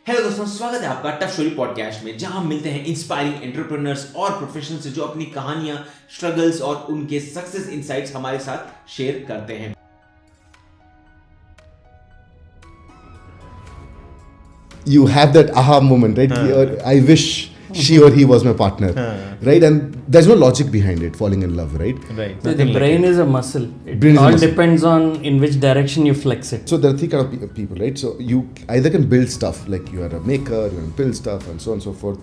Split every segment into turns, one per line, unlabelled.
Hello दोस्तों, स्वागत है आपका टफ स्टोरी पॉडकास्ट में, जहां हम मिलते हैं इंस्पायरिंग एंटरप्रेन्योर्स और प्रोफेशनल्स से जो अपनी कहानियां, स्ट्रगल्स और उनके सक्सेस इनसाइट्स हमारे साथ शेयर करते हैं।
You have that aha moment, right? I wish she or he was my partner, right? And there's no logic behind it, falling in love, right?
Right. So the brain is a muscle. It all depends on in which direction you flex it.
So there are three kind of people, right? So you either can build stuff, like you are a maker, you want to build stuff and so on and so forth,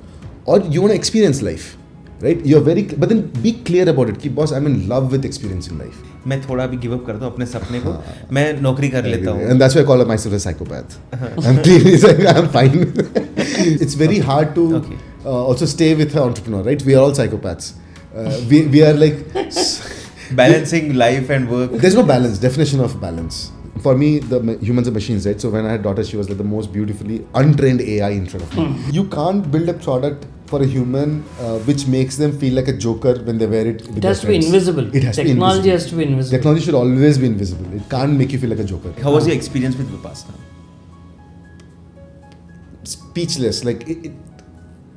or you want to experience life, right? But then be clear about it. Keep, boss, I'm in love with experiencing life.
मैं थोड़ा भी give up करता हूँ अपने सपने को, मैं नौकरी कर लेता हूँ.
And that's why I call myself a psychopath. I'm clearly saying I'm fine. It's very hard to also stay with an entrepreneur, right? We are all psychopaths. We are like
balancing life and work.
There's no balance. Definition of balance. For me, the humans are machines, right? So when I had daughter, she was like the most beautifully untrained AI in front of me. You can't build a product for a human which makes them feel like a joker when they wear it.
It has to be invisible. Technology has to be invisible.
Technology should always be invisible. It can't make you feel like a joker.
How was your experience with Vipassana?
Speechless. Like it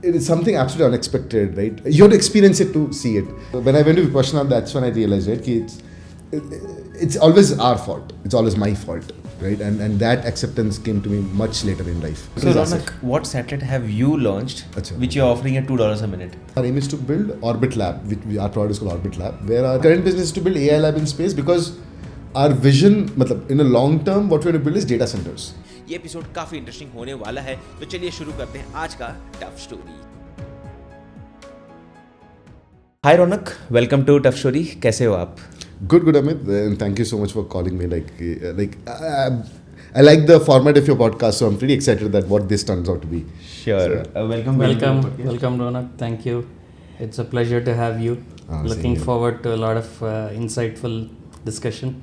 is something absolutely unexpected, right? You have to experience it to see it. When I went to Vipassana, that's when I realized, right, it's always our fault. It's always my fault, right? And that acceptance came to me much later in life.
So Ronak, what satellite have you launched which you're offering at $2 a minute?
Our aim is to build Orbit Lab. Our product is called Orbit Lab, where our current business is to build AI lab in space, because our vision, in a long term, what we're going to build is data centers.
ये episode काफी interesting होने वाला है, तो चलिए शुरू करते हैं आज का tough story. Hi Raunak, welcome to tough story. कैसे हो आप?
Good, Amit, and thank you so much for calling me. I like the format of your podcast, so I'm pretty excited that what this turns out to be.
Sure.
So,
welcome, Ronak. Thank you. It's a pleasure to have you. Looking forward to a lot of insightful discussion.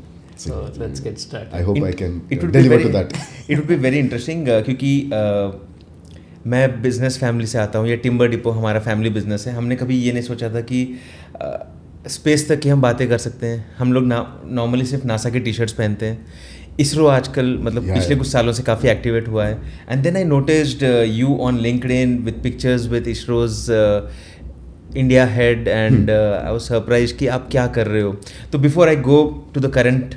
So let's get started.
I hope I can deliver to that.
It would be very interesting क्योंकि मैं business family से आता हूँ. ये timber depot हमारा family business है. हमने कभी ये नहीं सोचा था कि स्पेस तक की हम बातें कर सकते हैं. हम लोग नॉर्मली सिर्फ नासा के टी शर्ट्स पहनते हैं. इसरो आजकल पिछले कुछ सालों से काफ़ी एक्टिवेट हुआ है. And then I noticed you on LinkedIn with pictures with ISRO's India head, and I was surprise कि आप क्या कर रहे हो. तो before I go to the current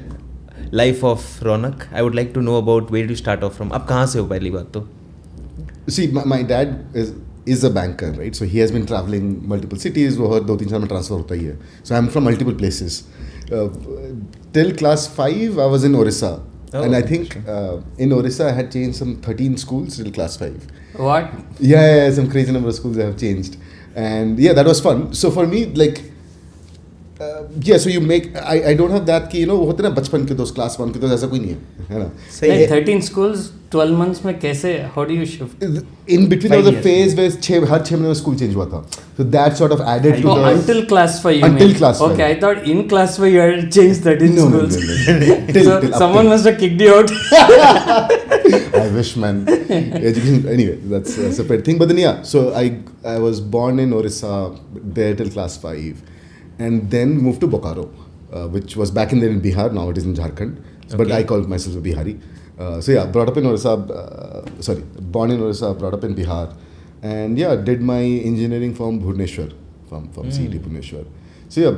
life of Raunak, I would like to know about where to start off from. आप कहाँ से हो पहली बात तो?
See, my dad is a banker, right? So he has been traveling multiple cities. वो हर 2-3 साल में ट्रांसफर होता ही है. So I'm from multiple places. Till class 5, I was in Odisha. And I think in Odisha I had changed some 13 schools till class 5.
What?
Yeah, some crazy number of schools I have changed. And yeah, that was fun. So for me, so you make, I don't have that कि वो होते ना बचपन के दोस्त, class 1 के दोस्त, ऐसा कोई नहीं है ना.
सही. 13 schools 12 months में कैसे, how do you shift?
In between there was a phase where हर 6 महीने में स्कूल चेंज हुआ था. So that sort of added to the...
Until class 5 you
Until
mean?
class 5.
Okay, I thought in class 5 you had changed 13 schools.
No. Till
someone must have kicked you out.
I wish, man. Anyway, that's a separate thing. But then so I was born in Odisha, there till class 5. And then moved to Bokaro, which was back in Bihar. Now it is in Jharkhand. But I call myself a Bihari. Brought up in Odisha. Born in Odisha, brought up in Bihar. And did my engineering from Bhubaneswar, from CET Bhubaneswar. So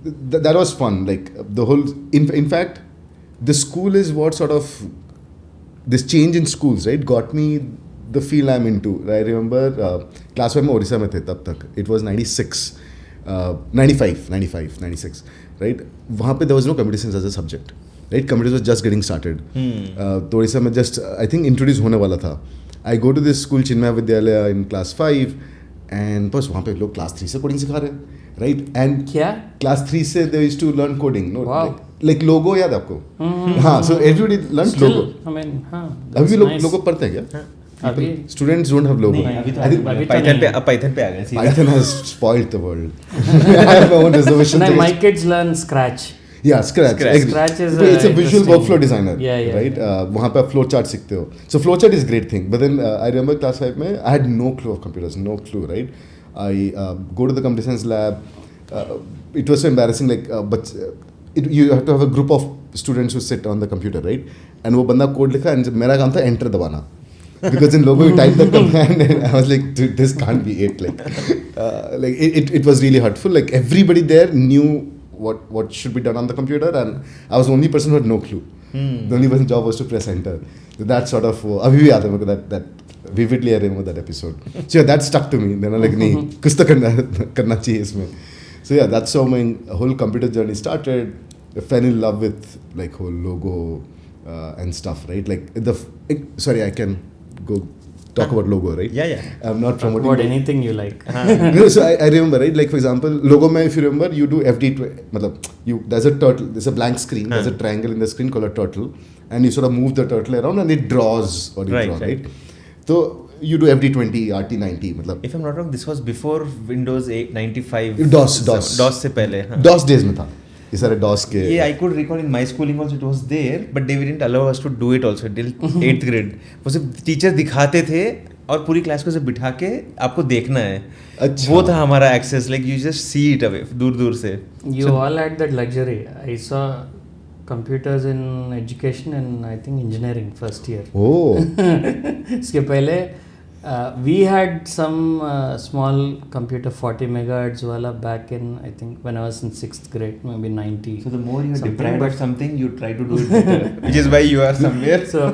that was fun. Like the whole, in fact, the school is what sort of, this change in schools, right, got me the field I'm into. I remember class 5 में Odisha में थे तब तक. It was 96. 95, 96, right? वहाँ पे there was no competitions as a subject, right? Competitions was just getting started. तो उड़ीसा में just I think introduce होने वाला था. I go to this school चिन्मय विद्यालय in class 5 and बस वहाँ पे लोग class 3 से coding सिखा रहे हैं, right? And
क्या?
Class 3 से they used to learn coding, no?
Wow.
Like logo याद आपको? हाँ, so everybody learns logo.
I mean,
अभी भी लोगो पढ़ते हैं क्या? Students don't have logo.
Python पे आ गए.
Python has spoiled the world. I have my own reservation.
My kids learn Scratch.
Yeah, Scratch is it's a visual workflow designer.
Yeah.
Right? वहाँ पे आप flow chart सीखते हो. So flow chart is a great thing. But then I remember class 5 में I had no clue of computers, no clue, right? I go to the computer science lab. It was so embarrassing. But you have to have a group of students who sit on the computer, right? And वो बंदा code लिखा and मेरा काम था enter दबाना. because in logo you type the command, and I was like, dude, this can't be it. Like it was really hurtful. Like everybody there knew what should be done on the computer, and I was the only person who had no clue. The only person's job was to press enter. So that sort of abhi bhi yaad hai mujhe that vividly I remember that episode. So yeah, that stuck to me. Then I'm like, nahi, kuch to karna chahiye isme. So yeah, that's how my whole computer journey started. I fell in love with like whole logo and stuff, right? Like sorry, I can go talk about logo, right?
Yeah.
I'm not promoting
about anything you like.
No, so I remember, right? Like for example, logo mein, if you remember, you do there's a turtle, there's a blank screen, there's a triangle in the screen called a turtle, and you sort of move the turtle around and it draws what you draw, right? So you do FD20, RT90.
If I'm not wrong, this was before Windows 895.
DOS
से पहले.
DOS days में था. ये सारे DOS के.
Yeah, I could recall in my schooling also it was there, but they didn't allow us to do it also till 8th grade. वो सिर्फ teacher दिखाते थे और पूरी क्लास को सिर्फ बिठा के आपको देखना है. अच्छा. वो था हमारा access, like you just see it away दूर से.
You all had that luxury. I saw computers in education and I think engineering first year.
Oh.
इसके पहले we had some small computer 40 megahertz wala back in I think when I was in 6th grade, maybe 90.
So the more you are deprived of something, you try to do it better, which is why you are somewhere.
So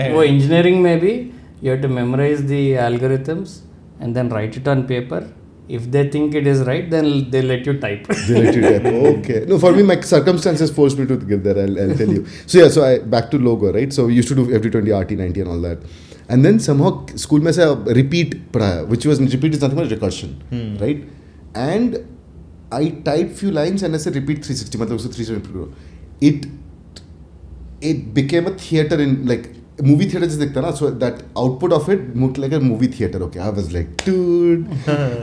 वो engineering में भी you have to memorize the algorithms and then write it on paper. If they think it is right, then they let you type.
They let you type. Okay. No, for me, my circumstances forced me to get there. I'll tell you. So yeah, I back to logo, right? So we used to do FD20, RT90 and all that. And then somehow school में से repeat पढ़ाया, which was repeat is nothing but recursion, right? And I typed few lines and I said repeat 360. मतलब उसको 360. It became a theater in like movie theater जैसे दिखता ना, so that output of it looked like a movie theater. Okay, I was like, dude,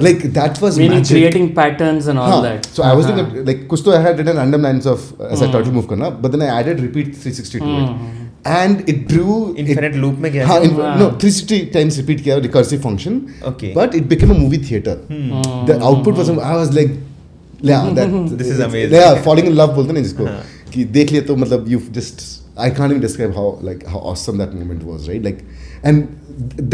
like that was
meaning
magic.
Creating patterns and all that.
So I was doing like कुछ तो I had written random lines of as a turtle move करना, but then I added repeat 360 to it. And it drew
infinite loop में गया.
No, 360 times repeat किया recursive function.
Okay.
But it became a movie theater. The output was I was like, yeah,
this is amazing.
Yeah, falling in love बोलते हैं जिसको कि देख लिया तो मतलब you just I can't even describe how awesome that moment was, right? Like, and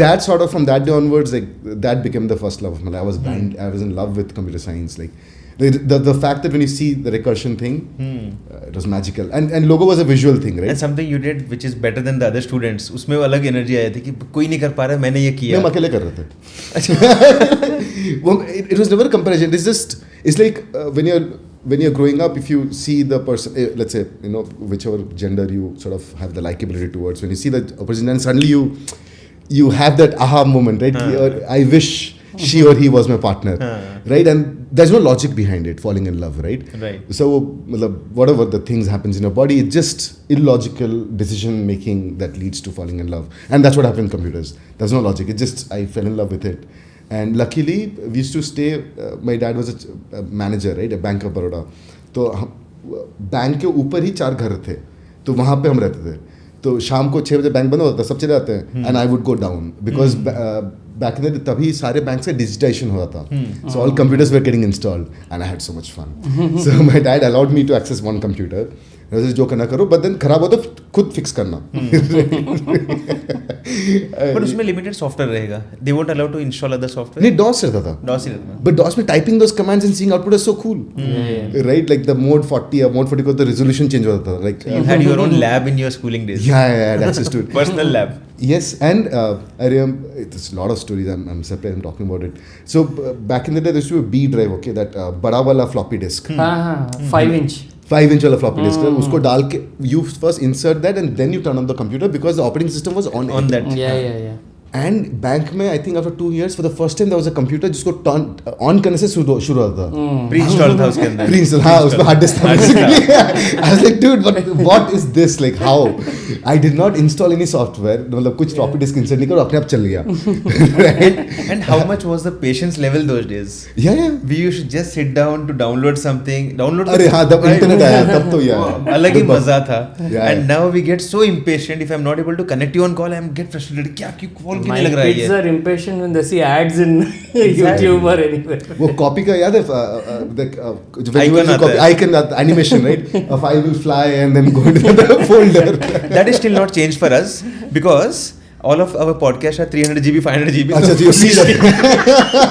that sort of from that day onwards, like that became the first love of my life. I was blind. I was in love with computer science. Like the fact that when you see the recursion thing, it was magical. And logo was a visual thing, right?
And something you did which is better than the other students. उसमें वो अलग energy आई थी कि कोई नहीं कर पा रहा है, मैंने ये किया.
हम अकेले कर रहे थे. It was never a comparison. It's like when you're growing up, if you see the person, let's say, you know, whichever gender you sort of have the likability towards, when you see the person and suddenly you have that aha moment, right? I wish she or he was my partner, right? And there's no logic behind it, falling in love, right?
Right.
So whatever the things happens in your body, it's just illogical decision making that leads to falling in love. And that's what happened in computers. There's no logic. It's just, I fell in love with it. And luckily, we used to stay, my dad was a manager, right? A Bank of Baroda. तो bank के ऊपर ही 4 घर थे, तो वहाँ पे हम रहते थे. तो शाम को 6 बजे बैंक बंद होता था, सब चले जाते हैं, and I would go down because back in the day तभी सारे बैंक से digitization हुआ था. So all computers were getting installed and I had so much fun. So my dad allowed me to access one computer. जो करना करो, but then खराब हो तो खुद फिक्स करना.
But उसमें limited software रहेगा. They won't allow to install other software.
नहीं, DOS रहता था.
DOS ही रहता था.
But DOS में typing those commands and seeing output is so cool. Right? Like the mode 40 or mode 40 को the resolution change होता था. Like
you had your own lab in your schooling days.
Yeah, access to it.
Personal lab.
Yes, and I remember there's a lot of stories. I'm surprised I'm talking about it. So back in the day, there used to be a B drive, okay, that बड़ा वाला floppy disk.
5-inch.
5-inch वाला floppy disk. उसको डाल के you first insert that and then you turn on the computer because the operating system was on
that.
Yeah.
And bank में I think after 2 years for the first time there was a computer जिसको turn on करने से शुरू होता था.
Pre-installed था उसके अंदर.
Pre-installed, हाँ, उसमें hard disk था basically. I was like, dude, what is this? Like how? I did not install any software. मतलब कुछ floppy disk insert नहीं करो, अपने आप चल गया. Right?
And how much was the patience level those days?
Yeah.
We used to just sit down to download something.
अरे हाँ, तब internet आया, तब तो यार.
अलग ही मजा था.
And
now we get so impatient if I'm not able to connect you on call, I'm get frustrated. क्या क्यों call
My kids are impatient when they see ads in YouTube or anywhere.
वो copy का याद है? Icon animation, right? A file will fly and then go into the folder.
That is still not changed for us because all of our podcasts are 300 GB, 500 GB.
अच्छा, so you see that.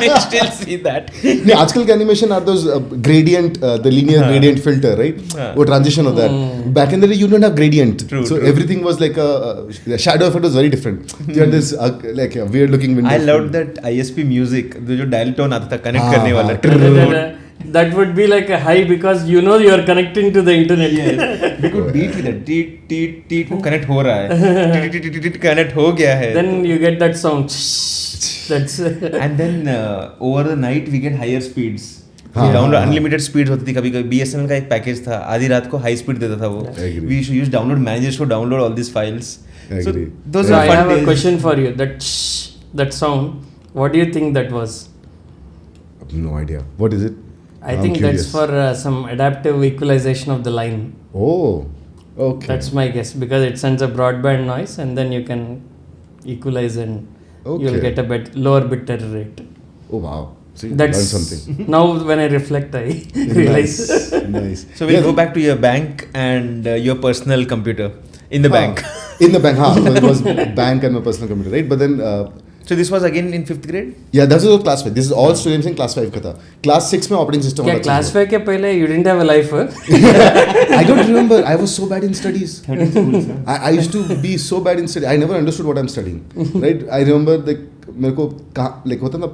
We still see that.
नहीं, आजकल के animation are those gradient, the linear gradient filter, right? वो transition होता है. Back in the day, you don't have gradient, so everything was like the shadow effect was very different. You had this like a weird looking window.
I loved that ISP music, जो dial tone आता था connect करने वाला.
That would be like a high because you know you are connecting to the internet.
We could beat with it. Tit वो connect हो रहा है. Tit connect हो गया है.
Then you get that sound. That's
and then over the night we get higher speeds. Download unlimited speed होती थी. कभी कभी BSNL का एक पैकेज था, आधी रात को हाई स्पीड देता था वो. We used to use download managers to download all these files. So those are fun days.
I have a question for you. That sound, what do you think that was?
I have no idea. What is it?
I think that's for some adaptive equalization of the line.
Oh, okay.
That's my guess because it sends a broadband noise and then you can equalize and you'll get a lower bit error rate.
Oh wow. See,
that's
something.
Now when I reflect, I realize.
Nice.
So we'll go back to your bank and your personal computer in the bank.
In the bank, so it was bank and my personal computer, right? But then.
So this was again in 5th grade?
Yeah, that was class 5. This is all students in class 5 का था. Class 6 में operating system
क्या class 5 के पहले you didn't have a life?
I don't remember. I was so bad in studies. I used to be so bad in studies. I never understood what I'm studying. Right? I remember like मेरे को like होता ना,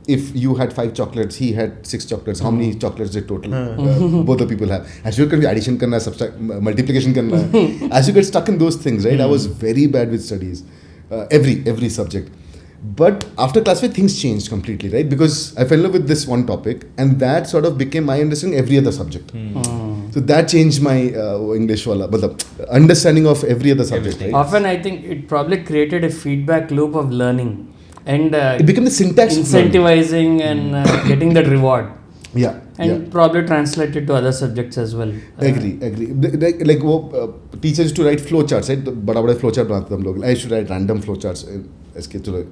if you had 5 chocolates, he had 6 chocolates. How many chocolates did total both the people have? As you can addition करना, subtract, multiplication करना. As you get stuck in those things, right? I was very bad with studies. Every subject. But after class 5, things changed completely, right? Because I fell in love with this one topic, and that sort of became my understanding of every other subject. So that changed my English wala, but the understanding of every other subject. Right?
Often, I think it probably created a feedback loop of learning, and
it became the syntax
incentivizing and getting that reward.
Yeah.
And probably translated to other subjects as well.
Agree. Like वो teachers used to write flow charts, right? बड़ा flow chart बनाते हम लोग. I used to write random flow charts.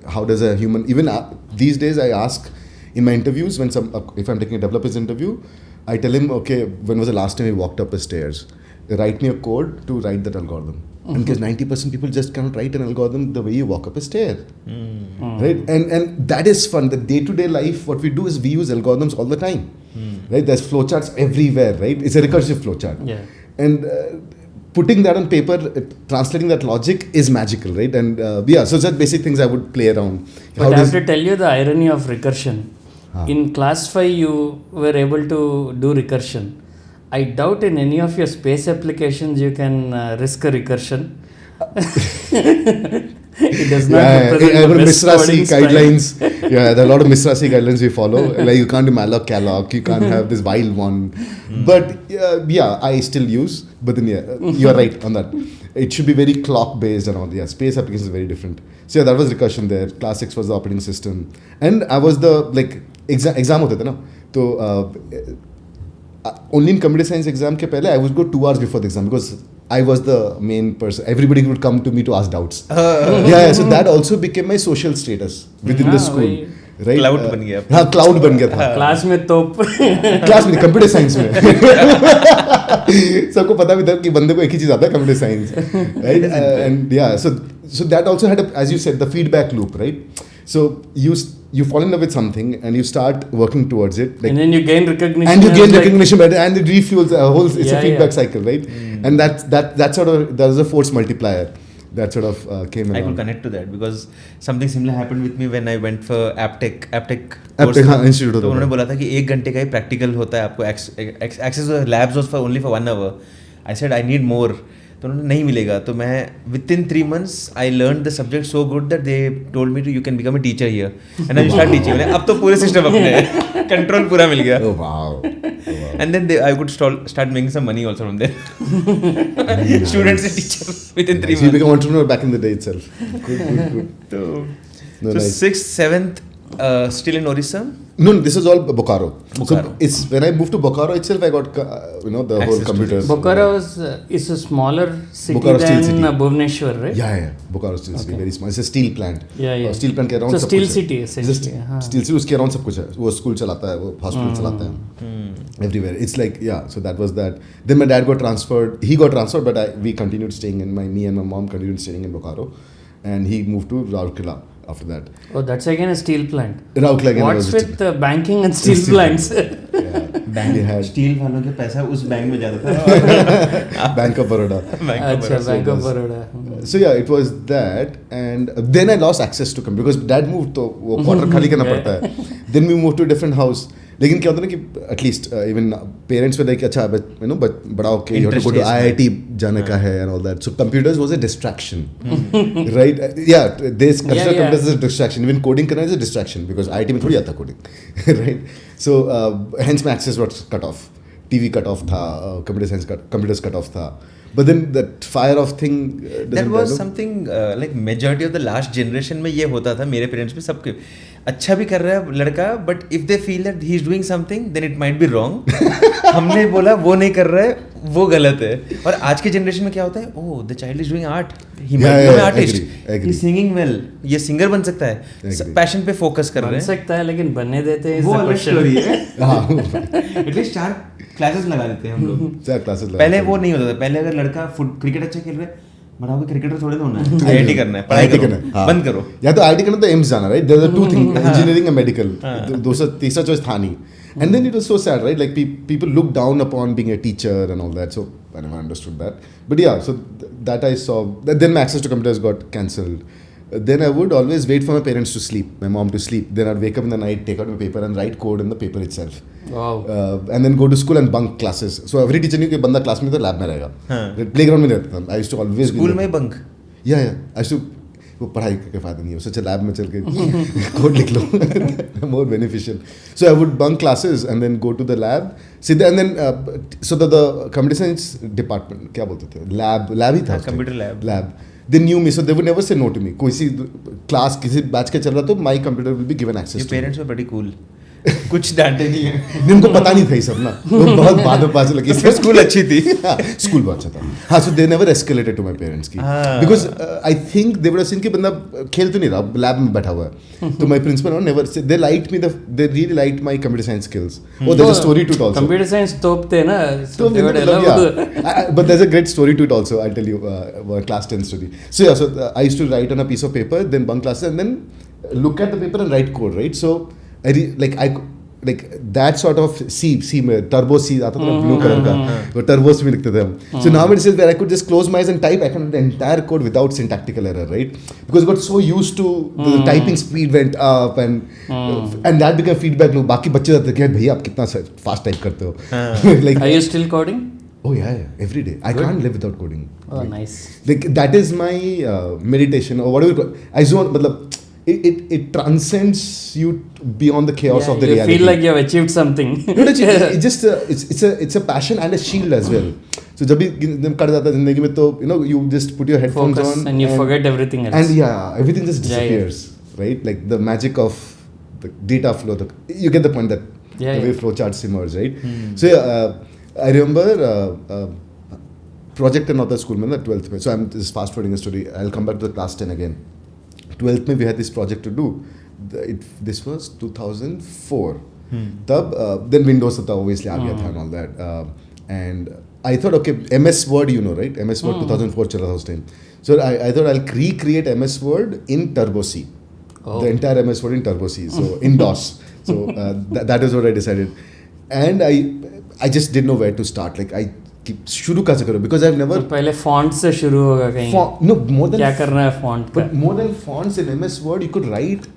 How does a human, even these days I ask in my interviews, when if I'm taking a developer's interview, I tell him, okay, when was the last time you walked up the stairs? Write me a code to write that algorithm. And because 90% people just cannot write an algorithm the way you walk up a stair. Right? And that is fun. The day-to-day life, what we do is we use algorithms all the time. Right? There's flowcharts everywhere, right? It's a recursive flowchart.
Yeah.
And putting that on paper, translating that logic is magical, right? And so just basic things I would play around.
But I have to tell you the irony of recursion. In class 5, you were able to do recursion. I doubt in any of your space applications you can risk a recursion. It does not represent the best coding
guidelines. Yeah, there are a lot of Misrasi guidelines we follow. Like you can't do malloc, calloc, you can't have this while one. But I still use. But then you are right on that. It should be very clock based and all. Yeah, space applications are very different. So that was recursion there. Class 6 was the operating system, and I was the exam होते थे ना. तो only in computer science exam के पहले I would go 2 hours before the exam because I was the main person. Everybody would come to me to ask doubts. So that also became my social status within the school. Right?
Cloud बन गया.
हाँ, cloud बन गया था.
Class में तोप.
Class में computer science में. सबको पता भी था कि बंदे को एक ही चीज आता है computer science. Right? And so that also had as you said, the feedback loop, right? So you fall in love with something and you start working towards it.
And then you gain recognition.
And you gain recognition and it refuels a whole, it's a feedback cycle, right? And that sort of, there's a force multiplier that sort of came around.
I could connect to that because something similar happened with me when I went for AppTech
Institute.
तो उन्होंने बोला था कि 1 घंटे का ही practical होता है, आपको access to labs was for only for 1 hour. I said I need more. तो उन्होंने नहीं मिलेगा. तो मैं within 3 months I learned the subject so good that they told me you can become a teacher here and I start teaching. अब तो पूरे system अपने control पूरा मिल गया.
Oh wow.
And then I could start making some money also from there. Students and teachers within 3 months.
So you became entrepreneur back in the day itself. Good.
So
nice.
6th, 7th still in Odisha?
No, this is all Bokaro. So it's when I moved to Bokaro itself, I got the whole computers.
Bokaro is a smaller city than Bhubaneswar, right?
Yeah. Bokaro steel city, very small. It's a steel plant.
Yeah.
Steel plant के around
so
सब
steel
कुछ
city essentially.
Steel city उसके around सब कुछ है. वो school चलाता है, वो hospital चलाता है. Everywhere. It's like so that was that. Then my dad got transferred. He got transferred, but we continued staying me and my mom continued staying in Bokaro. and he moved to Rourkela after that.
Oh, that's again a steel plant.
Rourkela again.
What's with banking and steel plants?
Bank
steel वालों के पैसा उस bank में जाता था.
Bank of Baroda.
अच्छा, Bank of Baroda.
So yeah, it was that, and then I lost access to computer because dad moved, तो वो quarter खाली करना पड़ता है. Then we moved to a different house. लेकिन क्या होता है ना कि एटलीस्ट इवन पेरेंट्स वे लाइक अच्छा बड़ा okay you have to go to IIT जाने का है and all that so computers was a distraction right yeah this computers is a distraction even coding करना is a distraction because IIT में थोड़ी आता coding right so hence my access was cut off TV cut off था computers cut off था but then that fire of thing
that was something like majority of the last generation में ये होता था मेरे पेरेंट्स में सबके अच्छा भी कर रहा है लड़का but if they feel that he is doing something then it might be wrong हमने बोला वो नहीं कर रहा है वो गलत है और आज के जनरेशन में क्या होता है ओह the child is doing art he might be an artist he singing well ये सिंगर बन सकता है पैशन पे फोकस कर रहे हैं
बन सकता है लेकिन बनने देते हैं
वो अलग स्टोरी है एटलीस्ट 4 क्लासेस लगा देते हैं हम लोग
4 क्लासेस
पहले वो नहीं होता था पहले अगर लड़का क्रिकेट अच्छा खेल रहा है बड़ा क्रिकेटर थोड़े ना होना है आईआईटी करना है पढ़ाई करो बंद करो
या तो आईआईटी करना तो एम्स जाना right there are two thing engineering and medical तीसरा चॉइस था नहीं and then it was so sad right like people look down upon being a teacher and all that so I never understood that but yeah so that I saw then my access to computers got cancelled then I would always wait for my parents to sleep my mom to sleep then I'd wake up in the night take out my paper and write code in the paper itself
wow
and then go to school and bunk classes so every teacher knew कि बंदा class में तो lab में रहेगा playground में रहता था I used to always
school में bunk
yeah I used to वो पढ़ाई का फायदा नहीं है उससे लैब में चल के कोड लिख लो more beneficial so I would bunk classes and then go to the lab सीधा and then so the computer science department क्या बोलते थे लैब ही था
computer lab
they knew me so they would never say no to me कोई सी class किसी batch का चल रहा तो my computer will be given access to
parents में बड़ी कूल कुछ डांटे नहीं है
उनको पता नहीं था ये सब ना वो बहुत बाद में पता लगी
स्कूल अच्छी थी
स्कूल बहुत अच्छा था हाँ so they never escalated to my parents की because I think they would have seen कि बंदा खेल तो नहीं रहा लैब में बैठा हुआ है तो my principal never they liked me they really liked my computer science skills oh there's a story to it also
computer science तोपते ना
so they would allow but there's a great story to it also I'll tell you class 10 story so yeah so I used to write on a piece of paper then bunk classes and then look at the paper and write code right so like that sort of C में turbo C आता था blue color का वो turbo C में लिखते थे हम so now it is where I could just close my eyes and type I can the entire code without syntactical error right because I got so used to the typing speed went up and that became feedback loop बाकी बच्चे जाते थे भैया आप कितना fast type करते हो
like are you still coding
oh yeah every day I can't live without coding
oh nice
like that is my meditation or whatever I just want मतलब it transcends you beyond the chaos of the reality.
You feel like you have achieved something.
No, it's just it's a passion and a shield as well. So जब भी कर जाता है जिंदगी में तो you just put your headphones
Focus
on
and you forget everything else.
And yeah, everything just disappears, right? Like the magic of the data flow. You get the point that the way flow charts emerge, right? So I remember project another school में 12th में. So I'm just fast forwarding a story. I'll come back to the class 10 again. 12th में we had this project to do this was 2004 तब then Windows था obviously आ गया था and all that and I thought okay MS Word you know right MS Word 2004 चल रहा था उस time so I thought I'll recreate MS Word in Turbo C the entire MS Word in Turbo C so in DOS so that is what I decided and I just didn't know where to start like I शुरू कैसे करो because I've never
पहले font से शुरू होगा कहीं
no more than
क्या करना है font का
but more than fonts in MS Word you could write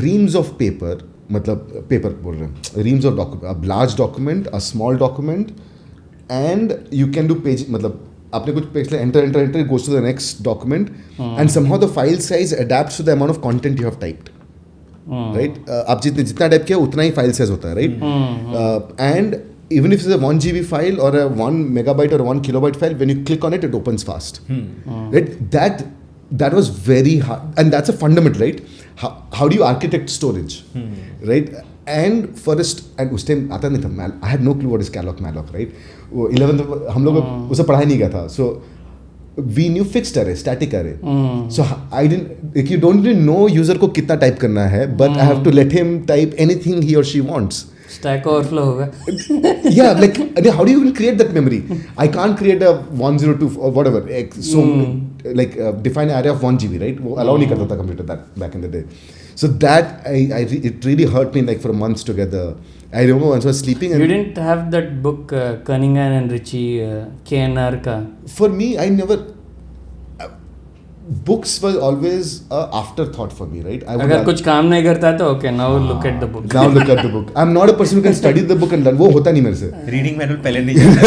reams of paper मतलब paper बोल रहे हैं reams of document a large document a small document and you can do page मतलब आपने कुछ page enter it goes to the next document and somehow the file size adapts to the amount of content you have typed right आप जितना type किया उतना ही file size होता है right and even if it's a 1 GB file or a 1 megabyte or 1 kilobyte file, when you click on it, it opens fast. Right? That was very hard, and that's a fundamental, right? How do you architect storage, right? And first, and उस time आता नहीं था I had no clue what is malloc, right? 11th हम लोग उसे पढ़ाई नहीं किया था, so we knew fixed array, static array. So I didn't like you don't really know user को कितना type करना है, but I have to let him type anything he or she wants.
Stack overflow होगा.
Yeah, like how do you even create that memory? I can't create a 102 or whatever. So like define an array of 1 GB, right? वो allow नहीं करता था computer that back in the day. So that it really hurt me like for months together. I remember once I was sleeping.
You didn't have that book Cunningham and Ritchie KNR का.
For me, I never. Books were always afterthought for me, right?
अगर कुछ काम नहीं करता तो okay, now look at the book.
Now look at the book. I'm not a person who can study the book and learn. वो होता नहीं मेरे से.
रीडिंग मैनुअल पहले नहीं जाता.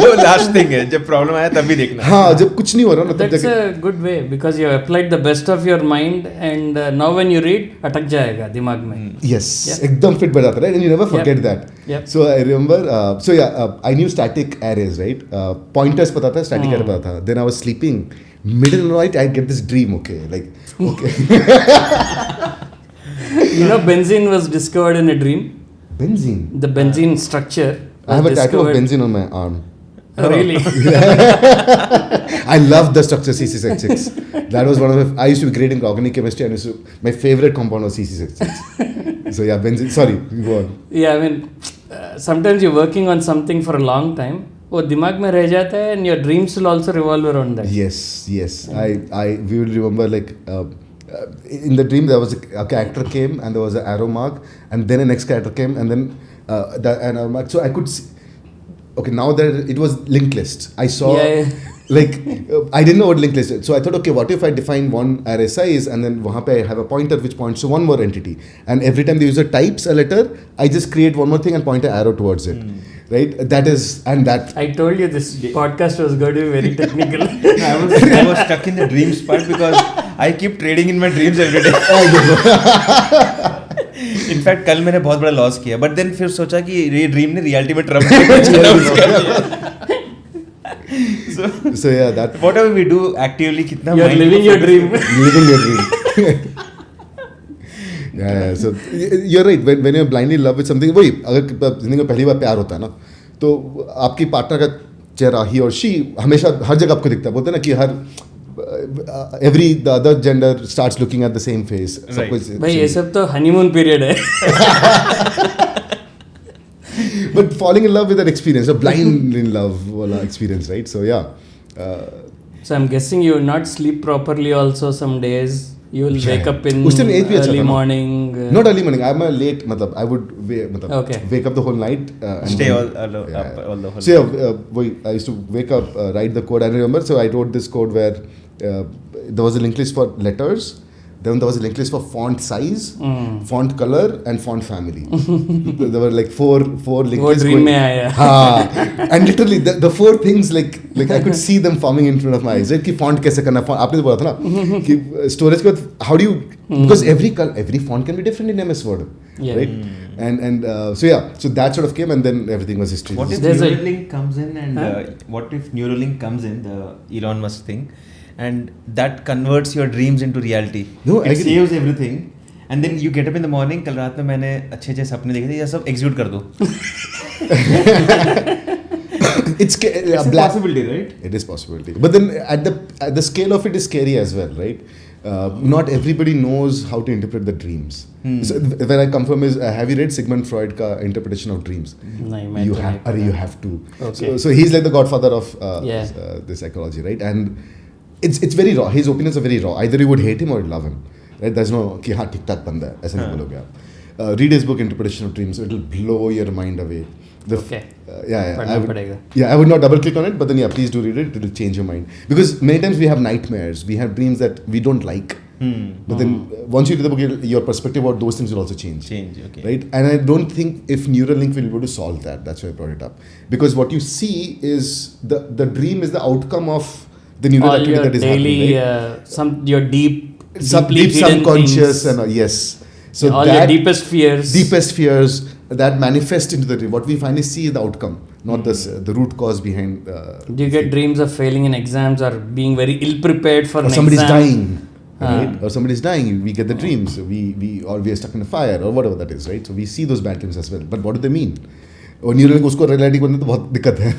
वो लास्ट थिंग है, जब प्रॉब्लम आया तभी देखना.
हाँ, जब कुछ नहीं हो रहा ना तब
That's a good way because you applied the best of your mind and now when you read अटक जाएगा दिमाग में.
Yes, एकदम fit बैठ जाता है, right? And you never forget that.
Yep.
So I remember, I knew static arrays, right? Pointers पता था, static array पता था. Then I was sleeping. Middle of the night, I get this dream. Okay.
You know, benzene was discovered in a dream.
Benzene.
The benzene structure.
I have a tattoo of benzene on my arm.
Oh, really?
I love the structure C6H6. That was one of my. I used to be great in organic chemistry, and my favorite compound was C6H6. So yeah, benzene. Sorry, go on.
Yeah, I mean, sometimes you're working on something for a long time. वो दिमाग में रह जाता है and your dreams will also revolve around that.
Yes. We will remember like in the dream there was a character came and there was an arrow mark and then a next character came and then the arrow mark. So I could see, okay, now that it was linked list. I saw like I didn't know what linked list is. So I thought, okay, what if I define one array size and then वहाँ पे I have a pointer which points to one more entity and every time the user types a letter, I just create one more thing and point an arrow towards it. Right? That is, and that.
I told you this podcast was going to be very technical.
I was stuck in the dreams part because I keep trading in my dreams every day. In fact, कल मैंने बहुत बड़ा loss किया, but then फिर सोचा कि ये dream ने रियलिटी में ट्रम्प किया.
So yeah, that.
Whatever we do actively, कितना.
You are living your dream.
Living your dream. Yeah, so you're right. When you're blindly in love with something, वही अगर जिंदगी में पहली बार प्यार होता है ना, तो आपकी पार्टनर का चेहरा ही और शी हमेशा हर जगह आपको दिखता है. बोलते हैं ना कि हर the other gender starts looking at the same face.
भाई ये सब तो honeymoon period है.
But falling in love with that experience, a blind in love वाला experience, right? So yeah.
So I'm guessing you will not sleep properly also some days. You will wake up in early morning.
Not early morning. I'm a late. मतलब I would wake up the whole night. And
stay all the whole.
So yeah, I used to wake up, write the code. I remember. So I wrote this code where there was a linked list for letters. Then there was a linked list for font size, font color, and font family. There were like four linked lists.
Dream में आया.
And literally the four things like I could see them forming in front of my eyes. Right? कि font कैसे करना? आपने तो बोला था ना कि storage के बाद how do you because every font can be different in MS Word, right? And so that sort of came and then everything was history.
What if Neuralink comes in and what if Neuralink comes in, the Elon Musk thing? And that converts your dreams into reality.
No,
it saves everything. And then you get up in the morning. कल रात में मैंने अच्छे सपने देखे थे. ये सब execute कर दो.
It's a
possibility, right?
It is possibility. But then at the scale of it is scary as well, right? Not everybody knows how to interpret the dreams. So where I come from is have you read Sigmund Freud ka interpretation of dreams?
No,
you have to.
Okay.
So he's like the godfather of the psychology, right? And it's very raw. His opinions are very raw. Either you would hate him or you love him, right? There's no कि हाँ ठीक ठाक बंदा है ऐसा नहीं बोलोगे आप. Read his book Interpretation of Dreams. It'll blow your mind away. I would not double click on it, but then please do read it. It'll change your mind because many times we have nightmares. We have dreams that we don't like. But then once you read the book, your perspective about those things will also change.
Okay.
Right? And I don't think if Neuralink will be able to solve that. That's why I brought it up. Because what you see is the dream is the outcome of the neural activity that is
daily,
happening. Right?
Your deep
subconscious and yes. So
all your deepest fears
that manifest into the dream. What we finally see is the outcome, not the root cause behind.
Do you get dreams of failing in exams or being very ill prepared for an exam?
Somebody's dying, right? Or somebody's dying. We get the dreams. We are stuck in a fire or whatever that is, right? So we see those bad dreams as well. But what do they mean? और Neuralink उसको reality करने तो बहुत दिक्कत है.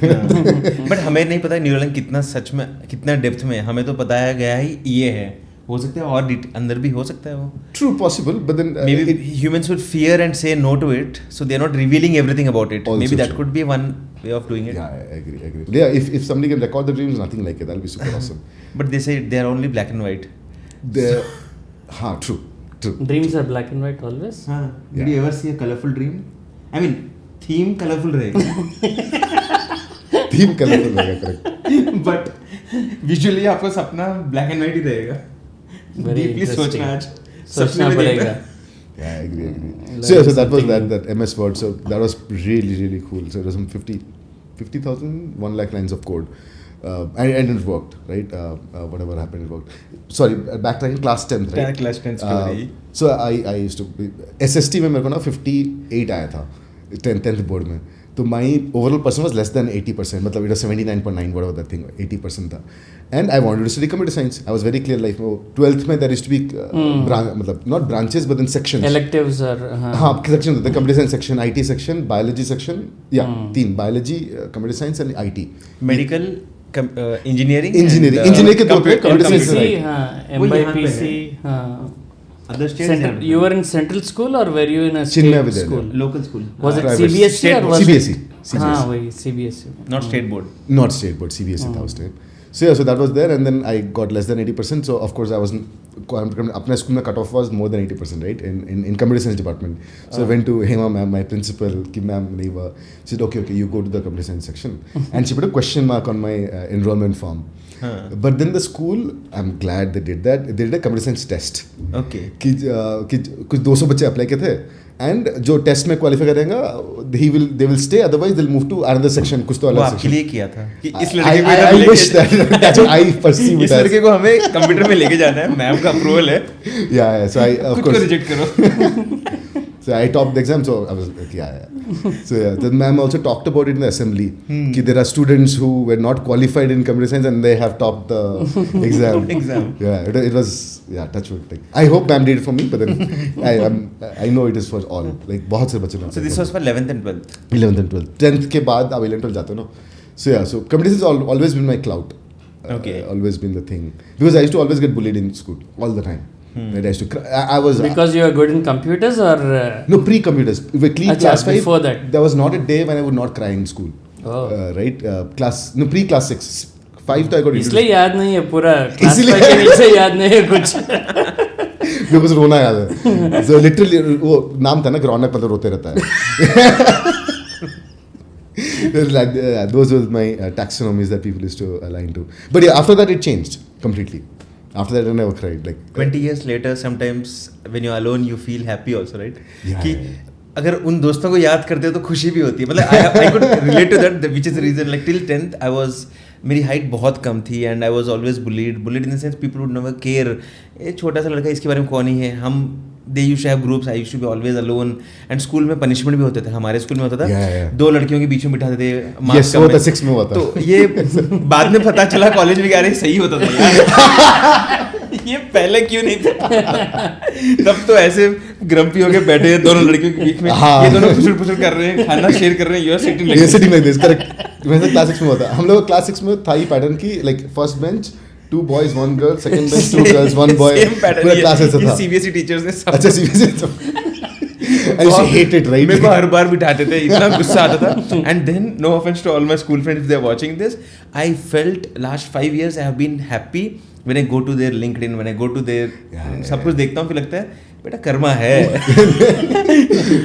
But हमें नहीं पता न्यूरलिंक कितना सच में कितना डेप्थ में. हमें तो बताया गया है ये है हो सकता है और अंदर भी हो सकता है वो.
True, possible, but then
Maybe humans would fear and say no to it, so they're not revealing everything about it.
Also
Maybe that
true.
could be one way of doing it.
Yeah, I agree. Yeah, if somebody can record the dreams, nothing like it. That'll be super awesome.
But they say they're only black and white.
True.
Dreams are black and white always.
हाँ.
Yeah.
Did you ever see a colorful dream? I mean, theme colorful रहेगा.
Theme colorful रहेगा, correct.
But visually आपका सपना black and white ही रहेगा.
Very
Deeply
interesting.
सोचना आज.
सोचना पड़ेगा.
Yeah, I agree. So that was that MS Word. So that was really cool. So it was some 50,000, 1 lakh lines of code. And it worked, right? Whatever happened, it worked. Sorry, backtracking, class 10th, right?
Class 10th story.
So I used to be, SST में मेरे को ना 58 आया था 10th board में. तो my overall person was less than 80%. मतलब it was 79.9, whatever that thing, 80% था. And I wanted to study computer science. I was very clear, like 12th में there used to be मतलब not branches but then sections.
Electives are
हाँ section होते हैं, computer science section, IT section, biology section, तीन biology, computer science and IT.
Medical, engineering.
Engineering के तौर पे computer science
MPC,
right.
हाँ,
वो यहाँ पे
MPC,
है.
हाँ.
Other states.
You were in central school or were you in a
Chinmaya
state
Vidyalaya.
school?
Local school.
Was it
Private.
CBSE
State
or
board.
was
CBSE.
it? हाँ वही CBSE.
Not state board.
Not state board, CBSE था उस time. So that was there, and then I got less than 80%. So of course I wasn't. अपने school में cutoff was more than 80%, right? In computer science department. So I went to Hema ma'am, my principal, कि ma'am नहीं हुआ. She said okay, you go to the computer science section, and she put a question mark on my enrollment form. But then the school, I'm glad they did that. They did a computer science test.
Okay.
कि कुछ 200 बच्चे apply किए थे, and जो test में qualify करेंगे they will stay, otherwise they'll move to another section, कुछ तो
वो
अलग
आपके
section.
लिए किया था कि इस लड़के को
I wish that's what I perceive
इस
it as.
लड़के को हमें कंप्यूटर में लेके जाना है, मैम का अप्रूवल है.
Yeah, so I of
खुद को
course.
रिजेक्ट करो.
So I topped the exam, so I was like, yeah. So yeah, the ma'am also talked about it in the assembly. Ki there are students who were not qualified in computer science and they have topped the exam. Yeah, it was touch wood. Like, I hope ma'am did it for me, but then I know it is for all. Like बहुत से बच्चे.
So this was for 11th and 12th.
11th and 12th. 10th के बाद अब 11th 12th जाते हो ना. So yeah, so computer science has always been my clout.
Okay.
Always been the thing, because I used to always get bullied in school all the time. Right, I used to cry. I was
because you are good in computers or
no, pre-computers. Class 5.
Before that,
there was not a day when I would not cry in school.
Oh.
Right? Pre-class 6. 5 तो I got
इसलिए याद नहीं है पूरा. Class
इसलिए
5 के नीचे याद नहीं है कुछ.
मेरे को रोना याद है. So literally वो नाम था ना, रौनक, मतलब रोते रहता है. Like, those were my taxonomies that people used to align to. But yeah, after that it changed completely. After that I never cried. Like
20 years later, sometimes when you're alone, you feel happy also, right?
Yeah,
कि अगर उन दोस्तों को याद करते हो तो खुशी भी होती है. मतलब I could relate to that, which is the reason. Like till 10th, I was, मेरी हाइट बहुत कम थी and I was always bullied in the sense people would never care. ये छोटा सा लड़का, इसके बारे में कौन ही है. हम they used to have groups, I used to be always alone, and school में punishment भी होते थे. हमारे स्कूल में होता था, दो लड़कियों के बीच में बिठाते थे.
Yes, वो तो 6 में हुआ था.
तो ये बाद में पता चला कॉलेज में, क्या सही होता था यार. ये पहले क्यों नहीं था? तब तो ऐसे ग्रम्पी होके बैठे हैं दोनों लड़कियों के बीच में. ये दोनों पुछड़ कर रहे हैं, खाना शेयर कर रहे हैं. You are sitting like this.
Correct. वैसे क्लास 6 में होता. हम लोग क्लास 6 में था ही पैटर्न की, like first bench 2 boys 1 girl, second bench 2 girls 1 boy. पूरा क्लास ऐसा था.
सीबीएसई टीचर्स ने सब.
अच्छा, CBSE. And she hated, right?
मेरे को हर बार बिठाते थे, इतना गुस्सा आता था. And then, no offense to all my school friends if they are watching this, I felt last 5 years I have been happy when I go to their LinkedIn, when I go to their सब कुछ देखता हूँ, फिर लगता है बेटा कर्मा है.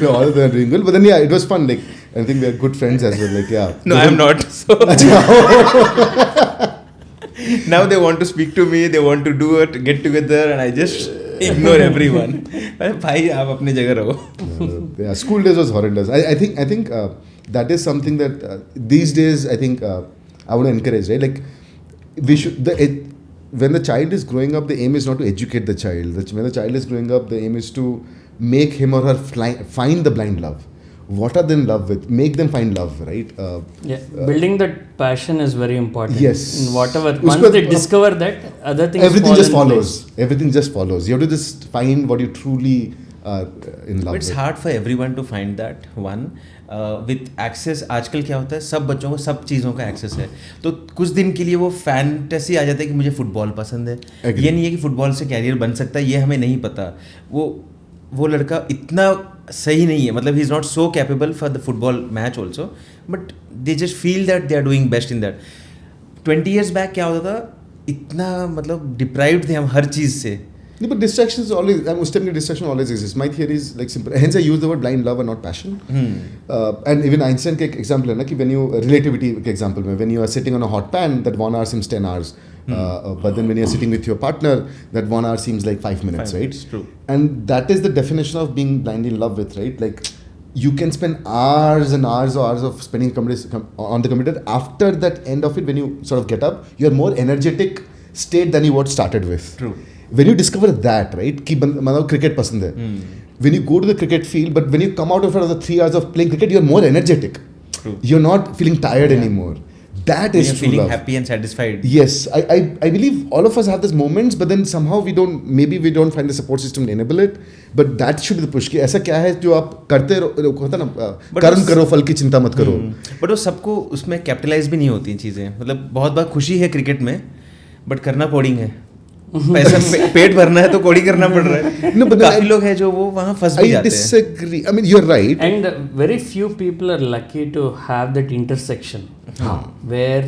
No, all of them are doing well, but then yeah, it was fun. Like I think we are good friends as well. Like yeah.
No, I am not. So now they want to speak to me, they want to do a get together, and I just ignore everyone. भाई आप अपने जगह रहो.
Yeah, school days was horrendous. I think that is something that these days I think I want to encourage, right? Like we should when the child is growing up, the aim is not to educate the child. When the child is growing up, the aim is to make him or her find the blind love. What are they in love with? Make them find love, right?
Building that passion is very important.
Yes.
In whatever, once they discover that, other things
everything just follows.
place.
Everything just follows. You have to just find what you truly are in love
It's
with.
hard for everyone to find that one. With access, आजकल क्या होता है, सब बच्चों को सब चीज़ों का एक्सेस है, तो कुछ दिन के लिए वो फैंटेसी आ जाता है कि मुझे फुटबॉल पसंद है. ये नहीं है कि फुटबॉल से कैरियर बन सकता है, ये हमें नहीं पता. वो लड़का इतना सही नहीं है, मतलब he is not so capable for the football match also, but they just feel that they are doing best in that. 20 years back क्या होता था, इतना मतलब डिप्राइव्ड थे हम हर चीज़ से.
No, but distractions always, I'm telling you, distraction always exists. My theory is like simple. Hence, I use the word blind love and not passion. And even Einstein के example है ना कि when you relativity के example में, when you are sitting on a hot pan, that 1 hour seems 10 hours. But then when you are sitting with your partner, that 1 hour seems like 5 minutes, right?
It's true.
And that is the definition of being blindly in love with, right? Like you can spend hours and hours or hours of spending on the computer. After that end of it, when you sort of get up, you are more energetic state than you what started with.
True.
When you discover that, right, कि मतलब cricket पसंद है, when you go to the cricket field, but when you come out of the 3 hours of playing cricket, you're more energetic.
True.
You're not feeling tired anymore. That is
You're
true
feeling
love.
happy and satisfied.
Yes, I believe all of us have these moments, but then somehow we don't find the support system to enable it. But that should be the push. कि ऐसा क्या है जो आप करते रहो, होता ना, कर्म करो फल की चिंता मत करो.
बट वो सबको उसमें कैपिटलाइज भी नहीं होती चीज़ें. मतलब बहुत बार खुशी है क्रिकेट में, बट करना कोडिंग है. पैसा पेट भरना है तो कोडिंग करना पड़ रहा है.
No, but
काफी लोग हैं जो वो वहाँ फंस भी
I
जाते हैं.
disagree. I mean, you're right.
And very few people are lucky to have that intersection where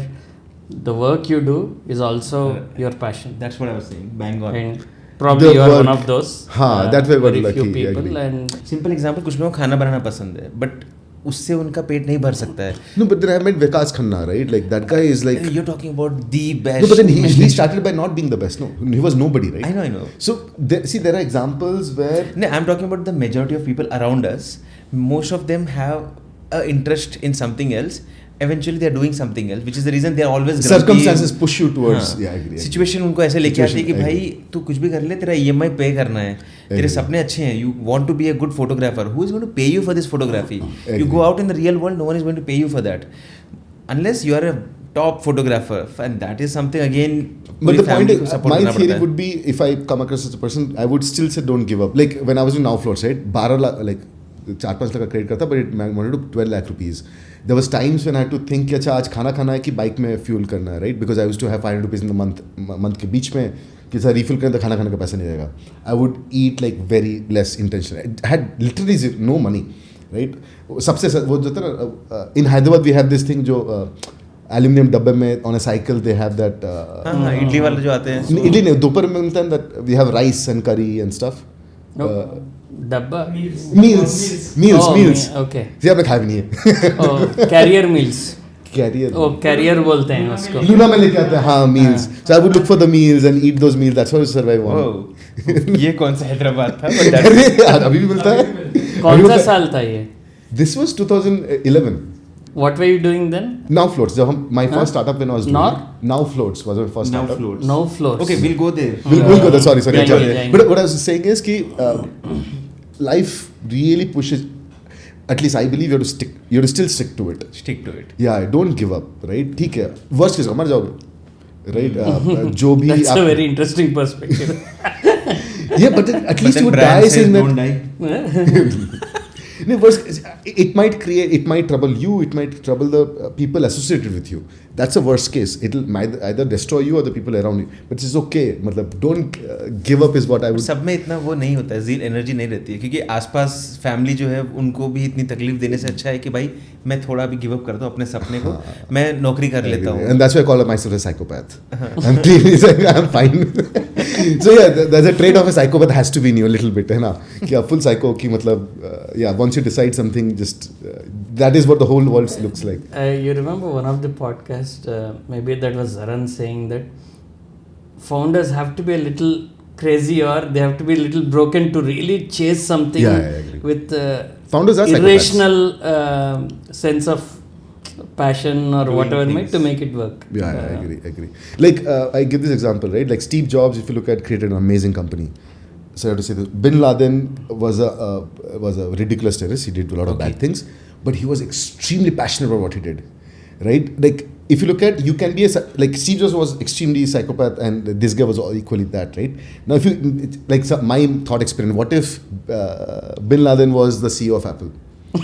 the work you do is also your passion.
That's what I was saying. Bang on.
And probably
The
you are
work.
one of those.
that way
very
we're
few
lucky, I
people.
agree.
And
simple example, कुछ लोगों को खाना बनाना पसंद है, but उससे उनका पेट नहीं भर सकता है.
No, but then I met Vikas Khanna, right? Like that guy is like.
You're talking about the best.
No, but then he started by not being the best. No, he was nobody, right?
I know.
So there are examples where.
No, I'm talking about the majority of people around us. Most of them have an interest in something else. Eventually, they are doing something else, which is the reason they are always grumpy.
Circumstances push you towards. Yeah, I agree.
Situation उनको ऐसे लेके आती है कि भाई तू कुछ भी कर ले, तेरा EMI पे करना है, तेरे सपने अच्छे हैं, you want to be a good photographer. Who is going to pay you for this photography? You go out in the real world, no one is going to pay you for that, unless you are a top photographer, and that is something again.
But the point is, my theory would be, if I come across as a person, I would still say don't give up. Like when I was in NowFloats, right? 12 lakh, like 4-5 lakh का credit करता, but it wanted to 12 lakh rupees. There was times when I had to think कि अच्छा आज खाना है कि bike में fuel करना है, right? Because I used to have 500 rupees in the month के बीच में कि सर रिफिल करें तो खाना का पैसा नहीं रहेगा. I would eat like very less intention. I had literally no money, right? सबसे वो जो था ना, in Hyderabad we have this thing जो एल्यूमिनियम डब्बे में on a cycle they have that.
हाँ, इडली वाले जो आते हैं.
इडली नहीं, दोपहर में मिलता है that we have rice and curry and stuff.
Dabba?
Meals.
Okay.
जी आपने खाया भी नहीं है.
Oh, carrier meals.
Carrier.
Oh, carrier बोलते हैं उसको.
लूना में लेके आते हैं, हाँ, meals. So I would look for the meals and eat those meals. That's how you survive on.
ये कौन सा हैदराबाद था?
अरे यार अभी भी मिलता है.
कौन सा साल था ये?
This was 2011.
What were you doing then?
NowFloats. जब हम my first startup when I was doing. NowFloats was my first startup.
NowFloats.
Okay, we'll go there.
We'll go there. Sorry.
Yeah.
But what I was saying is कि life really pushes. At least I believe you have to still stick to it.
Stick to it.
Yeah, don't give up, right? ठीक है. Worst case मर जाओगे, right? जो भी
That's a very interesting perspective.
Yeah, but then at least you die in that. No, worst, it might trouble you, it might trouble the people associated with you. That's a worst case. It'll either destroy you or the people around you. But it's okay. मतलब don't give up is what I would.
सब में इतना वो नहीं होता है, zeal energy नहीं रहती है, क्योंकि आसपास फैमिली जो है उनको भी इतनी तकलीफ देने से अच्छा है कि भाई मैं थोड़ा भी गिव अप करता हूँ अपने सपने को, मैं नौकरी कर लेता हूँ.
And that's why I call myself a psychopath. I'm clearly saying I'm fine. So yeah, there's a trait of a psychopath has to be in you a little bit, है ना? कि आप full psycho की मतलब yeah, once you decide something, just that is what the whole world looks like.
You remember one of the podcast, maybe that was Zaran saying that founders have to be a little crazy or they have to be a little broken to really chase something.
Yeah, I agree.
With
Founders are
irrational sense of passion or
doing
whatever
things.
made to make it work.
Yeah, I agree. Like I give this example, right? Like Steve Jobs, if you look at, created an amazing company. So I have to say this: Bin Laden was a ridiculous terrorist. He did a lot of bad things, but he was extremely passionate about what he did, right? Like if you look at, you can be like Steve Jobs was extremely psychopath, and this guy was equally that, right? Now, if you my thought experiment, what if Bin Laden was the CEO of Apple?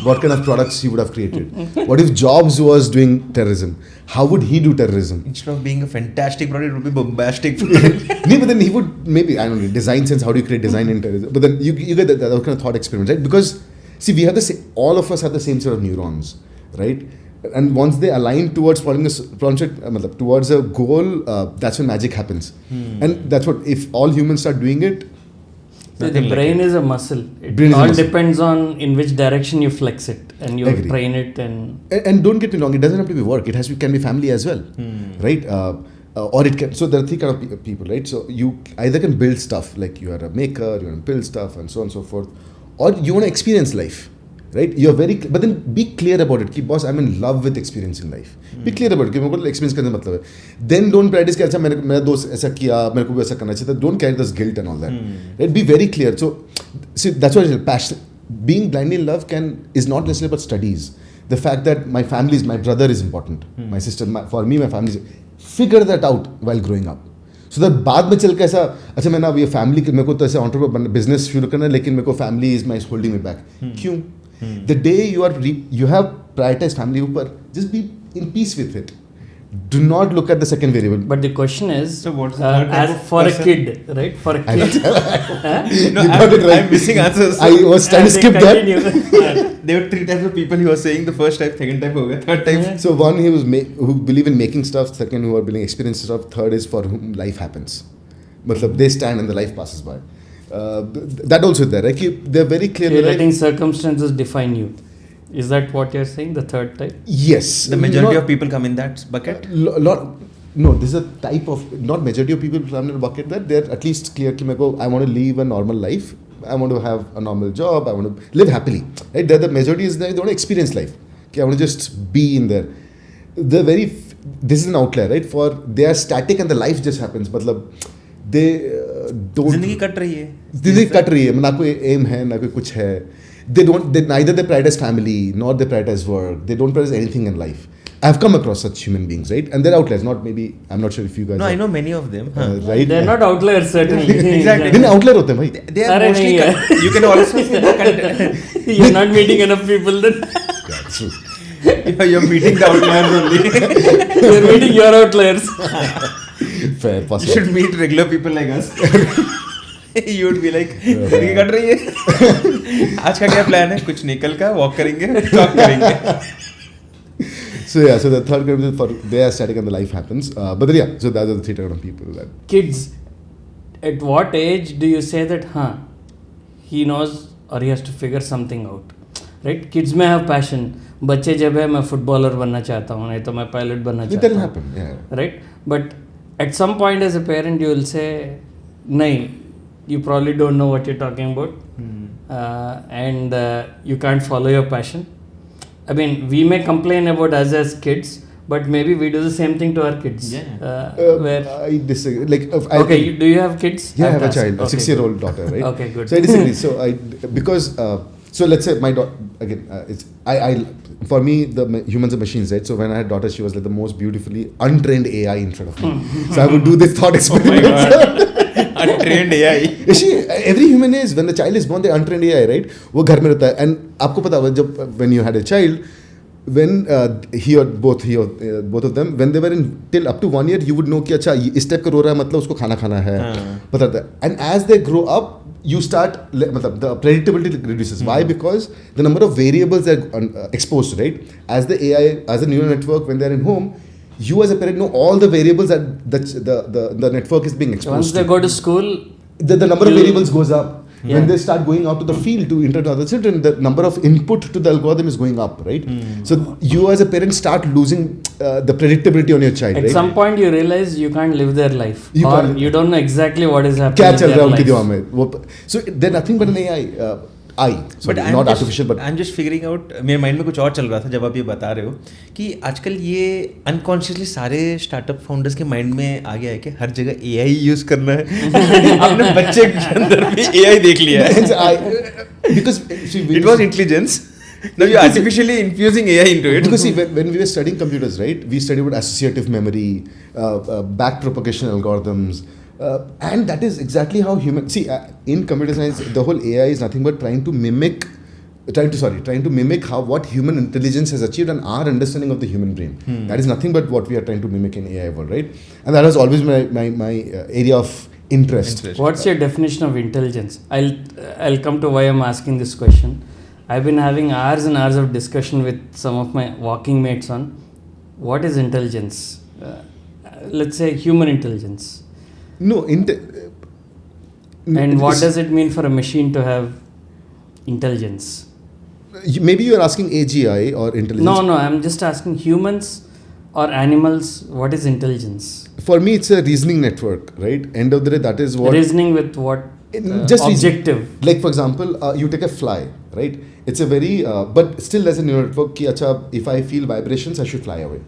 What kind of products he would have created? What if Jobs was doing terrorism? How would he do terrorism?
Instead of being a fantastic product, it would be bombastic product.
No, but then he would maybe, I don't know, design sense. How do you create design in terrorism? But then you get that kind of thought experiment, right? Because see, we have all of us have the same set of neurons, right? And once they align towards towards a goal, that's when magic happens. And that's what, if all humans start doing it.
So the brain is a muscle. It all depends on in which direction you flex it, and you train it. And
don't get me wrong, it doesn't have to be work. It can be family as well, right? Or it can. So there are three kind of people, right? So you either can build stuff, like you are a maker, you want to build stuff, and so on and so forth, or you want to experience life. Right? But then be clear about it. Ki, boss, I'm in love with experiencing life. Be clear about it. कि मेरे को experience करने मतलब है. Then don't practice कि अच्छा मेरा दोस्त ऐसा किया, मेरे को भी ऐसा करना चाहिए. Don't carry this guilt and all that. Right? Be very clear. So, see, that's what passion. Being blindly in love is not necessarily about studies. The fact that my brother is important. My sister, for me, my family. Figure that out while growing up. So that बाद में चल के ऐसा अच्छा मैंने अब ये family मेरे को तो ऐसे entrepreneur बिजनेस शुरू करना है, लेकिन मेरे को family is my holding me back. क्यों? The day you have prioritized family over, just be in peace with it. Do not look at the second variable.
But the question is,
so what's the third
as for person? A kid, right? For a kid.
I'm missing answers.
I was trying to skip that.
There were 3 types of people. He was saying the first type, second type, third type.
So one, who believe in making stuff. Second, who are building experience stuff. Third is for whom life happens. Matlab, they stand and the life passes by. That also there, right? They're very clear.
So you're letting circumstances define you. Is that what you're saying? The third type?
Yes.
The majority of people come in that bucket?
No, this is a type of, not majority of people come in a bucket, that they're at least clear ki I want to live a normal life. I want to have a normal job. I want to live happily. Right? The majority is they want to experience life. Okay, I want to just be in there. This is an outlier, right? For they are static and the life just happens. Matlab, they don't.
जिंदगी cut रही है.
जिंदगी cut रही है. ना कोई aim है, ना कोई कुछ है. Neither they prioritize family nor they prioritize work. They don't prioritize anything in life. I've come across such human beings, right? And they're outliers. I'm not sure if you guys.
No, I know many of them.
Right?
They're not outliers, certainly.
Exactly.
Then outlier होते हैं भाई.
They are mostly. You can also say
you're not meeting enough people then.
Yeah, true.
You're meeting the outliers only.
You're meeting your outliers.
Fair, possible.
You should meet regular people like us. You would be like, जिंदगी cut रही है. आज का क्या plan है? कुछ नहीं, कल का वॉक करेंगे, टॉक करेंगे.
So the third group is for they are static and the life happens. But then, so those are the 3 types of people.
Kids, at what age do you say that he knows or he has to figure something out? Right? Kids may have passion. बच्चे जब है मैं footballer बनना चाहता हूँ, नहीं तो मैं पायलट बनना चाहता हूँ.
It will happen, yeah.
Right? But at some point as a parent you will say, नहीं, you probably don't know what you're talking about, and you can't follow your passion. I mean, we may complain about us as kids, but maybe we do the same thing to our kids.
Where I disagree. Like,
do you have kids?
Yeah, I have a child, a 6-year-old daughter, right?
Okay, good.
So I disagree. So let's say my daughter, again, for me, the humans are machines, right? So when I had daughter, she was like the most beautifully untrained AI in front of me. So I would do this thought experiment.
Oh my God. Untrained AI.
Every human is, when the child is born, they're untrained AI, right? वो घर में रहता है. And आपको पता होगा जब when you had a child, when both of them, when they were till up to 1 year, you would know कि अच्छा इस टाइप का रो रहा है मतलब उसको खाना खाना है. पता था. And as they grow up, you start, the predictability reduces. Why? Because the number of variables are exposed, right? As the AI, as a neural network, when they're in home, you as a parent know all the variables that the network is being exposed.
Once they go to school,
the number of variables goes up. Yeah. When they start going out to the field to interact with other children, the number of input to the algorithm is going up, right? So you as a parent start losing the predictability on your child.
At some point you realize you can't live their life. You don't know exactly what is happening in their life.
So they're nothing but an AI. Not artificial, but
I'm just figuring out. मेरे mind में कुछ और चल रहा था जब आप ये बता रहे हो कि आजकल ये अनकॉन्शियसली सारे स्टार्टअप फाउंडर्स के माइंड में आ गया है कि हर जगह AI यूज करना है. आपने बच्चे के अंदर भी AI देख लिया है.
Because
it was intelligence. Now you're artificially infusing AI into it.
Because see, when we were studying computers, right, we studied about associative memory, back propagation algorithms, and that is exactly how in computer science, the whole AI is nothing but trying to mimic how what human intelligence has achieved and our understanding of the human brain. That is nothing but what we are trying to mimic in AI world, right? And that was always my area of interest.
What's your definition of intelligence? I'll come to why I'm asking this question. I've been having hours and hours of discussion with some of my walking mates on what is intelligence. Let's say human intelligence.
No,
and what does it mean for a machine to have intelligence?
Maybe you're asking AGI or intelligence.
No, I'm just asking humans or animals, what is intelligence?
For me, it's a reasoning network, right? End of the day, that is what...
Reasoning with what?
Just
objective.
Like, for example, you take a fly, right? It's a very... but still as a neural network, if I feel vibrations, I should fly away,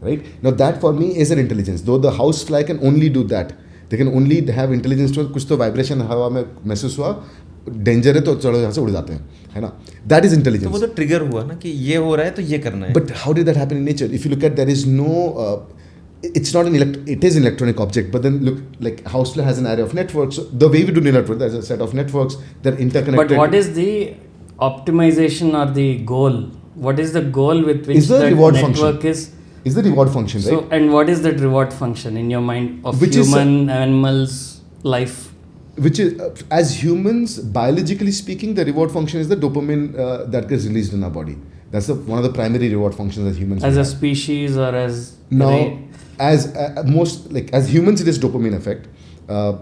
right? Now, that for me is an intelligence. Though the housefly can only do that. They can only have intelligence to कुछ तो vibration हवा में महसूस हुआ, danger है तो चलो यहाँ से उड़ जाते हैं, है ना? That is intelligence.
तो वो तो trigger हुआ ना कि ये हो रहा है तो ये करना है.
But how did that happen in nature? If you look at, there is no... it's not it is an electronic object, but then look, like housefly has an array of networks. So the way we do neural network, there's a set of networks, they're interconnected.
But what is the optimization or the goal? What is the goal with which
is the
that
reward
network
function. Is the reward function, right?
So, and what is that reward function in your mind of
which
human, animals, life?
Which is, as humans, biologically speaking, the reward function is the dopamine that gets released in our body. That's one of the primary reward functions that humans
as
have.
a species or as...
Now, as humans, it is dopamine effect.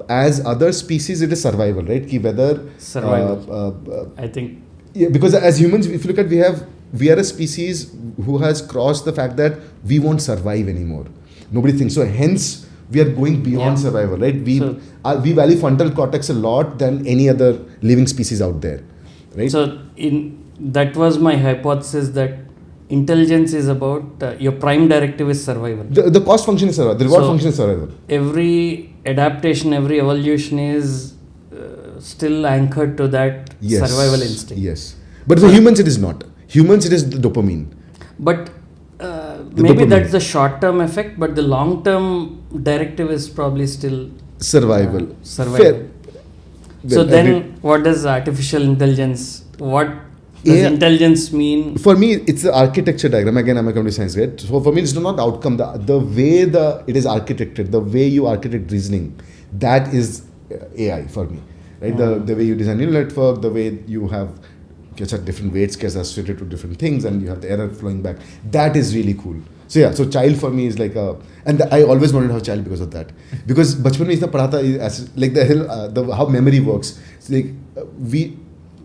As other species, it is survival, right? Whether...
Survival. I think...
Yeah, because as humans, if you look at, we are a species who has crossed the fact that we won't survive anymore. Nobody thinks so. Hence, we are going beyond survival, right? We value frontal cortex a lot than any other living species out there, right?
So, that was my hypothesis that intelligence is about your prime directive is survival.
The cost function is survival. The reward function is survival.
Every adaptation, every evolution is still anchored to that survival instinct.
Yes. But for humans, it is not. Humans, it is the dopamine.
But maybe that's the short-term effect, but the long-term directive is probably still
survival.
Fair. So then, what does artificial intelligence? What does intelligence mean?
For me, it's the architecture diagram. Again, I'm a computer science guy. So for me, it's not the outcome. The way it is architected, the way you architect reasoning, that is AI for me. Right? The way you design neural network, the way you have different weights associated to different things, and you have the error flowing back. That is really cool. So yeah, so child for me is like I always wanted to have a child because of that. Because bachpan mein itna padha tha, like how memory works. It's like we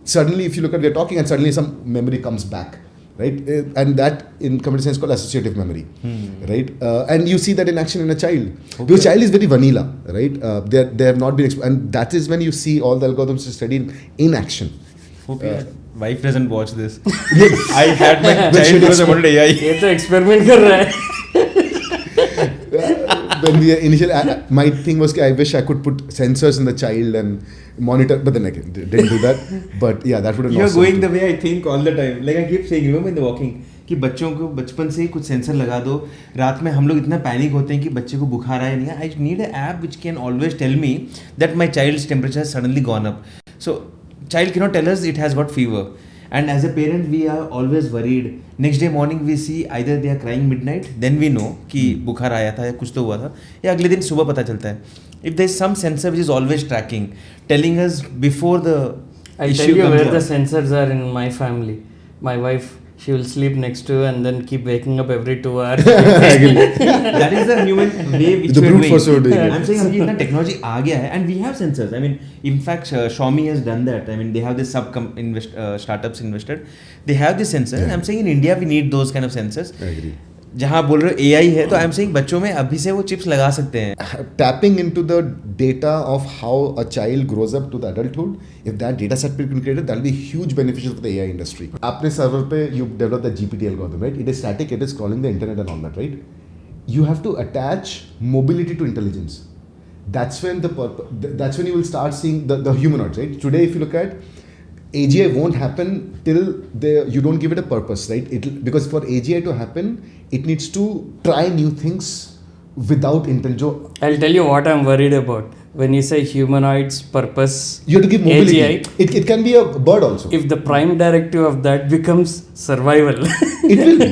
suddenly, if you look at, we're talking and suddenly some memory comes back, right? And that in computer science called associative memory, right? And you see that in action in a child. Okay. Because child is very vanilla, right? They have not been and that is when you see all the algorithms studied in action.
Hope your wife doesn't watch this. I had my child because I wanted AI.
ये तो experiment कर रहा है.
When we initially, my thing was I wish I could put sensors in the child and monitor, but then I didn't do that. But yeah, that would have.
You're going the way I think all the time. Like I keep saying, remember in the walking, कि बच्चों को बचपन से ही कुछ sensor लगा दो. रात में हम लोग इतना पैनिक होते हैं कि बच्चे को बुखार आया नहीं है. I need an app which can always tell me that my child's temperature has suddenly gone up. So child cannot tell us it has got fever. And as a parent, we are always worried. Next day morning, we see either they are crying midnight, then we know कि बुखार आया था या कुछ तो हुआ था, या अगले दिन सुबह पता चलता है. If there is some sensor which is always tracking, telling us before the
I'll tell you where the sensors are in my family. My wife, she will sleep next to and then keep waking up every 2 hours.
That is the human way which
the
we are doing.
Yeah.
I'm saying अभी इतना technology आ गया है, and we have sensors. I mean, in fact, Xiaomi has done that. I mean, they have this startups invested. They have this sensor. Yeah. I'm saying in India we need those kind of sensors.
I agree.
जहाँ बोल रहे हो AI है, तो I'm saying बच्चों में अभी से वो चिप्स लगा सकते हैं.
Tapping into the data of how a child grows up to the adulthood, if that data set can be created, that will be huge beneficial for the AI industry. आपने server पे you develop the GPT algorithm, right? It is static, it is crawling the internet and all that, right? You have to attach mobility to intelligence. That's when you will start seeing the humanoids, right? Today, if you look at AGI won't happen till you don't give it a purpose, right? Because for AGI to happen, it needs to try new things without intent.
I'll tell you what I'm worried about. When you say humanoids, purpose,
you have to give mobility.
AGI,
it can be a bird also.
If the prime directive of that becomes survival.
It will be.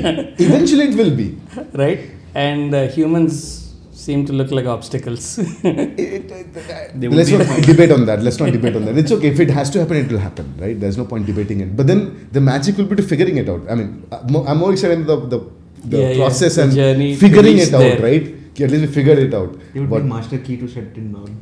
Eventually it will be.
Right? And humans seem to look like obstacles.
Let's not debate on that. It's okay. If it has to happen, it will happen, right? There's no point debating it. But then the magic will be to figuring it out. I mean, I'm more excited in the process and
journey,
figuring it out,
there.
right? At least we figured it out.
It would be master key to shut it down.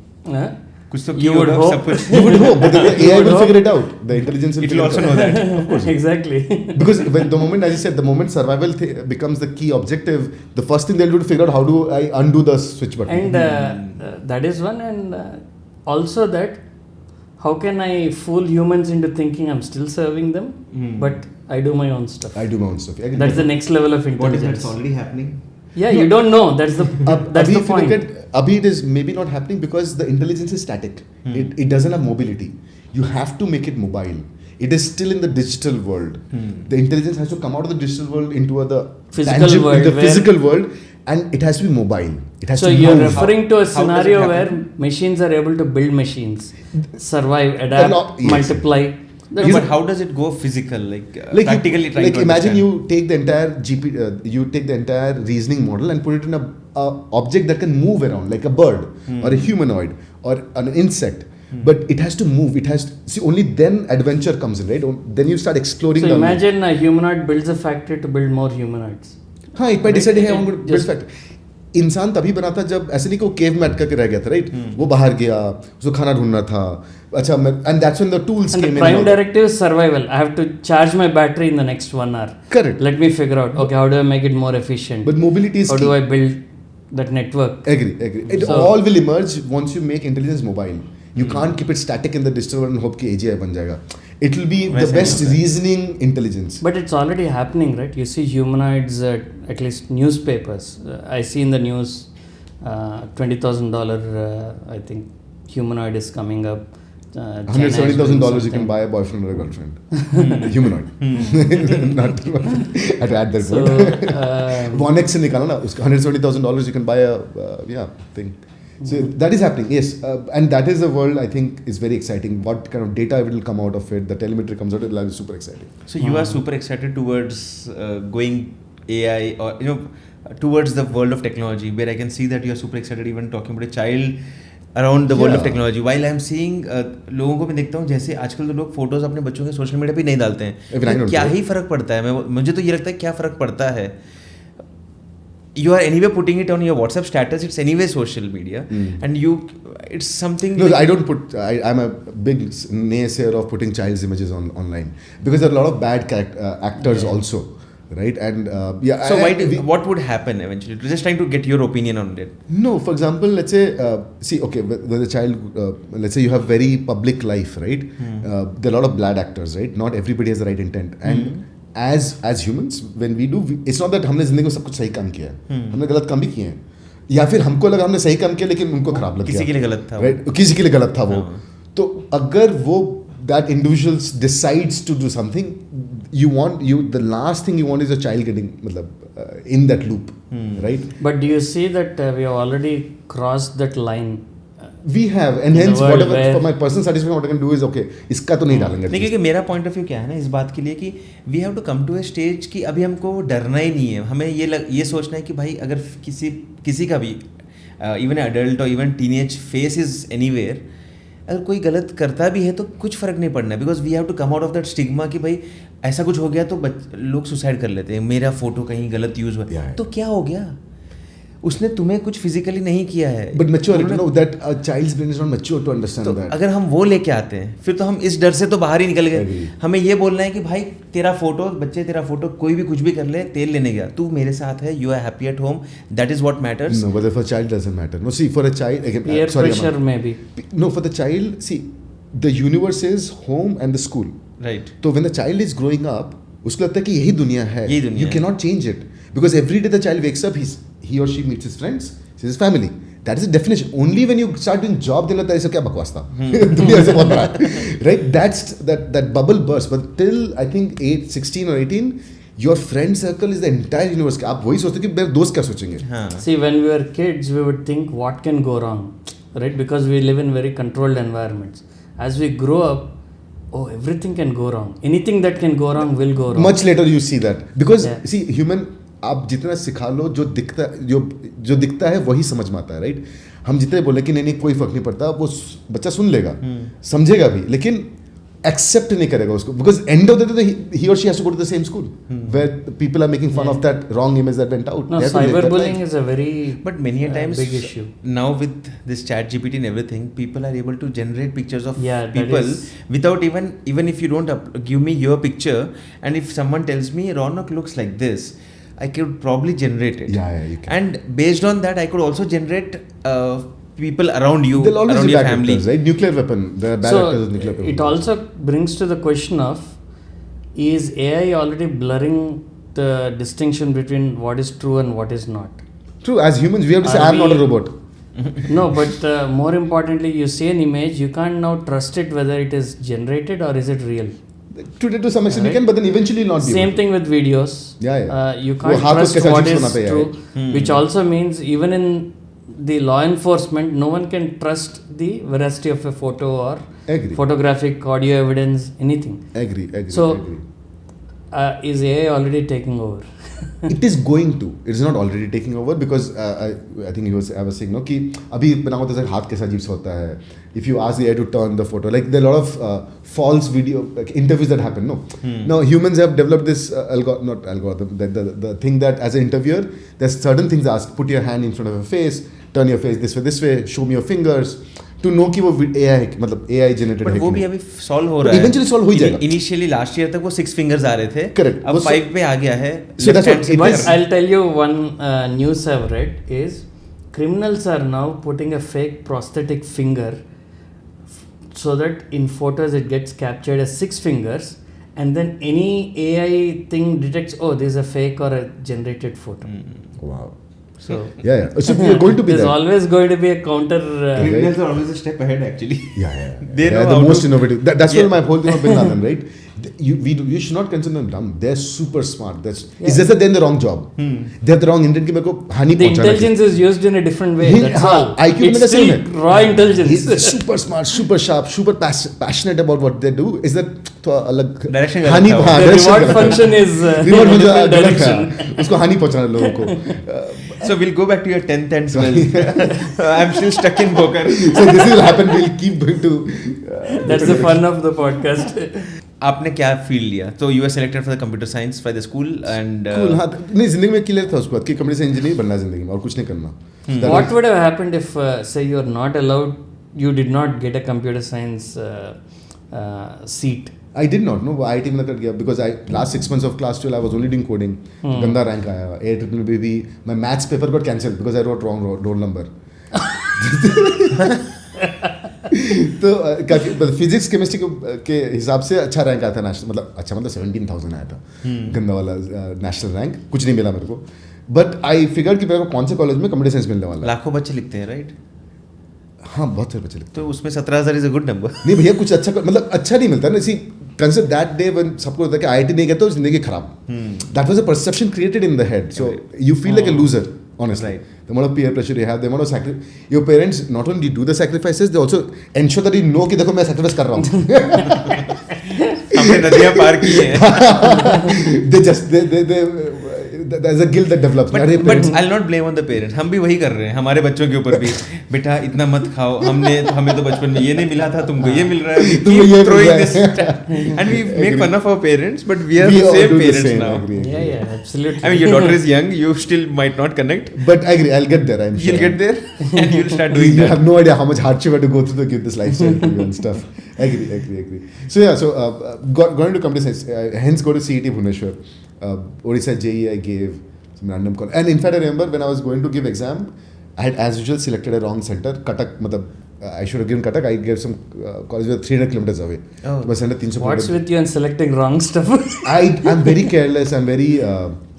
कुछ तो
You would hope.
You would hope, but the AI will figure it out. The intelligence will
It will also know that.
Of course.
Exactly.
Because the moment, as you said, the moment survival becomes the key objective, the first thing they'll do to figure out how do I undo the switch button.
And that is one. And also that, how can I fool humans into thinking I'm still serving them, but I do my own stuff. That's the next level of intelligence.
What if it's already happening?
Yeah, you don't know. That's the point.
Abhi, it is maybe not happening because the intelligence is static. It doesn't have mobility. You have to make it mobile. It is still in the digital world. The intelligence has to come out of the digital world into the physical world, and it has to be mobile. It has
so
to
you're
move.
referring to a scenario where machines are able to build machines, survive, adapt, multiply.
But how does it go physical? Practically trying to
imagine
understand.
you take the entire you take the entire reasoning model and put it in a object that can move around, like a bird or a humanoid or an insect. But it has to move. Only then adventure comes in, right? Then you start exploring.
So imagine a humanoid builds a factory to build more humanoids.
हाँ, it might decide, hey, I'm going to build factory. इंसान तभी बना था जब ऐसे नहीं कि वो केव में अटका के रह गया था, राइट? वो बाहर गया, उसको खाना ढूंढना था. अच्छा, and that's when the tools came in.
And the prime directive is survival. I have to charge my battery in the next 1 hour.
Correct.
Let me figure out, okay, how do I make it more efficient?
But mobility is
how
key.
do I build that network?
Agree. It all will emerge once you make intelligence mobile. You can't keep it static in the digital world and hope कि AGI बन जाएगा. It will be the best reasoning intelligence.
But it's already happening, right? You see humanoids at least newspapers. I see in the news $20,000 I think humanoid is coming up.
$170,000 you can buy a boyfriend or a girlfriend. Humanoid. Not I had to add that word. 1x से निकाला ना उसका $170,000 you can buy a thing. So that is happening, yes, and that is a world I think is very exciting. What kind of data will come out of it? The telemetry comes out. It will be super exciting.
So you are super excited towards going AI or towards the world of technology, where I can see that you are super excited even talking about a child around the world of technology. While I am seeing लोगों को मैं देखता हूँ जैसे आजकल तो लोग photos अपने बच्चों के सोशल मीडिया पे नहीं डालते हैं. तो क्या ही फर्क पड़ता है? मुझे तो ये लगता है क्या फर्क पड़ता है. You are anyway putting it on your WhatsApp status. It's anyway social media, and it's something.
No, I don't put. I'm a big naysayer of putting child's images online because there are a lot of bad actors also, right? And
So what would happen eventually? Just trying to get your opinion on it.
No, for example, let's say, with a child, let's say you have very public life, right? There are a lot of bad actors, right? Not everybody has the right intent, and as humans, when we do, it's not that हमने जिंदगी में सब कुछ सही काम किया है, हमने गलत काम भी किए हैं, या फिर हमको लगा हमने सही काम किया लेकिन उनको खराब लग गया,
किसी के लिए गलत था,
right? किसी के लिए गलत था वो. तो अगर वो that individual decides to do something, the last thing you want is a child getting in that loop, right?
But do you see that we have already crossed that line?
We have, and hence whatever for my personal satisfaction, what I can do is okay, इसका तो नहीं डालेंगे.
नहीं, क्योंकि मेरा point of view क्या है ना इस बात के लिए कि we have to come to a stage कि अभी हमको डरना ही नहीं है. हमें ये सोचना है कि भाई अगर किसी का भी इवन अडल्ट और even teenage face is anywhere, अगर कोई गलत करता भी है तो कुछ फ़र्क नहीं पड़ना है. Because we have to come out of that stigma कि भाई ऐसा कुछ हो गया तो लोग सुसाइड कर लेते हैं, मेरा फोटो कहीं गलत यूज़ हुआ तो क्या हो गया, उसने तुम्हें कुछ फिजिकली नहीं किया है.
But mature, that a child's brain is not mature to understand that.
अगर हम वो लेके आते हैं फिर तो हम इस डर से तो बाहर ही निकल गए. हमें ये बोलना है कि भाई तेरा फोटो कोई भी कुछ भी कर ले, तेल लेने गया, तू मेरे साथ है, you are happy at home, that is what matters.
No, but for a child doesn't matter. No, see, for a child, again,
peer pressure maybe.
No, for the child, see, the universe is home and the school.
Right.
So when the child is growing up, उसको लगता है कि यही दुनिया है. You cannot change it because every day the child wakes up, he or she meets his friends, sees his family, That is the definition. Only when you start doing job, then लगता है क्या बकवास था. दुनिया से बहुत बड़ा. Right? That bubble burst. But till I think 16 or 18, your friend circle is the entire universe. आप वही सोचते हो कि मेरे दोस्त क्या सोचेंगे.
See, when we were kids, we would think what can go wrong, right? Because we live in very controlled environments. As we grow up, oh, everything can go wrong. Anything that can go wrong will go wrong.
Much later you see that. Because see, human, आप जितना सिखा लो जो दिखता है वही समझ में आता है, राइट. हम जितने बोले कि नहीं कोई फर्क नहीं पड़ता, वो बच्चा सुन लेगा, समझेगा भी, लेकिन एक्सेप्ट नहीं करेगा उसको. Because end of the day ही और she has to go to the same school where people are making fun of that wrong image that went out.
No, cyberbullying is a very
but many a times
big issue.
Now with this chat GPT and everything, people are able to generate pictures of
that
people
is-
without even if you don't give me your picture, and if someone tells me Ronak looks like this, I could probably generate it.
Yeah, you can.
And based on that, I could also generate people around you,
There'll always
around
be
your
bad
family.
actors, right? Nuclear weapon. There are bad actors with nuclear weapons.
It also brings to the question of, is AI already blurring the distinction between what is true and what is not?
True. As humans, we have to say,
Are
I'm not a
we-
robot.
No, but more importantly, you see an image, you can't now trust it whether it is generated or is it real.
To some extent, you
Right.
can, but then eventually not be.
Same
able to.
thing with videos.
Yeah.
You
वो
can't
हाथ
trust
उसके साथ
what
chips
is
बनाता है,
true, which also means even in the law enforcement, no one can trust the veracity of a photo or
Agree.
photographic audio evidence, anything.
Agree.
So,
Agree.
Is AI already taking over?
It is going to. It is not already taking over because I think I was saying no कि अभी बना होता है हाथ कैसा अजीब सा होता है. If you ask the AI to turn the photo, like there are a lot of false video like interviews that happen. No, now humans have developed this not algorithm. The thing that as an interviewer, there's certain things asked. Put your hand in front of your face, turn your face this way, show me your fingers. To know कि वो AI है, मतलब AI generated है.
But वो भी अभी solve हो रहा है.
Eventually solve हो ही जाएगा.
Initially last year तक वो 6 fingers आ रहे थे.
Correct.
अब 5 पे आ गया है.
So that's what it
But
is.
I'll tell you one news I've read is criminals are now putting a fake prosthetic finger so that in photos it gets captured as 6 fingers, and then any AI thing detects, oh, this is a fake or a generated photo.
Wow.
So
Yeah. So we are going to be
there's
there.
always going to be a counter.
Criminals are always a step ahead actually.
Yeah.
They know
the
how
most
to-
innovative. That's
Yeah.
what my whole thing of Bin Laden, right? You should not consider them dumb. They're super smart. It's
Yeah.
just that they're in the wrong job. They have the wrong intent कि मेरे को हानि
The
पहुंचाना है.
intelligence is used in a different way. That's all.
IQ में
It's
the same
still
है.
raw intelligence.
He's super smart, super sharp, super passionate about what they do. Is that तो अलग
Direction गलत
हानि
था वो.
हाँ,
The
direction
reward
गलत है.
function is
Reward
in a
function
different
गलत
direction.
है. उसको हानि पहुंचाना है लोगों को.
So we'll go back to your 10th and 12th. I'm still stuck in poker.
So this will happen. We'll keep going to.
That's the fun of the podcast.
आपने क्या फील्ड लिया? तो you were selected for the computer science by the school and
Cool, हाँ, नहीं जिंदगी में clear था उसके बाद कि कंप्यूटर साइंस इंजीनियर बनना है जिंदगी में और कुछ नहीं करना. That
What
was-
would have happened if, say, you're not allowed, you did not get a computer science seat?
I did not know. IIT में कट गया because I last 6 months of class 12 I was only doing coding. गंदा rank आया. AIIMM भी my maths paper got cancelled because I wrote wrong roll number. तो physics chemistry के हिसाब से अच्छा रैंक आया था नेशनल, मतलब अच्छा मतलब 17,000 आया था गंदा वाला नेशनल रैंक. कुछ नहीं मिला मेरे को. बट आई फिगर कि मेरे को कौन से कॉलेज में कंप्यूटर साइंस मिलने वाला है.
लाखों बच्चे लिखते हैं राइट?
हाँ बहुत सारे बच्चे लिखते
तो उसमें 17,000 इज अ गुड नंबर.
नहीं भैया कुछ अच्छा मतलब अच्छा नहीं मिलता ना. See consider that day when सबको होता है कि आईआईटी नहीं गया तो जिंदगी खराब. That was a perception created in the head. So you feel like a loser honestly.
Right.
The amount of peer pressure you have, the amount of your parents not only do the sacrifices, they also ensure that you know कि देखो मैं sacrifice कर रहा हूँ.
हमने नदियाँ पार की हैं.
there's a guilt that develops.
But I'll not blame on the parents. हम भी वही कर रहे हैं हमारे बच्चों के ऊपर भी. बेटा इतना मत खाओ, हमें तो बचपन में ये नहीं मिला था, तुमको ये मिल रहा है.
तुमको ये
Throwing
mill
this and we make fun of our parents, but we are
We
the
all
same
do the
parents
same,
now.
agree.
Yeah, absolutely.
I mean, your daughter is young. You still might not connect.
But I agree, I'll get there. I'm sure.
You'll get there and you'll start doing
You
that.
have no idea how much hardship I had to go through to give this lifestyle to you and stuff. Agree. So yeah, going to computer science, hence go to CET Bhubaneswar. Odisha JEE I gave some random call. And in fact, I remember when I was going to give exam, I had as usual selected a wrong center. Cuttack, I should have given Cuttack. I gave some college with 300 kilometers away.
Oh.
So I 300
What's with you and selecting wrong stuff?
I'm very careless. I'm very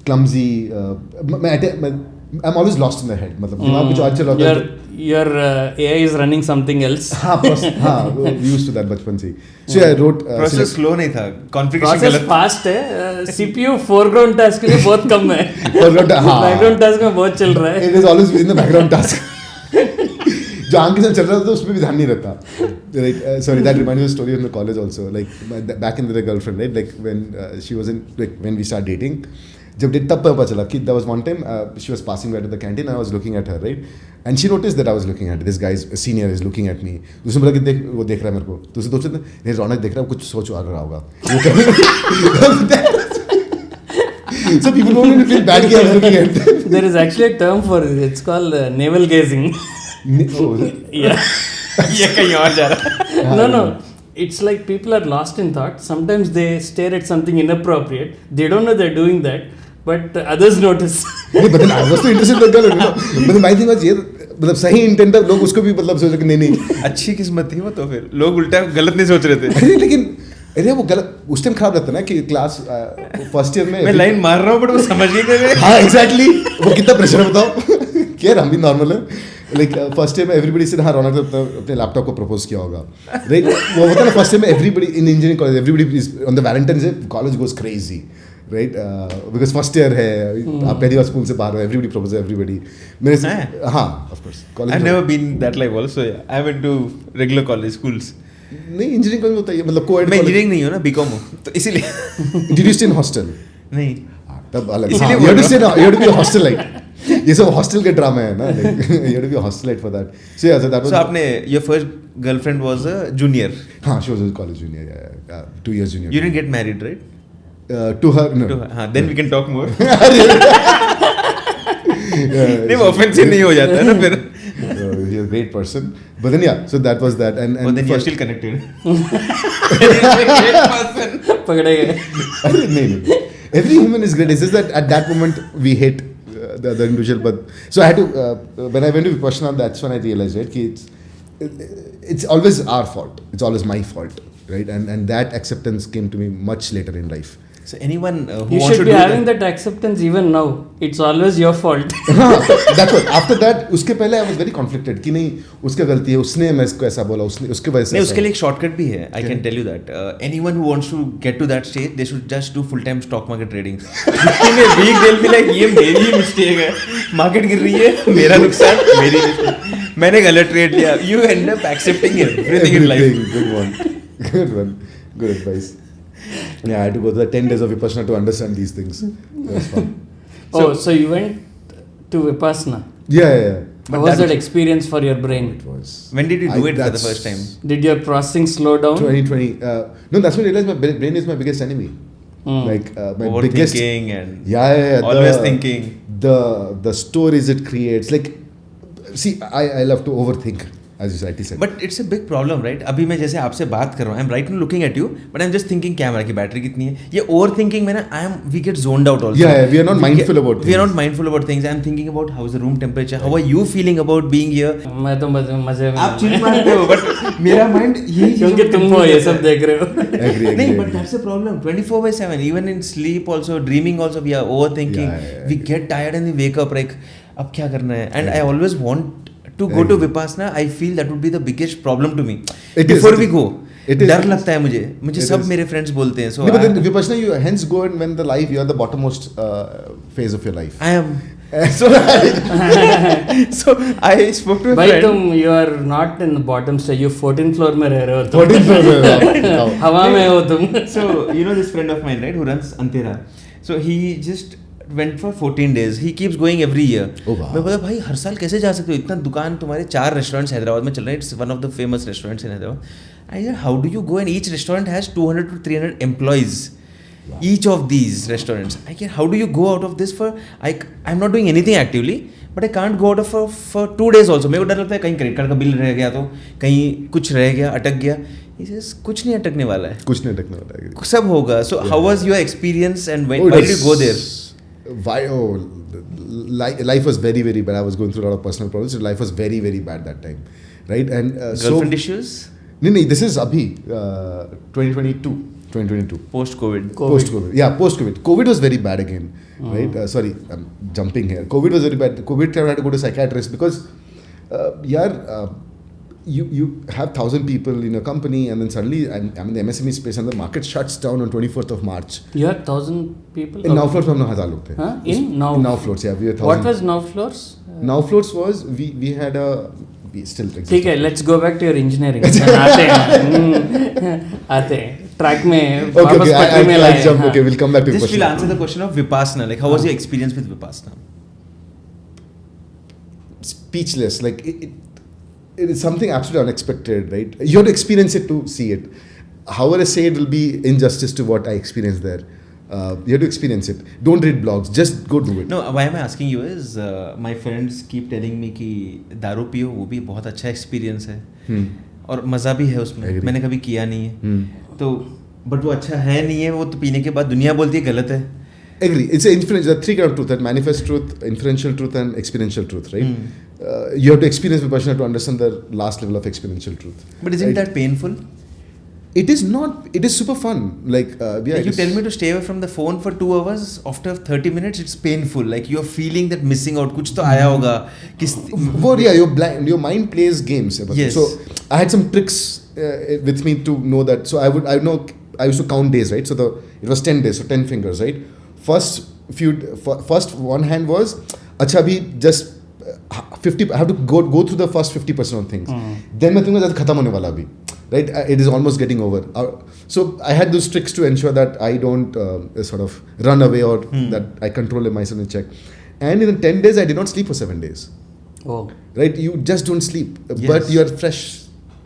clumsy. I'm always lost in the head. मतलब दिमाग में जो अच्छा होता है.
your AI is running something else.
we used to that बचपन से. So I wrote.
Process slow नहीं था, कॉन्फ़िगरेशन
प्रोसेस
गलत.
फास्ट है. CPU फोरग्राउंड टास्क के लिए बहुत कम है. बैकग्राउंड टास्क में बहुत चल रहा है.
It is always within the background task. जो आगे से चल रहा था उसमें भी ध्यान नहीं रहता. Like, sorry, that reminds me of a story in the college also. Like back in the girlfriend, right? Like when she was in, like when we started dating. जब डेट तब पता चला कि there was one time she was passing by to the canteen. I was looking at her, right? And she noticed that I was looking at this guy's senior is looking at me. उसने बोला कि वो देख रहा है मेरे को. तो उसे सोचा नहीं रौनक देख रहा है, कुछ सोच आ रहा होगा. So people don't even feel bad कि I was looking at them.
There is actually a term for it. It's called navel gazing. Yeah.
ये कहीं और जा रहा है.
No. It's like people are lost in thought. Sometimes they stare at something inappropriate. They don't know they're doing that, but others notice.
But then I was so interested in the girl, you know. But then my thing was ये मतलब सही intent था, लोग उसको भी मतलब सोचे कि नहीं.
अच्छी किस्मत थी वो, तो फिर लोग उल्टा गलत नहीं सोच रहे थे.
अरे लेकिन अरे वो गलत उस टाइम खराब लगता ना कि क्लास फर्स्ट ईयर में
मैं लाइन मार रहा हूँ बट वो समझ नहीं कर रहे.
हाँ एग्जैक्टली. वो कितना प्रेशर है बताओ. केयर हम भी नॉर्मल है. लाइक फर्स्ट ईयर में एवरीबडी से हाँ रौनक ने अपने लैपटॉप को प्रपोज किया होगा. राइट वो होता है ना फर्स्ट ईयर में everybody in engineering college everybody is on the Valentine's day college goes crazy. Right because first year है, आप पहली बार स्कूल से बाहर हो, एवरीबडी प्रपोज एवरीबडी. मेरे से हाँ of course college
I never been that like also. I went to regular college schools.
नहीं इंजीनियरिंग कॉलेज होता है मतलब कोएड.
मैं इंजीनियरिंग नहीं हूँ ना, बीकॉम हूँ, तो इसीलिए.
Did you stay in hostel?
नहीं
तब अलग.
इसीलिए
you have to stay, you have to be hostelite. ये सब हॉस्टल के ड्रामा है ना. You have to be hostelite for that. So yeah that was.
So आपने your first girlfriend was a junior.
हाँ she was a college junior. 2 years junior.
You didn't get married, right?
To her no.
To her. हाँ, then we can talk more. नहीं वो offensive नहीं हो जाता है ना फिर.
He's a great person. But then yeah, so that was that. And
then you're still connected.
पकड़े गए.
नहीं. Every human is great. It's just that at that moment we hate the other individual. But so I had to when I went to Vipassana, that's when I realized, right, कि it's always our fault. It's always my fault, right? And that acceptance came to me much later in life.
So anyone who
You
wants
should
to
be
do
having that acceptance even now. It's always your fault.
That's what. After that, उसके पहले I was very conflicted कि नहीं उसका गलती है, उसने मैं इसको ऐसा बोला, उसने उसके वजह से.
नहीं उसके लिए एक शॉर्टकट भी है. I can tell you that anyone who wants to get to that stage, they should just do full time stock market trading. में week they'll be like ये मेरी mistake है, market गिर रही है, मेरा नुकसान, मेरी mistake, मैंने गलत ट्रेड लिया. You end up accepting everything in life.
Good one. Good advice. Yeah, I had to go to the 10 days of Vipassana to understand these things. It was fun.
So you went to Vipassana.
Yeah.
How was that experience for your brain?
It was.
When did you do it for the first time?
Did your processing slow down?
2020. No, that's when I realized my brain is my biggest enemy. Like my biggest.
Overthinking and
Yeah.
always thinking.
The stories it creates. Like, see, I love to overthink. As you rightly said.
But it's a big problem, right? अभी मैं जैसे आपसे बात कर रहा हूँ, I'm right now looking at you, but I'm just thinking camera की battery कितनी है. ये overthinking में ना we get zoned out also.
Yeah, we are not mindful about things.
We are not mindful about things. I'm thinking about how is the room temperature, how are you feeling about being here.
मैं तो मजे में.
आप chill मारते हो, but मेरा mind यही
क्योंकि तुम वो ये सब देख रहे हो.
Agree.
नहीं, but that's a problem. 24/7, even in sleep also, dreaming also, we are overthinking.
Yeah.
We get tired and we wake up like, अब क्या करना है? And I always want to go to Vipassana. I feel that would be the biggest problem to me. Before we go, डर लगता है मुझे सब मेरे friends बोलते हैं. So
but then Vipassana you hence go and when the life you are the bottommost phase of your life.
I am. So I spoke to a
भाई
friend.
तुम you are not in the bottom stage. You 14th floor में रह रहे हो.
14th floor.
हवा में हो तुम.
So you know this friend of mine, right, who runs Antera. So he just went for 14 days. He keeps going every year.
Oh, wow.
मैं बोला भाई हर साल कैसे जा सकते हो, इतना दुकान तुम्हारे 4 रेस्टोरेंट्स हैदराबाद में चल रहे हैं. It's one of the famous restaurants in Hyderabad. I said, how do you go and each restaurant has 200 to 300 employees. Wow. Each of these restaurants. I can, how do you go out of this for, I'm not doing anything actively, but I can't go out of for 2 days also. मेरे को डर लगता है कहीं credit card का bill रह गया तो, कहीं कुछ रह गया, अटक गया. He says, कुछ नहीं अटकने वाला है.
कुछ नहीं अटकने वाला है.
सब होगा. So how was your experience and why did you go there?
Life was very, very bad. I was going through a lot of personal problems. So life was very, very bad that time, right? And
girlfriend issues?
No, this is abhi 2022.
Post-COVID.
Yeah, post-COVID. COVID was very bad again, right? Sorry, I'm jumping here. COVID was very bad. COVID time I had to go to psychiatrist because You have 1,000 people in a company, and then suddenly I'm in the MSME space, and the market shuts down on 24th of March.
You had 1,000 people?
In NowFloats, हम 1,000 लोग थे.
In
NowFloats, yeah, we were 1,000.
What was NowFloats?
NowFloats was we had a we still exist.
ठीक है, let's go back to your engineering. आते हैं track में वापस पटरी में लाए.
Okay, we'll come back to
Just we'll answer the question of Vipassana. Like, how was your experience with Vipassana?
Speechless. Like it is something absolutely unexpected, right? You have to experience it to see it. However I say it will be injustice to what I experienced there. You have to experience it. Don't read blogs. Just go do it.
No, why am I asking you is my friends keep telling me कि दारू पियो, वो भी बहुत अच्छा experience है और मज़ा भी है उसमें. मैंने कभी किया नहीं है तो बट वो अच्छा है नहीं है. वो तो पीने के बाद दुनिया बोलती है गलत है.
Agree. It's an inference. There are three kinds of truth: that manifest truth, inferential truth, and experiential truth. Right? You have to experience Vipassana to understand the last level of experiential truth.
But isn't that painful?
It is not. It is super fun. Like
you tell me to stay away from the phone for 2 hours. After 30 minutes, it's painful. Like you're feeling that missing out. कुछ तो आया होगा.
You're blind. Your mind plays games.
Yes.
So I had some tricks with me to know that. So I used to count days, right? So it was 10 days, so 10 fingers, right? First one hand was अच्छा भी just 50. I have to go through the first 50% of things. Then मैं think that खत्म होने वाला भी, right? It is almost getting over. So I had those tricks to ensure that I don't sort of run away or that I control myself and check. And in 10 days I did not sleep for 7 days.
Oh.
Right? You just don't sleep,
Yes.
but you are fresh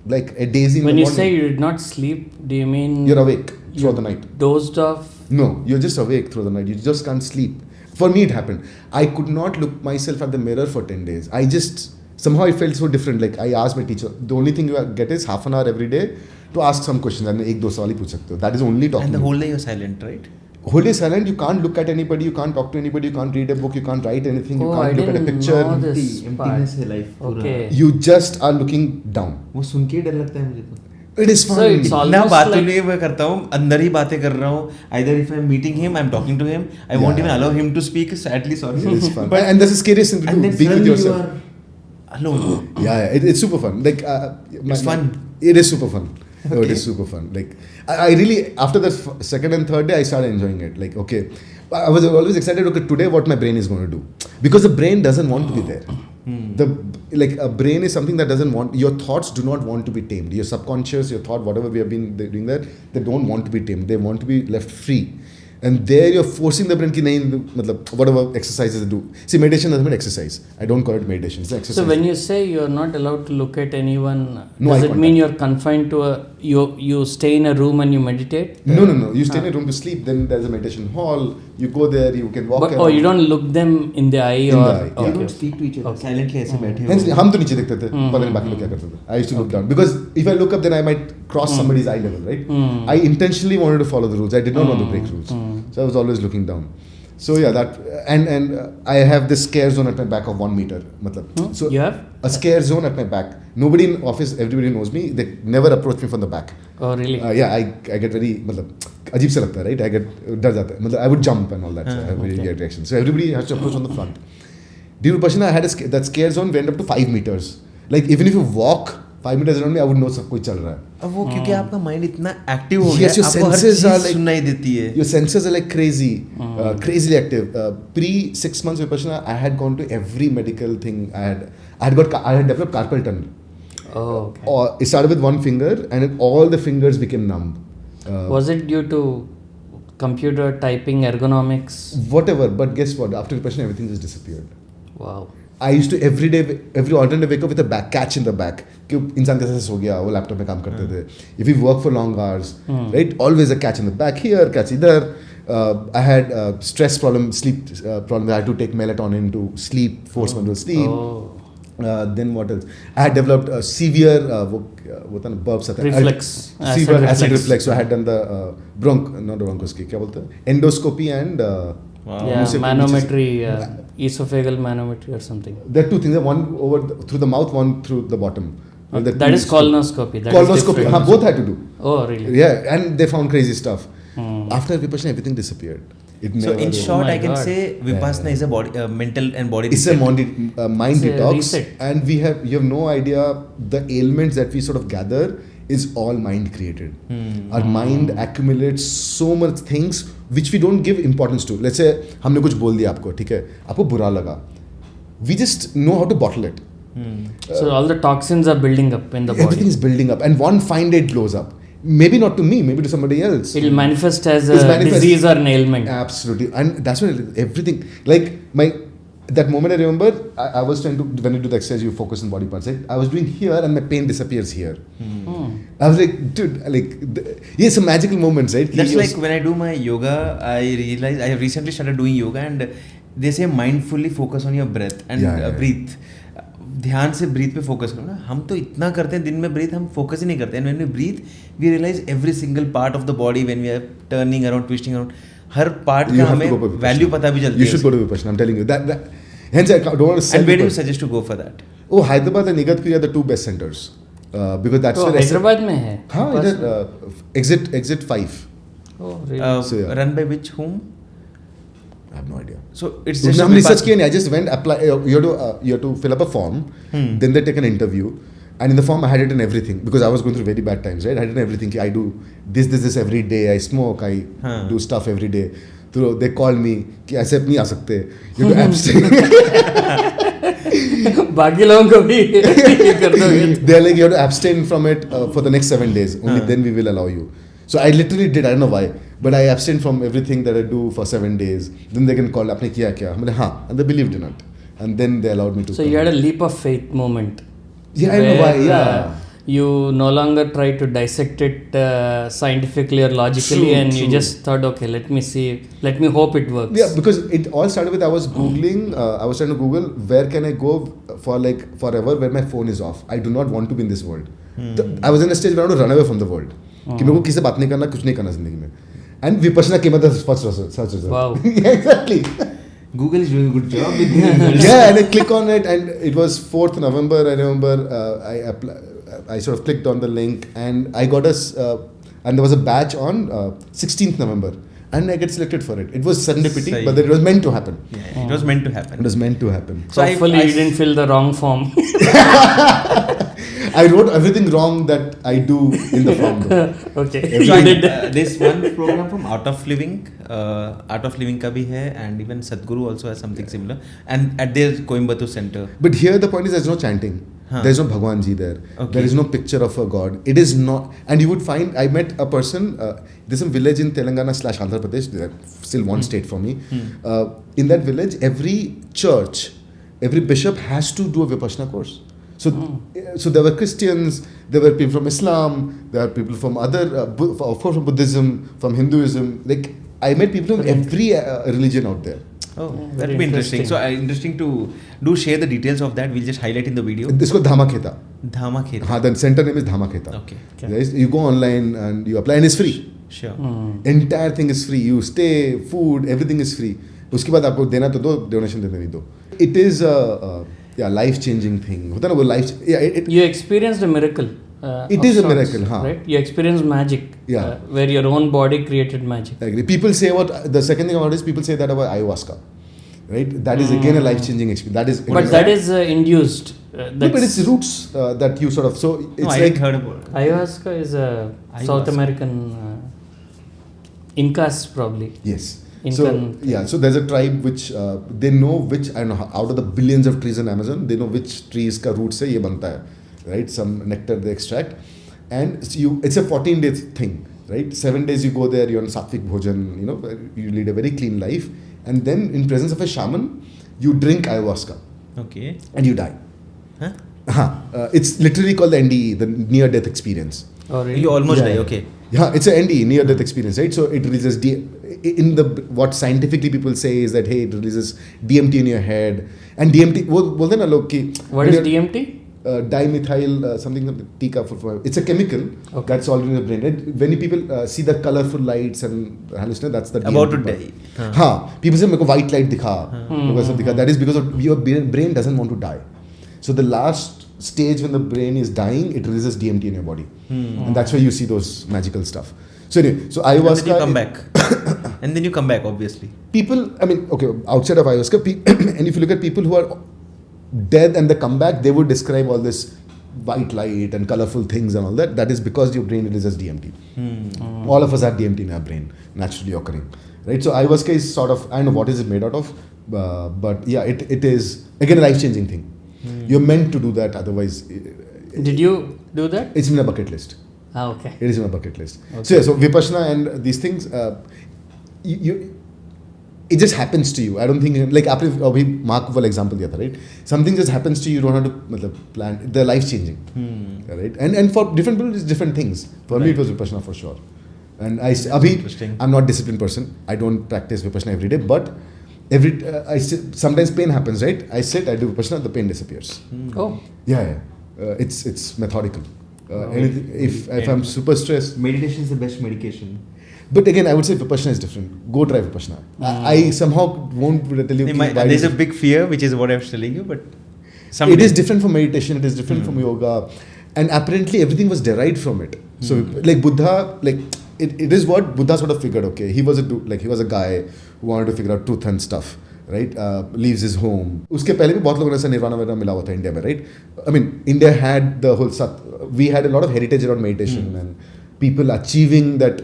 like a daisy in the morning.
When you say you did not sleep, do you mean
you're awake throughout the night?
Dozed off?
No, you're just awake through the night. You just can't sleep. For me, it happened. I could not look myself at the mirror for 10 days. Somehow I felt so different. Like I asked my teacher, the only thing you get is half an hour every day to ask some questions. And एक दो सवाल ही पूछ सकते हो. That is only talking.
And the whole day you're silent, right?
Whole day silent. You can't look at anybody. You can't talk to anybody. You can't read a book. You can't write anything. You can't look at a picture.
Emptiness है life पूरा.
Okay.
You just are looking down.
वो सुन के डर लगता है मुझे तो.
It is fun.
So it's almost
ना बात तो
like
नहीं मैं करता हूँ अंदर ही बातें कर रहा हूँ. Either if I'm meeting him, I'm talking to him. I won't even allow him to speak. Sadly, sorry.
It is fun. And that's the scariest thing to
And
do.
then
Being with
suddenly
yourself.
you are alone.
Yeah, it's super fun. Like
It's fun.
It is super fun. Okay. Oh, it is super fun. Like I really after the second and third day I started enjoying it. Like okay, I was always excited. Okay, today what my brain is going to do, because the brain doesn't want to be there. A brain is something that doesn't want. Your thoughts do not want to be tamed. Your subconscious, your thought, whatever we have been doing that, they don't want to be tamed. They want to be left free. And there you're forcing the brain ki nahi, whatever exercises they do. See, meditation doesn't mean exercise. I don't call it meditation. It's exercise.
So when you say you're not allowed to look at anyone, does it
contact.
mean you're confined to you stay in a room and you meditate?
No. You stay in a room to sleep. Then there's a meditation hall. You go there. You can walk.
But you don't look them in the eye
In
or
the eye, yeah.
You don't speak to each other. Silently ऐसे बैठे हो.
Hence, हम तो नीचे देखते थे. पता नहीं बाकी लोग क्या करते थे. I used to look down because if I look up, then I might cross somebody's eye level, right? I intentionally wanted to follow the rules. I did not want to break rules. So I was always looking down. So yeah, that and I have this scare zone at my back of 1 meter. So
you have
a scare zone at my back. Nobody in office, everybody knows me. They never approach me from the back.
Oh really?
Yeah, I get very अजीब सा लगता है, right? I get डर जाता है. I would jump and all that. So I have very reaction. So everybody has to approach on the front. During Vipassana, I had that scare zone went up to 5 meters. Like even if you walk 5 meters around me, I would know सब कुछ चल रहा है.
अब वो क्योंकि आपका mind इतना एक्टिव हो गया
Yes, your
आपको हर
senses are
चीज
like
सुनाई देती है.
Your senses are like crazy, crazily active. Pre 6 months Vipassana, I had gone to every medical thing. I had developed carpal tunnel.
Oh okay.
It started with one finger, and all the fingers became numb.
Was it due to computer typing ergonomics?
Whatever, but guess what? After Vipassana, everything just disappeared.
Wow.
I used to every alternate wake up with a catch in the back. कि इंसान कैसे सो गया, वो laptop में काम करते थे. If you work for long hours, right? Always a catch in the back here, catch इधर. I had stress problem, sleep problem. I had to take melatonin to sleep, force me to sleep. Then what else? I had developed a severe burps
reflex.
Severe acid reflex. So I had done the not bronchoscopy, क्या बोलते हैं? Endoscopy and
yeah, manometry, esophageal manometry or something.
There are two things. One through the mouth, one through the bottom.
That is colonoscopy.
Colonoscopy. Both had to do.
Oh really?
Yeah, and they found crazy stuff. After Vipassana, everything disappeared. It
So
never
in
is.
short,
Oh my
I can
God.
say Vipassana is a body, mental and body.
It's a mind
It's a
detox,
reset.
and you have no idea the ailments that we sort of gather is all mind created. Our mind accumulates so much things which we don't give importance to. Let's say हमने कुछ बोल दिया आपको, ठीक है, आपको बुरा लगा. We just know how to bottle it.
So all the toxins are building up in the body.
Everything is building up, and one fine day it blows up. Maybe not to me, maybe to somebody else.
It'll manifest as
It's
a
manifest.
disease or an ailment.
Absolutely, and that's when everything like that moment I remember I was trying to, when you do the exercise you focus on body parts, right? I was doing here and my pain disappears here. I was like, dude, it's a magical moments, right?
That's like when I do my yoga, I realize I have recently started doing yoga, and they say mindfully focus on your breath and breathe. ध्यान से breathe पे focus करो ना. हम तो इतना करते हैं दिन में ब्रीथ, हम फोकस ही नहीं करते. And when we breathe we realise every single part of the body when we are turning around, twisting around, हर पार्ट का हमें वैल्यू पता भी चलती है.
You should go to Vipassana, I'm telling you that hence I don't want to sell.
And where do you suggest to go for that?
Oh, Hyderabad and Igatpuri are the two best centers because that's where
Hyderabad में है.
हाँ, इधर exit 5.
Oh, really?
So, yeah.
Run by which whom?
I have no idea.
So it's just
हमने research किया नहीं. I just went apply. You have to fill up a form. Then they take an interview, and in the form I had it in everything because I was going through very bad times. Right, I had it in everything. I do this every day. I smoke. I do stuff every day. So they call me कि ऐसे नहीं आ सकते. You have to abstain.
बाकी लोगों को भी ये कर दोगे.
They're like you have to abstain from it for the next 7 days. Only then we will allow you. So I literally did. I don't know why, but I abstained from everything that I do for 7 days. Then they can call. आपने किया क्या? मैंने हाँ, and they believed in it, and then they allowed me to.
So you had a leap of faith moment.
Yeah, I know why. Yeah.
You no longer try to dissect it scientifically or logically, and you just thought, okay, let me see, let me hope it works.
Yeah, because it all started with I was googling. I was trying to Google where can I go for like forever where my phone is off. I do not want to be in this world. I was in a stage where I want to run away from the world. कि मेरे को किसी से बात नहीं करना, कुछ नहीं करना जिंदगी में. And Vipassana came at the first search result.
Wow.
Yeah, exactly.
Google is doing a good job with
Yeah, and I click on it, and it was 4th November. I remember I sort of clicked on the link, and I got and there was a batch on 16th November, and I get selected for it. It was serendipity, but it was meant to happen.
Yeah, it was meant to happen.
It was meant to happen.
So hopefully you didn't fill the wrong form.
I wrote everything wrong that I do in the form.
Okay.
So this one program from Art of Living का भी है, and even Sadhguru also has something similar, and at their Coimbatore center.
But here the point is there's no chanting. There's no Bhagwan Ji there.
Okay.
There is no picture of a god. It is not. And you would find, I met a person, there's some village in Telangana / Andhra Pradesh, still one state for me. In that village, every church, every bishop has to do a Vipassana course. So there were Christians, there were people from Islam, there are people from other, of course from Buddhism, from Hinduism. Like I met people from every religion out there.
Oh, that would be interesting. So interesting to do share the details of that. We'll just highlight in the video.
This is called Dhamakheta.
Dhamakheta.
हाँ, the center name is Dhamakheta.
Okay.
Guys, you go online and you apply, and it's free.
Sure.
Entire thing is free. You stay, food, everything is free. उसके बाद आपको देना तो दो, donation देना नहीं दो. It is a life-changing thing. होता ना वो life. Yeah,
you experienced a miracle.
It is a miracle, हाँ.
Right? You experienced magic.
Yeah.
Where your own body created magic.
I agree. People say the second thing about it is people say that about ayahuasca, right? That is again a life-changing experience. That is.
But that is induced.
No, but it's roots that you sort of. So it's
I
like
heard about it.
Ayahuasca is a South American Incas probably.
Yes.
Incan.
So there's a tribe which they know which, I don't know, out of the billions of trees in Amazon, they know which trees ka root se ye banta hai, right? Some nectar they extract, and it's a 14-day thing, right? 7 days you go there, you're on sattvic bhojan, you lead a very clean life, and then in presence of a shaman, you drink ayahuasca.
Okay.
And you die.
Huh?
It's literally called the NDE, the near-death experience.
Oh, really?
You almost die. Okay.
Yeah, it's an NDE, near-death experience, right? So it releases what scientifically people say is that hey, it releases DMT in your head, and DMT. बोलते ना लोग कि
what is DMT?
Dimethyl something tika for it's a chemical that's all in your brain. Right? When people see the colorful lights and hallucinate, that's the
about
DMT
to
part.
die.
हाँ, people say मेरे को white light दिखा, मेरे को सब दिखा. That is because of your brain doesn't want to die. So the last stage when the brain is dying, it releases DMT in your body, and that's where you see those magical stuff. So anyway, so ayahuasca.
When did you come back? and then you come back, obviously.
People, I mean, okay, outside of ayahuasca, and if you look at people who are dead and they come back, they would describe all this white light and colorful things and all that. That is because your brain releases DMT. All of us have DMT in our brain, naturally occurring, right? So ayahuasca is sort of, I don't know what is it made out of, but yeah, it is again a life-changing thing. You're meant to do that, otherwise.
Did you do that?
It's in my bucket list.
Okay.
It is in my bucket list.
Okay.
So yeah, so Vipassana and these things, it just happens to you. I don't think, like आपने अभी mark वाला example दिया था, right? Something just happens to you. You don't have to मतलब plan. They're life changing, right? And for different people, it's different things. For me, it was Vipassana for sure. And I'm not a disciplined person. I don't practice Vipassana every day, but sometimes pain happens, right? I sit, I do Vipassana, the pain disappears.
Oh.
Yeah. It's methodical. If I'm super stressed,
Meditation is the best medication.
but again, I would say Vipassana is different. Go try Vipassana. I somehow won't tell you.
There's a big fear, which is what I was telling you, but
it is different from meditation. It is different from yoga, and apparently everything was derived from it. So like Buddha, like it is what Buddha sort of figured. Okay, he was a guy who wanted to figure out truth and stuff. Right, leaves his home. उसके पहले भी बहुत लोगों ने ऐसा निर्वाणा वगैरह मिला हुआ था इंडिया में, right? I mean, India had the whole we had a lot of heritage around meditation and people achieving that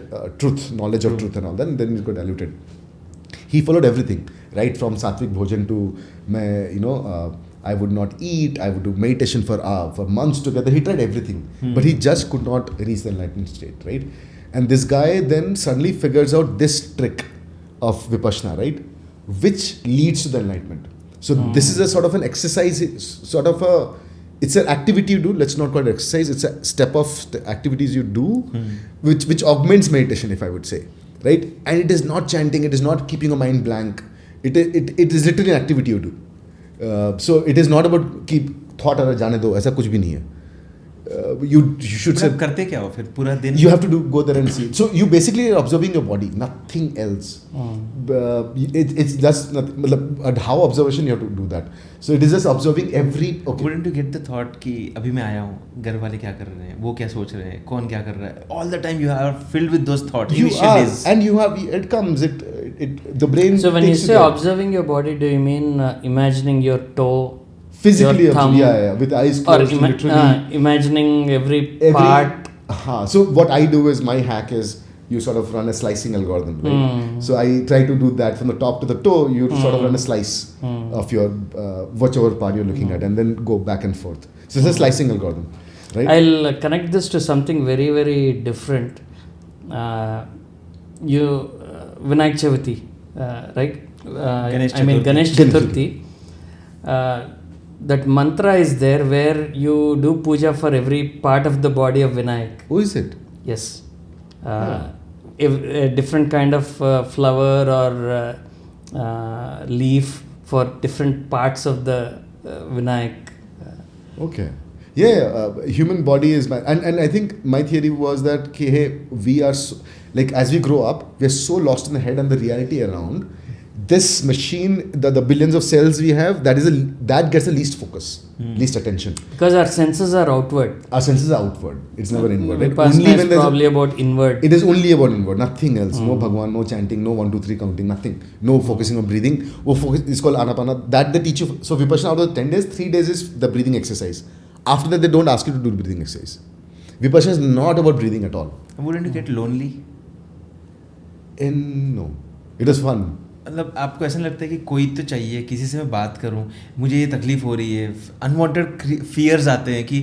knowledge of truth and all that, and then it got diluted. He followed everything, right? From sattvic bhojan to, I would not eat, I would do meditation for months together. He tried everything, but he just could not reach the enlightened state, right? And this guy then suddenly figures out this trick of Vipassana, right? Which leads to the enlightenment. So this is a sort of an exercise, it's an activity you do. Let's not call it exercise. It's a step of activities you do, which augments meditation, if I would say, right? And it is not chanting. It is not keeping your mind blank. It is literally an activity you do. So it is not about keep thought अगर जाने दो, ऐसा कुछ भी नहीं है. You should say.
करते क्या हो फिर पूरा दिन?
You have to go there and see. So you basically are observing your body, nothing else. It's just nothing. How observation you have to do that. So it is just observing every. Okay.
Wouldn't you get the thought कि अभी मैं आया हूँ, घर वाले क्या कर रहे हैं, वो क्या सोच रहे हैं, कौन क्या कर रहा है? All the time you are filled with those thoughts.
You are, and you have. It comes. The brain.
So when you say observing your body, do you mean imagining your toe?
Physically, with eyes closed,
or literally imagining every part.
So what I do is, my hack is you sort of run a slicing algorithm, right? So I try to do that from the top to the toe. You sort of run a slice of your whichever part you're looking at, and then go back and forth. So it's a slicing algorithm, right?
I'll connect this to something very, very different. Vinayak Chavati, right? Ganesh Chaturthi. That mantra is there where you do puja for every part of the body of Vinayak.
Who is it?
Yes. A different kind of flower or leaf for different parts of the Vinayak.
Okay. Human body is and I think my theory was that we are as we grow up, we are so lost in the head and the reality around. This machine, the billions of cells we have, that gets the least focus, least attention.
Because our senses are outward.
Our senses are outward. It's never inward. Right?
Only is probably about inward.
It is only about inward, nothing else. No Bhagwan, no chanting, no 1, 2, 3 counting, nothing. No focusing on breathing. It's called Anapana. That they teach you. So Vipassana, out of 10 days, 3 days is the breathing exercise. After that, they don't ask you to do breathing exercise. Vipassana is not about breathing at all.
Wouldn't you get lonely?
No. It is fun.
मतलब आपको ऐसा लगता है कि कोई तो चाहिए, किसी से मैं बात करूं, मुझे ये तकलीफ हो रही है, अनवांटेड फियर्स आते हैं कि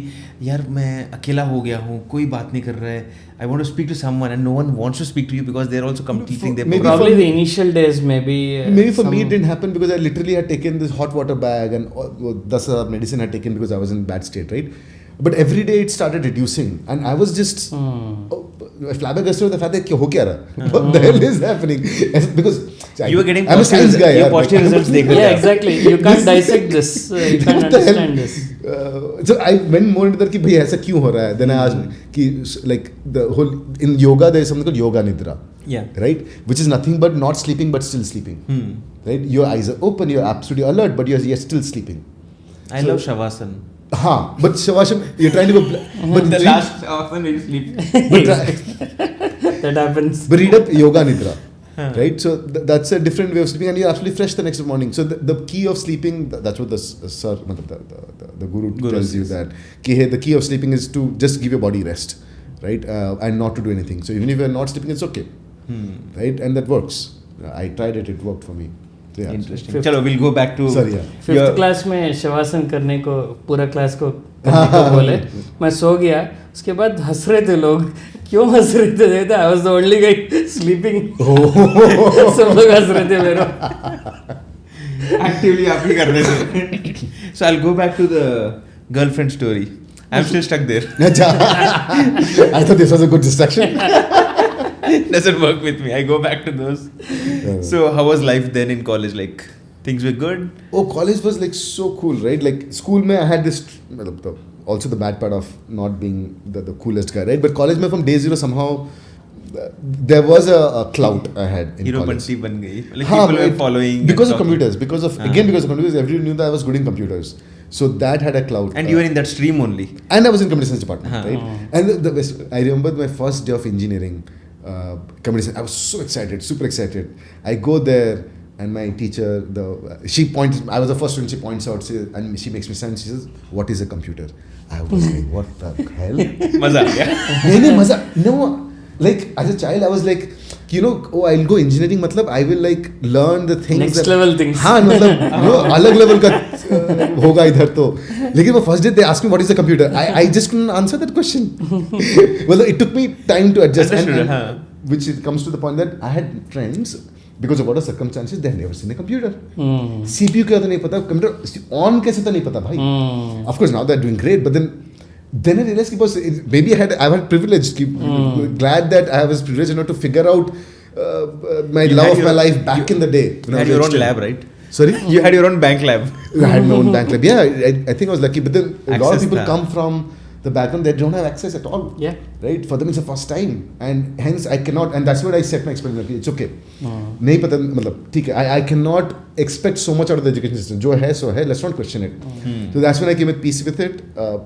यार मैं अकेला हो गया हूं, कोई बात नहीं कर रहा है, I want to speak to someone and no one wants to speak to you because they're also completing their
program. Probably the initial days maybe
for me it didn't happen because I literally had taken this hot water bag and thus medicine I had taken because I was in bad state, right? But every day it started reducing and I was just flabbergasted with the fact that ho kya raha? What the hell is happening? Because
you were getting
I'm a science guy.
Positive results.
Yeah, exactly. You can't dissect this. You can't understand this.
So I went more into that कि भाई ऐसा क्यों हो रहा है? Then I asked कि like the whole in yoga there is something called yoga nidra.
Yeah.
Right? Which is nothing but not sleeping but still sleeping. Right? Your eyes are open, you're absolutely alert, but you're still sleeping.
I love Shavasana.
But Shavasana, you're trying to go.
But the last Shavasana you sleep.
That happens.
But read up Yoga Nidra. right? So that's a different way of sleeping, and you're absolutely fresh the next morning. So the key of sleeping, that's what the guru tells you, that the key of sleeping is to just give your body rest, right? And not to do anything. So even if you're not sleeping, it's okay, right? And that works. I tried it, it worked for me. So, yeah.
Interesting. Chalo, we'll go back to...
Sorry, yeah.
5th class में शवासन करने को पूरा class को करने को बोले, मैं सो गया, उसके बाद हंस रहे थे लोग, क्यों हंस रहे थे? I was the only guy sleeping. सब लोग हंस रहे थे मेरा.
Actively आप ही कर रहे थे. So I'll go back to the girlfriend story. I'm still stuck there.
I thought this was a good distraction.
Doesn't work with me. I go back to those. So how was life then in college? Like, things were good?
Oh, college was like so cool, right? Like school mein I had this, also the bad part of not being the coolest guy, right? But college mein from day zero somehow there was a clout I had in
Hero
college.
Banti ban gayi. Like people were following.
Because of computers. Because of computers, everyone knew that I was good in computers. So that had a clout.
And you were in that stream only.
And I was in computer science department, right? And the best, I remember my first day of engineering, computer science. I was so excited, super excited. I go there and my teacher, she points, I was the first student, she points out, and she makes me stand, she says, what is a computer? I was like, what the hell?
Maza aa gaya.
No, like as a child I was like, I'll go engineering, matlab I will like learn the things.
Next level things.
हाँ मतलब अलग level का होगा इधर तो. लेकिन वो first day they asked me what is a computer. I just couldn't answer that question. Well, it took me time to adjust. Which it comes to the point that I had friends, because of what circumstances, they had never seen a computer. CPU क्या तो नहीं पता, computer on कैसे तो नहीं पता भाई. Of course now they're doing great, but then I realized because maybe I've had privilege. Glad that I was privileged enough to figure out my love of my life back in the day.
You had your own lab, right?
Sorry?
You had your own bank lab.
I had my own bank lab. Yeah, I think I was lucky. But then a lot of people come from the background, they don't have access at all.
Yeah.
Right? For them it's the first time. And hence I cannot, and that's what I set my experiment. It's okay. Nahi pata, matlab, theek hai. I cannot expect so much out of the education system. Jo hai, so hai. Let's not question it. So that's when I came at peace with it.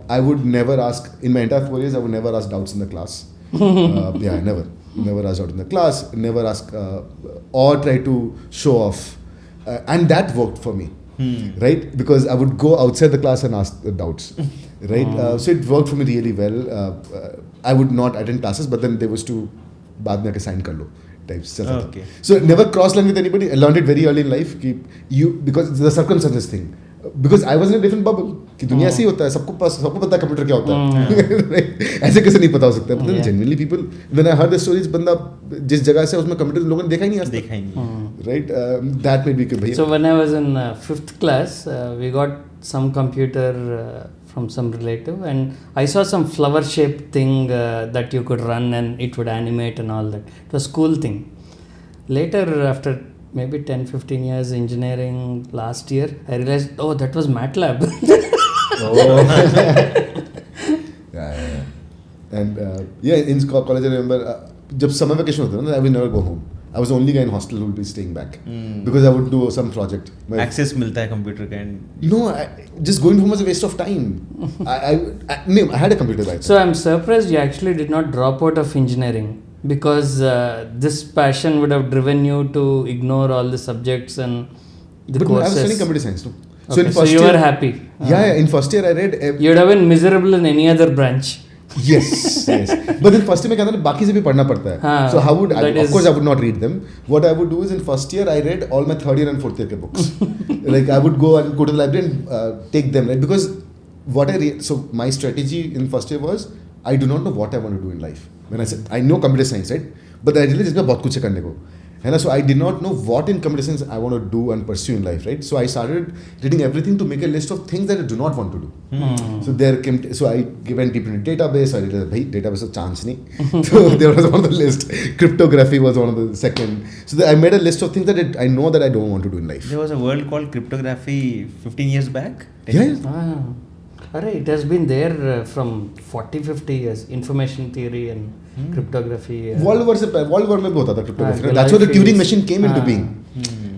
I would never ask, in my entire 4 years, I would never ask doubts in the class. Never. Never ask out in the class. Never ask or try to show off. And that worked for me. Right? Because I would go outside the class and ask the doubts. Right? So it worked for me really well. I would not attend classes, but then there was to baad mein aake sign kar lo types.
Okay.
So never cross line with anybody. I learned it very early in life. Because it's the circumstances thing. Because I was in a different bubble. कि दुनिया ऐसे ही होता है, सबको पता है computer क्या होता है. ऐसे कैसे नहीं पता हो सकता है. But then genuinely people, when I heard the stories, बंदा जिस जगह से उसमें कंप्यूटर लोगों ने देखा ही नहीं आज तक. Right? That made me कि
So when I was in 5th class, we got some computer from some relative, and I saw some flower shaped thing that you could run and it would animate and all that. It was a cool thing. Later, after maybe 10-15 years engineering, last year I realized, that was MATLAB. And in college I remember जब summer vacation होता था, I would never go home. I was the only guy in hostel who would be staying back because I would do some project.
Access मिलता है computer का.
No, just going home was a waste of time. I had a computer back then.
So I'm surprised you actually did not drop out of engineering, because this passion would have driven you to ignore all the subjects and the courses.
But I was studying computer science too.
So in first you were happy.
Yeah, in first year I read.
You would have been miserable in any other branch.
Yes. But in first year में क्या था ना, बाकी से भी पढ़ना पड़ता है. So how would of course I would not read them. What I would do is in first year I read all my third year and fourth year के books. Like I would go to the library and take them, right? Because so my strategy in first year was I do not know what I want to do in life. When I said I know computer science, right? But I realized इसमें बहुत कुछ है करने को. So I did not know what in computer science I want to do and pursue in life, right? So I started reading everything to make a list of things that I do not want to do. So I went deep into database. I realized, database is a chance nahi. So there was on the list. Cryptography was one of the second. So I made a list of things that I know that I don't want to do in life.
There was a world called cryptography 15 years back.
It has been there from 40-50 years. Information theory and cryptography.
World War में भी होता था cryptography. That's where the Turing machine came into being.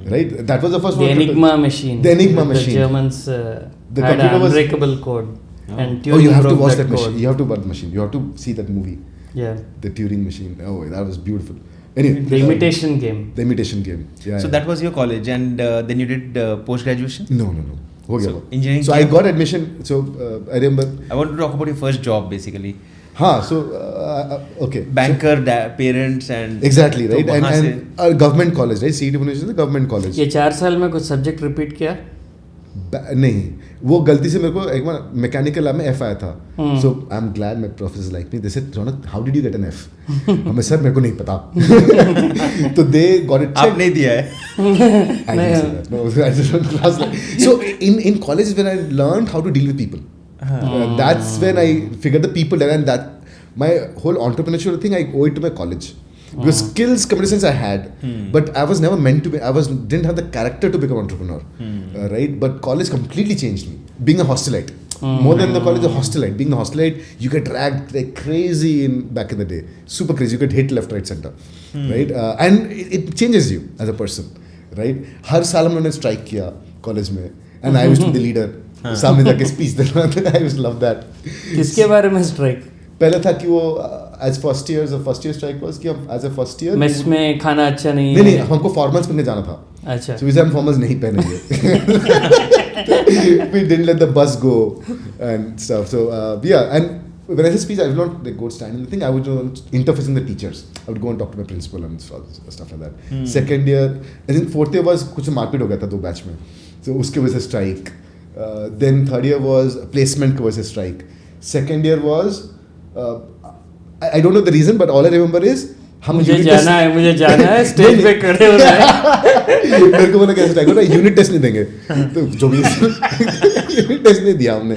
Right? That was the first one.
The Enigma machine.
The Enigma machine.
The Germans had an unbreakable code. And Turing
you have to watch
that
machine. You have to watch the machine. You have to see that movie.
Yeah.
The Turing machine. Oh, that was beautiful. Anyway,
The imitation game.
The imitation game. Yeah.
So that was your college, and then you did post graduation.
No. हो गया
So,
वो.
engineering
So I
किया?
got admission. So I remember.
I want to talk about your first job basically.
हाँ. So okay.
Banker, parents and.
Exactly right.
तो वहाँ से-
And government college, right? CET Bhubaneswar is a government college.
ये 4 साल में कुछ subject repeat किया?
नहीं, वो गलती से मेरे को एक बार मैकेनिकल लैब में एफ आया था. So I am glad my professor like me. They said Raunak how did you get an F? हमें सर मेरे को नहीं पता. तो दे गॉट इट.
आपने दिया है.
I didn't say that. No, I didn't cross that. So in college is when I learned how to deal with people. That's when I figured the people there, and that my whole entrepreneurial thing I owe it to my college. Because skills, computer science I had, but I was never meant to be. Didn't have the character to become entrepreneur, right? But college completely changed me. Being a hostelite, more than the college, a hostelite. Being a hostelite, you get dragged like crazy back in the day. Super crazy. You get hit left, right, center, right? And it changes you as a person, right? हर साल हम लोगों ने strike किया college में, and I used to be the leader. सामने जाके speech देना. I used to love that.
किसके बारे में स्ट्राइक?
पहले था कि वो as first year strike was कि हम as a first year
mess में खाना अच्छा नहीं
नहीं
है?
हमको फॉर्मल्स पहनने जाना था.
अच्छा.
सो हम फॉर्मल्स नहीं पहनेंगे. We didn't let the bus go and stuff. So yeah and when I say speech, I will not like, go stand in the thing. I would interface in the teachers. I would go and talk to my principal and stuff like that. Second year, I think fourth year was कुछ मारपीट हो गया था 2 batch में. So उसके वजह से strike. Then third year was placement की वजह से strike. Second year was I don't know the reason, but all I remember is
मुझे जाना है स्टेज पे खड़े होना है.
मेरे को बोला कैसे स्ट्राइक होता है, यूनिट टेस्ट नहीं देंगे. तो जो भी यूनिट टेस्ट नहीं दिया हमने.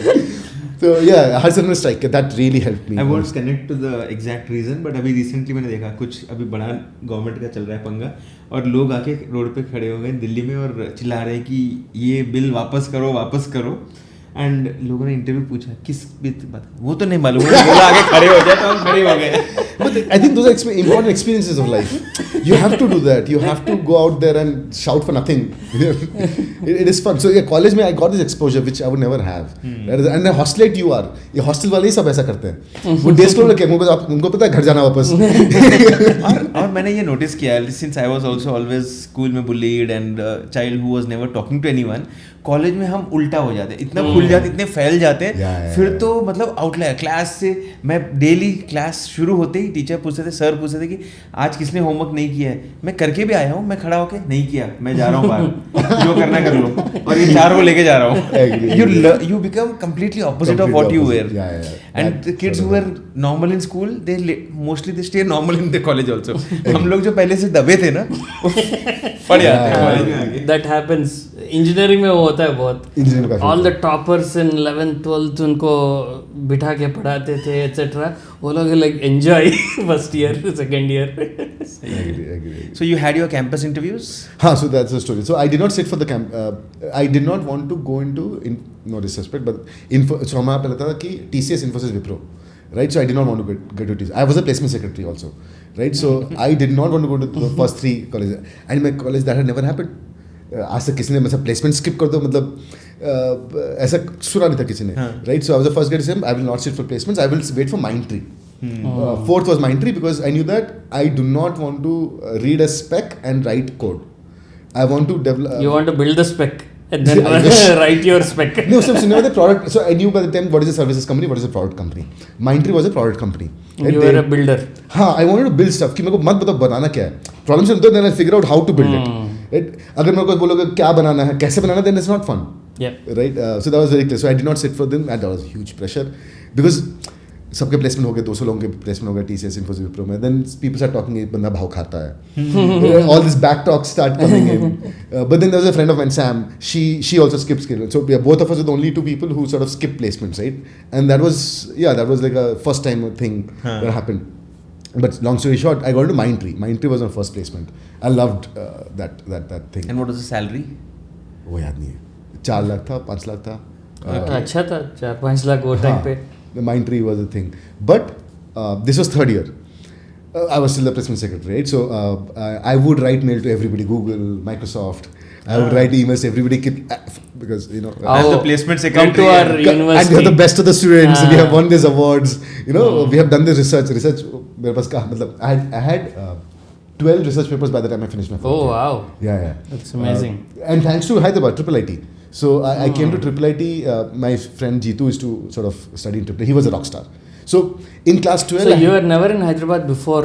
तो yeah, हर सर ने स्ट्राइक किया. That really helped me.
I won't connect to the exact reason, but अभी recently मैंने देखा कुछ अभी बड़ा गवर्नमेंट का चल रहा है पंगा, और लोग आके रोड पे खड़े हो गए दिल्ली में और चिल्ला रहे हैं कि ये बिल वापस करो. एंड लोगों ने इंटरव्यू पूछा किस बात, वो तो नहीं मालूम है, बोला आगे खड़े हो जाए तो हम खड़े हो गए.
But I think those are important experiences of life. You have to do that. You have to go out there and shout for nothing. It is fun. So yeah, college में I got this exposure which I would never have. And the hostelite you are. ये hostel वाले ही सब ऐसा करते हैं. वो day school लगे उनको पता है घर जाना वापस.
और मैंने ये नोटिस किया है, since I was also always school में bullied and child who was never talking to anyone, college में हम उल्टा हो जाते हैं, इतना खुल जाते, इतने फैल जाते हैं. फिर तो मतलब आउटलायर क्लास से. मैं डेली क्लास शुरू होते ही टीचर पूछते थे, सर पूछते थे कि आज किसने होमवर्क नहीं किया है. मैं करके भी आया हूँ, मैं खड़ा होके नहीं किया, मैं जा रहा हूँ बाहर, जो करना कर लो, और ये 4 को लेके जा रहा हूँ. You become completely opposite of what you were. And the kids who were normal in school, mostly they stay normal in the college also. हम लोग जो पहले से दबे थे ना, पड़ जाते हैं कॉलेज में आगे.
That happens. इंजीनियरिंग में वो होता है बहुत. All the toppers in 11th 12th उनको बिठा के पढ़ाते थे एटसेट्रा. वो लोग like enjoy first year second year.
So you had your campus interviews?
हाँ, so that's the story. So I did not sit for the camp. I did not want to go into no disrespect, but so हमारा पहले था कि TCS, Infosys, Wipro, right? So I did not want to get to TCS. I was a placement secretary also, right? So I did not want to go to the first 3 colleges, and my college that had never happened. आज तक किसी ने मतलब placement skip कर दो, मतलब ऐसा सुना नहीं था किसी ने, right? So I was the first guy to say I will not sit for placements, I will wait for Mindtree. Fourth was Mindtree because I knew that I do not want to read a spec and write code. I want to develop.
You want to build the spec and then write your spec.
No, so never the product. So I knew by the time what is a services company, what is a product company. Mindtree was a product company.
You were a builder.
हाँ, I wanted to build stuff. कि मेरे को मत बताओ बनाना क्या है. Problem से then I figure out how to build it. Right? अगर मेरे को बोलोगे क्या बनाना है, कैसे बनाना है, then it's not fun.
Yeah.
Right? So that was very clear. So I did not sit for them, and that was huge pressure because सबके placement हो गए, 200 लोगों के प्लेसमेंट हो गए TCS, Infosys, Wipro में. Then people start talking, एक बंदा भाव खाता है. All this back talk start coming in. But then there was a friend of mine, Sam. She also skipped skill. So yeah, both of us were the only 2 people who sort of skipped placements, right? And that was like a first time thing that happened. But long story short, I got into Mindtree. Mindtree was my first placement. I loved that thing.
And what was the salary?
वो याद नहीं है. 4 लाख था, 5 लाख था.
अच्छा था, 4-5 लाख वो time पे.
The Mindtree was a thing. But this was 3rd year. I was still the placement secretary, right? So I would write mail to everybody, Google, Microsoft. I would write emails to everybody because
as the placement secretary,
come to our university,
and we are the best of the students. We have won these awards. We have done this research. मेरे पास का मतलब I had 12 research papers by the time I finished my fourth
Oh,
year.
wow.
Yeah.
That's amazing.
And thanks to Hyderabad, Triple IT. So I came to Triple IT. My friend Jeetu used to sort of study in Triple IT. He was a rock star. So in class 12...
So you were never in Hyderabad before?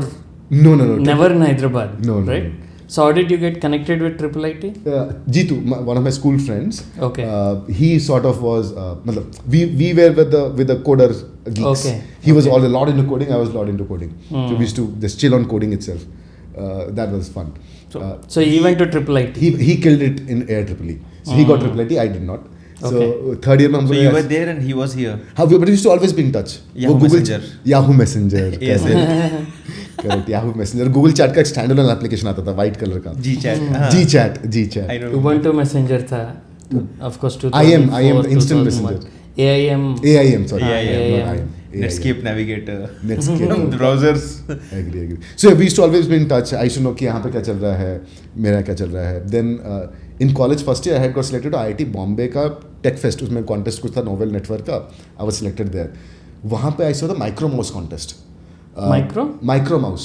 No.
Never in Hyderabad?
No.
Right? So how did you get connected with Triple IT?
Jeetu, one of my school friends.
Okay.
He sort of was... we were with the coder geeks.
Okay.
He was a lot into coding. I was a lot into coding. So we used to just chill on coding itself. That was fun.
So he went to Triple IT?
He killed it in Air Triple E. So he got Triple IT, I did not. So third year
So you were there and he was here.
But we used to always be in touch.
Yahoo Messenger.
Yahoo Messenger.
ASL.
Correct. Yahoo Messenger. Google Chat का एक standalone application आता था white color का. Gchat.
I know.
Ubuntu Messenger था. Of course 2004.
IM, the instant
2001.
messenger.
AIM.
Sorry.
AIM.
Not IM.
Netscape Navigator.
Netscape.
Browsers.
Agree. So we used to always be in touch. I used to know कि यहाँ पे क्या चल रहा है, मेरा क्या चल रहा है. Then in college first year I had got selected to IIT Bombay का Tech Fest. उसमें contest कुछ था Novel Network का. I was selected there. वहाँ पे I saw the Micro Mouse contest. Micro Mouse.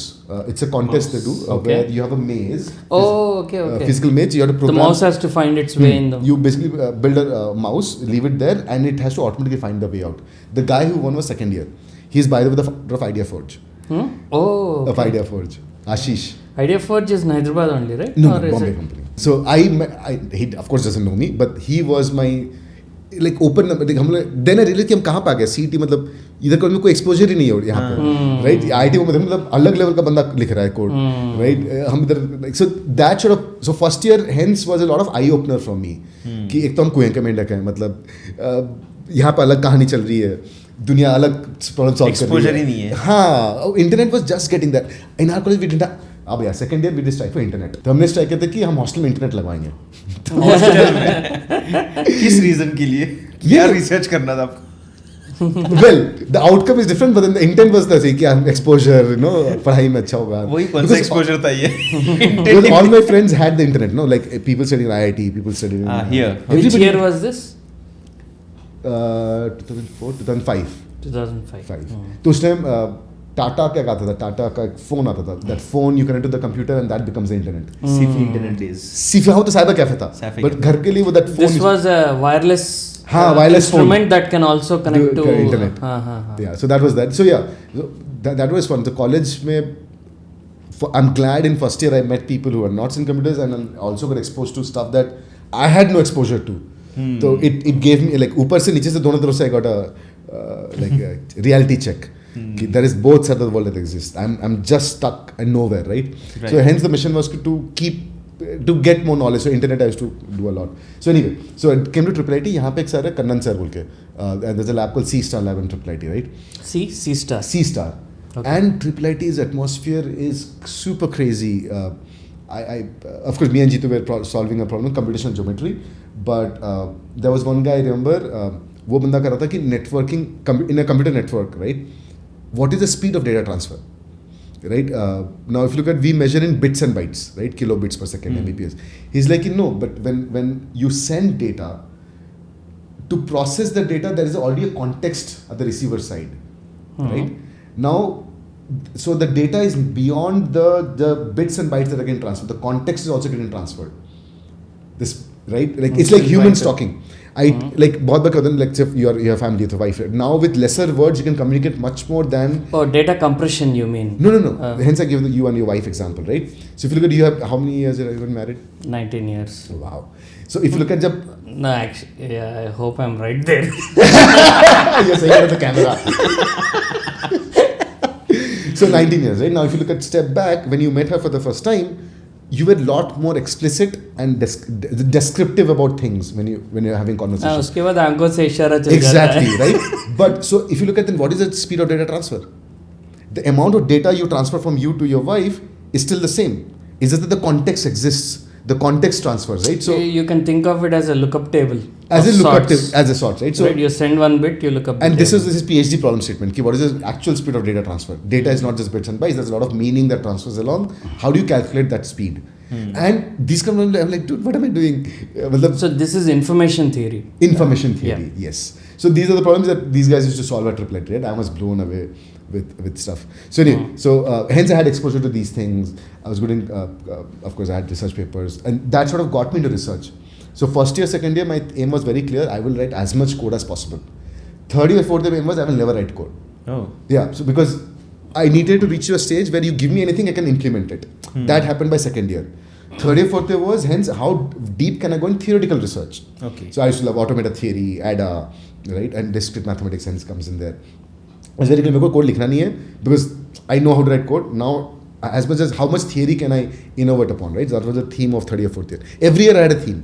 It's a contest they do where you have a maze.
Okay.
Physical maze. You have to program.
The mouse has to find its way in the...
You basically build a mouse, leave it there, and it has to automatically find the way out. The guy who won was second year. He's by the way the founder of IdeaForge.
Oh.
Of IdeaForge. Ashish.
IdeaForge is in Hyderabad only, right?
No, Bombay company. So he of course doesn't know me, but he was my open. Then I realized कि हम कहाँ पे आ गए. CET मतलब इधर कोई exposure ही नहीं है यहाँ पे, right? IIT में मतलब अलग लेवल का बंदा लिख रहा है कोड, right? हम इधर so that sort of so first year hence was a lot of eye opener for me कि एक तो हम कुएं के मेंढक हैं, मतलब यहाँ पे अलग कहानी चल रही है, दुनिया अलग प्रॉब्लम सॉल्व कर रही है,
एक्सपोजर ही नहीं है.
हाँ, internet was just getting that. In our college we did अब यार second year we did strike for internet. तो हमने स्ट्राइक किया था कि हम हॉस्टल में इंटरनेट लगवाएंगे.
हॉस्टल में किस रीजन के लिए? क्या रिसर्च करना था आपको?
Well, the outcome is different, but then the intent was the same कि exposure, पढ़ाई में अच्छा होगा.
वही कौन सा exposure था ये?
Because all my friends had the internet, like people studying in IIT, people studying
here.
Which year was this?
2004, 2005.
2005.
तो उस टाइम टाटा क्या कहता था? टाटा का एक फोन आता था. That phone you connect to the computer and that becomes the internet.
Sifi internet days.
Sifi हाँ तो साइबर कैफे था. But घर के लिए वो that phone.
This was a wireless.
wireless
instrument phone that can also connect to
internet. Yeah, so that was that. So yeah, that was fun. The college में, I'm glad in first year I met people who are not in computers and I also got exposed to stuff that I had no exposure to. So it gave me ऊपर से नीचे से दोनों तरफ से I got a reality check. There is both sides of the world that exist. I'm just stuck in nowhere, right? So hence the mission was to get more knowledge. So internet I used to do a lot. So anyway, so I came to Triple IT. यहाँ पे एक sir है Kannan sir बोल के. There's a lab called C-Star lab in Triple IT, right?
C-Star.
C-Star. Okay. And Triple IT's atmosphere is super crazy. Of course, me and Jeetu were solving a problem, computational geometry. But there was one guy I remember. वो बंदा कर रहा था कि networking in a computer network, right? What is the speed of data transfer? Right? Now, if you look at, we measure in bits and bytes, right? Kilobits per second, Mbps. He's like, no, but when you send data, to process the data, there is already a context at the receiver side, right? Now, so the data is beyond the bits and bytes that are getting transferred. The context is also getting transferred. This, right? Like it's like humans talking. Like बहुत बार कहते हैं, like if your family, your wife. Now with lesser words you can communicate much more than.
Oh, data compression you mean?
No. Hence I give you and your wife example, right? So if you look at, you have how many years have you been married?
19 years.
Wow. So if you look at jab.
No, actually, yeah, I hope I'm right there.
You're saying it at the camera. So 19 years, right? Now if you look at step back, when you met her for the first time, you were a lot more explicit and descriptive about things when you're having conversations.
उसके बाद आंखों से इशारा चल
Exactly, right? But so if you look at then what is the speed of data transfer? The amount of data you transfer from you to your wife is still the same. It's just that the context exists. The context transfers, right? So
you can think of it as a lookup table.
As a lookup table, as a sort, right? So
right, you send one bit, you look up.
And this is PhD problem statement. What is the actual speed of data transfer? Data is not just bits and bytes. There's a lot of meaning that transfers along. How do you calculate that speed? And these come, I'm like, dude, what am I doing?
So this is information theory.
Information theory, yes. So these are the problems that these guys used to solve at Triple IT, right? I was blown away with stuff. So anyway, hence I had exposure to these things. I was good in, of course, I had research papers, and that sort of got me into research. So first year, second year, my aim was very clear. I will write as much code as possible. Third year, fourth year, aim was I will never write code.
Oh.
Yeah, so because I needed to reach to a stage where you give me anything, I can implement it. That happened by second year. Third year, fourth year was hence how deep can I go in theoretical research.
Okay.
So I used to love automated theory, ADA, right, and discrete mathematics sense comes in there. I was very clear, मेरे को code लिखना नहीं है because I know how to write code. Now, as much as how much theory can I innovate upon, right? So that was the theme of third year, fourth year. Every year I had a theme.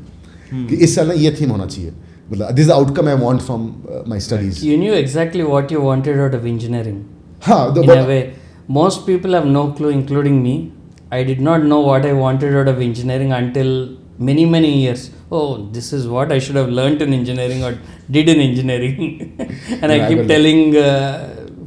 कि इस साल ना ये theme होना चाहिए. मतलब this is the outcome I want from my studies.
You knew exactly what you wanted out of engineering.
हाँ,
In a way, most people have no clue, including me. I did not know what I wanted out of engineering until many years. Oh, this is what I should have learnt in engineering or did in engineering. And I keep telling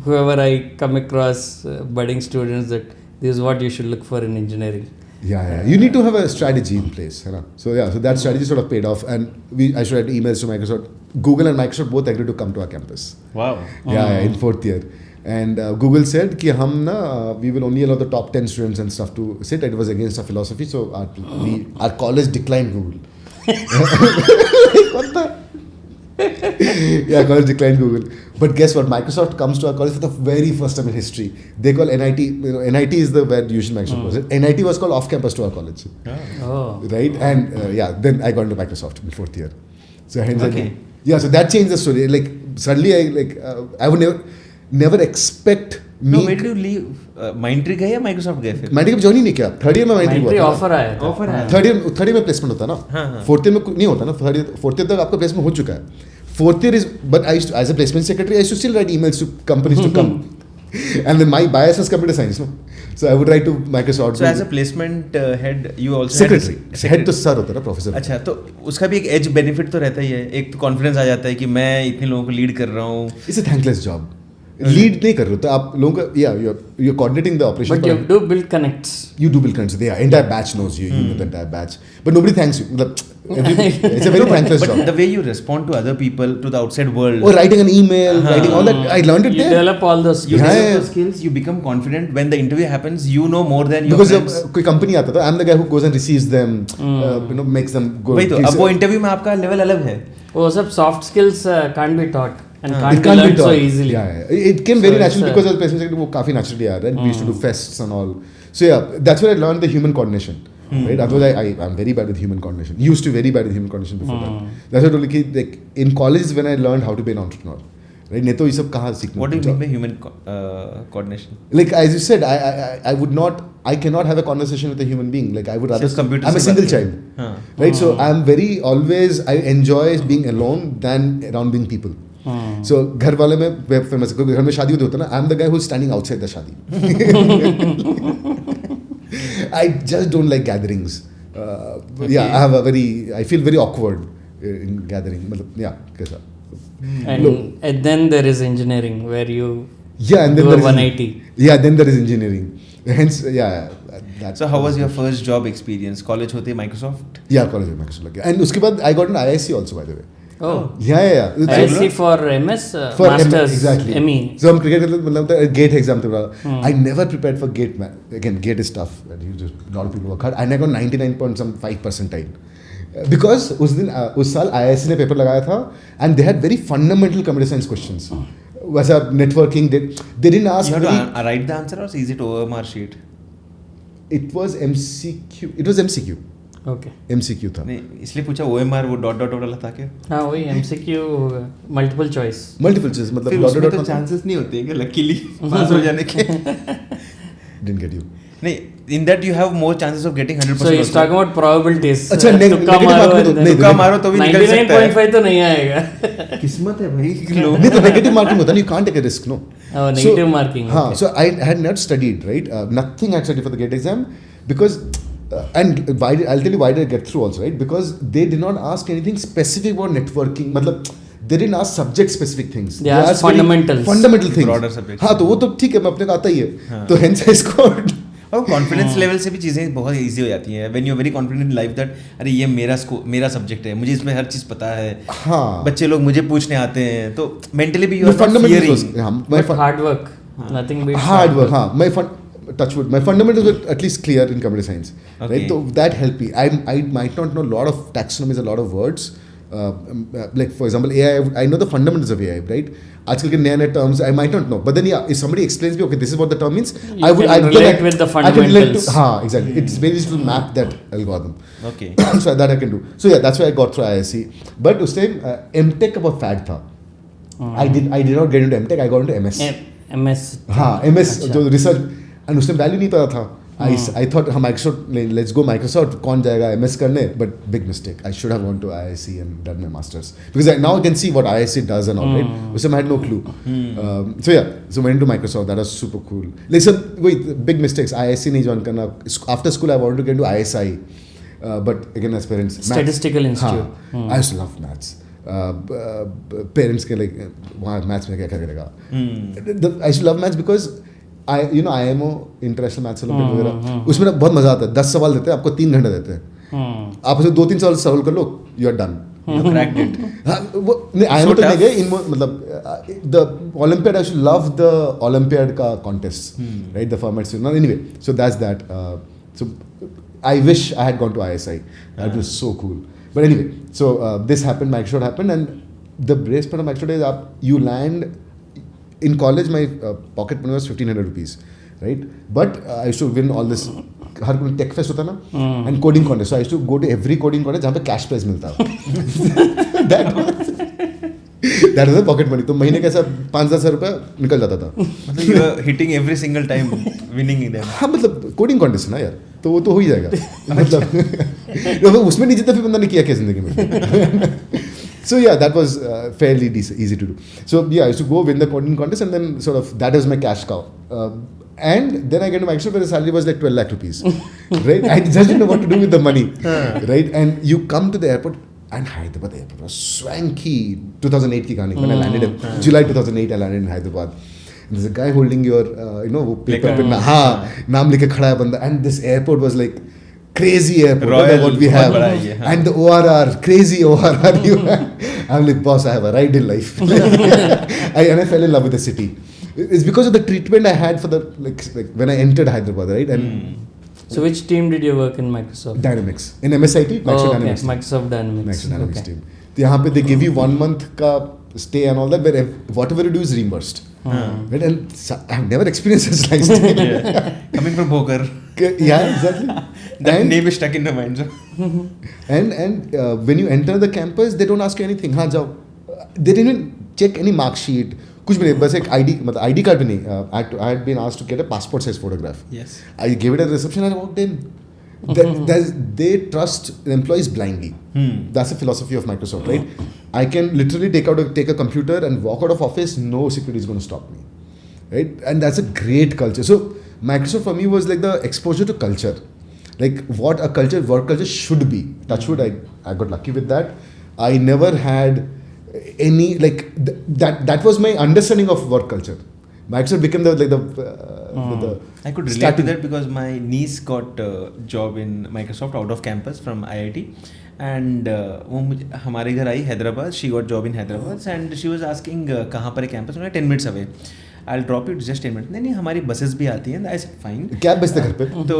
whoever I come across, budding students, that this is what you should look for in engineering.
Yeah. You need to have a strategy in place. You know? So that strategy sort of paid off. And I should write emails to Microsoft. Google and Microsoft both agreed to come to our campus.
Wow.
Yeah, in fourth year. And Google said कि हम ना we will only allow the top 10 students and stuff to sit. It was against our philosophy, so our college declined Google. What the? Yeah, college declined Google. But guess what? Microsoft comes to our college for the very first time in history. They call NIT. NIT is the where usually Microsoft was. NIT was called off campus to our collge.
Oh.
Right? And then I got into Microsoft in fourth year. So hence
Okay.
so that changed the story. Like suddenly I would never expect me.
No, where did you leave? Mindtree गए या Microsoft गए फिर?
Mindtree का join ही नहीं किया. Third year में Mindtree हुआ था.
ऑफर आया था.
ऑफर आया.
थर्ड ईयर में प्लेसमेंट होता है ना. फोर्थ ईयर में नहीं होता ना. फोर्थ ईयर तक आपका प्लेसमेंट हो चुका है. Fourth year is, but I used to, as a placement secretary, I used to still write emails to companies to come. And then my bias was computer science, no? So I would write to Microsoft.
So as a placement head, you also
secretary. Head तो sir होता है ना, professor.
अच्छा, तो उसका भी एक as benefit तो रहता ही है. एक तो कॉन्फिडेंस आ जाता है कि मैं इतने लोगों को लीड कर रहा हूँ.
It's a thankless job. Lead नहीं कर रहे हो तो आप लोगों का you're coordinating the operation.
But you do build connects.
You do build connects. The entire batch knows you. You know the entire batch. But nobody thanks you. It's a very thankless job.
But the way you respond to other people, to the outside world.
Or writing an email, writing all that. I learned it there.
You develop all those skills.
You develop those skills. You become confident. When the interview happens, you know more than your
because
friends.
कोई company आता था. I'm the guy who goes and receives them. Makes them go.
वही तो. अब वो interview में आपका level अलग है.
वो सब soft skills can't be taught. And
it
can't be
can't be
learned
taught.
so easily.
It came very naturally because I was placement secretary. वो काफी naturally आया, right? We used to do fests and all. So that's where I learned the human coordination. Right? Otherwise, I'm very bad with human coordination. Used to very bad with human coordination before that. That's why I told you like in college is when I learned how to be an entrepreneur. Right? नहीं तो ये सब कहाँ सीखना?
What do you mean by human coordination?
Like as you said, I would not. I cannot have a conversation with a human being. Like I would rather. I'm a single child. Right? So I'm very always. I enjoy being alone than around being people. So घर वाले में famous है घर में शादी होती है ना. I'm the guy who's standing outside the शादी. I just don't like gatherings. I feel very awkward in gathering. मतलब कैसा.
And then there is engineering where you
and then
do a
there
180.
Then there is engineering. Hence
So how was your first job experience? College होते Microsoft?
College में Microsoft लग गया. And उसके बाद I got an IIC also by the way.
Oh.
Yeah.
IIC for MS,
for
Masters,
exactly.
ME.
So हम cricket खेलते मतलब GATE exam थे. I never prepared for GATE. Again, GATE is tough. And a lot of people work hard. And I got 99.5 percentile. Because उस साल IIC ने paper लगाया था and they had very fundamental computer science questions. वैसा networking they didn't ask.
You have to write the answer or is it OMR sheet?
It was MCQ.
Okay.
MCQ था.
नहीं इसलिए पूछा OMR वो dot वाला था क्या?
हाँ वही MCQ मल्टीपल चॉइस
मतलब
फिर उसमें तो चांसेस नहीं होते कि लकीली पास हो जाने के.
Didn't get you.
नहीं in that you have more chances of getting 100%.
So he's talking about probabilities.
अच्छा
तुक्का मारो तो भी निकल सकता है.
99.5 तो नहीं आएगा.
किस्मत है भाई.
नहीं तो नेगेटिव मार्किंग होता है. You can't take a risk, no.
Negative marking.
हाँ. So I had not studied, right? Nothing I studied for the GATE exam because. And I'll tell you why did I get through also, right? Because they did not ask anything specific about networking. मतलब they didn't ask subject specific things.
They asked fundamentals.
Fundamental things.
Broader subjects.
हाँ तो वो तो ठीक है मैं अपने को आता ही है. तो hence I scored.
और कॉन्फिडेंस लेवल से भी चीज़ें बहुत ईजी हो जाती हैं. When you very confident in life that अरे ये मेरा सब्जेक्ट है, मुझे इसमें हर चीज़ पता है.
हाँ.
बच्चे लोग मुझे पूछने आते हैं तो मेंटली भी you are
But hard work. Nothing beats
hard work. Touch wood. My fundamentals were at least clear in computer science.
Okay.
Right? So that helped me. I might not know a lot of taxonomies, a lot of words. Like for example, AI. I know the fundamentals of AI, right? आजकल के नए terms I might not know, but then if somebody explains me, okay, this is what the term means,
I relate with the fundamentals.
Exactly. It's very easy to map that algorithm.
Okay.
So that I can do. So yeah, that's why I got through IISc. But उस time MTech का बहुत fad था. I did not get into MTech. I got into MS.
MS.
MS जो research and उस time value नहीं पता था. I thought Microsoft, let's go Microsoft, कौन जाएगा MS करने, but big mistake. I should have gone to IISc and done my masters because now I can see what IISc does and all, right? उस time I had no clue. So went to Microsoft. That was super cool. Listen, wait, big mistakes. IISc नहीं join करना. After school I wanted to get into ISI, but again as parents.
Statistical Institute.
I used to love maths. Parents के like वहाँ maths में क्या करेगा? I used to love maths because IMO international maths olympiad वगैरह उसमें ना बहुत मजा आता है 10 सवाल देते हैं आपको 3 घंटे देते हैं आप उसे 2-3 सवाल सॉल्व कर लो you are done
cracked it.
वो नहीं IMO तो नहीं गए इन मतलब the olympiad I should love the olympiad का contest right the formats anyway so that's that so I wish I had gone to ISI that was so cool but anyway so this happened Microsoft happened and the best part of Microsoft is you land in college my pocket money was 1,500 rupees, right? But I used to win all this. हर कोई tech fest होता ना and coding contest. So I used to go to every coding contest जहाँ पे cash prize मिलता. That was the pocket money. तो महीने कैसा 5,000 रुपया निकल जाता था.
मतलब you were hitting every single time winning them.
हाँ मतलब coding contest ना यार तो वो तो हो ही जाएगा. मतलब उसमें नहीं जीता फिर बंदा ने किया क्या जिंदगी में. So yeah, that was fairly easy to do. So yeah, I used to go win the coding contest and then sort of that was my cash cow. And then I get to Microsoft where the salary was like 12 lakh rupees. Right? I just didn't know what to do with the money. Right? And you come to the airport and Hyderabad airport was swanky. 2008 ki kahani. When I landed in July 2008, I landed in Hyderabad. And there's a guy holding your, वो paper पे नाम लिखे खड़ा है बंदा. And this airport was like crazy airport,
Royal,
what we have,
and
the ORR, crazy ORR you have. I'm like, boss, I have a ride in life. And I fell in love with the city. It's because of the treatment I had for the like when I entered Hyderabad, right? And
so which team did you work in Microsoft?
Dynamics in MSIT, Microsoft Dynamics.
Microsoft Dynamics.
Team. तो यहाँ पे they give you 1 month का stay and all that, where whatever you do is reimbursed. Right? And I've never experienced such nice thing.
Coming from Bhokar.
Yeah, exactly.
That name is stuck in my mind.
And when you enter the campus, they don't ask you anything. हाँ जाओ. They didn't even check any mark sheet. कुछ भी नहीं बस एक ID मतलब ID card भी नहीं. I had been asked to get a passport size photograph.
Yes.
I gave it at the reception and I walked in. They trust the employees blindly. That's the philosophy of Microsoft, right? I can literally take a computer and walk out of office. No security is going to stop me, right? And that's a great culture. So Microsoft for me was like the exposure to culture, like what a work culture should be. Touchwood, I got lucky with that. I never had any like that was my understanding of work culture. Microsoft became the
I could relate to that because my niece got a job in Microsoft out of campus from IIT and वो हमारे घर आई Hyderabad. She got job in Hyderabad and she was asking कहाँ पर है campus. 10 minutes away. I'll drop you just 10 minutes. नहीं हमारी buses भी आती हैं. I said fine.
कैब भेजते घर पे?
तो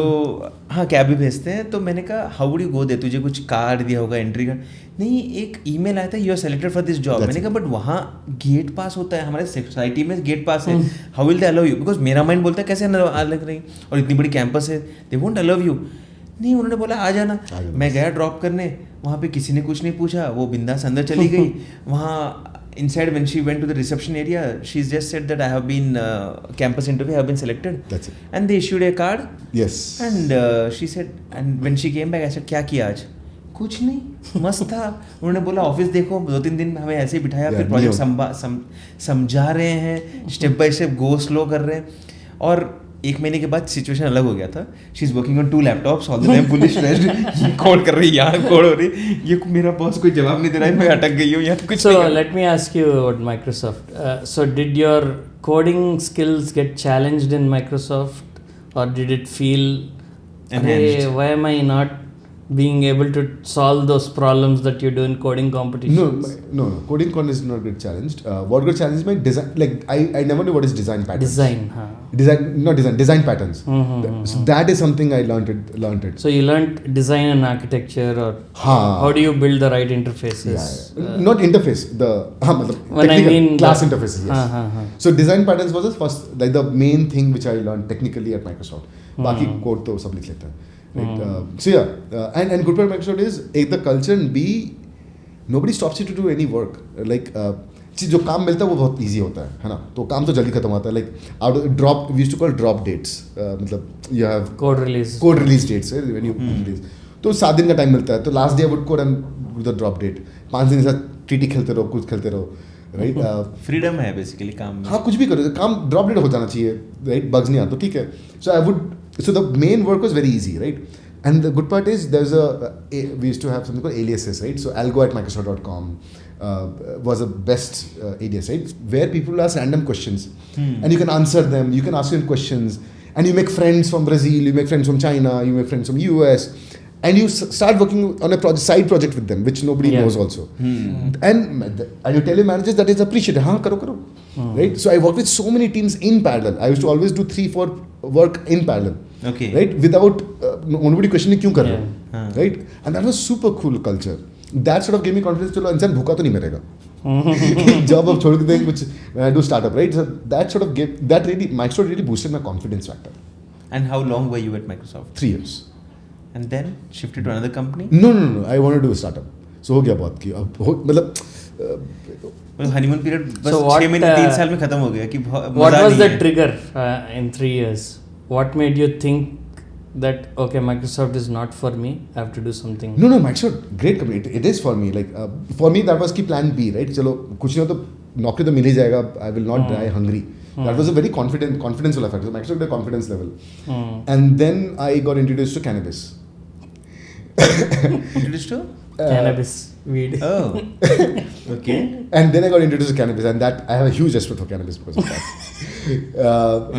हाँ कैब भी भेजते हैं. तो मैंने कहा how would you go there? तुझे कुछ कार्ड दिया होगा एंट्री कार्ड. नहीं एक ईमेल आया था you are selected for this job. मैंने कहा बट वहाँ गेट पास होता है हमारे सोसाइटी में गेट पास है. How will they allow you? Because मेरा माइंड बोलता है कैसे अलग रही और इतनी बड़ी कैंपस है दे वोंट अलाउ यू. नहीं उन्होंने बोला आ जाना. मैं गया ड्रॉप करने. वहाँ पे किसी ने कुछ नहीं पूछा. वो बिंदास अंदर चली गई. वहाँ inside when she went to the reception area she's just said that I have been campus interview I have been selected.
That's it.
And they issued a card.
Yes.
And she said and when she came back I said क्या किया आज? कुछ नहीं मस्त था. उन्होंने बोला office देखो 2-3 दिन हमें ऐसे ही बिठाया. फिर प्रोजेक्ट समझा रहे हैं step by step go slow कर रहे हैं. और 1 महीने के बाद सिचुएशन अलग हो गया था. She is working on 2 laptops all the time fully stressed. ये कोड कर रही है यहाँ कोड हो रही. ये मेरा बॉस कोई जवाब नहीं दे रहा है. मैं अटक गई हूँ यहाँ कुछ.
So let me ask you about Microsoft. So did your coding skills get challenged in Microsoft or did it feel
enhanced?
Why am I not being able to solve those problems that you do in coding competitions?
No. Coding con is not get challenged. What got challenged my design. Like I never knew what is design patterns. Design patterns. So that is something I learned it.
So you learned design and architecture, or how do you build the right interfaces?
Yeah. Not interface.
When I mean
class interfaces. Yes. So design patterns was the first, like the main thing which I learned technically at Microsoft. बाकी code तो सब लिख लेता है. Right? So yeah, and good part of Microsoft is A, the culture, and B, nobody stops you to do any work. Like जो काम मिलता है वो बहुत easy होता है ना, तो काम तो जल्दी खत्म होता है. Like we used to call drop dates. मतलब you have
code release
dates when you release. तो 7 दिन का टाइम मिलता है, तो last day I would code and do the drop date. 5 दिन के साथ TT खेलते रहो, कुछ खेलते रहो. Right?
फ्रीडम है बेसिकली काम में.
हाँ, कुछ भी करो, काम ड्रॉप डेट हो जाना चाहिए. Right? Bugs नहीं आते, ठीक है. So the main work was very easy, right? And the good part is we used to have something called aliases, right? So algo at microsoft.com was the best alias, right? Where people ask random questions and you can answer them. You can ask them questions and you make friends from Brazil, you make friends from China, you make friends from US, and you start working on a side project with them, which nobody knows also. And you tell your managers that is appreciated. Haan, karo. Right? So I worked with so many teams in parallel. I used to always do 3-4 work in parallel.
Okay.
Right? Without nobody questioning क्यों कर रहे हो. Right? And that was super cool culture. That sort of gave me confidence. चलो इंसान भूखा तो नहीं मरेगा. Job अब छोड़ के देंगे कुछ. When I do startup, right? So that sort of Microsoft really boosted my confidence factor.
And how long were you at Microsoft?
3 years.
And then shifted to another company?
No. I wanted to do a startup. So हो गया बहुत की. मतलब
honeymoon period बस 6 महीने 3 साल में खत्म हो गया कि
what was the trigger in 3 years? What made you think that okay, Microsoft is not for me, I have to do something?
No, Microsoft great company. It is for me. Like for me that was की plan B, right? चलो कुछ नहीं हो तो नौकरी तो मिल ही जाएगा. I will not die hungry. That was a very confidence factor. So Microsoft had a confidence level. And then I got introduced to cannabis.
Introduced to
cannabis, weed.
Oh, okay.
And then I got introduced to cannabis, and that I have a huge respect for cannabis because of that.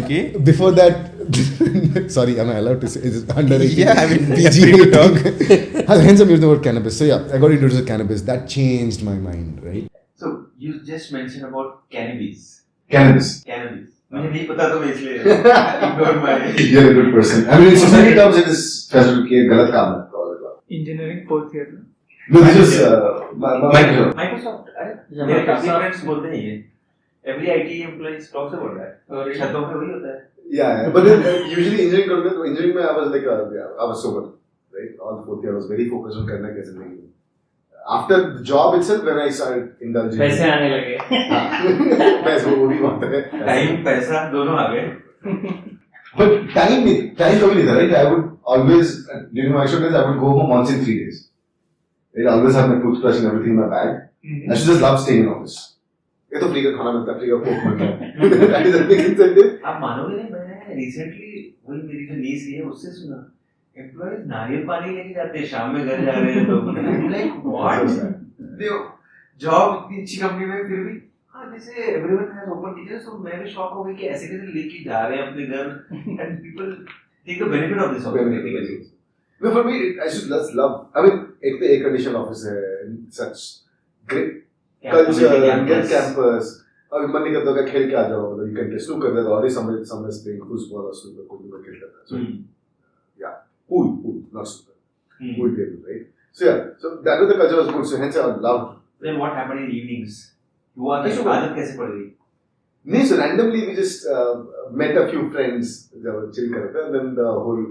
Okay.
Before that, sorry, am I allowed to say? Is it under 18?
Yeah, I mean, we are free to talk.
Hence I'm using the word cannabis. So yeah, I got introduced to cannabis. That changed my mind, right?
So you just mentioned about cannabis.
Cannabis.
मुझे नहीं पता तो मैं इसलिए ignore my.
You're a good person. I mean, in society terms, it is festival के गलत काम है.
Engineering 4th year.
No, this is
Microsoft. मेरे काफी friends बोलते हैं ये. Every IT employee talks about that. छतों पे वही होता है.
Yeah. But then usually engineering में I was like I was sober, right? All the 4th year I was very focused on करना कैसे नहीं. After the job itself, when I started indulging.
पैसे आने लगे.
पैसे वो भी बात है.
Time पैसा दोनों आ गए.
But time कभी नहीं था, right? I would always during my short days I would go home once in 3 days. Right? I always have my toothbrush and everything in my bag. I should just love staying in office. ये तो free का खाना मिलता है, free का Coke मिलता है. That is a big incentive.
आप मानोगे नहीं, मैंने recently वही मेरी जो नीस है उससे सुना. Employees नारियल पानी लेके जाते हैं, शाम में घर जा रहे हैं लोग. Like what? देखो जॉब इतनी अच्छी कंपनी में फिर भी जैसे everyone has open kitchen, so मैं भी शॉक हो गई कि ऐसे कैसे लेके जा रहे हैं अपने घर and people take the benefit of this opportunity.
No, for me, I should just love. I mean, एक तो air conditioned office है, such great culture, great campus. अभी मन नहीं करता कि खेल के आ जाओ, मतलब you can snooker. There's already somewhere playing football or snooker, कोई भी खेल करता है. So yeah, pool, not snooker. Pool table, right? So yeah, so that was the culture was good. So hence I loved.
Then what happened in evenings? हुआ क्या? आदत कैसे पड़ गई?
नहीं, so randomly we just met a few friends जब chill कर रहे थे, and then the whole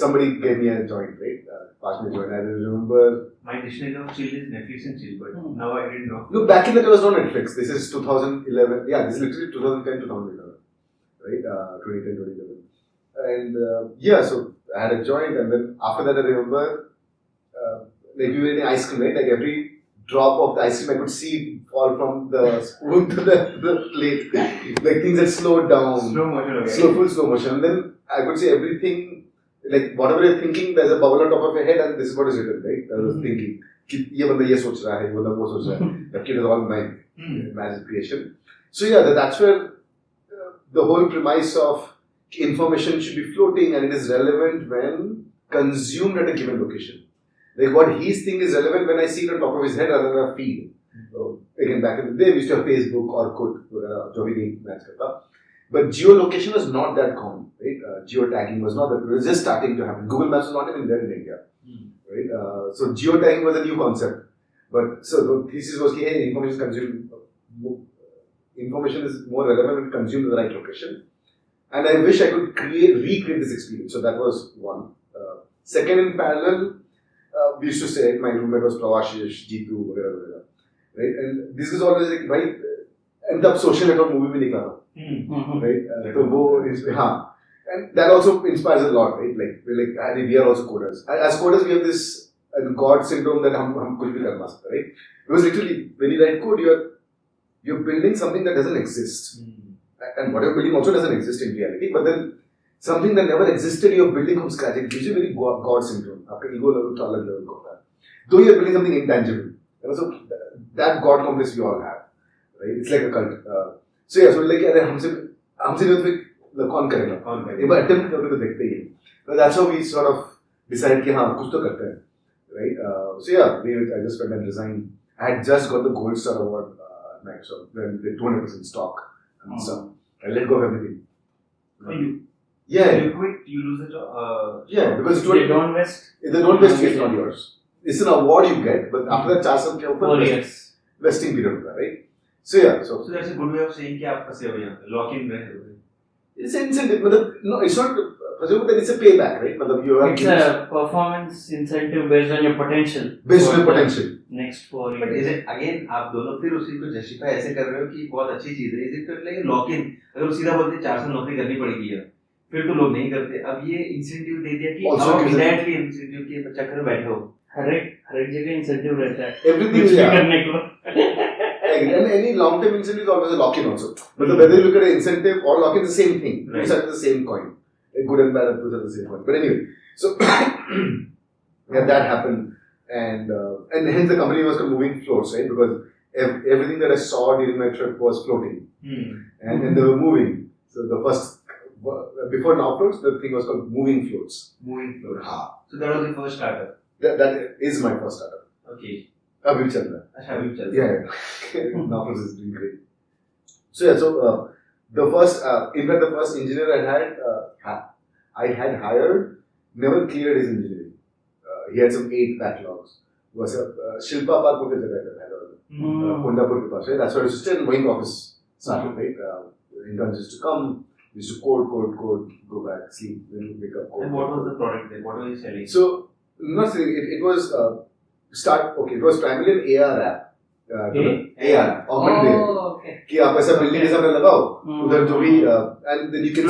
somebody gave me a joint, right? Passed me a joint. I remember.
My dictionary of chill is Netflix and chill, but now I didn't know.
Look, back in the day, there was no Netflix. This is 2011. Yeah, this is literally 2010, 2011, right? 2010, 2011. And yeah, so I had a joint, and then after that, I remember like we were eating ice cream, right? Like every drop of the ice cream, I could see fall from the spoon to the plate. Like things had slowed down.
Slow motion, okay.
Full slow motion. And then I could see everything. Like whatever you're thinking, there's a bubble on top of your head, and this is what is written, right? I was thinking, कि ये बंदा ये सोच रहा है, ये बंदा वो सोच रहा है. That kid is all mind, magic creation. So yeah, that's where the whole premise of information should be floating, and it is relevant when consumed at a given location. Like what he's thinking is relevant when I see it on top of his head rather than a feed. So, again, back in the day, we used to have Facebook or जो भी नहीं match करता. But geolocation was not that common, right? Geotagging was not that. It was just starting to happen. Google Maps was not even there in India, right? So geotagging was a new concept. But so the thesis was that hey, information is more relevant when consumed in the right location. And I wish I could recreate this experience. So that was one. Second, in parallel, we used to say my roommate was Pravashish, Jitu, whatever, right? And this is always like, right? And the social network movie में निकला था. Right? So वो and that also inspires a lot, right? Like we are also coders. As coders, we have this God syndrome that हम कुछ भी कर ना सकते, right? Because literally, when you write code, you're building something that doesn't exist, and what you're building also doesn't exist in reality. But then something that never existed, you're building from scratch. It gives you very God syndrome. आपका ego level to अलग level होता है. Though you're building something intangible, so that God complex we all have, right? It's like a cult. So yeah, so like अरे हमसे जो फिर कौन करेगा? एक बार attempt करके तो देखते ही हैं. But that's how we sort of decide कि हाँ कुछ तो करते हैं, right? So yeah, I just went and resigned. I had just got the Gold Star Award at Microsoft when they 200% stock and stuff. I let go of everything. Yeah.
You quit, you lose the job.
Yeah, because
they don't vest.
If they don't vest, it's not yours. It's an award you get, but after that 4 साल के ऊपर
4 years
vesting period होता है, right? So yeah, so
that's a good way of saying कि आप फंसे हो यहाँ, lock in रहे हो.
It's an incentive, no, it's not. It's a payback, right? You have
it's a performance incentive based on your potential.
Based on your potential.
Next 4 years.
But is it again आप दोनों फिर उसी को justify ऐसे कर रहे हो कि बहुत अच्छी चीज है? Is it like lock in? अगर वो सीधा बोलते 4 साल नौकरी करनी पड़ेगी यार, फिर तो लोग नहीं करते. अब ये इंसेंटिव दे दिया कि आप इनडायरेक्टली इंसेंटिव के चक्कर में बैठे हो. हर एक जगह इंसेंटिव रहता है.
Everything is करने को. And any long-term incentive is always a lock-in also. But whether you look at an incentive or lock-in, is the same thing. Two sides of the same coin. Good and bad are two sides of the same coin. But anyway, so yeah, that happened, and hence the company was moving floats, right? Because everything that I saw during my trip was floating, and they were moving. So the first before NowFloats, the thing was called moving floats.
Moving floats. So that was the first startup.
That is my first startup.
Okay.
अभी चल रहा है.
अच्छा अभी चल रहा है.
Yeah. NowFloats is doing great. So yeah, so the first, in fact, the first engineer I had hired never cleared his engineering. He had some 8 backlogs. Was a Shilpa Park बोलते जगह था कोंडापुर के पास, right? That's where I used to stay in Wing office started, right? Interns used to come, used to code, go back, sleep, then wake up. Code.
And what was the product there? What were you selling?
So, not selling. It was it was primarily an AR app. AR, augmented reality. कि आप ऐसा building के सामने लगाओ, उधर जो भी and then you can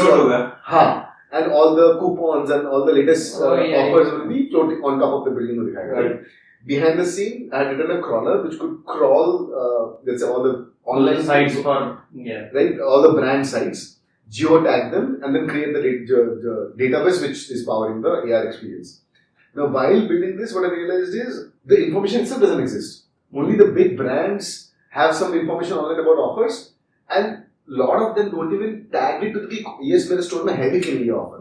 and all the coupons and all the latest offers will be floating on top of the building. Right? Behind the scene, I had written a crawler which could crawl, let's say all the online
sites
right, all the brand sites, geotag them, and then create the database which is powering the AR experience. Now, while building this, what I realized is the information itself doesn't exist. Only the big brands have some information online about offers, and a lot of them don't even tag it to the yes, मेरे store में है भी कि नहीं ये offer.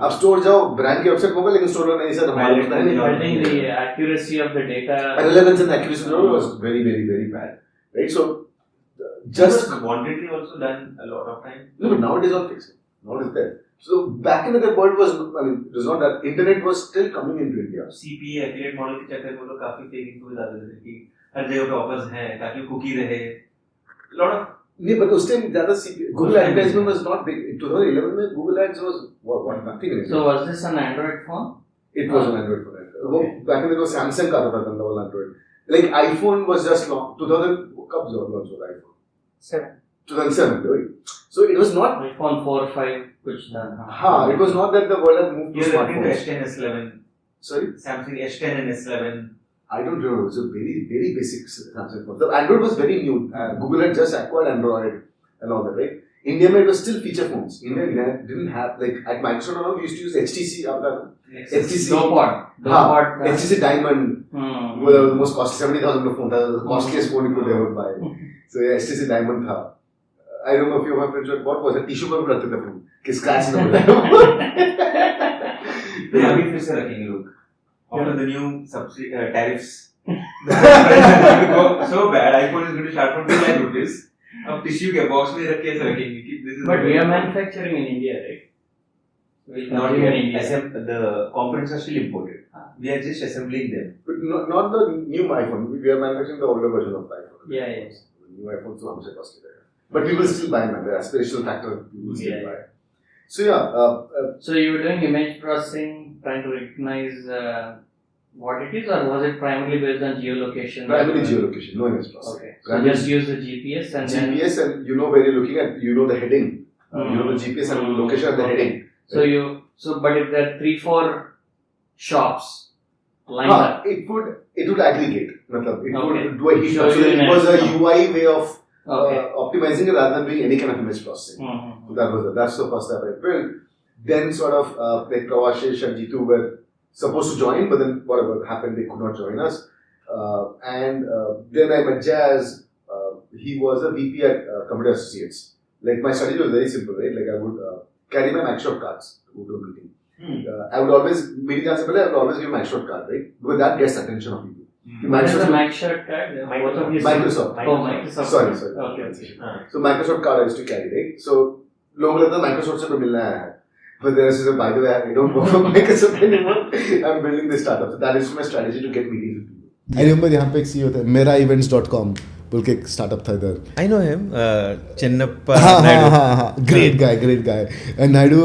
आप store जाओ, brand की website होगा, लेकिन store में नहीं सर हमारे
I think the accuracy of the data,
relevance and accuracy was very, very, very bad, right? So just
quantity also done a lot of time.
No, but now it is all fixed. Now it is there. So back in the world was, it was not that internet was still coming into India.
CPA affiliate model के चक्कर में लोग काफी fake info डालते थे कि हर जगह पे offers हैं ताकि cookie रहे. lot of
नहीं, but उस टाइम ज़्यादा Google advertisement was not big. In 2011 में Google ads was what nothing.
So was this an Android phone?
It was an Android phone. Back in the day Samsung का था गंदा वाला Android. Like iPhone was just long. 2000 कब launch हुआ iPhone? 2007, right? So it was not
iPhone 4, 5 कुछ था.
it was not that the world had moved to smartphones.
S10, S11.
Sorry?
Samsung S10 and S11.
I don't remember. It was a very, very basic Samsung phone. The Android was very new. Google had just acquired Android and all that, right? India it was still feature phones. India didn't have, like at Microsoft, we used to use HTC. HTC.
Dopod.
HTC Diamond. Was the most costly, 70,000 phone. That was the costliest phone you could ever buy. So yeah, HTC Diamond tha. I remember a few of my friends what was a tissue paper रखते थे phone कि scratch ना हो जाए.
तो अभी फिर से रखेंगे लोग. after the new tariffs. The prices will go so bad. iPhone is going to start from 2 lakh rupees. अब टिश्यू के बॉक्स में रख के ऐसे रखेंगे कि this is.
But we are manufacturing in India, right?
Not yet. The components are still imported. We are just assembling them.
But not the new iPhone. We are manufacturing the older version of the iPhone.
Yeah, yes.
The new iPhone so much costly. But people still buy them. The aspirational factor people still buy. So yeah.
So you were doing image processing, trying to recognize what it is, or was it primarily based on geolocation?
Primarily geolocation, no image processing.
Okay. So
Primarily
just use the GPS and
GPS and you know where you're looking at, you know the heading. You know the GPS and the location of the heading.
But if there are 3-4 shops lined up,
it would aggregate. It would do a heat
So
map. So it was a
okay.
UI way of optimizing it rather than doing any kind of image processing. So that's the first step I built. Then sort of like Pravashish and Jitu were supposed to join, but then whatever happened, they could not join us. Then I met Jazz. He was a VP at Computer Associates. Like my study was very simple, right? Like I would carry my Microsoft cards to go to a meeting. I would always give my Microsoft card, right? Because that gets attention of people.
what is the Microsoft card?
Microsoft.
Oh, Microsoft.
Sorry.
Okay.
So Microsoft card I used to carry, right? So लोगों लगता है Microsoft से तो मिलना है. But there is by the way, I don't work for Microsoft anymore. I'm building this startup. So that is my strategy to get meetings with people. I remember यहाँ पे एक CEO था, meraevents.com बोल के एक startup था इधर.
I know him, Chennappa Naidu.
Great guy. And Naidu,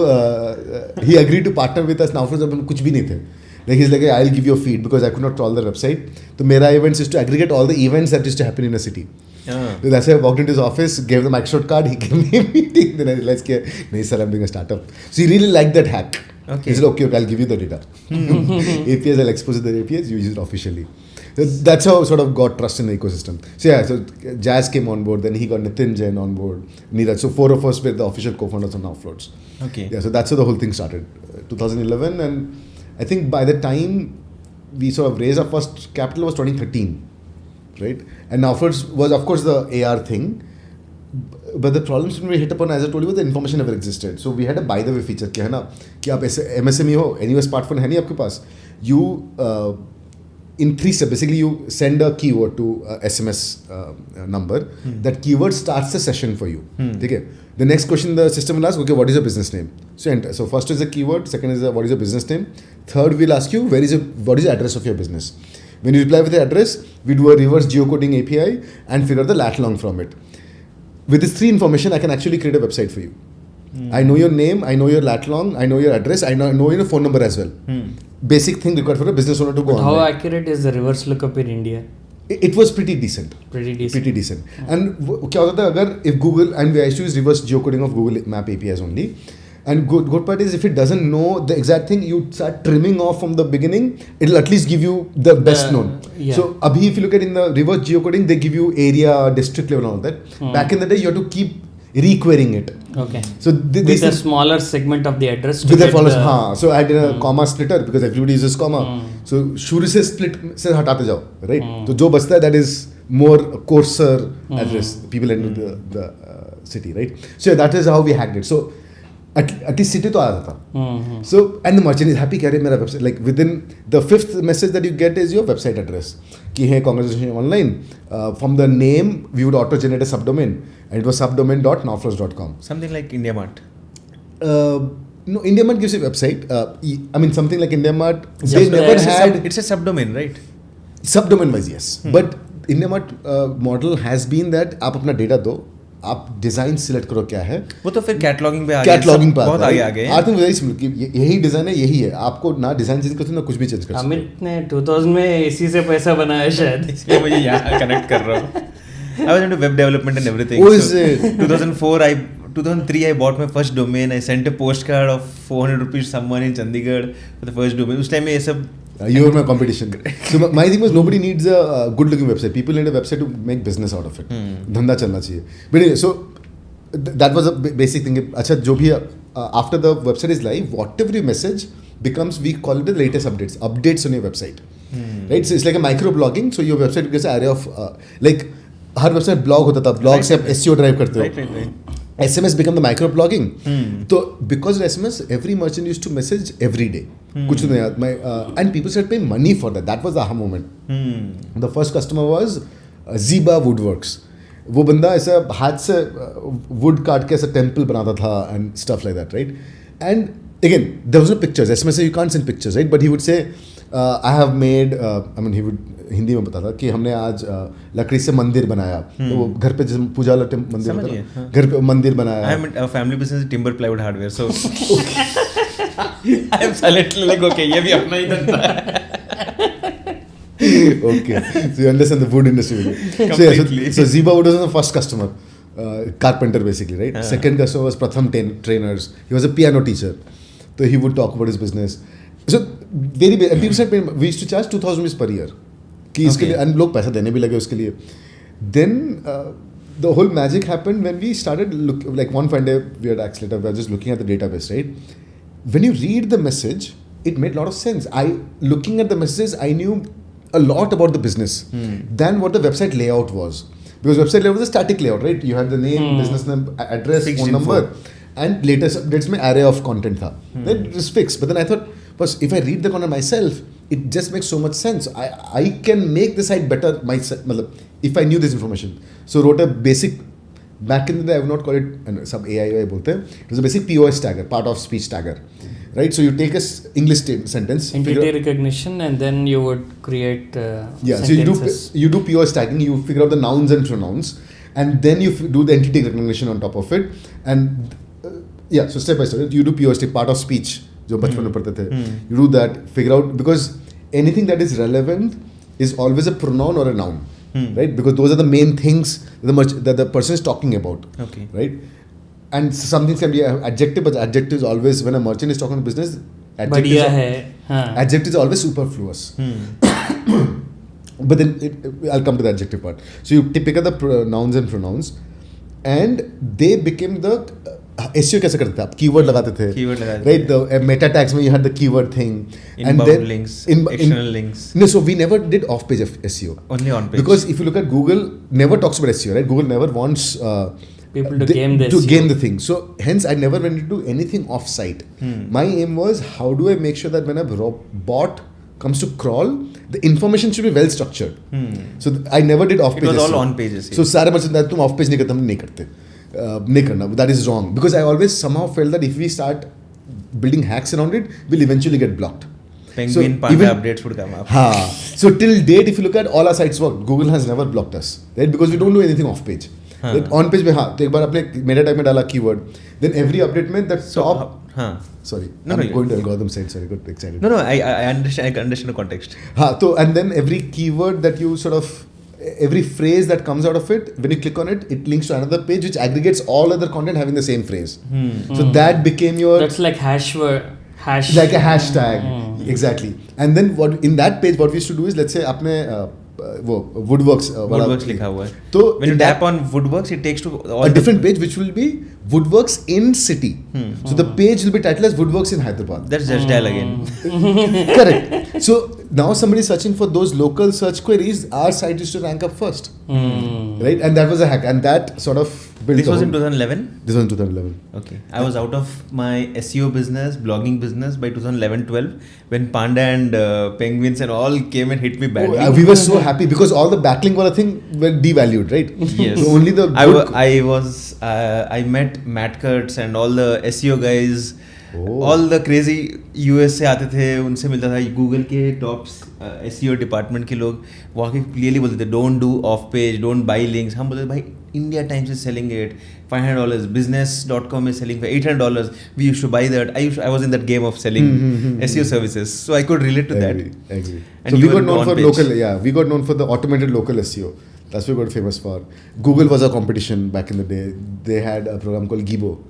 he agreed to partner with us. NowFloats अपन कुछ भी नहीं थे. Like he's like, I'll give you a feed because I could not crawl the website. So Mera Events used to aggregate all the events that used to happen in a city. So that's why I walked into his office, gave the Microsoft card, he gave me a meeting. Then I realized, no sir, I'm doing a startup. So he really liked that hack.
Okay.
He said, okay, I'll give you the data. APIs, I'll expose the APIs, you use it officially. So that's how I sort of got trust in the ecosystem. So yeah, so Jazz came on board, then he got Nitin Jain on board, Neeraj. So 4 of us were the official co-founders of NowFloats.
Okay.
Yeah, so that's how the whole thing started. 2011, and I think by the time we sort of raised our first capital was 2013. Right? And NowFloats was of course the AR thing, but the problems when we hit upon, as I told you, the information never existed. So we had a by the way feature कि है ना कि आप ऐसे MSME हो, anyway smartphone है नहीं आपके पास, you in 3 steps basically you send a keyword to SMS number. That keyword starts the session for you. Okay. The next question the system will ask, okay, what is your business name? So enter. So first is the keyword, second is what is your business name, third we'll ask you what is the address of your business. When you reply with the address, we do a reverse geocoding API and figure the lat long from it. With this 3 information, I can actually create a website for you. I know your name, I know your lat long, I know your address, I know your phone number as well. Basic thing required for a business owner to go on.
How accurate is the reverse lookup in India?
It was pretty decent. And क्या होता था अगर if Google, and I used to use reverse geocoding of Google Map APIs only. And good part is if it doesn't know the exact thing, you start trimming off from the beginning, it'll at least give you the best known.
Yeah.
So abhi, if you look at in the reverse geocoding, they give you area, district level and all that. Back in the day, you have to keep re-querying it.
Okay.
So
with a smaller segment of the address.
With the followers, so I did a comma splitter because everybody uses comma. So shuru se split se hatate jao, right? So jo bachta hai, that is more coarser address. People enter the city, right? So that is how we hacked it. So at least city to aa jata. So and the merchant is happy कि अरे मेरा website, like within the 5th message that you get is your website address कि hey, congratulations online. From the name we would auto generate a subdomain and it was subdomain.nowfloats.com.
Something like IndiaMart.
No, IndiaMart gives you a website. I mean something like IndiaMart. They never had.
It's a subdomain, right?
Subdomain wise, yes. But IndiaMart model has been that आप अपना data दो, आप design select करो क्या है,
वो तो फिर कैटलॉगिंग पे आ गया,
कैटलॉगिंग पे
बहुत आगे आ गए।
आई थिंक वेरी सिंपल कि यही डिजाइन है, यही है, आपको ना डिजाइन चेंज कर सकते ना कुछ भी चेंज कर सकते।
अमित ने 2000 में इसी से पैसा बनाया शायद,
इसलिए मुझे यहाँ कनेक्ट कर रहा हूँ। I was into web development and everything.
Oh, is it?
2003 I bought my first domain. I sent a postcard of 400 rupees to someone in Chandigarh for the first domain. उस टाइम में ये सब
You were my competition. So my thing was nobody needs a good looking website. People need a website to make business out of it. धंधा चलना चाहिए. But anyway, so that was a basic thing. अच्छा जो भी after the website is live, whatever you message becomes, we call it the latest updates on your website. Right? So it's like a micro blogging. So your website gets an array of like her website blog होता था, blog से आप SEO drive करते हो, SMS became the micro blogging. So because of SMS, every merchant used to message every day. कुछ नहीं याद, and people started paying money for that. That was the aha moment. The first customer was Ziba Woodworks. वो बंदा ऐसा हाथ से wood काट के ऐसा temple बनाता था and stuff like that, right? And again, there was no pictures. SMS you can't send pictures, right? But he would say, I have made. He would Hindi में बताता कि हमने आज लकड़ी से मंदिर बनाया. तो वो घर पे जैसे पूजा वाला मंदिर होता है, घर पे मंदिर बनाया.
I am a family business timber plywood hardware, so I am silently like okay, ये भी अपना ही धंधा है.
Okay, so you understand the wood industry. So Ziba Wood was the first customer, carpenter basically, right? Second customer was Pratham Trainers. He was a piano teacher, so he would talk about his business. So very and people said we used to charge 2,000 rupees per year. कि इसके लिए and लोग पैसा देने भी लगे उसके लिए. Then the whole magic happened when we started like one fine day we were just looking at the database, right? When you read the message, it made a lot of sense. Looking at the messages, I knew a lot about the business than what the website layout was. Because website layout was a static layout, right? You had the name, business name, address,
fixed
phone
info.
number, and latest updates में array of content था. Then it was fixed. But then I thought, if I read the content myself, it just makes so much sense. I can make the site better myself if I knew this information. So wrote a basic, back in the day I would not call it sub AI बोलते हैं. It was a basic POS tagger, part of speech tagger. Right, so you take a English sentence,
entity recognition, and then you would create sentences.
So you do POS tagging, you figure out the nouns and pronouns, and then you do the entity recognition on top of it, and so step by step you do POS tag, part of speech जो बचपन में पढ़ते थे. You do that, figure out, because anything that is relevant is always a pronoun or a noun, right? Because those are the main things that the person is talking about,
okay,
right? And some things can be adjective, but adjective is always, when a merchant is talking business, adjective is always superfluous. But then I'll come to the adjective part. So you pick up the nouns and pronouns, and they became the SEO कैसे करते थे आप? Keyword लगाते थे. Right? The meta tags में you had the keyword thing.
Inbound and then links, external links.
No, so we never did off-page SEO.
Only on-page.
Because if you look at Google, never talks about SEO, right? Google never wants
people to game the SEO.
Game the thing. So hence I never went to do anything off-site. My aim was, how do I make sure that when a bot comes to crawl, the information should be well structured. So I never did off-page SEO.
It was all on-page SEO.
So सारे merchants that तुम off-page नहीं करते, हम नहीं करते. नहीं करना, that is wrong, because I always somehow felt that if we start building hacks around it, we'll eventually get blocked.
Penguin Panda updates would come up.
So till date, if you look at all our sites work, Google has never blocked us, right? Because we don't do anything off page. Like on page में तो एक बार अपने meta type में डाला keyword, then every update में the top. Sorry, I'm going to algorithm side. Sorry, got excited.
No, I understand. I understand the context.
So and then every keyword that you sort of, every phrase that comes out of it, when you click on it, it links to another page which aggregates all other content having the same phrase. So that became your...
That's like hash.
Like a hashtag. Exactly. And then what in that page, what we used to do is, let's say आपने Woodworks
लिखा हुआ है.
तो
when you tap on Woodworks, it takes to all
a different page which will be Woodworks in city. So the page will be titled as Woodworks in Hyderabad.
That's just dial again.
Correct. So now somebody is searching for those local search queries, our site used to rank up first. Right? And that was a hack. And that sort of built.
This was in 2011?
This was in 2011.
Okay. I was out of my SEO business, blogging business by 2011-12 when Panda and Penguins and all came and hit me badly.
We were so happy because all the backlink were thing were devalued, right?
Yes.
So only the
I met Matt Kurtz and all the SEO guys. All the crazy US से आते थे, उनसे मिलता था. Google के top SEO department के लोग वहाँ के clearly बोलते थे don't do off page, don't buy links. हम बोलते थे भाई India Times is selling it $500, business.com is selling for $800. We used to buy that. I was in that game of selling SEO services, so I could relate to that.
Agree.
And
so we got known for local, we got known for the automated local SEO. That's what we got famous for. Google was a competition back in the day. They had a program called Gibo,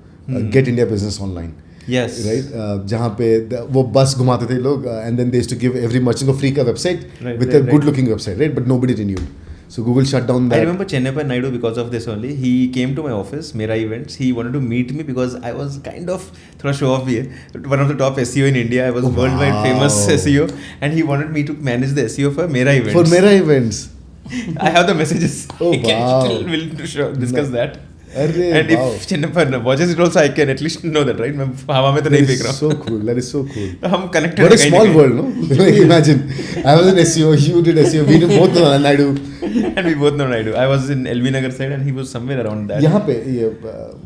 Get India Business Online.
Yes.
Right? जहाँ पे वो बस घुमाते थे लोग, and then they used to give every merchant a free website with a good looking website, right? But nobody renewed. So Google shut down that.
I remember Chennai Naidu because of this only. He came to my office, Mera Events. He wanted to meet me because I was kind of थोड़ा show off भी है. One of the top SEO in India. I was worldwide famous SEO, and he wanted me to manage the SEO for Mera Events.
For Mera Events.
I have the messages.
Oh,
I can still willing to discuss that.
अरे
And if Chinnappa watches it also, I can at least know that, right? मैं हवा में तो नहीं फेंक रहा हूँ.
So cool. That is so cool.
तो हम connected
What a
हैं कहीं
small
ना
world, no? Like imagine, I was in SEO, you did SEO, we both know Naidu.
कहीं. And we both know Naidu. I was in LV Nagar side and he was somewhere around that.
यहाँ पे ये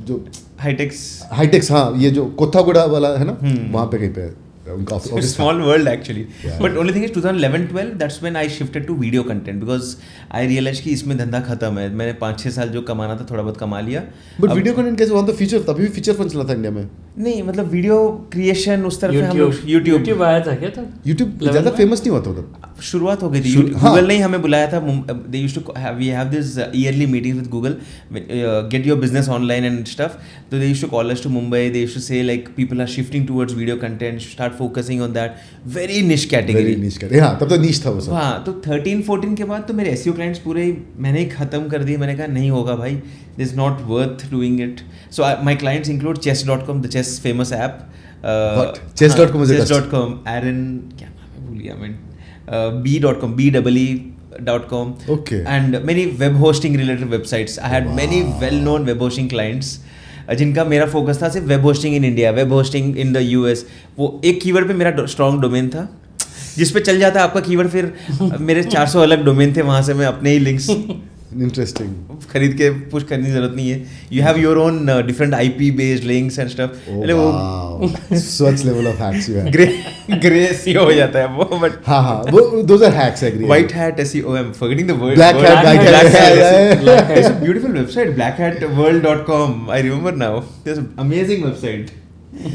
जो
High-techs.
हाँ ये जो कोथागुड़ा वाला है ना वहाँ पे कहीं पे उनका office
Small world actually.
Yeah.
But only thing is 2011-12 that's when I shifted to video content because I realized कि इसमें धंधा खत्म है. मैंने 5-6 साल जो कमाना था थोड़ा बहुत कमा लिया.
बट वीडियो कंटेंट कैसे वहाँ तो फीचर तभी भी फीचर फोन चला था इंडिया में.
नहीं मतलब वीडियो क्रिएशन उस तरफ हम लोग
YouTube आया था क्या तब?
यूट्यूब ज़्यादा फेमस नहीं हुआ था उधर.
शुरुआत हो गई थी. गूगल ने ही हमें बुलाया था. They used to have this yearly meetings with Google, get your business online and stuff. So they used to call us to Mumbai. They used to say like people are shifting towards video content. Start focusing on that. Very niche category.
Very niche category. हाँ तब तो niche था वो सब.
हाँ तो 13-14 के बाद तो मेरे SEO clients पूरे ही मैंने ही खत्म कर दिए. मैंने कहा नहीं होगा भाई. This is not worth doing it. So my clients include chess.com, the chess famous app.
What? Chess.com is a
chess.com. Aaron क्या नाम है भूल गया मैं. B.com, BEE.com.
Okay.
And many web hosting related websites. I had many well-known web hosting clients. जिनका मेरा focus था सिर्फ web hosting in India, web hosting in the US. वो एक कीवर्ड पे मेरा स्ट्रॉन्ग डोमेन था जिस पे चल जाता आपका कीवर्ड. फिर मेरे 400 अलग डोमेन थे. वहाँ से मैं अपने ही लिंक्स
Interesting.
खरीद के पुश करने की जरूरत नहीं है. You have your own different IP based links and stuff.
Wow. Such level of hacks you have.
Grey SEO हो जाता है वो. बट
हाँ वो those are hacks I agree.
White hat SEO. I'm forgetting the word.
Black hat.
There's a beautiful website, blackhatworld.com. I remember now. There's an amazing website.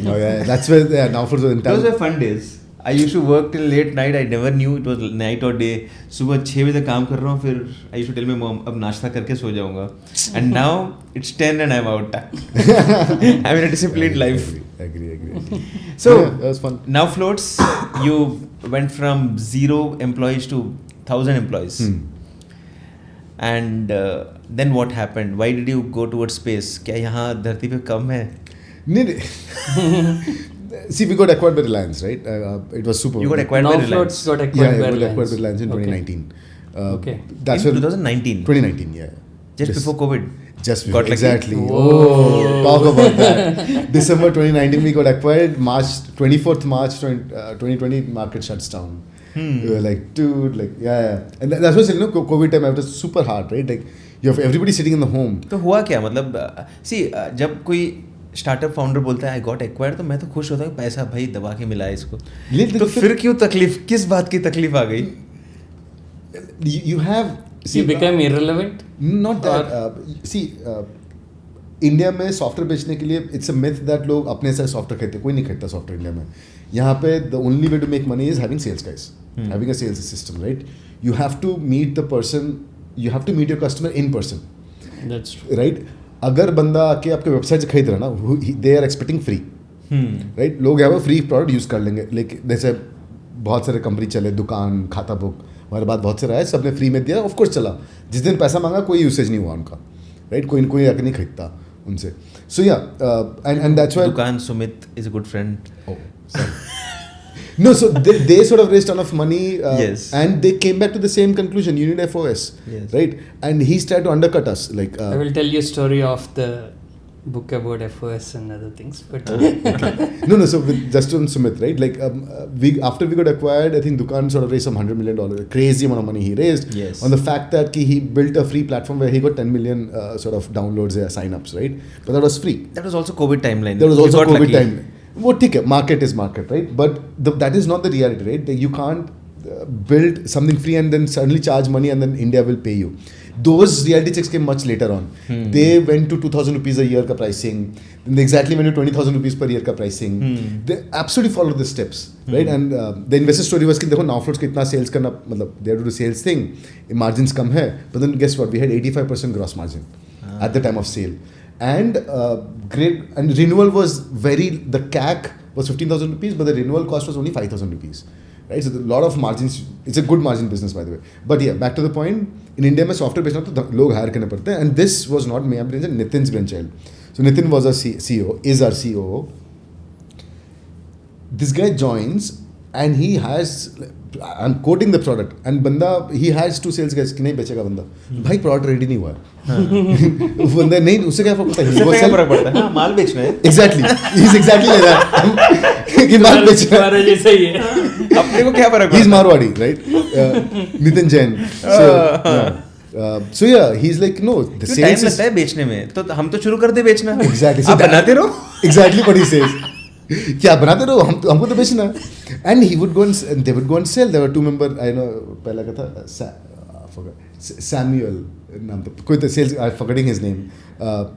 Oh yeah, that's where NowFloats was in town.
Those were fun days. I used to work till late night. I never knew it was night or day. सुबह 6 बजे तक काम कर रहा हूँ. फिर I used to tell my mom अब नाश्ता करके सो जाऊँगा. And now it's 10 and I'm out. I'm in a disciplined life.
Agree.
So
yeah, that was fun.
NowFloats, you went from 0 employees to 1,000 employees. And then what happened? Why did you go towards space? क्या यहाँ धरती पे कम है?
नहीं. See, we got acquired by Reliance, right? It was super.
You got acquired by Reliance.
NowFloats got acquired by Reliance.
Acquired by Reliance in 2019.
Okay.
That's
in 2019.
2019, yeah.
Just before COVID.
Just before.
Got lucky.
Exactly. Oh, talk about that. December 2019, we got acquired. 24th March 2020, market shuts down. We were like, dude, like, yeah. And that's what's, COVID time, it was super hard, right? Like, you have everybody sitting in the home.
तो हुआ क्या मतलब? See, जब कोई startup founder बोलता है I got acquired तो मैं तो खुश होता हूँ पैसा भाई दबा के मिला है इसको. तो फिर क्यों तकलीफ, किस बात की तकलीफ आ गई?
You have
you became irrelevant.
Not that. India में सॉफ्टवेयर बेचने के लिए इट्स अ मिथ दैट लोग अपने से सॉफ्टवेयर खरीदते. कोई नहीं खरीदता सॉफ्टवेयर इंडिया में. यहाँ पे the only way to make money is having sales guys, having a sales system, right? You have to meet the person, you have to meet your customer in person.
That's true.
Right? अगर बंदा आके आपके website से खरीद रहा है ना, they are expecting free, right? लोग यहाँ पर फ्री प्रोडक्ट यूज़ कर लेंगे. लेकिन जैसे बहुत सारे कंपनी चले, दुकान, खाता बुक, हमारे बाद बहुत सारे आए, सबने फ्री में दिया, ऑफकोर्स चला. जिस दिन पैसा मांगा कोई यूसेज नहीं हुआ उनका, राइट? कोई आके नहीं खरीदता उनसे. सो या एंड दैट्स व्हाई
दुकान Sumit is a good friend.
No, so they sort of raised ton of money,
yes,
and they came back to the same conclusion. You need FOS,
yes,
right? And he's tried to undercut us. Like
I will tell you a story of the book about FOS and other things, but
no. So with just on Sumit, right? Like after we got acquired, I think Dukan sort of raised some $100 million, crazy amount of money he raised,
yes,
on the fact that he built a free platform where he got 10 million sort of downloads, sign-ups, right? But that was free.
That was also COVID timeline.
That was also COVID timeline. वो ठीक है, market is market, right? But that is not the reality, right? You can't build something free and then suddenly charge money and then India will pay you. Those reality checks came much later on. They went to 2,000 rupees a year ka pricing. Then they exactly went to 20,000 rupees per year ka pricing. They absolutely followed the steps, right? And the investor story was कि देखो NowFloats का इतना sales करना, मतलब they have to do sales thing, margins कम है. But then guess what? We had 85% gross margin at the time of sale. And great, and renewal was the CAC was 15,000 rupees, but the renewal cost was only 5,000 rupees, right? So a lot of margins. It's a good margin business, by the way. But yeah, back to the point. In India में software बेचना तो लोग hire करने पड़ते हैं, and this was not me. I'm Nitin's brainchild. So Nitin was our CEO, is our COO. This guy joins, and he has I'm quoting the product, and बंदा he has 2 sales guys कि नहीं बेचेगा बंदा, भाई product ready नहीं हुआ है बंदा नहीं, उससे क्या फर्क पड़ता है,
उससे क्या फर्क पड़ता है, हाँ, माल बेचना है,
exactly he's exactly like that कि माल बेचना है,
जैसे ही है,
अपने को क्या फर्क
he's
पड़ता
Marwadi, right? Nitin Jain, so yeah, he's like no, the
है,
sales
टाइम
is
लगता है बेचने में, तो हम तो शुरू कर दे बेचना,
exactly,
आप बनाते रहो,
exactly what he says. क्या बनाते रहो, हमको तो बेचना है. And he would go and they would go and sell. There were 2 members, I know, पहला का था Samuel नाम था, कोई तो sales, I'm forgetting his name.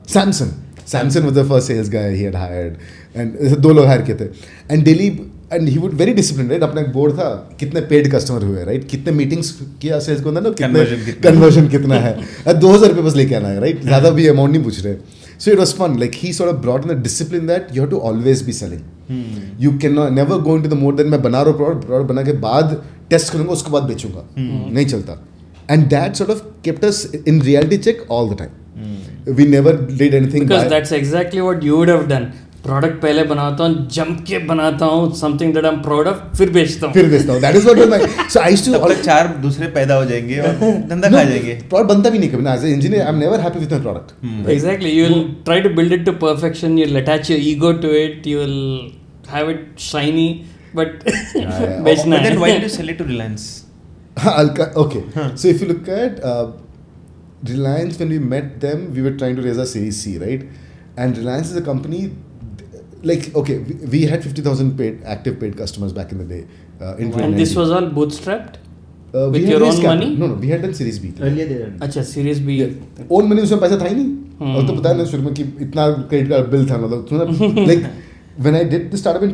Samson was the first sales guy he had hired, and 2 लोग hire किए थे. And daily, and he would very disciplined, right? अपना एक बोर्ड था, कितने paid customer हुए, right? कितने meetings किया sales को अंदर ना, conversion कितना है, 2000 रुपये बस लेके आना है, right? ज़्यादा भी amount नहीं पूछ रहे. So it was fun. Like he sort of brought in the discipline that you have to always be selling. You cannot never go into the mode that मैं बना रहा हूँ product बना के बाद test करूँगा, उसके बाद बेचूंगा, नहीं चलता. And that sort of kept us in reality check all the time. We never did anything.
Because that's exactly what you would have done. Product पहले बनाता हूँ, जम के बनाता हूँ, something that I am proud of, फिर बेचता हूँ.
That is what my, so I used to,
तब तक 4 दूसरे पैदा हो जाएंगे और धंधा खा जाएंगे.
प्रोडक्ट बनता भी नहीं कभी ना. As a engineer I am never happy with my product.
Exactly, you will try to build it to perfection, you will attach your ego to it, you will have it shiny, but बेचना है.
Then why did you sell it to Reliance?
Okay, so if you look at Reliance, when we met them, we were trying to raise a Series C, right? And Reliance is a company. Like, okay, we had 50,000 active paid customers back in the day. In 2019.
And this was all bootstrapped?
We
with
had
your
raised
own
capital.
money?
No, we had done Series B.
Earlier they did.
अच्छा, Series B.
Own money उसमें पैसा था ही नहीं. और तो पता है ना शुरू में कि इतना क्रेडिट कार्ड बिल था, मतलब like when I did the startup in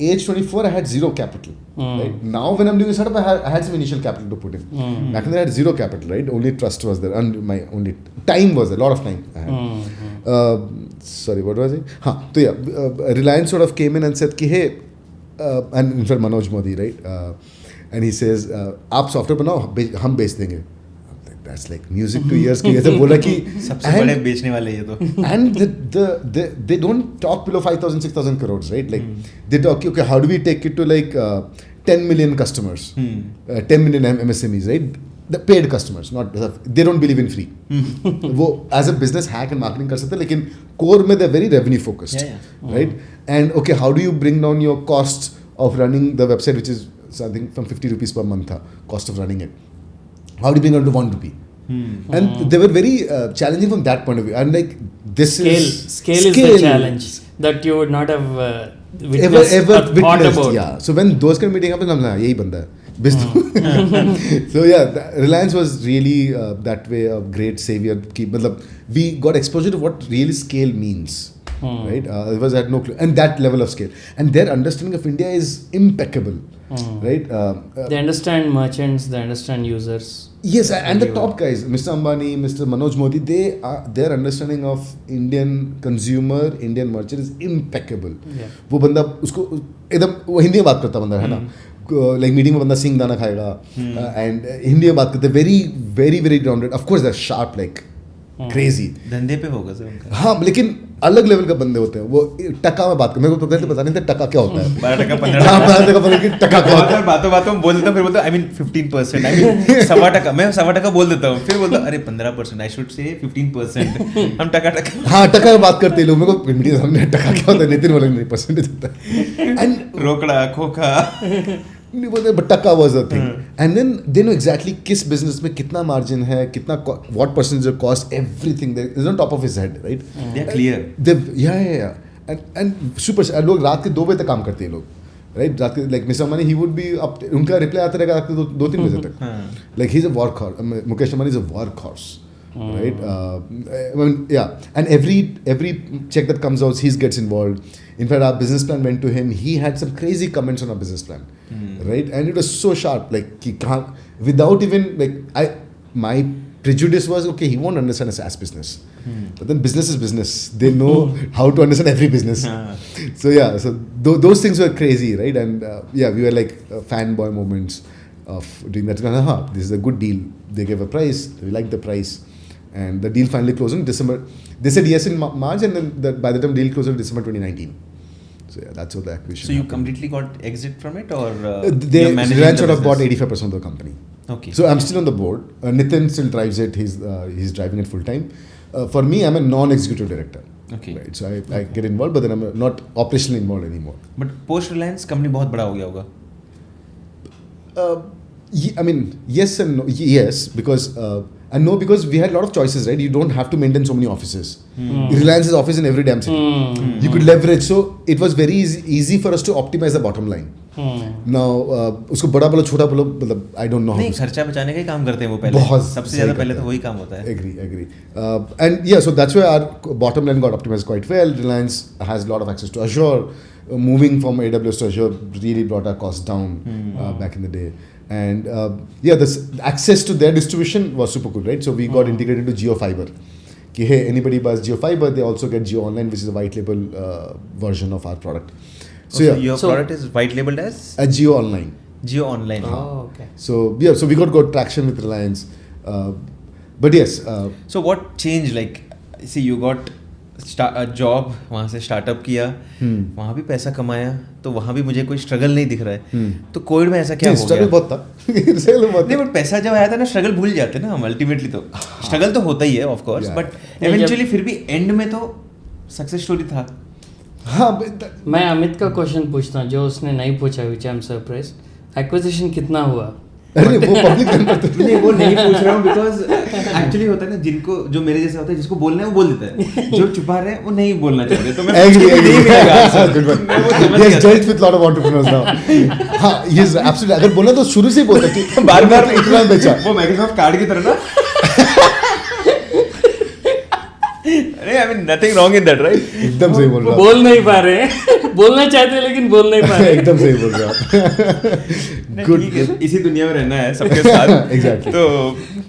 age 24, I had 0 capital. Right? Now when I'm doing a startup, I had some initial capital to put in. Back then I had 0 capital, right? Only trust was there, and my only time was there, a lot of time I had. Sorry, what was it? So yeah, Reliance sort of came in and said कि hey, and in fact Manoj Modi, right? And he says आप software बनाओ, हम बेच देंगे. That's like music to ears. कि ऐसे बोला कि
सबसे बड़े बेचने वाले ये तो.
And they don't talk below 5,000 6,000 crores, right? Like they talk, okay, how do we take it to like 10 million customers, 10 million MSMEs, right? The paid customers, not they don't believe in free. वो as a business hack and marketing कर सकते हैं, लेकिन core में they're very revenue focused, right? And okay, how do you bring down your costs of running the website, which is something from 50 rupees per month, cost of running it? How do you bring it down to 1 rupee? And they were very challenging from that point of view. I'm like, this
scale is the challenge that you would not have witnessed
ever
or thought
witnessed.
about.
Yeah. So when those kind of meeting happens, I'm like, यही बंदा है. So yeah, Reliance was really that way a great savior. कि मतलब we got exposure to what real scale means. Right? Otherwise I had no clue. And that level of scale. And their understanding of India is impeccable. Right?
They understand merchants, they understand users.
Yes, and the top guys, Mr. Ambani, Mr. Manoj Modi, their understanding of Indian consumer, Indian merchant is impeccable.
Yeah.
वो बंदा उसको एकदम वो हिंदी में बात करता बंदा है ना, like मीटिंग में बंदा सिंग दाना खाएगा, and हिंदी में बात करते, very very very grounded. Of course they're sharp like crazy.
धंधे पे होगा सर उनका.
हाँ, लेकिन अलग लेवल का बंदे होते हैं. वो टका में बात कर, मेरे को तो पता नहीं था टका क्या होता है.
12 टका 15
हाँ, 12 टका 15 की टका क्या होता है.
बातों में बोल देता हूँ, फिर बोलता I mean 15%, I mean 1.25%, मैं 1.25% बोल देता हूँ, फिर बोलता अरे 15%, I should say 15%. हम टका
हाँ, टका में बात करते हैं लोग. मेरे को मीडिया सामने टका क्या होता है, नितिन बोले नहीं परसेंटेज होता है. And
रोकड़ा खोखा
नहीं बोलते, but टका was a thing. And then they know exactly किस business में कितना margin है, कितना what percentage of cost, everything there is on top of his head, right?
They're clear.
Yeah. And super. लोग रात के 2 बजे तक काम करते हैं लोग, right? रात के like Mr. Ambani, he would be up, उनका reply आता रहेगा रात के 2-3 बजे तक. Like he's a workhorse. Mukesh Ambani is a workhorse. Right? I mean, yeah. And every check that comes out, he gets involved. In fact, our business plan went to him. He had some crazy comments on our business plan, right? And it was so sharp, like without even like my prejudice was okay. He won't understand a SaaS business, but then business is business. They know how to understand every business. So yeah, so those things were crazy, right? And yeah, we were like fanboy moments of doing that. This is a good deal. They gave a price. We liked the price. And the deal finally closed in December. They said yes in March, and then by the time deal closed in December 2019. So yeah, that's what the acquisition.
So you
happened.
completely got exit from it, or
Reliance sort of bought 85% of the company.
Okay.
So I'm still on the board. Nitin still drives it. He's driving it full time. For me, I'm a non-executive director.
Okay.
Right. So I get involved, but then I'm not operationally involved anymore.
But post Reliance company बहुत बड़ा हो गया होगा.
I mean, yes and no. Yes, because and no, because we had a lot of choices, right? You don't have to maintain so many offices. Reliance's office in every damn city. You could leverage. So it was very easy for us to optimize the bottom line. Now, उसको बड़ा बोलो छोटा बोलो मतलब I don't know.
नहीं, खर्चा बचाने का ही काम करते हैं वो पहले.
बहुत
सबसे ज़्यादा पहले तो वही काम होता है.
Agree. And yeah, so that's why our bottom line got optimized quite well. Reliance has a lot of access to Azure. Moving from AWS to Azure really brought our costs down back in the day. And yeah, this access to their distribution was super good, right? So we got integrated to JioFiber. Hey, anybody buys JioFiber, they also get Jio Online, which is a white label version of our product. So yeah,
your product is white labeled as
Jio Online.
Jio Online.
Oh, okay.
So yeah, so we got good traction with Reliance. But yes.
So what changed? Like, see, you got a job, वहाँ से startup किया, वहाँ भी पैसा कमाया, तो वहाँ भी मुझे कोई स्ट्रगल नहीं दिख रहा है. तो कोविड में ऐसा क्या हो गया?
स्ट्रगल बहुत था.
नहीं, बट पैसा जब आया था ना, स्ट्रगल भूल जाते ना हम अल्टीमेटली. तो स्ट्रगल तो होता ही है ऑफ कोर्स, बट इवेंचुअली फिर भी एंड में तो सक्सेस स्टोरी था.
हाँ,
मैं अमित का क्वेश्चन पूछता हूँ जो उसने नहीं पूछा, विच आई एम सरप्राइज. एक्विजिशन कितना हुआ?
अरे वो पब्लिक
नहीं, वो नहीं पूछ रहा हूँ बिकॉज एक्चुअली होता है ना, जिनको जो मेरे जैसे होता है, जिसको बोलना है वो बोल देता है, जो छुपा रहे हैं वो नहीं बोलना चाहते. तो मैं
dealt with lot of entrepreneurs now. हाँ, yes, absolutely. अगर बोलना तो शुरू से ही बोलता कि
बार-बार
इतना बेचा.
वो माइक्रोसॉफ्ट कार्ड की तरह ना. अरे I mean nothing wrong in that, right?
एकदम सही बोल रहा हूँ.
बोल नहीं पा रहे हैं. बोलना चाहते हैं लेकिन बोल नहीं पा रहे.
एकदम सही बोल रहा हूँ.
गुड. इसी दुनिया में रहना है सबके साथ.
Exactly.
तो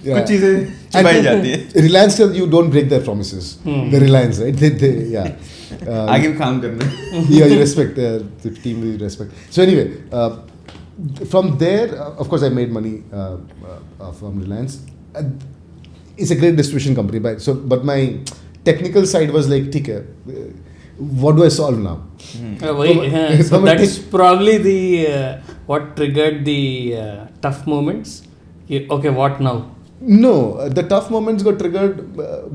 कुछ चीजें छुपाई जाती है.
Reliance, you don't break their promises. The Reliance, right? They yeah.
आगे भी काम करना.
Yeah, you respect the team. You respect. So anyway, from there, of course, I made money from Reliance. It's a great distribution company, but my technical side was like, okay, what do I solve now?
So that is probably the what triggered the tough moments. Okay, what now?
No, the tough moments got triggered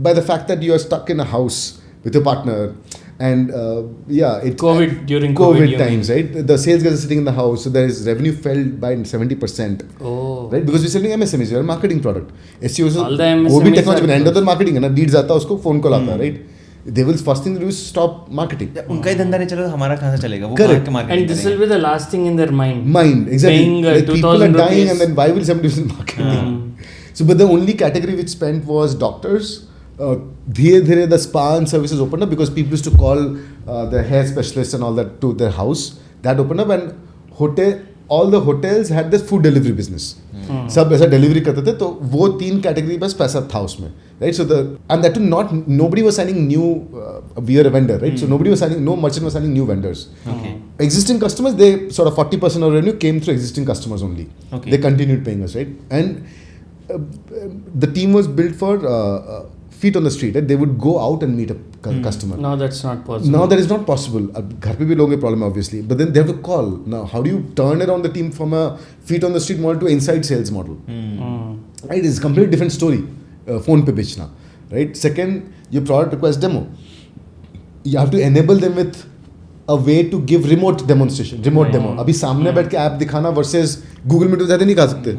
by the fact that you are stuck in a house with your partner, and during COVID times, right? The sales guys are sitting in the house, so there is revenue fell by 70%.
Oh,
right? Because we're selling MSMEs, we're a marketing product. SEO
all the MSMEs
वो भी technology
are
end of the marketing है ना, leads आता है उसको phone call आता है, right? They will first thing they do is stop marketing.
उनका ही धंधा नहीं चलेगा, हमारा कहाँ से चलेगा? वो
Correct.
and this will be the last thing in their mind.
Exactly.
Paying,
like people are
2,000
dying,
rupees.
and then why will somebody do marketing? So, but the only category which spent was doctors. धीरे-धीरे the spa and services opened up because people used to call the hair specialists and all that to their house. That opened up, and all the hotels had this food delivery business. सब ऐसा delivery करते थे, तो वो 3 category बस पैसा था उसमें, right? So and that nobody was signing new. We are a vendor, right? So no merchant was signing new vendors.
Okay.
Existing customers, they sort of 40% of revenue came through existing customers only.
Okay.
They continued paying us, right? And the team was built for feet on the street, right? They would go out and meet a customer.
No, that's not possible.
Now that is not possible. घर पे भी लोगों के problem obviously, but then they have to call. Now, how do you turn around the team from a feet on the street model to an inside sales model? Right? It's a completely different story. Phone पे बेचना, right? Second, your product requires demo. You have to enable them with a way to give remote demonstration, demo. अभी सामने बैठ के app दिखाना versus Google में तो ज़्यादा नहीं खा सकते.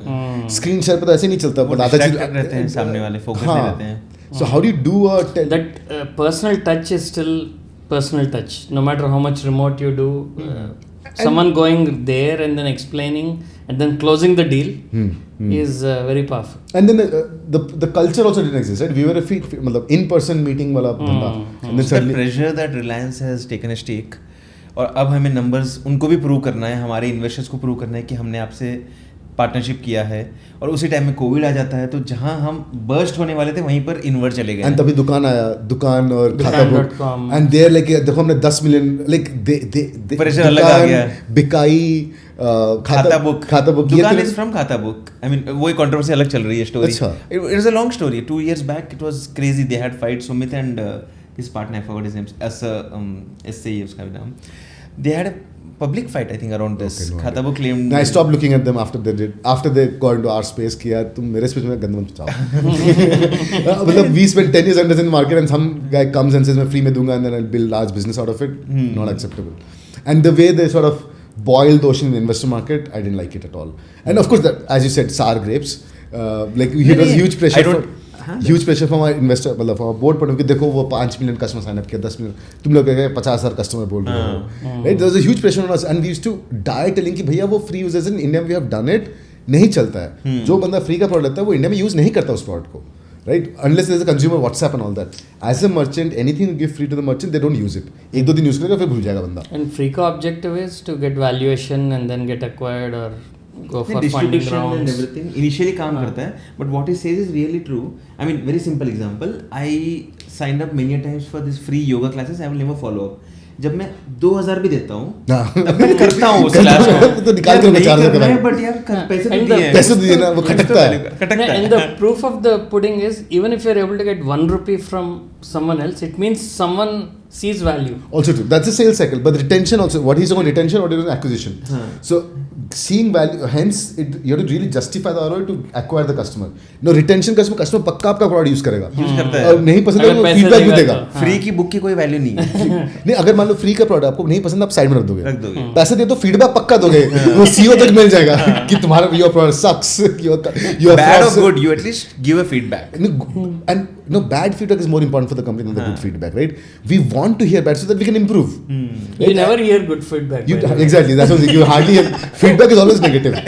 Screen share पर तो ऐसे नहीं चलता.
वो distract रहते हैं सामने वाले, focus नहीं रहते हैं.
So how do you do
that personal touch is still personal touch, no matter how much remote you do. Someone going there and then explaining and then closing the deal is very powerful.
And then the culture also didn't exist, right? We were a in-person meeting wala dhanda. And then
The pressure that Reliance has taken a stake, और अब हमें numbers उनको भी prove करना है, हमारे investors को prove करना है कि हमने आपसे पार्टनरशिप किया है, और उसी टाइम में कोविड आ जाता है, तो जहां हम बर्स्ट होने वाले थे वहीं पर इन्वर्ट चले गए.
एंड तभी दुकान और खाता बुक, एंड देयर लाइक देखो हमने 10 मिलियन लाइक दे
प्रेशर अलग आ गया.
बिकाई खाता बुक
दुकान इज फ्रॉम खाता बुक. आई मीन वो एक कंट्रोवर्सी अलग चल रही है story. It is a long story. 2 years back it was crazy. They had fight. Sumit and his partner, I forgot his name, as SAE उसका भी नाम. they had a public fight I think around this.
Okay, no
Khata wo claimed.
No, I stopped looking at them after they got into our space कि यार तुम मेरे space में गंद मत चाहो. मतलब we spent 10 years in the market and some guy comes and says मैं free में दूंगा and then I'll build large business out of it. Not acceptable. And the way they sort of boiled the ocean in the investor market, I didn't like it at all. And of course, that, as you said, sour grapes. Like it was huge pressure. Huge pressure from our investor, मतलब from our board point of view. देखो वो 5 million customers sign up किया, 10 million. तुम लोग कह 50,000 customer बोल रहे हो. Right? There was a huge pressure on us, and we used to die telling कि भैया वो free users in India we have done it नहीं चलता है. जो बंदा free का product लेता है वो इंडिया में use नहीं करता उस product को. Right? Unless there's a consumer WhatsApp and all that. As a merchant, anything you give free to the merchant, they don't use it. एक दो दिन use करेगा फिर भूल जाएगा बंदा.
And free का objective is to get valuation and then get acquired or go for funding
distribution
rounds.
and everything initially काम करता है, but what he says is really true. I mean, very simple example. I signed up many times for this free yoga classes. I will never follow up. जब मैं 2000 भी देता हूँ तब मैं करता हूँ उस क्लास को.
तो निकाल के 4,000
करना है, but यार पैसे तो दिए हैं.
पैसे तो दिए ना, वो खटकता है.
And the proof of the pudding is even if you're able to get 1 rupee from someone else, it means someone sees value.
Also true. That's a sales cycle. But retention also. What he's on retention, what is on acquisition. So seeing value, hence you have to really justify the ROI to acquire the customer. No retention customer पक्का आपका product use करेगा.
Use करता है.
और नहीं पसंद है तो फीडबैक भी देगा.
फ्री की बुक की कोई वैल्यू नहीं है.
नहीं, अगर मान लो फ्री का प्रोडक्ट आपको नहीं पसंद, आप साइड में रख दोगे. पैसे दे तो फीडबैक पक्का दोगे. वो सीईओ तक मिल जाएगा कि तुम्हारा your product sucks. Your
bad और good, you at least give a feedback.
And no, bad feedback is more important for the company than the good feedback, right? We want to hear bad so that we can improve.
You never hear good feedback.
Exactly, that's what you hardly hear. Feedback is always negative.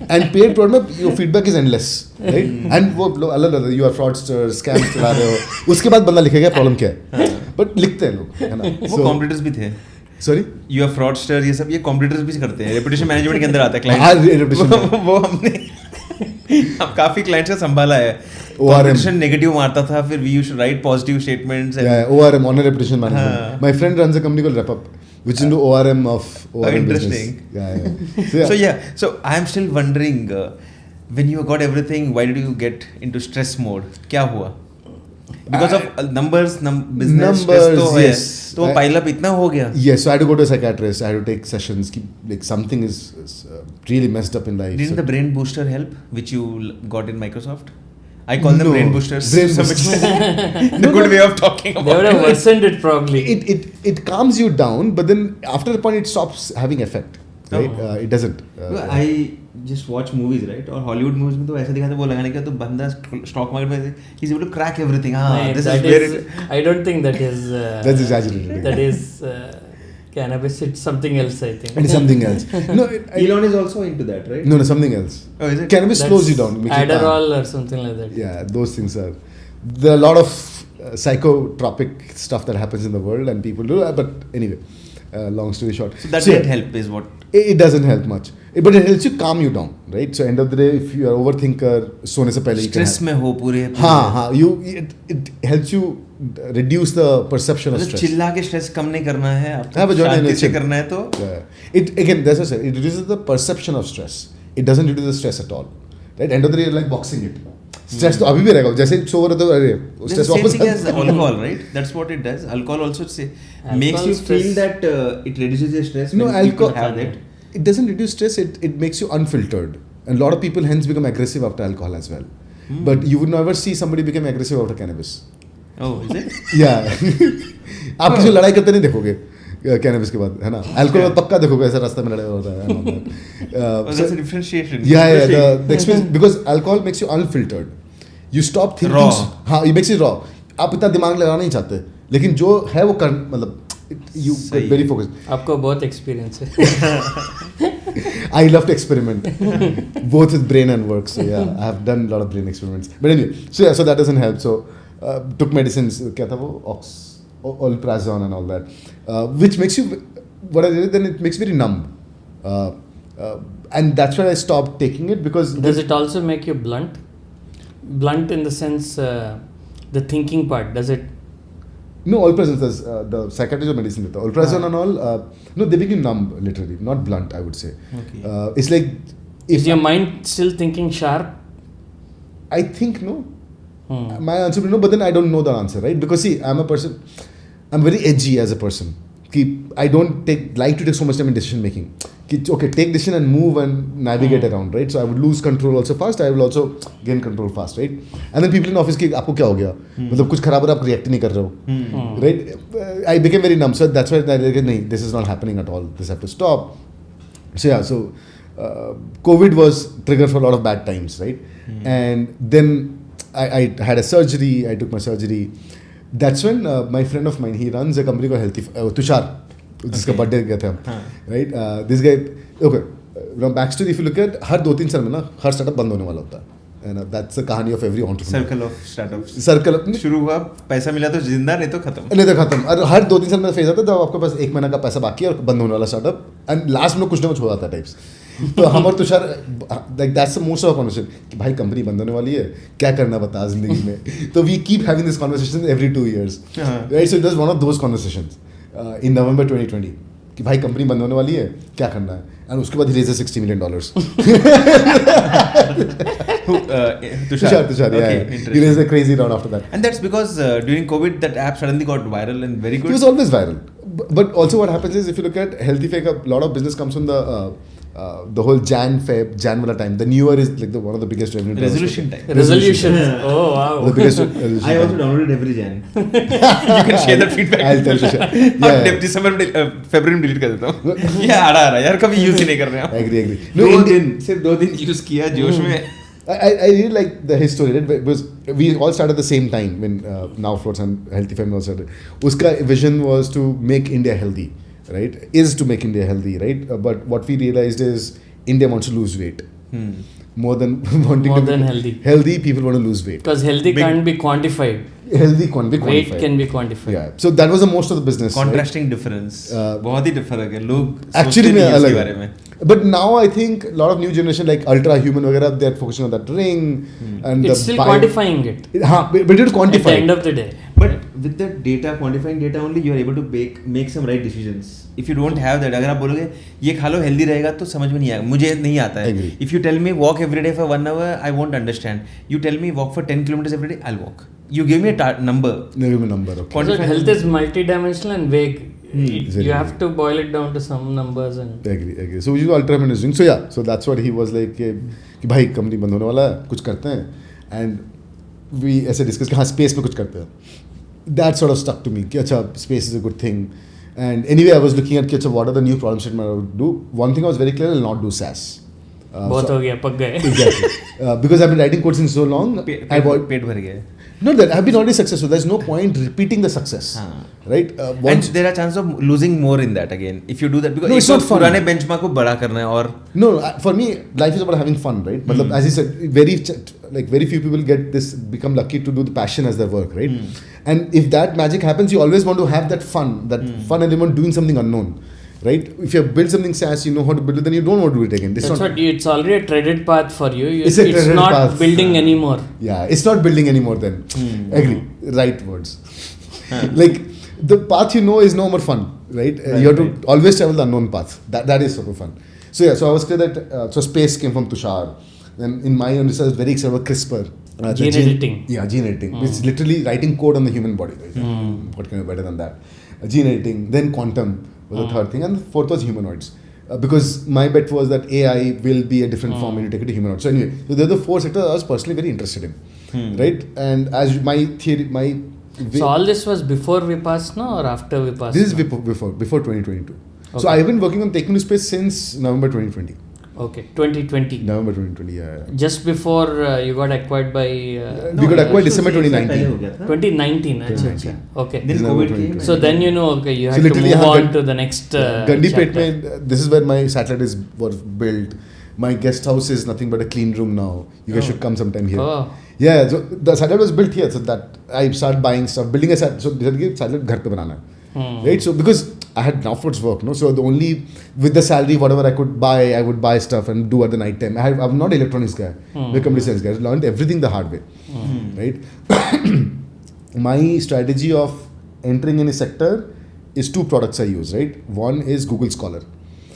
And paid product, your feedback is endless, right? And वो अलग you are fraudster, scam चला रहे हो, उसके बाद बंदा लिखेगा problem क्या है. But लिखते हैं लोग, है ना?
वो कॉम्पिटिटर्स भी थे.
Sorry?
You are fraudster, ये सब ये कॉम्पिटिटर्स भी करते हैं. रेपुटेशन मैनेजमेंट के अंदर आता है क्लाइंट. वो हमने अब काफी क्लाइंट्स का संभाला है. Competition नेगेटिव मारता था, फिर we used to write positive statements.
ORM, honor reputation management. My friend runs a company called Wrap Up, which is into ORM of ORM
interesting.
business.
So I am still wondering, when you got everything, why did you get into stress mode? क्या हुआ? Because of numbers, business stress तो है. तो pile up इतना हो गया.
Yes, so I had to go to a psychiatrist. I had to take sessions. Like something is really messed up in life.
Didn't the brain booster help, which you got in Microsoft? I call them brain boosters.
Brain boosters.
The good way of talking about
it. They would have worsened it probably.
It calms you down, but then after a point it stops having effect. Right? It doesn't.
I just watch movies, right? और Hollywood movies में तो ऐसा दिखाते हैं वो लगाने का तो बंदा स्टॉक मार्केट में he's able to crack everything. This is where it.
I don't think that is.
That's exaggerated.
That is. Cannabis, it's something else, I think.
It's something else. No,
Elon is also into that, right?
No, something else.
Oh, is it?
Cannabis slows you down.
Adderall or something like that.
Yeah, those things are. There are a lot of psychotropic stuff that happens in the world, and people do. But anyway, long story short.
So that didn't help, is what?
It doesn't help much. But it helps you calm you down, right? So end of the day, if you are overthinker, सोने से पहले
stress में हो पूरे.
हाँ, it helps you reduce the perception of stress.
चिल्ला के stress कम नहीं करना है. आपको शांति से करना है तो.
It again, that's what I said. It reduces the perception of stress. It doesn't reduce the stress at all. Right? End of the day, you're like boxing it. Stress तो अभी भी रहेगा. जैसे सोवर होता है अरे
stress वापस. Same thing as alcohol, right? That's what it does. Alcohol also makes you feel that it reduces your stress.
No,
alcohol have that.
It doesn't reduce stress. It makes you unfiltered. And a lot of people hence become aggressive after alcohol as well. But you would never see somebody become aggressive after cannabis.
Oh, is it?
Yeah. आप किसी लड़ाई करते नहीं देखोगे cannabis के बाद, है ना? Alcohol पक्का देखोगे ऐसा रास्ते में लड़ाई होता है.
That's a differentiation.
Yeah. The experience, because alcohol makes you unfiltered. You stop thinking.
Raw.
हाँ, it makes you raw. आप इतना दिमाग लगाना नहीं चाहते. लेकिन जो है वो कर मतलब you get very focused.
आपको बहुत experience है.
I love to experiment, both with brain and work. So yeah, I have done a lot of brain experiments. But anyway, so that doesn't help. So took medicines. क्या था वो Olprazole and all that, which makes you. What I did then, it makes very numb, and that's why I stopped taking it because.
Does it also make you blunt? Blunt in the sense, the thinking part. Does it?
No, Olprazole does the psychiatrist medicine. Olprazole and all. No, they make you numb, literally, not blunt. I would say.
Okay.
It's like.
Is your mind still thinking sharp?
I think no. My answer would be no, but then I don't know the answer, right? Because see, I'm a person. I'm very edgy as a person. कि I don't like to take so much time in decision making. कि okay, take decision and move and navigate around, right? So I would lose control also fast. I will also gain control fast, right? And then people in office कि आपको क्या हो गया? मतलब कुछ खराब हो रहा है, आप react नहीं कर रहे हो, right? I became very numb. So that's why I realized नहीं, this is not happening at all. This have to stop. So yeah, so COVID was trigger for a lot of bad times, right? And then I had a surgery. I took my surgery. That's when my friend of mine, he runs a company called Healthy Tushar, जिसका birthday गए थे हम, right? This guy, okay, from backstory, if you look at हर 2-3 साल में ना हर startup बंद होने वाला होता है, and that's the कहानी of every entrepreneur.
Circle of startups.
Circle
शुरू हुआ, पैसा मिला तो जिंदा, नहीं तो खत्म. और
हर 2-3 साल में फेज आता है जब आपके पास 1 महीना का पैसा बाकी है और बंद होने वाला स्टार्टअप, एंड लास्ट में कुछ ना कुछ हो जाता है टाइप्स. तो हम और Tushar, like that's the most of conversation कि भाई कंपनी बंद होने वाली है, क्या करना बता जिंदगी में. तो we keep having this conversation every 2 years, right? So it was one of those conversations in November 2020 कि भाई कंपनी बंद होने वाली है, क्या करना है. एंड उसके बाद ही raise $60 million. Tushar, yeah. He raised a crazy round after that.
And that's because during COVID that app suddenly got viral and very good.
He was always viral. But also what happens is, if you look at Healthy Fake, a lot of business comes from the whole Jan wala time. The new year is like one of the biggest revenue
resolution time.
Resolution. Oh wow.
The biggest resolution
I also
time.
downloaded every Jan.
You can share that feedback.
I'll tell you.
और December February में delete कर देता हूँ. ये आ रहा यार, कभी use ही नहीं कर रहे हैं.
Agree.
सिर्फ 2 दिन यूज किया जोश में.
I really like his story, right? Because we all started at the same time when NowFloats and Healthy Family all started. Uska vision was to make India healthy, right? Is to make India healthy, right? But what we realized is India wants to lose weight. More than wanting
More
to
than
be
healthy.
Healthy, people want to lose weight.
Because healthy can't be quantified.
Healthy can't be quantified.
Weight can be quantified.
Yeah. So that was the most of the business.
Contrasting difference. बहुत ही फर्क है. लोग
Actually
सोचते नहीं
अलग
इसके
है.
बारे में.
But now I think a lot of new generation like ultra human वगैरह, they're focusing on that ring and
It's still quantifying it.
हाँ, but it is
At
quantified.
the end of the day.
But with the data, quantifying data only, you are able to make some right decisions. If you don't have that, अगर आप बोलोगे ये खा लो healthy रहेगा तो समझ में नहीं आएगा. मुझे नहीं आता है.
Agree.
If you tell me walk every day for 1 hour, I won't understand. You tell me walk for 10 kilometers every day, I'll walk. You give me a number.
Give me a number. Okay.
So health is multidimensional and vague.
Exactly.
You have to boil it down to some numbers and.
Agree. So we use ultra managing. So yeah, so that's what he was like कि भाई company बंद होने वाला है, कुछ करते हैं. And we ऐसे discuss कि हाँ space में कुछ करते हैं. That sort of stuck to me कि अच्छा space is a good thing. And anyway, I was looking at कि अच्छा what are the new problems that I would do. One thing I was very clear, I'll not do SaaS.
बहुत हो गया, पक गए.
Exactly. Because I've been writing code since so long.
पेट भर गया.
Not that I've been already successful. There's no point repeating the success, right?
And there are chances of losing more in that again if you do that, because
No, it's not fun.
पुराने benchmark को बड़ा करना है और
No, for me, life is about having fun, right? But as you said, very few people become lucky to do the passion as their work, right? And if that magic happens, you always want to have that fun element doing something unknown, right? If you have built something SaaS, you know how to build it, then you don't want to do it again.
It's already a treaded path for you.
It's a treaded
not
path.
building anymore.
Yeah, it's not building anymore then. Agree. Right words. Like the path you know is no more fun, right? You have to always travel the unknown path. That is super fun. So yeah, so I was clear that so space came from Tushar. Then in my own research, very excited about CRISPR.
Gene editing.
Yeah, gene editing. It's literally writing code on the human body. Right? What can be better than that? Gene editing. Then quantum was the third thing, and the fourth was humanoids. Because my bet was that AI will be a different form when you take it to humanoids. So anyway, so they're the 4 sectors I was personally very interested in, right? And as my theory,
So all this was before Vipassana or after Vipassana?
This is before 2022. Okay. So I've been working on TakeMe2Space since November 2020.
Okay, 2020.
November 2020, yeah.
Just before you got acquired by.
We got acquired December 2019.
2019.
2019.
Okay.
Then COVID came.
So then you know, okay, you
So
have to move on to the next.
Gandipet
chapter.
mein, this is where my satellite was built. My guest house is nothing but a clean room now. You guys should come sometime here.
Oh.
Yeah, so the satellite was built here, so that I started buying stuff, building a satellite. So satellite घर पे बनाना है, right? So because I had NowFloats work, no, so the only with the salary whatever I could buy, I would buy stuff and do at the night time. I'm not an electronics guy, I'm a computer science guy. I learned everything the hard way, right? My strategy of entering any sector is 2 products I use, right? One is Google Scholar.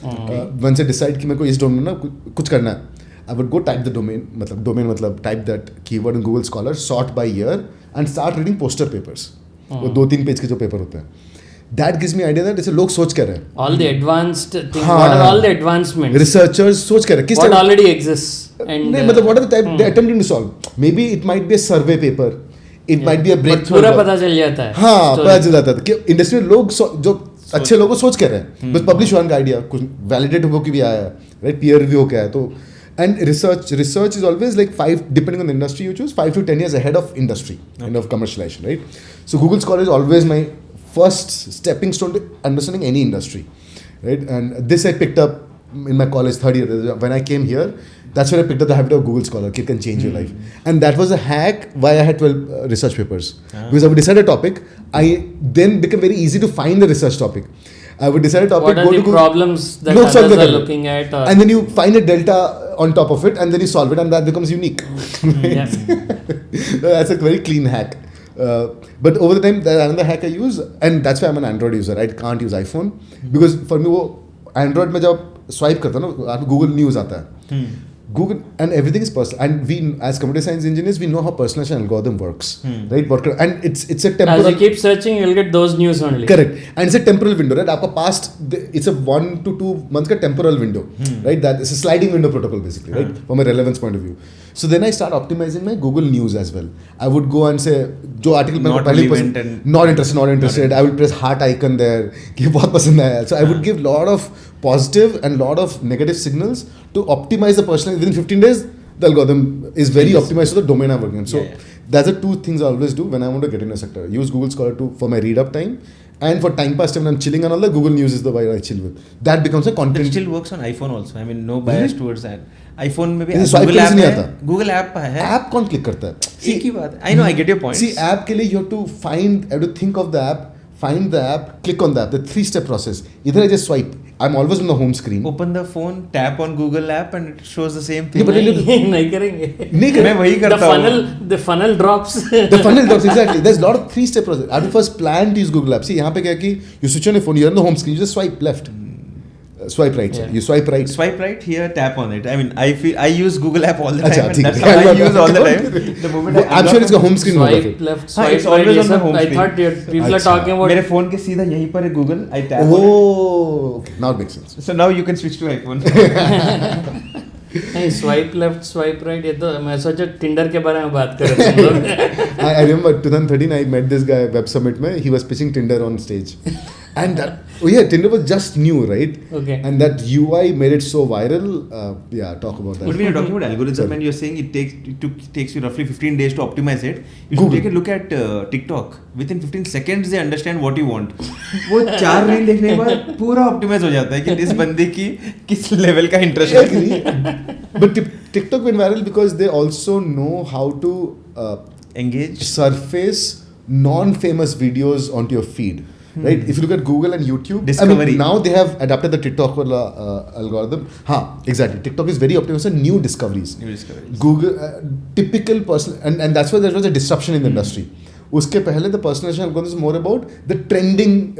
Once I decide कि मेरे को इस domain में ना कुछ करना है, I would go type the domain मतलब type that keyword in Google Scholar, sort by year and start reading poster papers. वो 2-3 पेज के जो पेपर होते हैं. that gives me idea that जैसे लोग सोच कर रहे हैं.
All the advanced things.
हाँ.
What are all the advancements?
Researchers सोच कर रहे हैं. किस
What
type-
already exists. And
नहीं मतलब what are the type they're attempting to solve? Maybe it might be a survey paper. It might be a breakthrough.
पूरा पता चल जाता है.
हाँ
Story.
पता चल जाता है कि इंडस्ट्री में लोग जो अच्छे लोगों सोच कर रहे हैं बस पब्लिश हुआ उनका आइडिया कुछ वैलिडेट होकर भी आया है राइट पीयर रिव्यू होकर आया तो and research is always like 5 depending on the industry you choose 5 to 10 years ahead of industry and of commercialization right so Google Scholar is always my first stepping stone to understanding any industry right and this I picked up in my college third year when I came here that's when I picked up the habit of Google Scholar it can change your life and that was a hack why I had 12 research papers because I would decide a topic I then become very easy to find the research topic I would decide a topic
What are
go
the
to Google,
problems that
look, solve
others
the
are
problem.
looking at? Or
And then you find a delta on top of it and then you solve it and that becomes unique.
Yeah.
That's a very clean hack. But over the time, there's another hack I use and that's why I'm an Android user. I can't use iPhone because for me, वो Android में जब swipe करता हूँ ना, Google News आता है. Google and everything is personal and we as computer science engineers we know how personalization algorithm works right what and it's a temporal
as you keep searching, you'll get those news only.
correct and it's a temporal window right आपका past it's a 1 to 2 months का temporal window right that is a sliding window protocol basically right from a relevance point of view so then I start optimizing my Google News as well I would go and say जो article मैंने पहले पसंद not interested I will press heart icon there कि बहुत पसंद आया so I would give lot of positive and lot of negative signals to optimize the personalization within 15 days the algorithm is very optimized to the domain I'm working in so that's the two things I always do when I want to get in a sector use Google Scholar for my read up time and for time pass time when I'm chilling and all that Google News is the way I chill with that becomes a content
It still works on iPhone also. I mean, no bias towards that. iPhone में भी
लेकिन swipe
Google
करने
app
से नहीं
है.
आता.
Google app है.
app कौन click करता है
एक ही बात. I know, I get your point.
see app के लिए you have to think of the app find the app click on the app the 3-step process इधर I just swipe I'm always on the home screen
Open the phone, tap on Google app, and it shows the same thing.
नहीं करेंगे.
नहीं कर
मैं वही करता हूँ.
The funnel drops.
the funnel drops exactly there's a lot of 3-step process I have to first plan to use Google App see यहाँ पे क्या है कि you switch on your phone you're on the home screen you just swipe left swipe right
Yeah.
you swipe right
Swipe right here, tap on it. I mean, I use Google app all the
अच्छा,
time. And
ठीक
that's
है.
how I use all the time. The moment I
I'm sure it's a home screen mode of
Swipe
it.
left,
हाँ,
swipe
it's
right.
always
ये
on the
सब
home
I
screen.
thought people are
अच्छा.
talking about.
मेरे phone के सीधा यहीं पर है Google. I tap on
oh okay now it makes sense
it. So now you can switch to iPhone.
नहीं swipe left, swipe right. ये तो मैं सोचा Tinder के बारे में बात कर रहे थे हम लोग.
I remember 2013 I met this guy Web Summit में he was pitching Tinder on stage and Tinder was just new right
Okay.
and that UI made it so viral talk about that
But when you're talking about algorithm
Sorry.
and you're saying it takes you roughly 15 days to optimize it, you should
Google.
take a look at TikTok. Within 15 seconds they understand what you want. वो 4 reel देखने के बाद पूरा optimise हो जाता है कि इस बंदे की किस लेवल का इंटरेस्ट है.
Agree. But TikTok went viral because they also know how to
Engage.
surface non-famous videos onto your feed. Right? If you look at Google and YouTube,
Discovery.
I mean, now they have adapted the TikTok algorithm. Exactly. TikTok is very optimized on new discoveries.
New discoveries.
Google, typical person, and that's why there was a disruption in the industry. Uske pehle, the personalization algorithm is more about the trending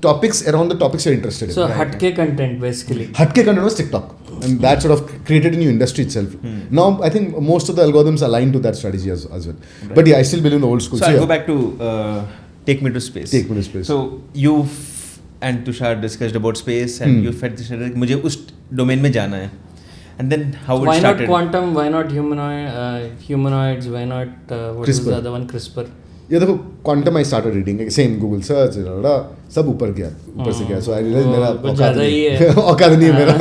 topics around the topics you're interested in.
So hatke content basically.
Hatke content was TikTok. And that sort of created a new industry itself. Now, I think most of the algorithms align to that strategy as well.
Right.
But yeah, I still believe in the old school.
So I'll
yeah.
go back to TakeMe2Space.
TakeMe2Space.
So you and Tushar discussed about space and you felt this मुझे उस domain में जाना है. And then how it
Why
started.
not quantum? Why not humanoids? Why not what was
CRISPR.
the other one? CRISPR.
ये देखो quantum I started reading same Google search सब ऊपर से गया so I realized मेरा
कुछ ज़्यादा ही है.
औकात नहीं है मेरा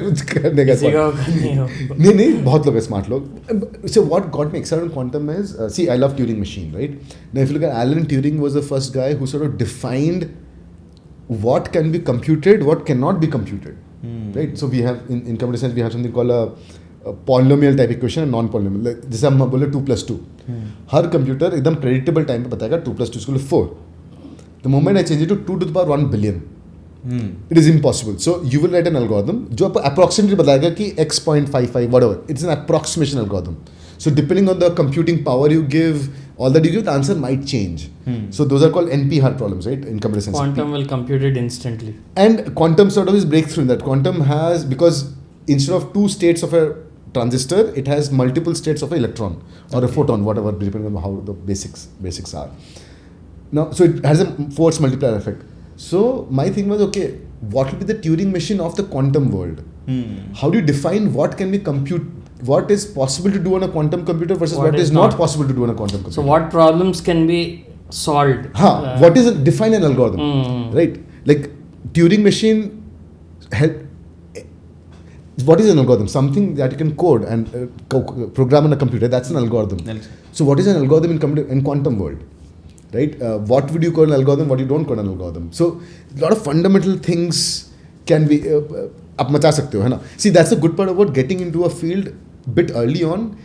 कुछ करने का
किसी का औकात नहीं हो.
नहीं बहुत लोग हैं smart लोग so what got me excited on quantum is see I love Turing machine right now if you look at Alan Turing was the first guy who sort of defined what can be computed what cannot be computed right so we have in computer science we have something called a polynomial type equation and non-polynomial like, जैसे हम बोले 2+2 हर computer एकदम predictable time पे बताएगा 2+2 is equal to 4 the moment I change it to 2 to the power 1 billion it is impossible so you will write an algorithm जो आपको approximately बताएगा कि x.55 whatever it's an approximation algorithm so depending on the computing power you give all that you give the answer might change so those are called NP hard problems right in computer science
Quantum will compute it instantly.
and quantum sort of is breakthrough in that quantum has because instead of 2 states of a transistor it has multiple states of an electron or a photon whatever depending on how the basics are Now, so it has a force multiplier effect. So my thing was, okay, what will be the Turing machine of the quantum world? How do you define what can be what is possible to do on a quantum computer versus what is not possible to do on a quantum computer?
So what problems can be solved?
What is define an algorithm, right? Like Turing machine what is an algorithm? Something that you can code and program on a computer. That's an algorithm. So what is an algorithm in quantum world? Right? What would you call an algorithm? What you don't call an algorithm? So a lot of fundamental things can be आप मचा सकते हो, है ना? See, that's the good part about getting into a field bit early on.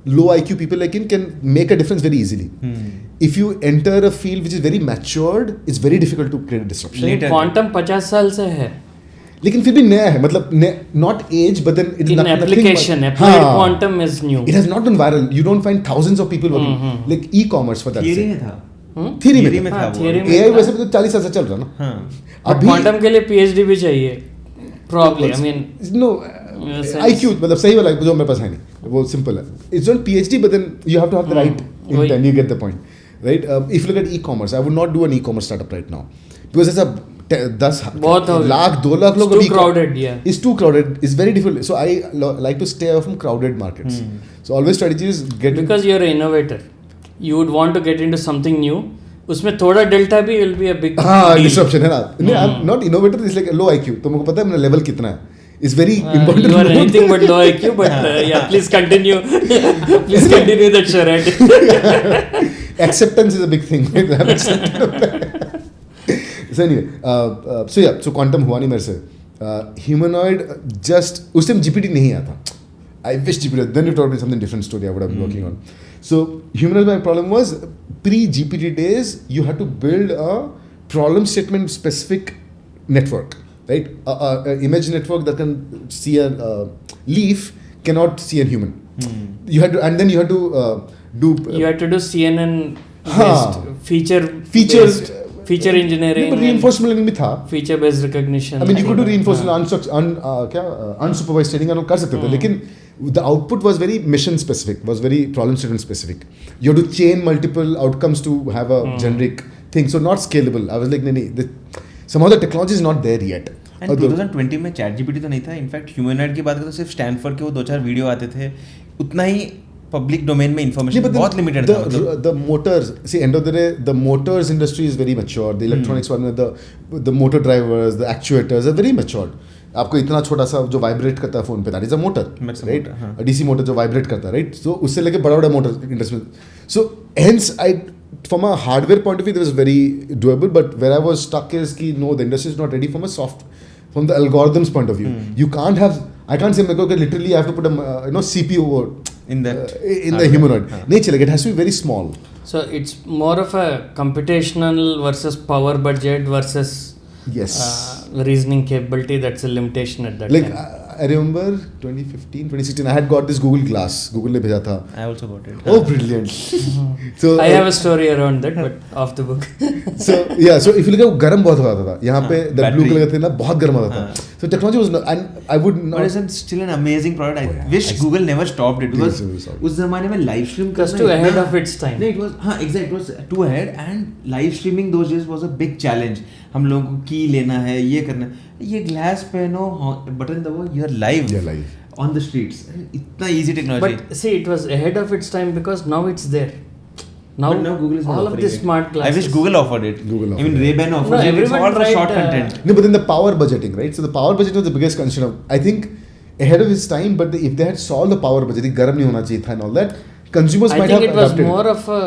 Low IQ people like him can make a difference very easily. If you enter a field which is very matured, it's very difficult to create a disruption.
Quantum 50 साल से है.
लेकिन फिर भी नया है, मतलब not age, but then it is
in application. Applied quantum is new.
It has not gone viral. You don't find thousands of people working like e-commerce for that.
Theory में था.
थियरी में था. AI वैसे भी तो 40 साल से चल रहा ना.
अब क्वांटम के लिए PhD भी चाहिए. Probably. I mean.
No. IQ मतलब सही वाला जो मेरे पास है नहीं. वो simple है. It's not PhD, but then you have to have the right intent. You get the point, right? If you look at e-commerce, I would not do an e-commerce startup right now because it's a 10 lakh 2 lakh लोग
too crowded.
It's too crowded. It's very difficult. So I like to stay away from crowded markets. So always strategy is
because you're an innovator. You would want to get into something new. उसमें थोड़ा delta भी will be a big
disruption है ना. नहीं, I'm not innovator. It's like a low IQ. तो मुझे पता है मेरा level कितना है. It's very important.
You are anything but low IQ. But yeah, please continue. Please continue that charade.
Acceptance is a big thing. So anyway, so quantum हुआ नहीं मेरे से. Humanoid just उस टाइम GPT नहीं आया था. I wish GPT. Then it would be something different story I would have been working on. So humanoid, my problem was pre-GPT days. You had to build a problem statement specific network, right? A image network that can see a leaf cannot see a human. You had to, and then you had to do.
You had to do CNN based feature engineering.
No, but reinforcement learning भी था.
Feature based recognition.
I mean, you could do reinforcement unsupervised training and कर सकते थे, लेकिन the output was very mission specific, was very problem statement specific. You have to chain multiple outcomes to have a generic thing, so not scalable. I was like, no, somehow the technology is not there yet.
And 2020 में ChatGPT तो नहीं था. In fact humanoid की बात करें तो सिर्फ Stanford के वो 2-4 वीडियो आते थे. उतना ही पब्लिक डोमेन में इन्फॉर्मेशन बहुत लिमिटेड था.
The motors, see, end of the day, the motors industry is very mature. The electronics one, the motor drivers, the actuators are very matured. आपको इतना छोटा सा जो वाइब्रेट करता है फोन पे, that is a motor, right? DC motor जो vibrate करता है, राइट? सो उससे लेके बड़ा बड़ा motor industry. So hence I from a hardware point of view, this was very doable, but where I was stuck is कि no, the industry is not ready from a soft, from the algorithms point of view. You can't have, I can't say मेरे को literally I have to put a CPU in the humanoid. Nature, like it has to be very small.
So it's more of a computational versus power budget versus reasoning capability. That's a limitation at that time.
I remember 2015, 2016, I had got this Google Glass. Google ने भेजा था.
I also got it.
Oh, brilliant.
So I have a story around that, but off the book.
So yeah, so if you look at गर्म बहुत होता था. यहाँ पे the blue color थे ना, बहुत गर्म होता था. So technology was not, and I would not.
But it's still an amazing product. I wish Google never stopped it, because उस ज़माने में live stream
was too ahead of its time.
No, it was exactly, it was too ahead, and live streaming those days was a big challenge. हम लोगों को की लेना है, ये करना है, ये ग्लास पहनो, बटन दबाओ, you're live on the streets. इतना easy technology.
But see, it was ahead of its time because now it's there. Now
Google is not
all of these smart glasses.
I wish Google offered it. I mean, Ray-Ban offered it. It's
everyone
all for
tried,
short content.
No, but then the power budgeting, right? So the power budgeting was the biggest concern of, I think, ahead of its time. But if they had solved the power budgeting, garam nahi hona chahiye tha and all that, consumers might have adapted.
I think it was more of a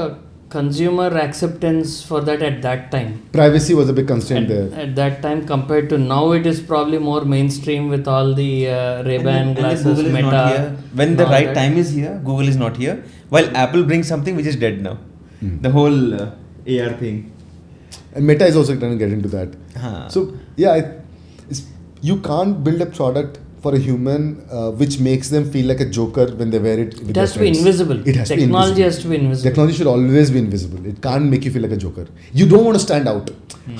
consumer acceptance for that at that time.
Privacy was a big constraint there.
At that time, compared to now, it is probably more mainstream with all the Ray-Ban glasses,
Google is
Meta.
not here. When the right time is here, Google is not here. While Apple brings something which is dead now. The whole AR thing.
And Meta is also trying to get into that. So yeah, you can't build a product for a human which makes them feel like a joker when they wear it.
It has to be invisible. Technology has to be invisible.
Technology should always be invisible. It can't make you feel like a joker. You don't want to stand out.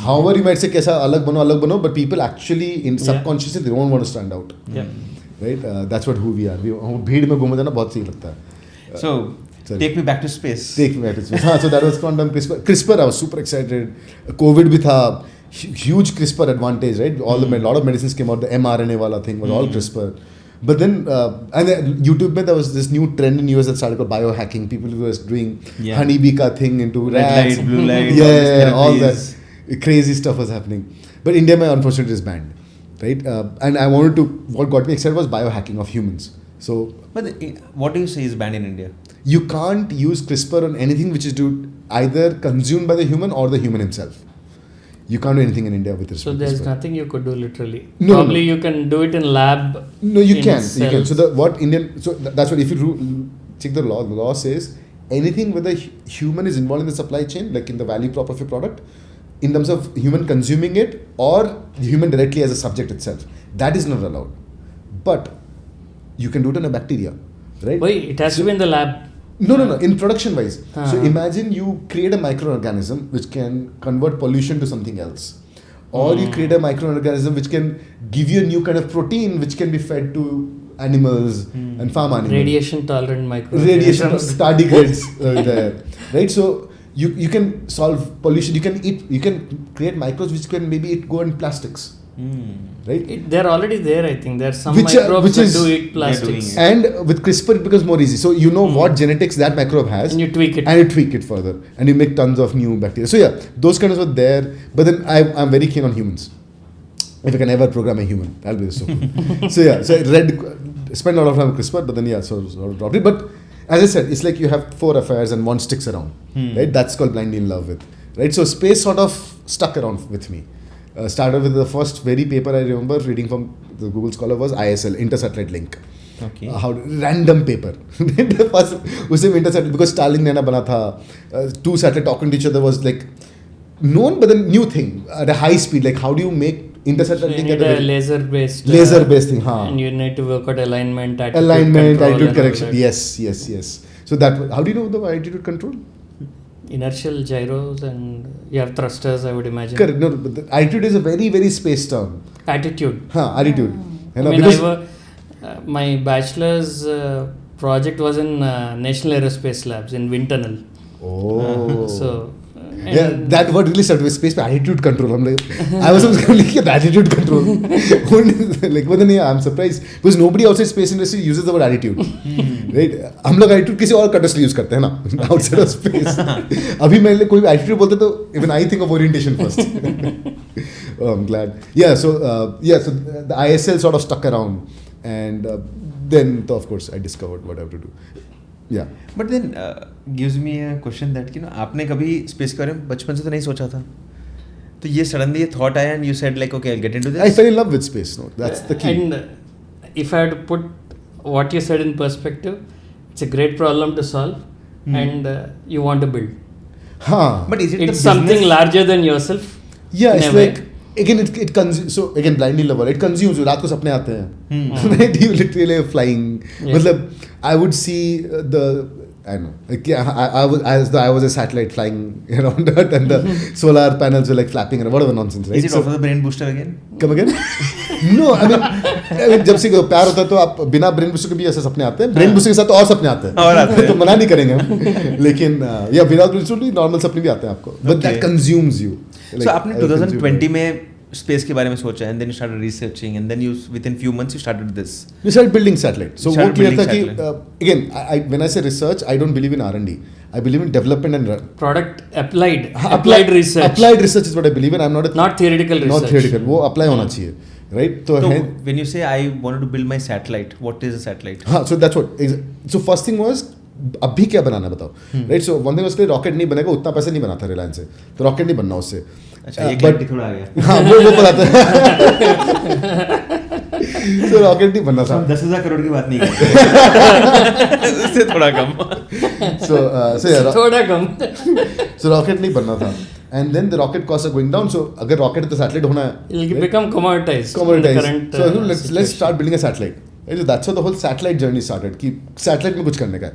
However, you might say कैसा अलग बनो, but people actually in subconsciously they don't want to stand out.
Yeah.
Right? That's who we are. भीड़ में घूमना बहुत सही लगता है.
So
Sorry.
Take me back to space.
TakeMe2Space. So that was quantum CRISPR. I was super excited. COVID bhi tha, huge CRISPR advantage, right? A lot of medicines came out. The mRNA wala thing was all CRISPR. But then, and then YouTube mein there was this new trend in US that started called biohacking. People who were doing honeybee ka thing into
red
rats.
light, blue light,
all that crazy stuff was happening. But India, unfortunately, is banned, right? And I wanted to. What got me excited was biohacking of humans. So,
but what do you say is banned in India?
You can't use CRISPR on anything which is either consumed by the human or the human himself. You can't do anything in India with CRISPR.
So there's nothing you could do literally.
No,
Probably you can do it in lab.
No, you can.
Cells.
So that's what if you check the law says anything where the human is involved in the supply chain, like in the value prop of your product, in terms of human consuming it or the human directly as a subject itself, that is not allowed. But you can do it on a bacteria, right?
Why? It has to be in the lab.
No. In production wise. So imagine you create a microorganism which can convert pollution to something else. Or you create a microorganism which can give you a new kind of protein which can be fed to animals and farm animals.
Radiation tolerant microorganisms.
Tardigrades there. Right? So you can solve pollution. You can create microbes which can maybe go in plastics. Right?
They're already there, I think. There are some microbes that do eat plastics.
And with CRISPR, it becomes more easy. So you know what genetics that microbe has.
And you tweak it.
And you tweak it further. And you make tons of new bacteria. So yeah, those kinds of were there. But then I'm very keen on humans. If I can ever program a human, that'll be so cool. So yeah, so I spent a lot of time with CRISPR, but then yeah, so dropped it. But as I said, it's like you have 4 affairs and one sticks around. Right? That's called blindly in love with. Right? So space sort of stuck around with me. Started with the first very paper I remember reading from the Google Scholar was ISL, Intersatellite Link.
Okay.
How random paper. उसे intersatellite because Starlink ने ना बना था 2 satellites talking to each other was like known but then new thing at a high speed. Like how do you make intersatellite link at a
laser based
thing?
And you need to work out alignment,
attitude correction. Yes. So that how do you know the attitude control?
Inertial gyros and you have thrusters, I would imagine.
Correct. No, but the attitude is a very, very space term.
Attitude.
Attitude.
I mean, my bachelor's project was in National Aerospace Labs in wind tunnel.
Oh.
So.
Yeah, that word really started with space attitude control. I'm like, I was like, the attitude control. Like, but then yeah, I'm surprised because nobody outside space industry uses the word attitude, right? हम लोग attitude किसी और context use करते हैं ना, outside of space. अभी मेरे लिए कोई भी attitude बोलते तो even I think of orientation first. Oh, I'm glad. Yeah, so the ISL sort of stuck around, and then of course I discovered what I have to do. Yeah.
But then gives me a question that आपने कभी space के बारे में बचपन से तो नहीं सोचा था, तो ये suddenly a thought आया and you said like okay I'll get into this.
I fell in love with space. No, that's the key.
And if I had to put what you said in perspective, it's a great problem to solve, and you want to build.
But is it
it's something larger than yourself?
Yeah, it's like again it consumes. So again blindly lover, it consumes you. रात को सपने आते हैं. Right? You literally are flying. मतलब I would see I don't know. Like, yeah, I was a satellite flying around Earth and the solar panels were like flapping around. Whatever nonsense, right?
Is it offer the brain booster again?
Come again? No, I mean जब से प्यार होता है तो आप बिना brain booster के भी ऐसे सपने आते हैं. ब्रेन बूस्टर के साथ तो और सपने आते हैं. तो मना नहीं करेंगे हम. लेकिन या विदाउट ब्रेन नॉर्मल सपने भी आते हैं आपको. But that consumes you.
So आपने 2020 में स्पेस के बारे में सोचा and then you started researching and then you within few months you started this.
We started building satellite. So वो clear था कि again when I say research I don't believe in R&D. I believe in development and
product applied research.
Applied research is what I believe in. I'm not
theoretical research.
Not theoretical. वो apply होना चाहिए. Right?
So when you say I wanted to build my satellite, what is a satellite?
So that's what. So first thing was अभी क्या बनाना बताओ. Right? So one thing was कि rocket नहीं बनेगा, उतना पैसे नहीं बनाता रिलायंस से, तो रॉकेट नहीं बनना उससे.
अच्छा एक लाख थोड़ा आ गया.
हाँ वो पता है. तो रॉकेट नहीं बनना था.
10,000 करोड़ की बात नहीं करते. उससे थोड़ा कम.
थोड़ा कम.
So रॉकेट नहीं बनना था. And then the rocket costs are going down. So अगर rocket है तो satellite होना है.
It will become commoditized.
So let's start building a satellite. Right? So that's how the whole satellite journey started. कि satellite में कुछ करने का है.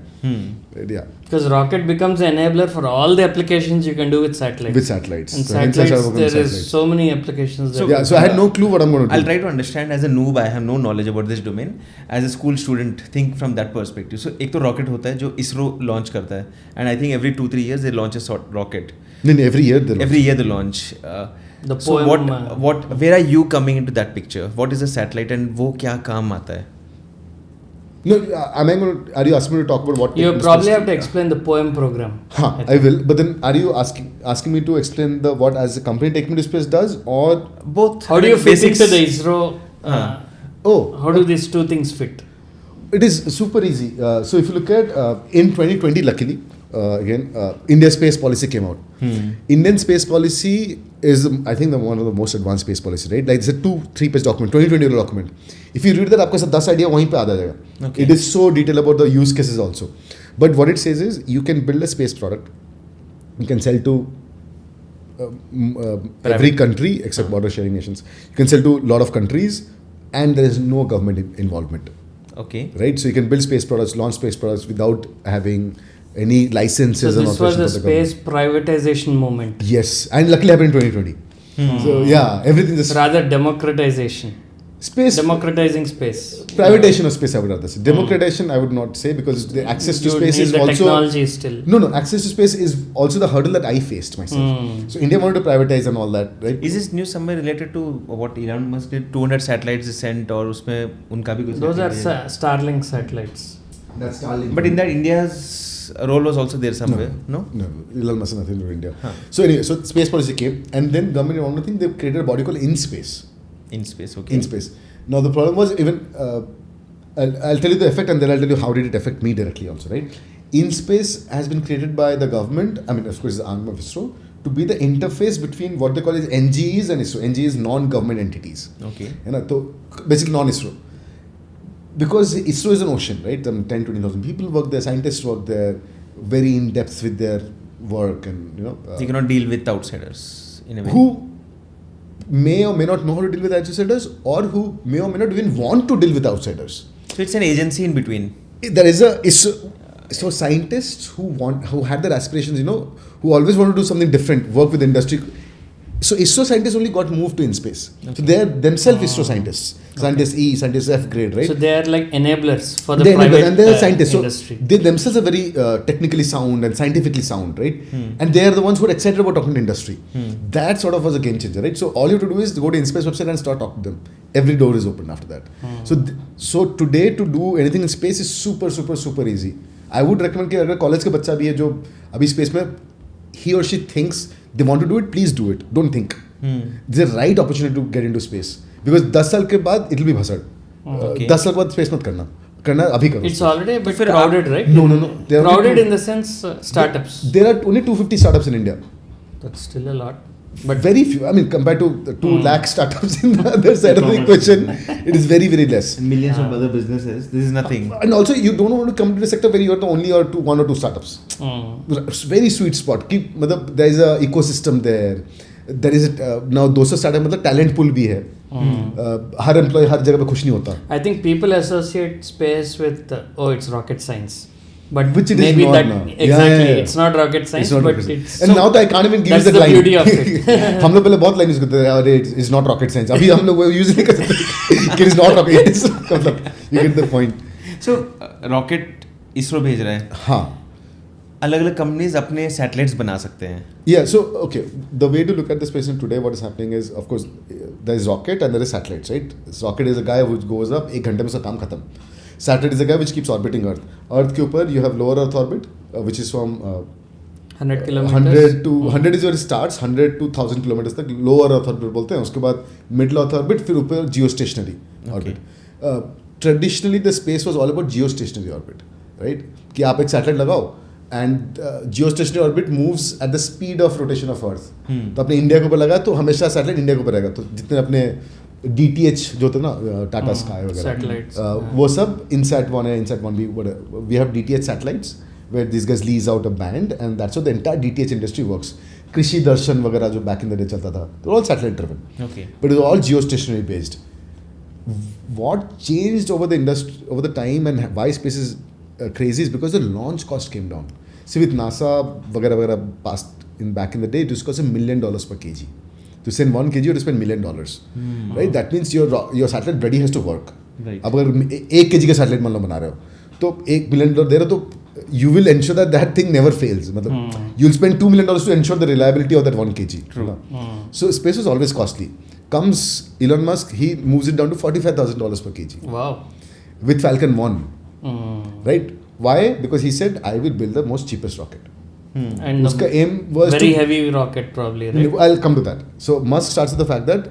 Right? Yeah.
Because rocket becomes an enabler for all the applications you can do with satellites.
With satellites.
And
So hence I started
satellites,
working with
there is
satellites.
so many applications.
So-
that
Yeah, so I had no clue what I'm going to do.
I'll try to understand as a noob. I have no knowledge about this domain. As a school student, think from that perspective. So एक तो rocket होता है जो ISRO launch करता है, and I think every 2-3 years they launch a rocket.
Then every year they launch.
Every year they launch.
The
So
poem,
where are you coming into that picture? What is a satellite and वो क्या काम आता है?
No, are you asking me to talk about what?
you
TakeMe2Space
probably have to explain the poem program.
I will. But then, are you asking me to explain what as a company TakeMe2Space does, or
Both.
How do you fit into the ISRO?
oh,
How do these two things fit?
it is super easy. So if you look at in 2020, luckily, again, India's space policy came out. Indian space policy is, I think, one of the most advanced space policy, right? Like it's a 2-3 page document, 2020 document. If you read that, आपको सब 10 idea वहीं पे आ जाएगा.
Okay.
It is so detailed about the use cases also. But what it says is you can build a space product. You can sell to every country except border sharing nations. You can sell to a lot of countries, and there is no government involvement.
Okay.
Right, so you can build space products, launch space products without having any licenses.
So
and
this was the
authorizations from the
space privatization movement.
government. Yes, and luckily happened in 2020. So yeah, everything just
Rather democratization.
space
Democratizing space.
privatization of space. I would rather say democratization. I would not say, because the access to
You
space
need
is
the
also
technology still.
no. Access to space is also the hurdle that I faced myself. So India wanted to privatize and all that, right?
Is this news somewhere related to what Elon Musk did? 200 satellites sent और उसमें उनका भी कुछ.
Those are Starlink satellites.
That's Starlink.
But in that India's role was also there somewhere. No.
No, Elon Musk has nothing to do with India. So anyway, so space policy came, and then government one thing, they created a body called InSpace.
In space. Okay.
In space. Now the problem was even I'll tell you the effect, and then I'll tell you how did it affect me directly also, right? InSpace has been created by the government. I mean, of course, the arm of ISRO, to be the interface between what they call as NGEs and ISRO. NGEs, non-government entities.
Okay.
So basically non-ISRO. Because ISRO is an ocean, right? 10-20,000 people work there, scientists work there, very in depth with their work, and
You cannot deal with outsiders in a way.
who may or may not know how to deal with outsiders, or who may or may not even want to deal with outsiders.
So it's an agency in between.
There is so scientists who had their aspirations, who always want to do something different, work with industry. So ISRO scientists only got moved to InSpace. Okay. So they are themselves ISRO scientists. Scientists E, scientists F grade, right?
So they are like enablers for the
They're
private
enablers, and they are scientists.
industry.
So they themselves are very technically sound and scientifically sound, right? And they are the ones who are excited about talking to industry. That sort of was a game changer, right? So all you have to do is go to InSpace website and start talking to them. Every door is open after that. So today to do anything in space is super, super, super easy. I would recommend कि अगर college का बच्चा भी है जो अभी space में, he or she thinks they want to do it, please do it. Don't think. It's the right opportunity to get into space. Because 10 साल के बाद it will be भसड़. 10 साल के बाद स्पेस मत करना अभी करो.
It's already a bit crowded, right?
No. They are
Crowded in the sense startups.
There are only 250 startups in India.
That's still a lot.
But very few. I mean, compared to the 2 lakh startups in the other side of the equation, it is very, very less.
And millions of other businesses. This is nothing.
And also, you don't want to come to the sector where you are the only one or two startups. It's very sweet spot. There is a ecosystem there. There is now 200 startup मतलब talent pool भी है. हर employee हर जगह पे खुश नहीं होता.
I think people associate space with it's rocket science. But
Which it is
maybe
not
that
now.
exactly
Yeah.
it's not rocket science,
It's not
but
rocket science.
it's
And now I can't even use
that's
that
the
line.
beauty of it.
हम लोग पहले बहुत line use करते थे, अरे it's not rocket science. अभी हम लोग वो यूज नहीं कर सकते. It is not rocket. It is मतलब you get the point.
So rocket ISRO भेज रहा है.
हाँ.
अलग-अलग कंपनीज अपने सैटेलाइट्स बना सकते हैं.
Yeah, so okay, the way to look at the space today, what is happening is, of course, there is rocket and there is satellites, right? So rocket is a guy who goes up, 1 घंटे में उसका काम खत्म. Satellite is a guy which keeps orbiting Earth. Earth के ऊपर you have lower Earth orbit, which is from
100 kilometers.
100 is where it starts, 100 to 1000 kilometers तक lower Earth orbit बोलते हैं. उसके बाद middle Earth orbit, फिर ऊपर geostationary orbit. Traditionally, the space was all about geostationary orbit, right? कि आप एक satellite लगाओ and geostationary orbit moves at the speed of rotation of Earth. तो अपने इंडिया के ऊपर लगा तो हमेशा सैटेलाइट इंडिया के ऊपर रहेगा. तो जितने अपने DTH जो होते ना टाटा स्काई वगैरह वो सब इनसैट 1 है, INSAT 1B, we have DTH satellites where this guys lease out a band and that's how the entire DTH industry works. Krishi Darshan वगैरह जो बैक इन द डे चलता था, तो all satellite driven.
Okay.
But it was all geostationary based. what changed over the industry, over the time, and why space is crazy is because the launch cost came down. See, with NASA, past back in the day, it was cost $1 million per kg. To send 1 kg, you have to spend $1 million, right? That means your satellite body has to work.
Right.
अब अगर 1 kg का satellite मान लो बना रहे हो, तो $1 million दे रहे हो, तो you will ensure that thing never fails. मतलब you'll spend $2 million to ensure the reliability of that 1 kg.
True.
So space was always costly. Comes Elon Musk, he moves it down to $45,000 per kg.
Wow.
With Falcon 1. Right? Why? Because he said, I will build the most cheapest rocket.
And
Uska aim was
very heavy rocket probably, right?
I'll come to that. So Musk starts with the fact that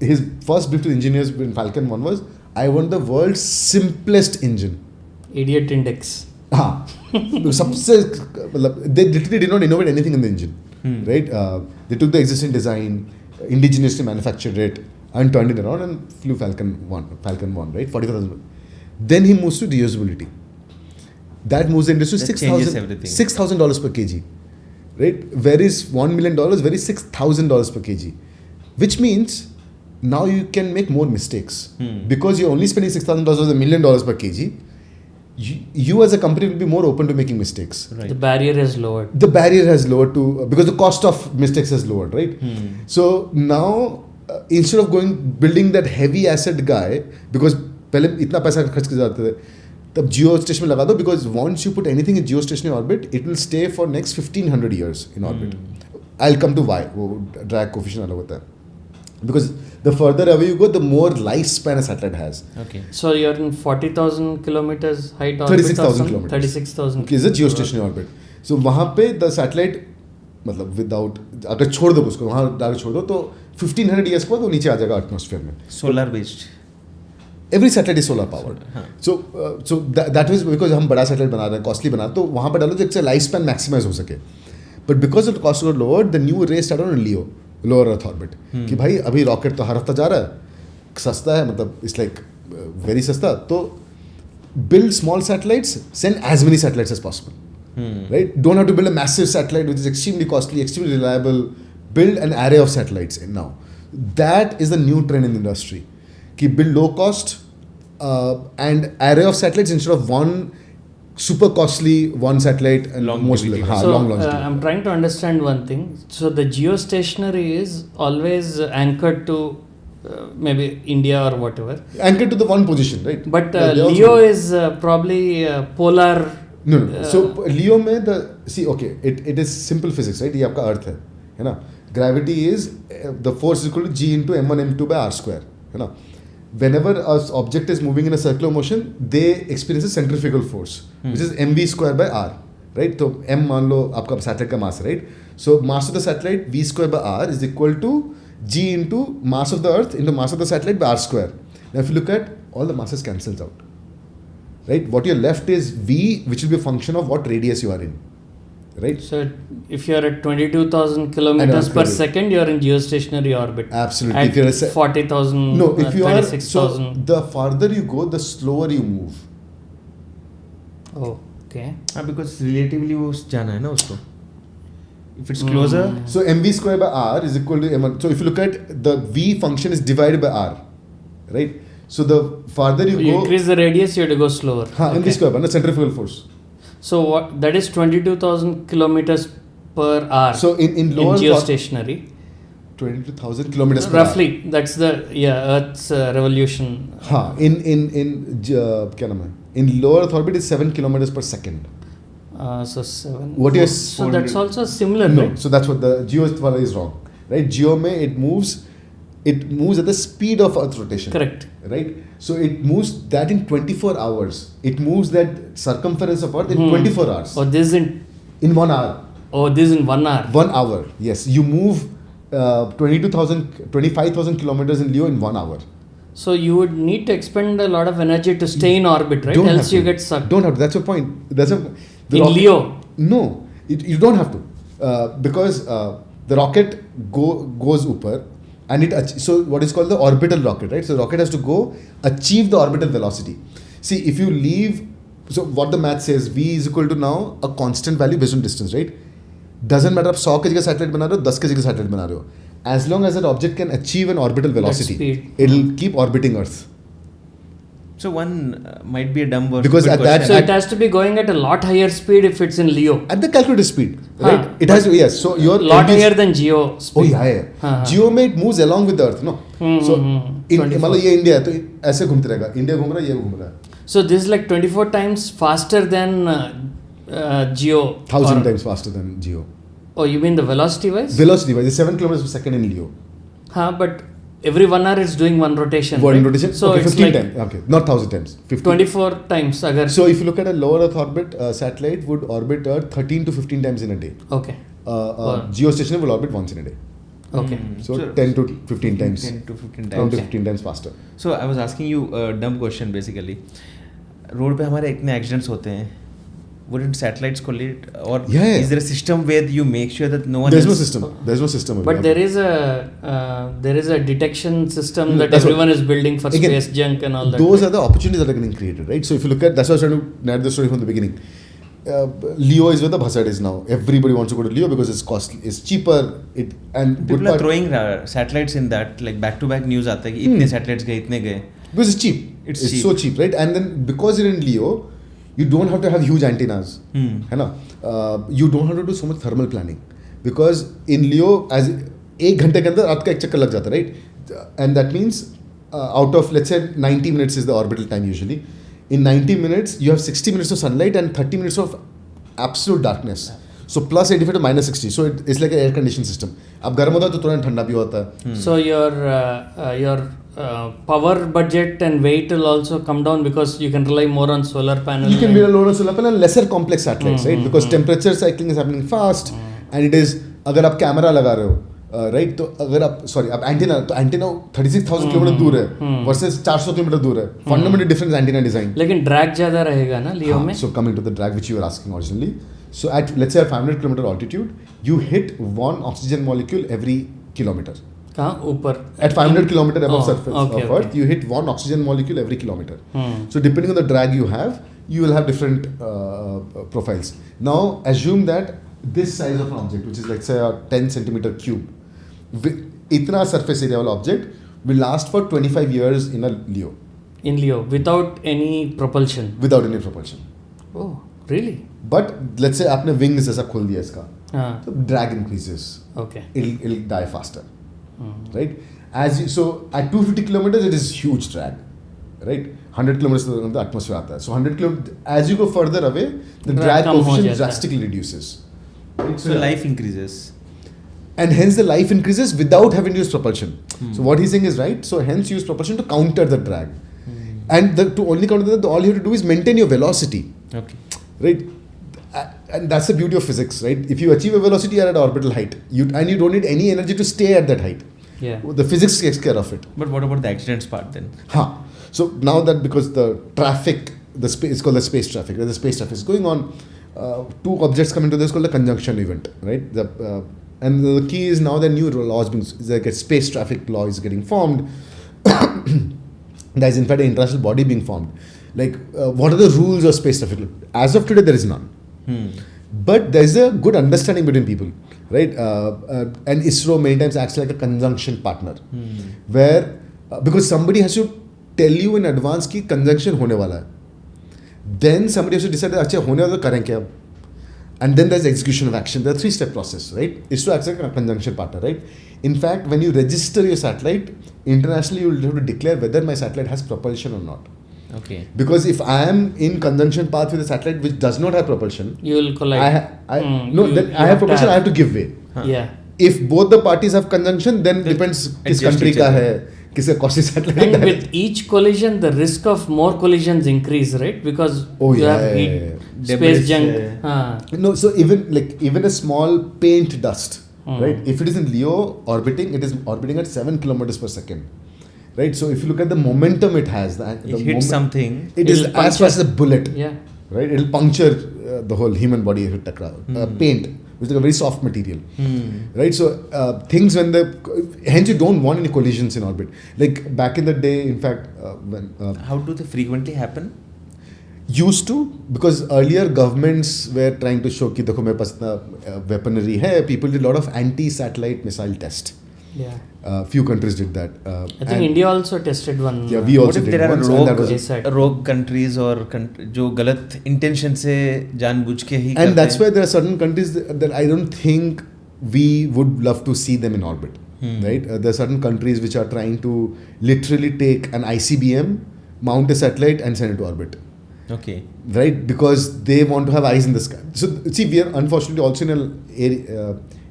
his first brief to engineers in Falcon 1 was, I want the world's simplest engine.
Idiot index.
हाँ, सबसे मतलब they literally did not innovate anything in the engine, right? They took the existing design, indigenously manufactured it, and turned it around and flew Falcon 1, right? 45,000. Then he moves to reusability. That moves the industry to $6,000 per kg, right? Where is $1 million? Where is $6,000 per kg? Which means now you can make more mistakes because you're only spending $6,000 $1 million per kg. You as a company will be more open to making mistakes.
Right.
The barrier has lowered.
The barrier has lowered to because the cost of mistakes has lowered, right? So now instead of building that heavy asset guy, because पहले इतना पैसा खर्च कर जाते थे, तब geostation में लगा दो, because once you put anything in geostationary orbit, it will stay for next 1500 years in orbit. I'll come to why. वो drag coefficient अलग होता है. Because the further away you go, the more lifespan a satellite has.
Okay. So you're in 40,000 kilometers height orbit.
36,000 kilometers.
36,000.
Okay, is a geostationary orbit. So वहाँ पे the satellite मतलब without अगर छोड़ दो उसको वहाँ डाल छोड़ दो तो 1500 years के बाद वो नीचे आ जाएगा atmosphere में.
Solar based.
Every satellite is solar powered. So that is because हम बड़ा satellite बना रहे हैं, costly बना रहे हैं, तो वहाँ पे डालो तो इससे lifespan maximize हो सके. But because of the cost got lowered, the new race started on LEO, lower Earth orbit. कि भाई अभी rocket तो हर हफ्ता जा रहा है, सस्ता है, मतलब it's like very सस्ता, तो build small satellites, send as many satellites as possible. Right? Don't have to build a massive satellite which is extremely costly, extremely reliable. Build an array of satellites now. That is the new trend in the industry. Ki build low cost and array of satellites instead of one super costly one satellite and
Longevity.
So I'm trying to understand one thing. So the geostationary is always anchored to maybe India or whatever.
Anchored to the one position, right?
But LEO is probably polar.
No. So LEO में it is simple physics, right? ये आपका Earth है ना? Gravity is the force is equal to G into M1 M2 by R square, है ना? Whenever an object is moving in a circular motion, they experience a centrifugal force, which is mv square by r, right? So m मान लो आपका satellite का mass, right? So mass of the satellite v square by r is equal to G into mass of the Earth into mass of the satellite by r square. Now if you look at all the masses cancels out, right? What you're left is v, which will be a function of what radius you are in, right?
So if you're at 22,000 kilometers per second, you're in geostationary orbit.
Absolutely.
At
if you're
40,000,
no, if you are,
36,000.
so the farther you go, the slower you move.
Oh, okay.
Because relatively वो जाना है ना उसको. If it's closer.
So mv square by r is equal to m1. So if you look at the v function is divided by r, right? So the farther you go,
increase the radius, you have to go slower.
mv square by the centrifugal force.
So what that is 22,000 kilometers per hour.
So in lower
geostationary.
22,000 kilometers per
roughly, hour. That's the Earth's revolution.
In lower Earth orbit is 7 kilometers per second.
So 7.
What is
so that's also similar,
no,
right?
So that's what the geo is wrong, right? Geo it moves at the speed of Earth rotation.
Correct.
Right? So it moves that in 24 hours. It moves that circumference of Earth in 24 hours.
Oh, this is in
1 hour.
Oh, this is in 1 hour.
1 hour. Yes. You move 25,000 kilometers in LEO in 1 hour.
So you would need to expend a lot of energy to stay in orbit, right? Else you get sucked.
Don't have to. That's your point.
In LEO?
No. You don't have to. Because the rocket goes upper. And so what is called the orbital rocket, right? So the rocket has to go achieve the orbital velocity. See, if you leave, so what the math says, v is equal to now a constant value based on distance, right? Doesn't matter आप 100 kg का satellite बना रहे हो 10 kg का satellite बना रहे हो, as long as that object can achieve an orbital velocity, it'll keep orbiting Earth,
So one might be a dumb or
Because
stupid
at that-
question.
So it has to be going at a lot higher speed if it's in Leo.
At the calculated speed, right?
Huh.
It has to, yes. So your
Lot
LB is-
higher than Geo speed.
Oh yeah.
हाँ,
Geo में it moves along with the earth, no? So मतलब ये India है तो ऐसे घूमते रहेगा. India घूम रहा है, ये घूम रहा है.
So this is like 24 times faster than Geo.
1,000 times faster than Geo.
Oh, you mean the velocity wise?
Velocity wise, it's 7 kilometers per second in Leo.
Huh, but every 1 hour it's doing one rotation.
One
right?
rotation.
So
Okay,
it's
15
like
times. Okay, not 1,000 times. 15.
24 times. Agar
So if you look at a lower Earth orbit, satellite would orbit Earth 13 to 15 times in a day.
Okay. Wow.
Geostationary will orbit once in a day.
Okay.
So 10 to 15 times.
10 to 15
10
times.
to 15 times faster.
So I was asking you a dumb question basically. Road पे हमारे इतने accidents होते हैं. Wouldn't satellites collate? Or
Yeah.
is there a system where you make sure that no one
There's no
else-
system. There's no system.
But there is a detection system that
That's what-
everyone is building for
Again,
space junk and all that.
Those are the opportunities that are getting created, right? So if you look at, that's why I was trying to narrate the story from the beginning. Leo is where the Bhassad is now. Everybody wants to go to Leo because it's costly, it's cheaper. And good
People are
part,
throwing satellites in that, like back to back news आता है कि इतने satellites गए, इतने गए.
because it's cheap.
It's cheap.
so cheap, right? And then because you're in Leo, you don't have to have huge antennas. है ना? You don't have to do so much thermal planning because in Leo, as 1 घंटे के अंदर रात का एक चक्कर लग जाता है, right? And that means out of, let's say 90 minutes is the orbital time usually. In 90 minutes, you have 60 minutes of sunlight and 30 minutes of absolute darkness. So plus 85 to minus 60. So it's like an air conditioned system. अब गर्म होता है तो तुरंत ठंडा भी होता है.
So your power budget and weight will also come down because you can rely more on solar panel.
You can be a lower solar panel and lesser complex satellites, right? Because temperature cycling is happening fast, and it is. अगर आप camera लगा रहे हो, right? तो अगर आप आप antenna, तो एंटीना 36,000 किलोमीटर दूर है versus 400 किलोमीटर दूर है. Fundamental difference antenna design.
लेकिन drag ज़्यादा रहेगा ना लियो में.
So coming to the drag which you were asking originally. So at, let's say at 500 kilometer altitude, you hit 1 oxygen molecule every kilometer.
कहाँ ऊपर?
At 500 kilometer above surface
okay,
of Earth,
okay.
you hit 1 oxygen molecule every kilometer. So depending on the drag you will have different profiles. Now assume that this size of an object, which is like say a 10 centimeter cube, itna surface area wala object will last for 25 years in a Leo.
In Leo without any propulsion.
Without any propulsion.
Oh, really?
But let's say आपने wings ऐसा खोल दिया इसका,
हाँ.
so drag increases.
Okay.
It'll die faster, right? So at 250 kilometers, it is huge drag, right? 100 kilometers to the atmosphere आता है. So 100 kilometers, as you go further away, the drag
कम हो
coefficient
जाता है.
drastically reduces. Right?
So life increases.
And hence the life increases without having to use propulsion. So what he's saying is right. So hence use propulsion to counter the drag. And to only counter that, all you have to do is maintain your velocity.
Okay.
Right? And that's the beauty of physics, right? If you achieve a velocity, you're at orbital height. You don't need any energy to stay at that height.
Yeah.
The physics takes care of it.
But what about the accidents part then?
So now that because the traffic, it's called the space traffic, right? The space traffic is going on. Two objects come into this called a conjunction event, right? And the key is now the new laws being, like a space traffic law is getting formed. There is in fact an international body being formed. Like what are the rules of space traffic? As of today, there is none. But there is a good understanding between people, right? And ISRO many times acts like a conjunction partner, where because somebody has to tell you in advance कि conjunction होने वाला है. Then somebody has to decide अच्छा होने वाला तो करें क्या? And then there's execution of action. There's a 3-step process, right? ISRO acts like a conjunction partner, right? In fact, when you register your satellite internationally, you will have to declare whether my satellite has propulsion or not.
Okay.
Because if I am in conjunction path with a satellite which does not have propulsion,
You will collide.
I have propulsion. I have to give way.
Yeah.
If both the parties have conjunction, then depends किस
adjust
country
each
का
other.
है, किसका costly satellite
And
है.
with each collision, the risk of more collisions increase, right? Because
Oh,
you
yeah,
have
yeah,
heat,
yeah.
space
Debris,
junk.
No, so even a small paint dust, right? If it is in Leo orbiting, it is orbiting at 7 kilometers per second, right? So if you look at the momentum it has,
It hits something.
It is
It'll
as fast as a bullet,
Yeah.
right? It'll puncture the whole human body if it paint, which is a very soft material, right? So things hence you don't want any collisions in orbit. Like back in the day, in fact, when
How do they frequently happen?
used to, because earlier governments were trying to show कि देखो मेरे पास इतना weaponry है. People did a lot of anti-satellite missile test.
Yeah.
Few countries did that.
I think India also tested one.
Yeah, we
What
also
if
did
there are
once, and that was
rogue countries or जो गलत intention से जानबूझ के ही
and that's why there are certain countries that I don't think we would love to see them in orbit. Right? There are certain countries which are trying to literally take an ICBM, mount a satellite and send it to orbit.
Okay.
Right? Because they want to have eyes in the sky. So see, we are unfortunately also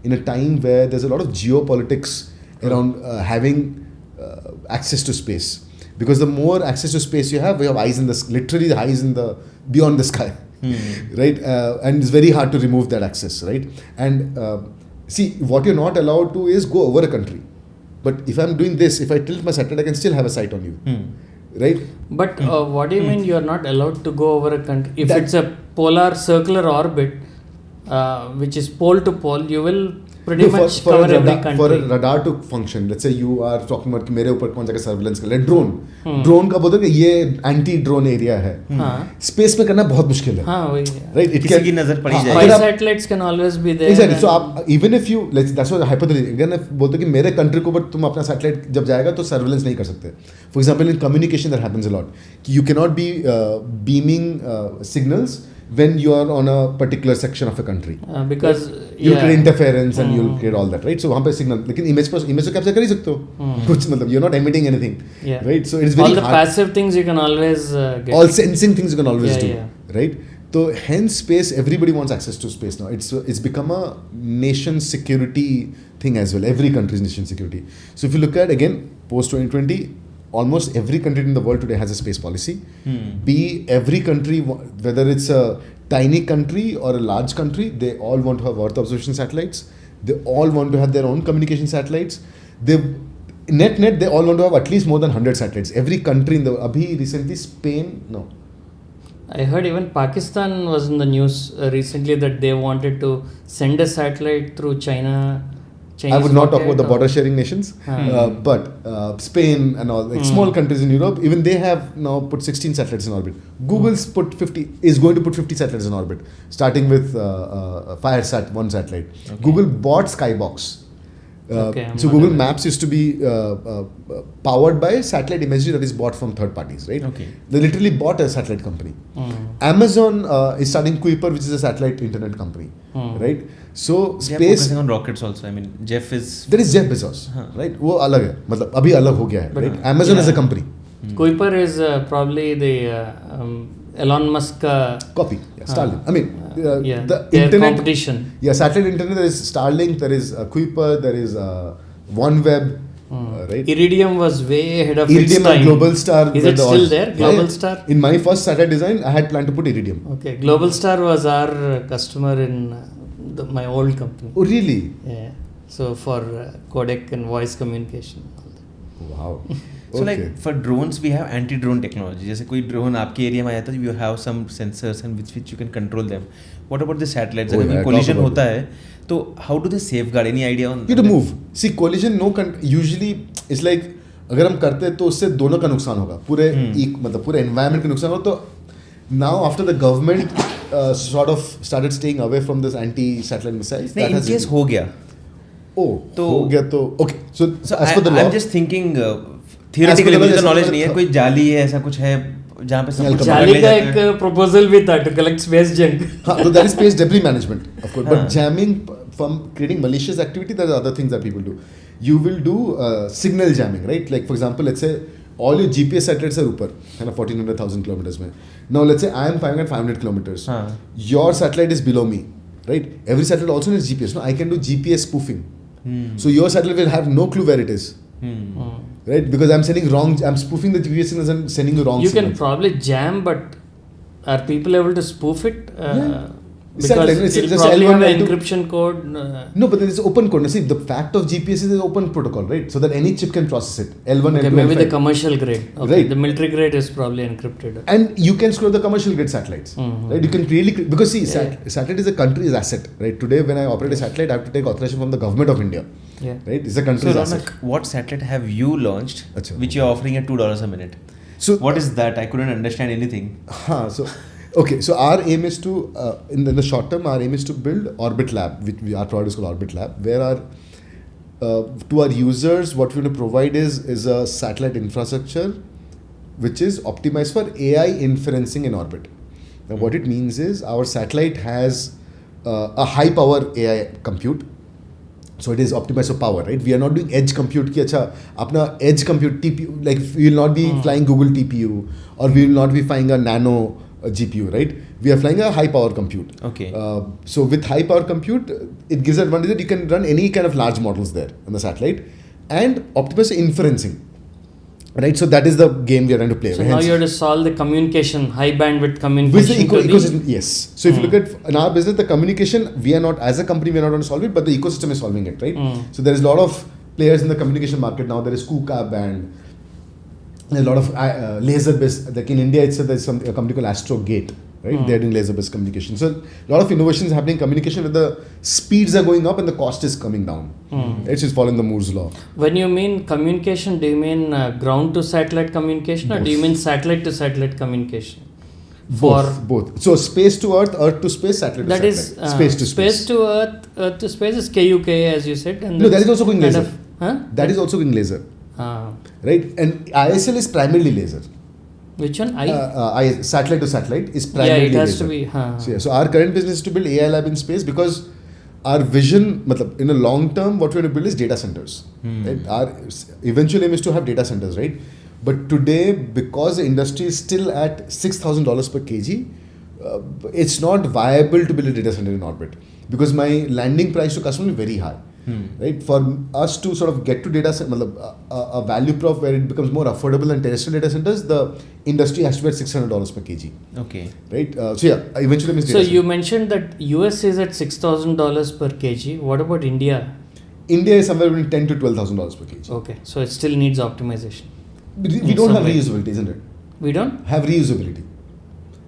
in a time where there's a lot of geopolitics around having access to space. Because the more access to space you have eyes in the literally the eyes in the beyond the sky. Right? And it's very hard to remove that access. Right? And see, what you're not allowed to is go over a country. But if I'm doing this, if I tilt my satellite, I can still have a sight on you. Right?
But what do you mean you're not allowed to go over a country? If it's a polar circular orbit, which is pole to pole, you will pretty much cover every country.
For a radar to function, let's say you are talking about कि मेरे ऊपर कौन सा surveillance कर ले, drone का बोलते हैं कि ये एंटी ड्रोन एरिया है, स्पेस में करना बहुत मुश्किल है.
हाँ वही.
Right?
किसी की नजर पड़ी जाएगी.
Spy satellites can always be there.
Exactly. So आप even if you that's what hypothetically again बोलते हैं कि मेरे कंट्री को ऊपर तुम अपना सैटेलाइट जब जाएगा तो सर्विलेंस नहीं कर सकते. For example, in communication that happens a lot. You cannot be beaming signals when you are on a particular section of a country.
Because
you'll create interference and you'll create all that, right? So वहाँ पे signal, लेकिन image तो capture कर ही सकते हो. कुछ मतलब you're not emitting anything, right? So it's very
all the
hard.
passive things you can always get.
All sensing things you can always do,
yeah.
right? So hence space, everybody wants access to space now. It's become a nation security thing as well. Every country's nation security. So if you look at again post 2020. Almost every country in the world today has a space policy. Every country, whether it's a tiny country or a large country, they all want to have Earth observation satellites. They all want to have their own communication satellites. They all want to have at least more than 100 satellites. Every country in the abhi recently Spain, no.
I heard even Pakistan was in the news recently that they wanted to send a satellite through China.
I would not talk about the border sharing nations, but Spain and all small countries in Europe, even they have now put 16 satellites in orbit. Google's is going to put 50 satellites in orbit, starting with FireSat 1 satellite. Okay. Google bought Skybox. So Google Maps used to be powered by satellite imagery that is bought from third parties, right? Okay. They literally bought a satellite company. Amazon is starting Kuiper, which is a satellite internet company, right? So
they
space.
Are focusing on rockets also. I mean, Jeff is.
There is Jeff Bezos, right? वो अलग है, मतलब अभी अलग हो गया है, right? Amazon is a company.
Kuiper is probably the Elon Musk
copy. Starlink. I mean, the
their
internet
competition.
Yeah, satellite internet. There is Starlink. There is Kuiper. There is OneWeb. Right.
Iridium was way ahead of its
Iridium
time.
and Global Star.
Is it still there? Global Star.
In my first satellite design, I had planned to put Iridium.
Okay, Global Star was our customer in my old company.
Oh really?
Yeah. So for codec and voice communication.
Wow.
So like for drones we have anti-drone technology. जैसे कोई drone आपके area में आया तो you have some sensors and which you can control them. What about the satellites? अगर कोई collision होता है तो how do they safeguard? Any idea on?
You have to move. See collision usually it's like अगर हम करते हैं तो उससे दोनों का नुकसान होगा. मतलब पूरे environment का नुकसान होगा. तो now after the government sort of started staying away from this anti-satellite missiles.
नहीं in case हो गया.
तो हो गया तो okay. So as per the law.
I'm just thinking. Theoretically मुझे तो नॉलेज नहीं है, कोई जाली है ऐसा कुछ है जहाँ पे सब
जाली का एक प्रपोजल भी था टू कलेक्ट स्पेस जंक.
हाँ, तो that is space debris management, of course. But jamming from creating malicious activity, there are other things that people do. You will do signal jamming, right? Like for example, let's say all your GPS satellites are ऊपर, है ना, 1400,000 kilometers में. Now let's say I am 500 kilometers. Your satellite is below me, right? Every satellite also needs GPS. No, I can do GPS spoofing. So your satellite will have no clue where it is. Right, because I'm spoofing the GPS signals and sending the wrong signal.
You can probably jam, but are people able to spoof it?
Because
it'll probably have an encryption code.
No, but there is open code. See, the fact of GPS is an open protocol, right? So that any chip can process it. L1,
okay,
L2,
maybe
L5.
the commercial grade. Okay,
right.
The military grade is probably encrypted.
And you can screw the commercial grade satellites, right? You can really because see, satellite is a country's asset, right? Today, when I operate a satellite, I have to take authorization from the government of India.
Yeah.
Right? It's a country's
so,
asset.
Ronak, what satellite have you launched which you're offering at $2 a minute?
So
what is that? I couldn't understand anything.
So our aim is to, in the short term, our aim is to build Orbit Lab, which our product is called Orbit Lab, where to our users, what we want to provide is a satellite infrastructure which is optimized for AI inferencing in orbit. Now, what it means is our satellite has a high power AI compute. So it is optimized for power, right? We are not doing edge compute. Ki acha, apna edge compute TPU, like we will not be flying Google TPU, or we will not be flying a nano GPU, right? We are flying a high power compute.
Okay.
So with high power compute, it gives advantage that you can run any kind of large models there on the satellite and optimize inferencing. Right, so that is the game we are trying to play.
So now you have to solve the communication, high bandwidth communication.
With the ecosystem, yes. So if you look at in our business, the communication, we are not, as a company, we are not going to solve it, but the ecosystem is solving it, right? So there is a lot of players in the communication market now. There is KUKA band, a lot of laser based. Like in India, it's there's a company called Astrogate, right? They are doing laser based communication. So a lot of innovations happening in communication, where the speeds are going up and the cost is coming down. It's just following the Moore's law.
When you mean communication, do you mean ground to satellite communication, or do you mean satellite to satellite communication?
Both. So space to earth, earth to space, satellite
that
to
satellite.
That is space to space.
Space to earth, earth to space is KUK, as you said. And
no, that is also going laser.
That
is also going laser. Right? And ISL is primarily laser.
Which one?
Satellite to satellite is primarily laser.
Yeah, it has to be.
So our current business is to build AI lab in space, because our vision, in a long term, what we want to build is data centers. Right? Our eventual aim is to have data centers, right? But today, because the industry is still at $6,000 per kg, it's not viable to build a data center in orbit, because my landing price to customer is very high. Right? For us to sort of get to data center, a value prop where it becomes more affordable than terrestrial data centers, the industry has to be at $600 per kg.
Okay.
Right? So yeah, eventually.
So you mentioned that US is at $6,000 per kg. What about India?
India is somewhere between $10,000 to $12,000 per kg.
Okay, so it still needs optimization.
We don't have reusability, isn't it?
We don't
have reusability.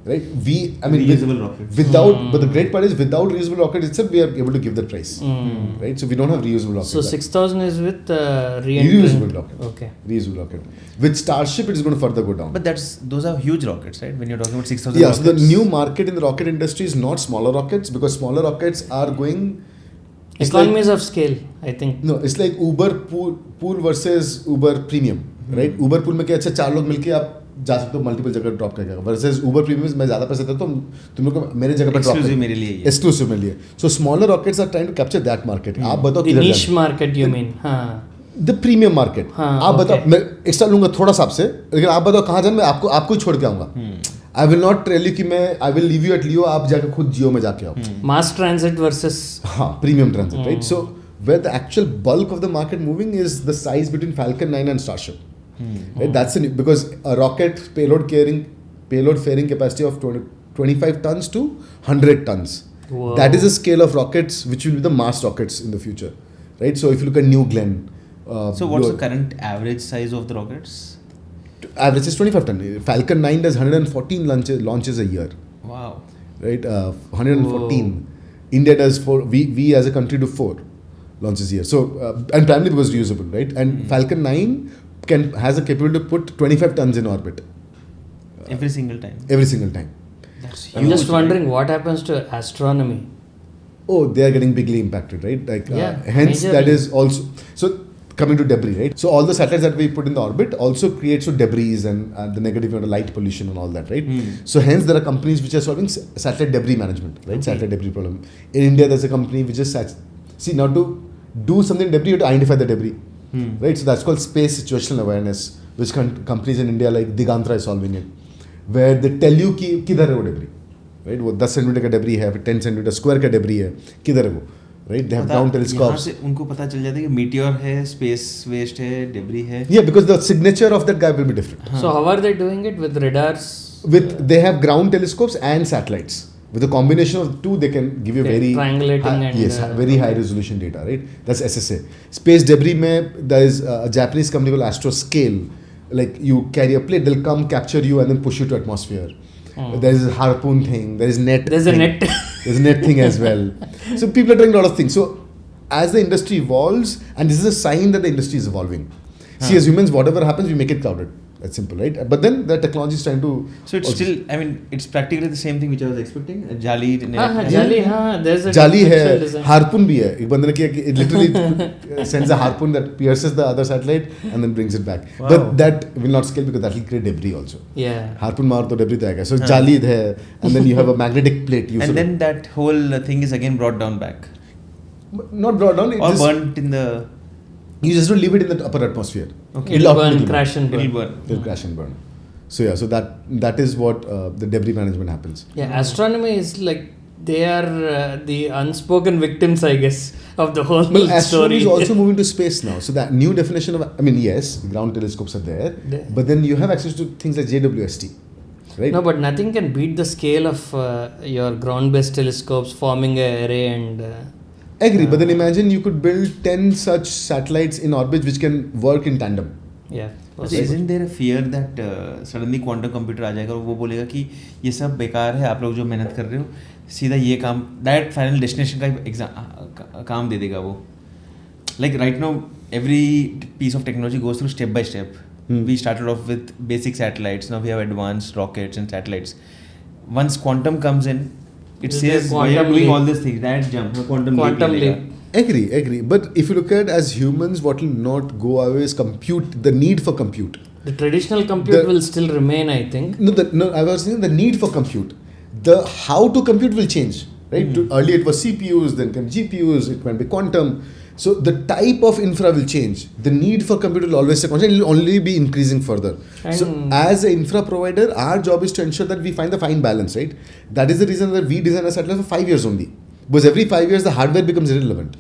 Right?
Reusable rockets.
But the great part is, without reusable rocket itself, we are able to give the price. Right? So we don't have reusable rocket.
So 6,000 is with
reusable rocket.
Okay.
Reusable rocket. With Starship, it is going to further go down.
But those are huge rockets, right? When you're talking about 6,000
Yeah,
rockets.
so the new market in the rocket industry is not smaller rockets, because smaller rockets are going...
Economies of scale, I think.
No, it's like Uber pool versus Uber premium. Right? Uber pool में क्या अच्छा 4 लोग मिलके आप जा सकते हो multiple जगह ड्रॉप करके, वर्सेस उबर प्रीमियम में ज़्यादा पैसे देता तो तुम लोग को मेरे जगह पर ड्रॉप
एक्सक्लूसिव मेरे लिए
एक्सक्लूसिव मेरे लिए. So smaller rockets are trying to capture that market. आप बताओ
किधर niche market you mean.
The premium market. आप बताओ, मैं एक्स्ट्रा लूंगा थोड़ा सा आपसे, लेकिन आप बताओ कहाँ जाना, मैं आपको ही छोड़ के आऊंगा. I will not tell you कि मैं I will leave you at लियो, आप जाकर खुद जियो में जाके आओ.
Mass transit versus
premium transit, right? So where the actual bulk of the market moving is the size between Falcon 9 and Starship. Right? That's because a rocket payload fairing capacity of 25 tons to 100 tons.
Whoa.
That is the scale of rockets which will be the mass rockets in the future. Right? So if you look at New Glenn.
So what's the current average size of the rockets?
Average is 25 tons. Falcon 9 does 114 launches a year.
Wow.
Right? 114. Whoa. India does 4. We as a country do 4 launches a year. So and primarily because reusable, right? And Falcon 9 has a capability to put 25 tons in orbit.
Every single time.
Every single time.
That's huge.
I'm just wondering what happens to astronomy.
Oh, they are getting bigly impacted, right? Like hence
majorly.
That is also so coming to debris, right? So all the satellites that we put in the orbit also creates debris and the negative light pollution and all that, right? So hence there are companies which are solving satellite debris management, right? Okay. Satellite debris problem. In India, there's a company which is now to do something debris, you have to identify the debris, right? So that's called space situational awareness, which companies in India like Digantra is solving it, where they tell you कि किधर है वो debris, right? वो 10 centimetre का debris है, 10 centimetre square का debris है, किधर है वो, right? They have ground telescopes. यहाँ
से उनको पता चल जाता है कि meteor है, space waste है, debris है.
Yeah, because the signature of that guy will be different.
So how are they doing it with radars?
They have ground telescopes and satellites. With a combination of the two, they can give you very very high resolution data, right? That's SSA. Space debris mein, there is a Japanese company called Astroscale. Like you carry a plate, they'll come capture you and then push you to atmosphere. There is a harpoon thing. There is net.
There's
thing.
a net.
There's a net thing as well. So people are trying a lot of things. So as the industry evolves, and this is a sign that the industry is evolving. See, as humans, whatever happens, we make it crowded. That's simple, right? But then the technology is trying to.
So it's still, I mean, it's practically the same thing which I was expecting. Jali.
Jali, there's a
Jali hai,
conceptual design.
harpoon bhi hai. एक बंदे ने किया कि it literally sends a harpoon that pierces the other satellite and then brings it back.
Wow.
But that will not scale because that will create debris also.
Yeah.
Harpoon मार तो debris तो आएगा. So jali है, and then you have a magnetic plate.
And then that whole thing is again brought down back.
Not brought down.
Or burnt in the.
You just don't leave it in the upper atmosphere.
Okay.
It'll burn, crash and burn.
It'll burn.
It'll crash and burn. So yeah, so that is what the debris management happens.
Yeah, astronomy is like they are the unspoken victims, I guess, of the whole
Well, astronomy
story.
is also moving to space now. So that new definition of, I mean, yes, ground telescopes are there, but then you have access to things like JWST, right?
No, but nothing can beat the scale of your ground-based telescopes forming an array and.
Agree, but then imagine you could build 10 such satellites in orbit which can work in tandem.
Yeah.
So isn't there a fear that suddenly quantum computer आ जाएगा और वो बोलेगा कि ये सब बेकार है, आप लोग जो मेहनत कर रहे हो सीधा ये काम डायरेक्ट फाइनल डेस्टिनेशन का एग्जाम काम दे देगा वो. Like right now every piece of technology goes through step by step. We started off with basic satellites, now we have advanced rockets and satellites. Once quantum comes in, it says why are you doing all these things, that jump, quantum leap.
Agree. But if you look at as humans, what will not go away is compute, the need for compute.
The traditional compute will still remain, I think.
No, I was saying the need for compute. The how to compute will change, right? Earlier it was CPUs, then came GPUs, it went be quantum. So the type of infra will change. The need for compute will always stay constant. It will only be increasing further. So as an infra provider, our job is to ensure that we find the fine balance, right? That is the reason that we design a satellite for 5 years only. Because every 5 years the hardware becomes irrelevant.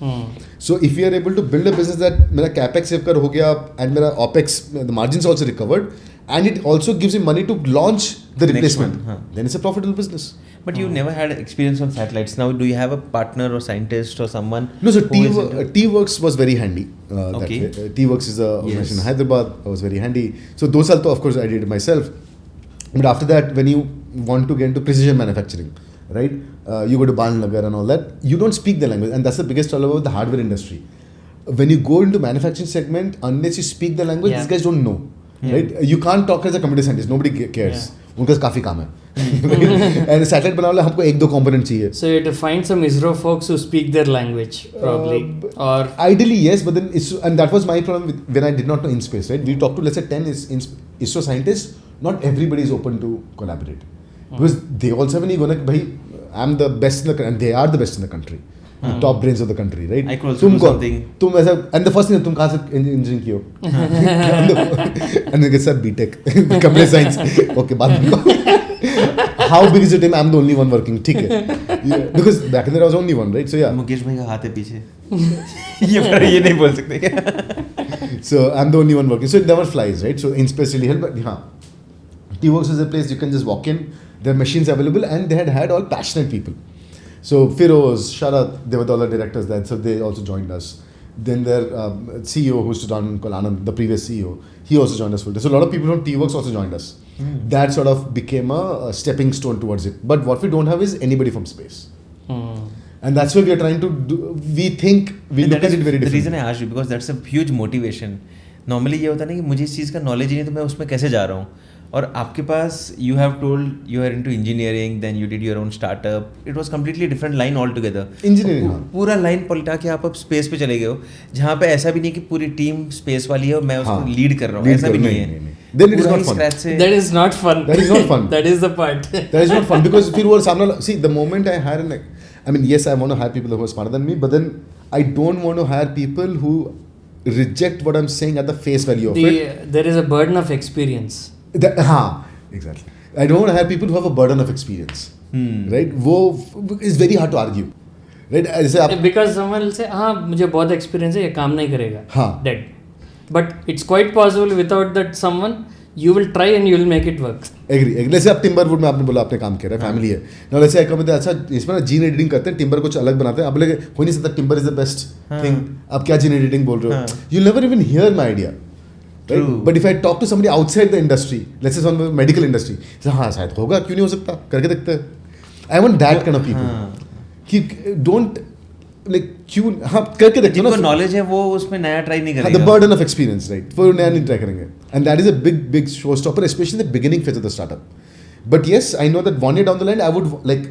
So if we are able to build a business that मेरा capex save कर हो गया and मेरा opex, the margins also recovered, and it also gives me money to launch the replacement, then it's a profitable business.
But you never had experience on satellites. Now, do you have a partner or scientist or someone?
No, so T-Works was very handy.
Okay.
T-Works is a organization in Hyderabad. I was very handy. So those also, of course, I did it myself. But after that, when you want to get into precision manufacturing, right? You go to Balnagar and all that. You don't speak the language, and that's the biggest trouble with the hardware industry. When you go into manufacturing segment, unless you speak the language, these guys don't know, right? You can't talk as a computer scientist. Nobody cares. उनका काफी काम है. And satellite बनाने हमको 1-2 component चाहिए.
So you have to find some ISRO folks who speak their language, probably. Or
ideally yes, but then and that was my problem when I did not know in space, right? We talked to let's say 10 ISRO scientists. Not everybody is open to collaborate because they also have an ego. Like, bhai, I'm the best in the country, and they are the best in the country. Top brains of the country, right?
I could also do something.
तुम ऐसा and the first thing तुम कहाँ से engineering किए हो? And they get sir BTech, computer science. Okay, बाद में how big is your team? I'm the only one working. ठीक है. Because back then I was only one, right? So yeah.
Mukesh भाई का हाथ है पीछे. ये नहीं बोल सकते क्या?
So I'm the only one working. So it never flies, right? So in space really help, but yeah. T-Works is a place you can just walk in. There are machines available, and they had all passionate people. So Firoz, Sharat, they were the other directors there, so they also joined us. Then their CEO, who used to run Anand, the previous CEO, he also joined us full time. So a lot of people from T-Works also joined us. That sort of became a stepping stone towards it. But what we don't have is anybody from space. And that's why we are trying to do, we think, we look at it very differently.
The reason I asked you, because that's a huge motivation. Normally ये होता है ना कि मुझे इस चीज़ का knowledge ही नहीं तो मैं उसमें कैसे जा रहा हूँ. और आपके पास you have told you are into engineering, then you did your own startup. It was completely different line altogether.
Engineering, हाँ.
पूरा लाइन पलटा के आप अब स्पेस पे चले गए हो, जहाँ पे ऐसा भी नहीं कि पूरी टीम स्पेस वाली है और मैं उसको लीड कर रहा हूँ, ऐसा भी नहीं है.
Then it is not fun.
That is not fun.
That is not fun.
That is the part.
That is not fun because फिर वो सामने see the moment I hire I mean yes I want to hire people who are smarter than me, but then I don't want to hire people who reject what I'm saying at the face value of it.
There is a burden of experience.
Exactly. I don't want to have people who have a burden of experience, right? वो is very hard to argue, right?
Because someone will say, हाँ मुझे बहुत experience है, ये काम नहीं करेगा.
हाँ.
Dead. But it's quite possible without that someone, you will try and you will make it work.
Agree. जैसे आप टिम्बरवुड में आपने बोला आपने काम किया है, फैमिली है. ना वैसे एक कहते हैं अच्छा इसमें ना जीन एडिटिंग करते हैं, टिम्बर कुछ अलग बनाते हैं. आप बोले हो नहीं सकता timber is the best thing. आप क्या जीन एडिटिंग बोल रहे हो? You'll never even hear my idea. Right? But if I talk to somebody outside the industry, let's say from the medical industry, say हाँ शायद होगा, क्यों नहीं हो सकता, करके देखते हैं. I want that kind of people. कि don't like क्यों हाँ करके देखते हो
जिनको
ना
नॉलेज है वो उसमें नया ट्राई नहीं करेगा.
the burden of experience, right? वो नया नहीं ट्राई करेंगे, and that is a big showstopper, especially in the beginning phase of the startup. But yes, I know that 1 year down the line, I would like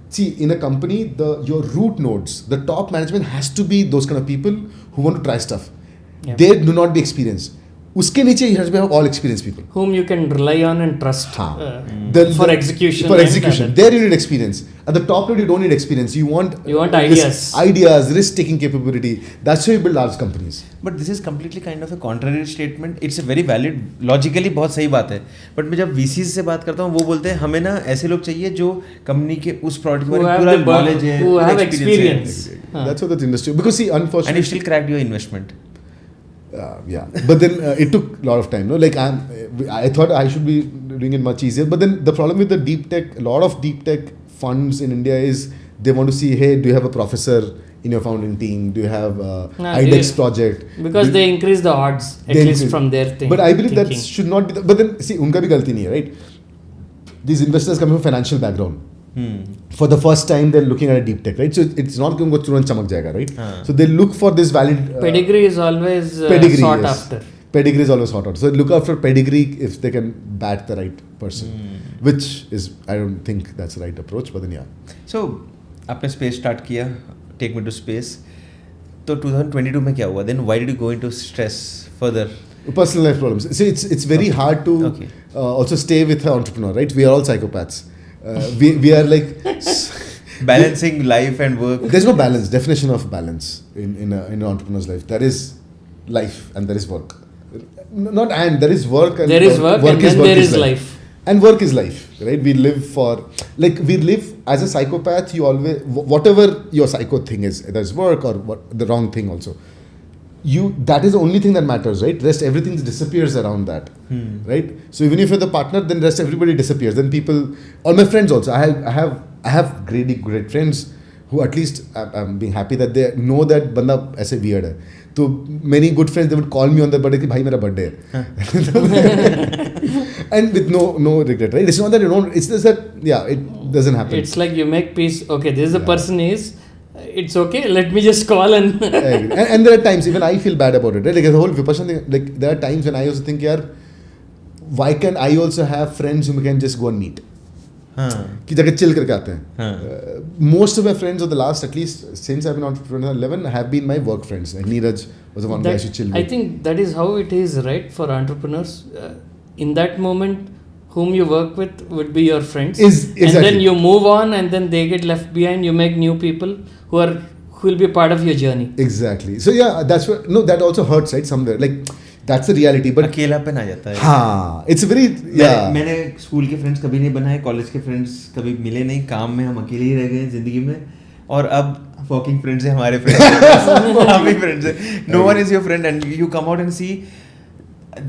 see in a company your root nodes, the top management has to be those kind of people who want to try stuff.
Yeah.
They do not be experienced. उसके नीचे you have to have all experienced people
whom you can rely on and trust for execution.
For execution, there you need experience. At the top level, you don't need experience. You want
ideas,
risk-taking capability. That's how you build large companies.
But this is completely kind of a contrary statement. It's a very valid, logically बहुत सही बात है. But मैं जब VCs से बात करता हूँ वो बोलते हैं हमें ना ऐसे लोग चाहिए जो कंपनी के उस प्रोडक्ट के बारे में पूरा नॉलेज है,
who have experience.
That's what the industry. Because see, unfortunately,
and you still cracked your investment.
Yeah, but then it took a lot of time. No, like I thought I should be doing it much easier. But then the problem with the deep tech, a lot of deep tech funds in India is they want to see, hey, do you have a professor in your founding team? Do you have IDEX project?
Because they increase the odds, at least from their thing.
But I believe that should not be. But then see, उनका भी गलती नहीं है, right? These investors come from financial background. For the first time, they're looking at a deep tech, right? So it's not going to तुरंत चमक जाएगा, right? So they look for this valid.
Pedigree is always sought after.
Pedigree is always sought after. So look out for pedigree if they can bat the right person, which is I don't think that's the right approach, but then yeah.
So आपने space start किया, TakeMe2Space. तो 2022 में क्या हुआ? Then why did you go into stress further?
Personal life problems. See, it's very hard to also stay with an entrepreneur, right? We are all psychopaths. We are like
balancing life and work.
There's no balance. Definition of balance in an entrepreneur's life. There is life and there is work. Not and there is work and
there is work and then there is life.
And work is life, right? We live as a psychopath. You always whatever your psycho thing is, there's work or the wrong thing also. That is the only thing that matters, right? Rest everything disappears around that, right? So even if you're the partner, then rest everybody disappears. Then people, all my friends also, I have great friends who at least I'm being happy that they know that banda ऐसे weird है. So many good friends, they would call me on their birthday कि भाई मेरा birthday है. And with no regret, right? It's not that you don't. It's just that it doesn't happen.
It's like you make peace. Okay, this is the person is. It's okay, let me just call and
and there are times even I feel bad about it, right? Like the whole Vipassana thing, like there are times when I also think, yaar, why can't I also have friends whom we can just go and meet? कि जगह chill करके आते हैं. Most of my friends of the last, at least since I've been on 2011, have been my work friends. Like Neeraj was the one guy I should chill with.
I think that is how it is, right, for entrepreneurs. In that moment, whom you work with would be your friends.
Exactly.
And then you move on and then they get left behind. You make new people who will be part of your journey.
Exactly. So yeah, that's what. No, that also hurts, right? Somewhere, like that's the reality. But
अकेलापन आ जाता है.
हाँ, it's very
मैंने school के friends कभी नहीं बनाए, college के फ्रेंड्स कभी मिले नहीं, काम में हम अकेले ही रह गए जिंदगी में. और अब वर्किंग फ्रेंड्स है हमारे फ्रेंड्स, हम ही फ्रेंड्स है. No one is your friend and you come out and see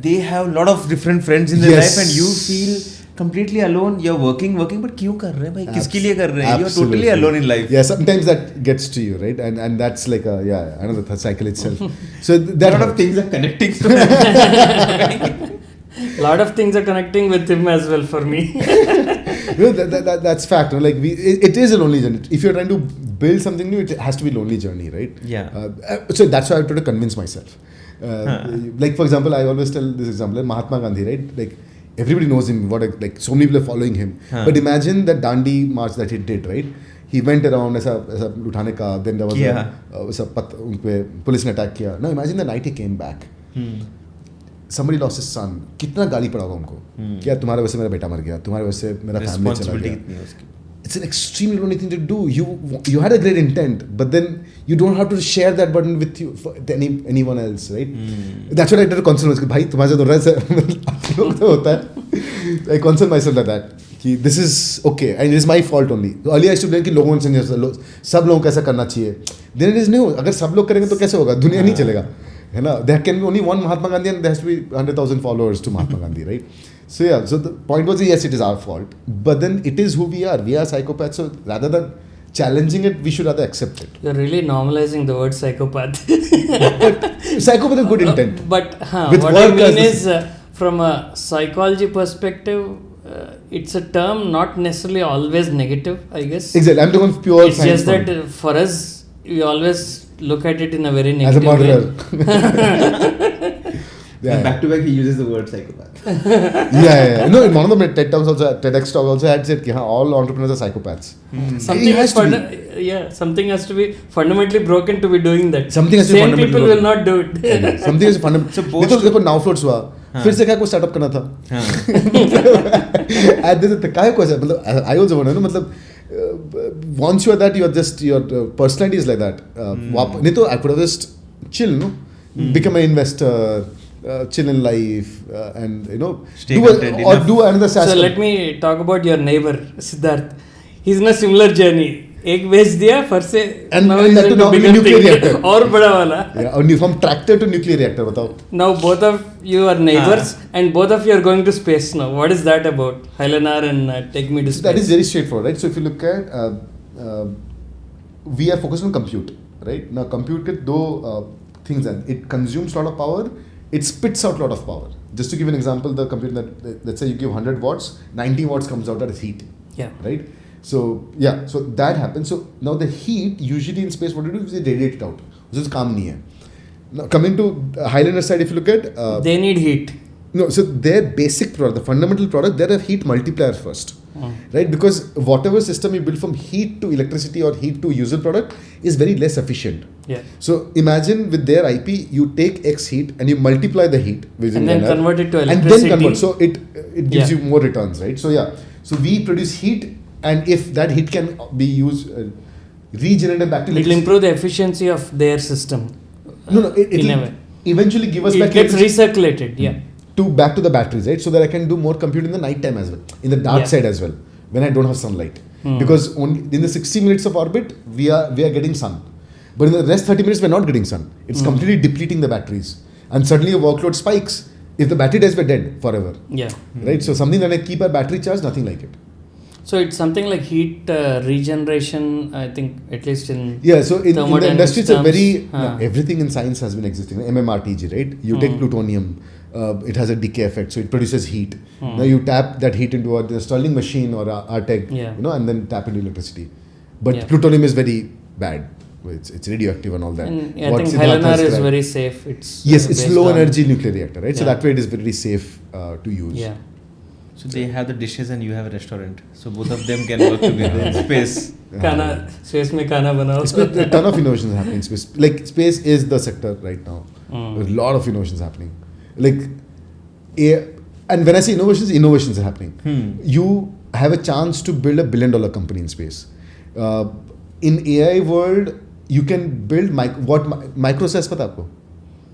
they have lot of different friends in their life and you feel completely alone. You're working but क्यों कर रहे हैं भाई, किसके लिए कर रहे हैं? You're totally alone in life.
Yeah, sometimes that gets to you, right? And that's like another cycle itself. So that
lot of things are connecting.
Lot of things are connecting with him as well for me.
That's fact. No? Like it is a lonely journey. If you're trying to build something new, it has to be a lonely journey, right?
Yeah.
So that's why I try to convince myself. Like for example, I always tell this example, Mahatma Gandhi, right? Like everybody knows him. Like so many people are following him. But imagine that Dandi march that he did, right? He went around ऐसा उठाने का, then there was उन पे police ने attack किया. Now imagine the night he came back. Somebody lost his son. कितना गाली पड़ा होगा उनको? क्या तुम्हारे वजह से मेरा बेटा मर गया, तुम्हारे वजह से मेरा फैमिली चला गया. It's an extremely lonely thing to do. You had a great intent, but then you don't have to share that burden with anyone else, right? That's what I try to console myself. भाई तुम्हारे साथ हो रहा है लोग तो होता है. I console myself like that. कि this is okay and it is my fault only. So earlier I used to think कि लोगों से सब लोगों को ऐसा करना चाहिए. Then it is no. अगर सब लोग करेंगे तो कैसे होगा? दुनिया नहीं चलेगा, है ना? There can be only one Mahatma Gandhi and there has to be 100,000 followers to Mahatma Gandhi, right? So yeah, so the point was, yes, it is our fault, but then it is who we are. We are psychopaths. So rather than challenging it, we should rather accept it.
You're really normalizing the word psychopath.
Psychopath is good intent.
But what I mean is, from a psychology perspective, it's a term not necessarily always negative, I guess.
Exactly. I'm talking pure
It's just that for us, we always look at it in a very
as a
negative
murderer.
And back to back, he uses the word psychopath.
Yeah. No, in one of the TEDx talk also had said that all entrepreneurs are psychopaths.
Something has to be fundamentally broken to be doing that.
Something has to be
Sane
fundamentally
people
broken.
will not do it.
Something is fundamental. देखो NowFloats हुआ, फिर से क्या कुछ startup करना था. At this क्या कुछ है, मतलब I also want to know, मतलब once you are that, you are just your personality is like that. नहीं तो I could have just chill, no, become an investor. Chill in life and do another SaaS.
So let me talk about your neighbor Siddhartha. He's in a similar journey. एक बेच दिया फिर से
and now nuclear reactor
और बड़ा वाला.
Yeah, from tractor to nuclear reactor. बताओ.
Now both of you are neighbors and both of you are going to space now. What is that about? HyLenar and TakeMe2Space.
That is very straightforward, right? So if you look at we are focused on compute, right? Now compute get two things that it consumes a lot of power. It spits out a lot of power. Just to give an example, the computer that, let's say you give 100 watts, 90 watts comes out as heat.
Yeah.
Right? So, yeah, so that happens. So, now the heat, usually in space, what do you do is they radiate it out. Which is calm nahi hai. Now, coming to HyLenar side, if you look at...
they need heat.
No, so their basic product, the fundamental product, they're a heat multiplier first. Right? Because whatever system you build from heat to electricity or heat to user product is very less efficient.
Yeah.
So imagine with their IP, you take X heat and you multiply the heat
and then convert it to electricity.
And then convert. So it gives you more returns, right? So yeah. So we produce heat, and if that heat can be used, regenerated back to electricity.
It will improve the efficiency of their system.
No, it will eventually give us back.
It gets recirculated, yeah.
Back to the batteries, right? So that I can do more compute in the night time as well, in the dark side as well, when I don't have sunlight. Because only in the 60 minutes of orbit, we are getting sun. But in the rest 30 minutes, we're not getting sun. It's completely depleting the batteries. And suddenly your workload spikes. If the battery dies, we're dead forever.
Yeah.
Right? So something that I keep our battery charged, nothing like it.
So it's something like heat regeneration, I think, at least in
so in the industry, it's a very... everything in science has been existing. MMRTG, right? You take plutonium. It has a decay effect, so it produces heat. Now you tap that heat into a Stirling machine or a RTEG, and then tap into electricity. But plutonium is very bad. It's radioactive and all that.
And I think HyLenar is very safe.
It's low energy nuclear reactor, right? So that way it is very safe to use.
Yeah.
So they have the dishes and you have a restaurant. So both of them can work together in space.
Space mein khana banao.
A ton of innovations happening in space. Like space is the sector right now. There's a lot of innovations happening. And when I say innovations are happening. You have a chance to build $1 billion company in space. In AI world, you can build micro SaaS. पता आपको?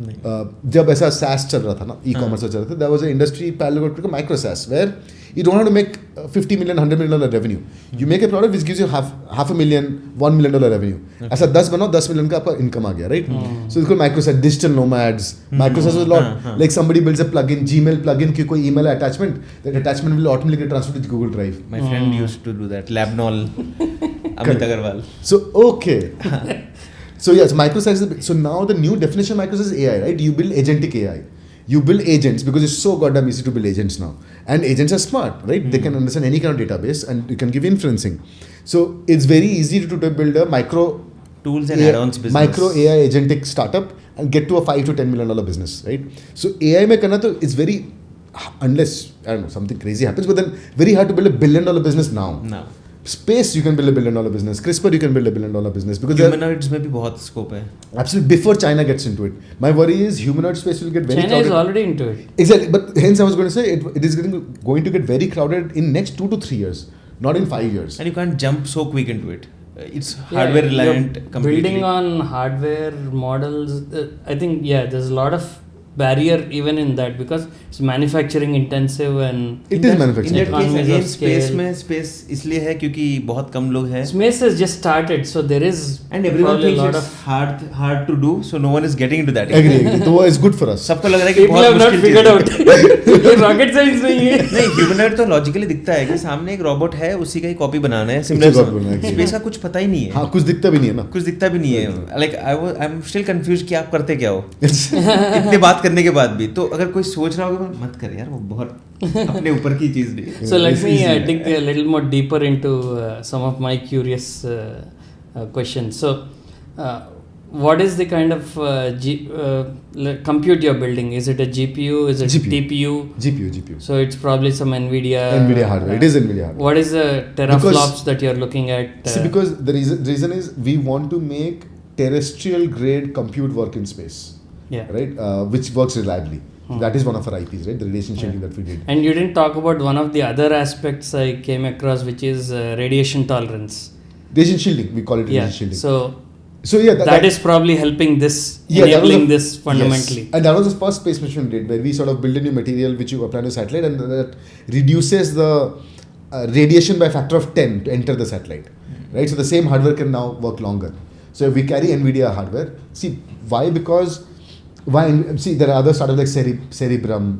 जब ऐसा SaaS चल रहा था ना, e-commerce चल रहा था, there was an industry parallel to micro SaaS where you don't have to make $50 million, $100 million revenue. You make a product which gives you $500,000, $1 million revenue. ऐसा 10 बनाओ, $10 million का आपका income आ गया, right? So it's called micro SaaS, digital nomads. Micro SaaS was a lot. Like somebody builds a plugin, Gmail plugin की कोई email attachment, that attachment will automatically transfer to Google Drive.
My friend used to do that. Labnol, Amit Agarwal.
So okay. So micro SaaS is so now the new definition of micro SaaS is AI, right? You build agentic AI. You build agents because it's so goddamn easy to build agents now. And agents are smart, right? They can understand any kind of database and you can give inferencing. So it's very easy to build a micro
tools and add-ons business.
Micro AI agentic startup and get to a $5 to $10 million business, right? So AI mein karna to it's very, unless I don't know something crazy happens, but then very hard to build $1 billion business now. Space you can build $1 billion business. CRISPR you can build $1 billion business because
humanoids में भी बहुत scope है.
Absolutely, before China gets into it. My worry is humanoid space will get very
China
crowded.
China is already into it.
Exactly, but hence I was going to say it is going to get very crowded in next 2 to 3 years, not in 5 years.
And you can't jump so quick into it. It's hardware reliant completely.
Building on hardware models, I think there's a lot of barrier even in that because it's manufacturing intensive and
it is manufacturing.
In that case, space इसलिए है क्योंकि बहुत कम लोग हैं.
Space has just started, so there is
and everyone thinks it's hard to do, so no one is getting into that.
Agree. तो it's good for us.
सबको लग रहा है कि
बहुत मुश्किल चीज़ है. People have not figured out. ये rocket science नहीं है.
नहीं, humanoid तो logically दिखता है कि सामने एक robot है, उसी का ही copy बनाना है. Similar space का कुछ पता ही नहीं है.
हाँ, कुछ दिखता भी नहीं है ना.
कुछ दिखता भी नहीं है. Like I'm still confused कि आप करते क्या हो. इतने बात करने के बाद भी तो अगर कोई सोच रहा होगा मत कर यार वो बहुत अपने ऊपर की चीज नहीं.
So let me dig a little more deeper into some of my curious questions. So what is the kind of compute you're building? Is it a GPU? Is it
GPU.
TPU?
GPU.
So it's probably some
NVIDIA hardware. It is NVIDIA hardware.
What is the teraflops that you're looking at?
See, because the reason is we want to make terrestrial grade compute work in space.
Yeah.
Right? Which works reliably. That is one of our IPs, right? The radiation shielding that we did.
And you didn't talk about one of the other aspects I came across, which is radiation tolerance.
Radiation shielding, we call it radiation shielding.
So yeah, that is probably helping this, enabling this fundamentally.
Yes. And that was the first space mission we did, where we sort of build a new material which you apply to satellite, and that reduces the radiation by a factor of 10 to enter the satellite. Right? So the same hardware can now work longer. So if we carry NVIDIA hardware, see why? Because there are other startups like Cerebras,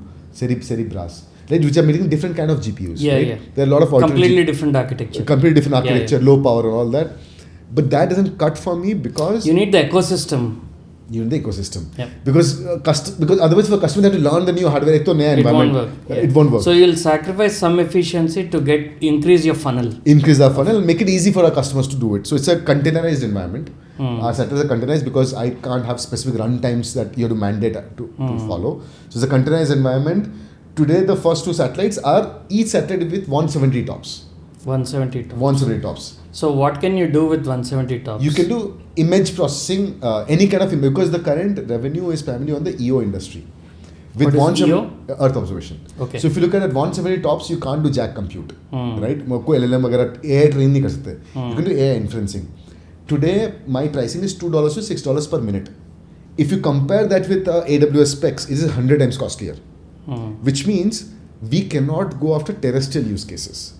right, which are making different kind of GPUs. There are a lot of
completely different architecture,
low power and all that. But that doesn't cut for me because
you need the ecosystem.
Yeah. Because otherwise for customer they have to learn the new hardware. It won't work.
So you'll sacrifice some efficiency to increase your funnel.
Increase the funnel and make it easy for our customers to do it. So it's a containerized environment. Our setters are containerized because I can't have specific run times that you have to mandate to follow. So it's a containerized environment. Today the first 2 satellites are each satellite with 170 tops. 170 tops.
So what can you do with 170 tops?
You can do image processing, any kind of image, because the current revenue is primarily on the EO industry.
With what is EO?
Earth observation.
Okay.
So if you look at 170 tops, you can't do jack compute, right? LLM AI train nahi kar sakte. You can do AI inferencing. Today, my pricing is $2 to $6 per minute. If you compare that with AWS specs, it is 100 times costlier. Which means we cannot go after terrestrial use cases.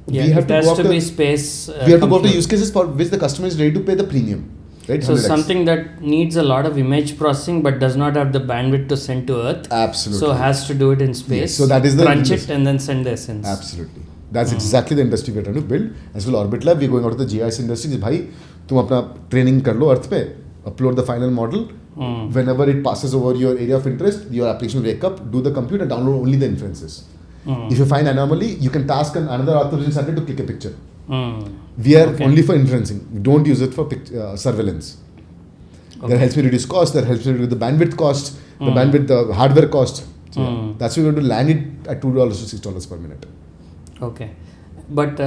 We have to go after space.
We have to go after use cases for which the customer is ready to pay the premium. Right?
So something that needs a lot of image processing but does not have the bandwidth to send to Earth.
Absolutely.
So has to do it in space.
Yes. So that is the
crunch it and then send the essence.
Absolutely. That's exactly the industry we are trying to build. As well, Orbit Lab, we are going out to the GIS industry. Bhai, tum apna training kar lo Earth pe, upload the final model. Whenever it passes over your area of interest, your application will wake up, do the compute and download only the inferences. If you find anomaly, you can task another artificial satellite to click a picture. We are only for inferencing. We don't use it for surveillance. That helps me reduce cost. That helps me reduce the bandwidth cost, the hardware cost. So that's why we're going to land it at $2 to $6 per minute.
Okay. But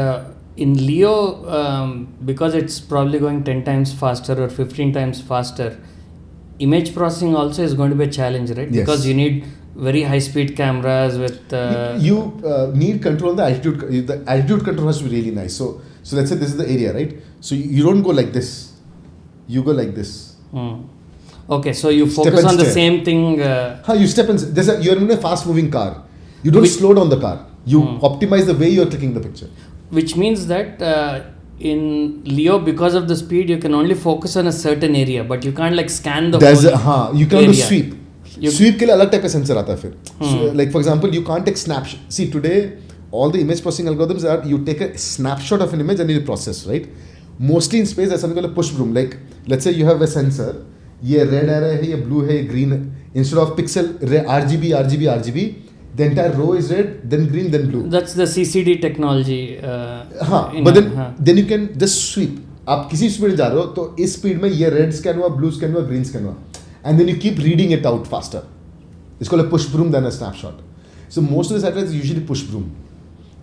in LEO, because it's probably going 10 times faster or 15 times faster, image processing also is going to be a challenge, right?
Yes.
Because you need very high speed cameras with
you need control the altitude. The altitude control has to be really nice. So let's say this is the area, right? So you don't go like this, you go like this.
Okay, so you focus on the same thing.
You step and you're in a fast moving car, you don't slow down the car, you optimize the way you're clicking the picture,
which means that in LEO, because of the speed, you can only focus on a certain area, but you can't like scan the whole
you can
area.
do sweep. Sweep के लिए अलग type of sensor आता है फिर. So, like for example, you can't take snapshot. See, today all the image processing algorithms are you take a snapshot of an image and you process, right? Mostly in space, there's something called a push broom. Like let's say you have a sensor, ये red है, ये blue है, ये green है. Instead of pixel RGB, the entire row is red, then green, then blue.
That's the CCD technology.
But then you can just sweep. आप किसी speed जा रहे हो तो इस स्पीड में ये रेड स्कैन हुआ, ब्लू स्कैन हुआ, ग्रीन स्कैन हुआ. And then you keep reading it out faster. It's called a push broom than a snapshot. So most of the satellites usually push broom,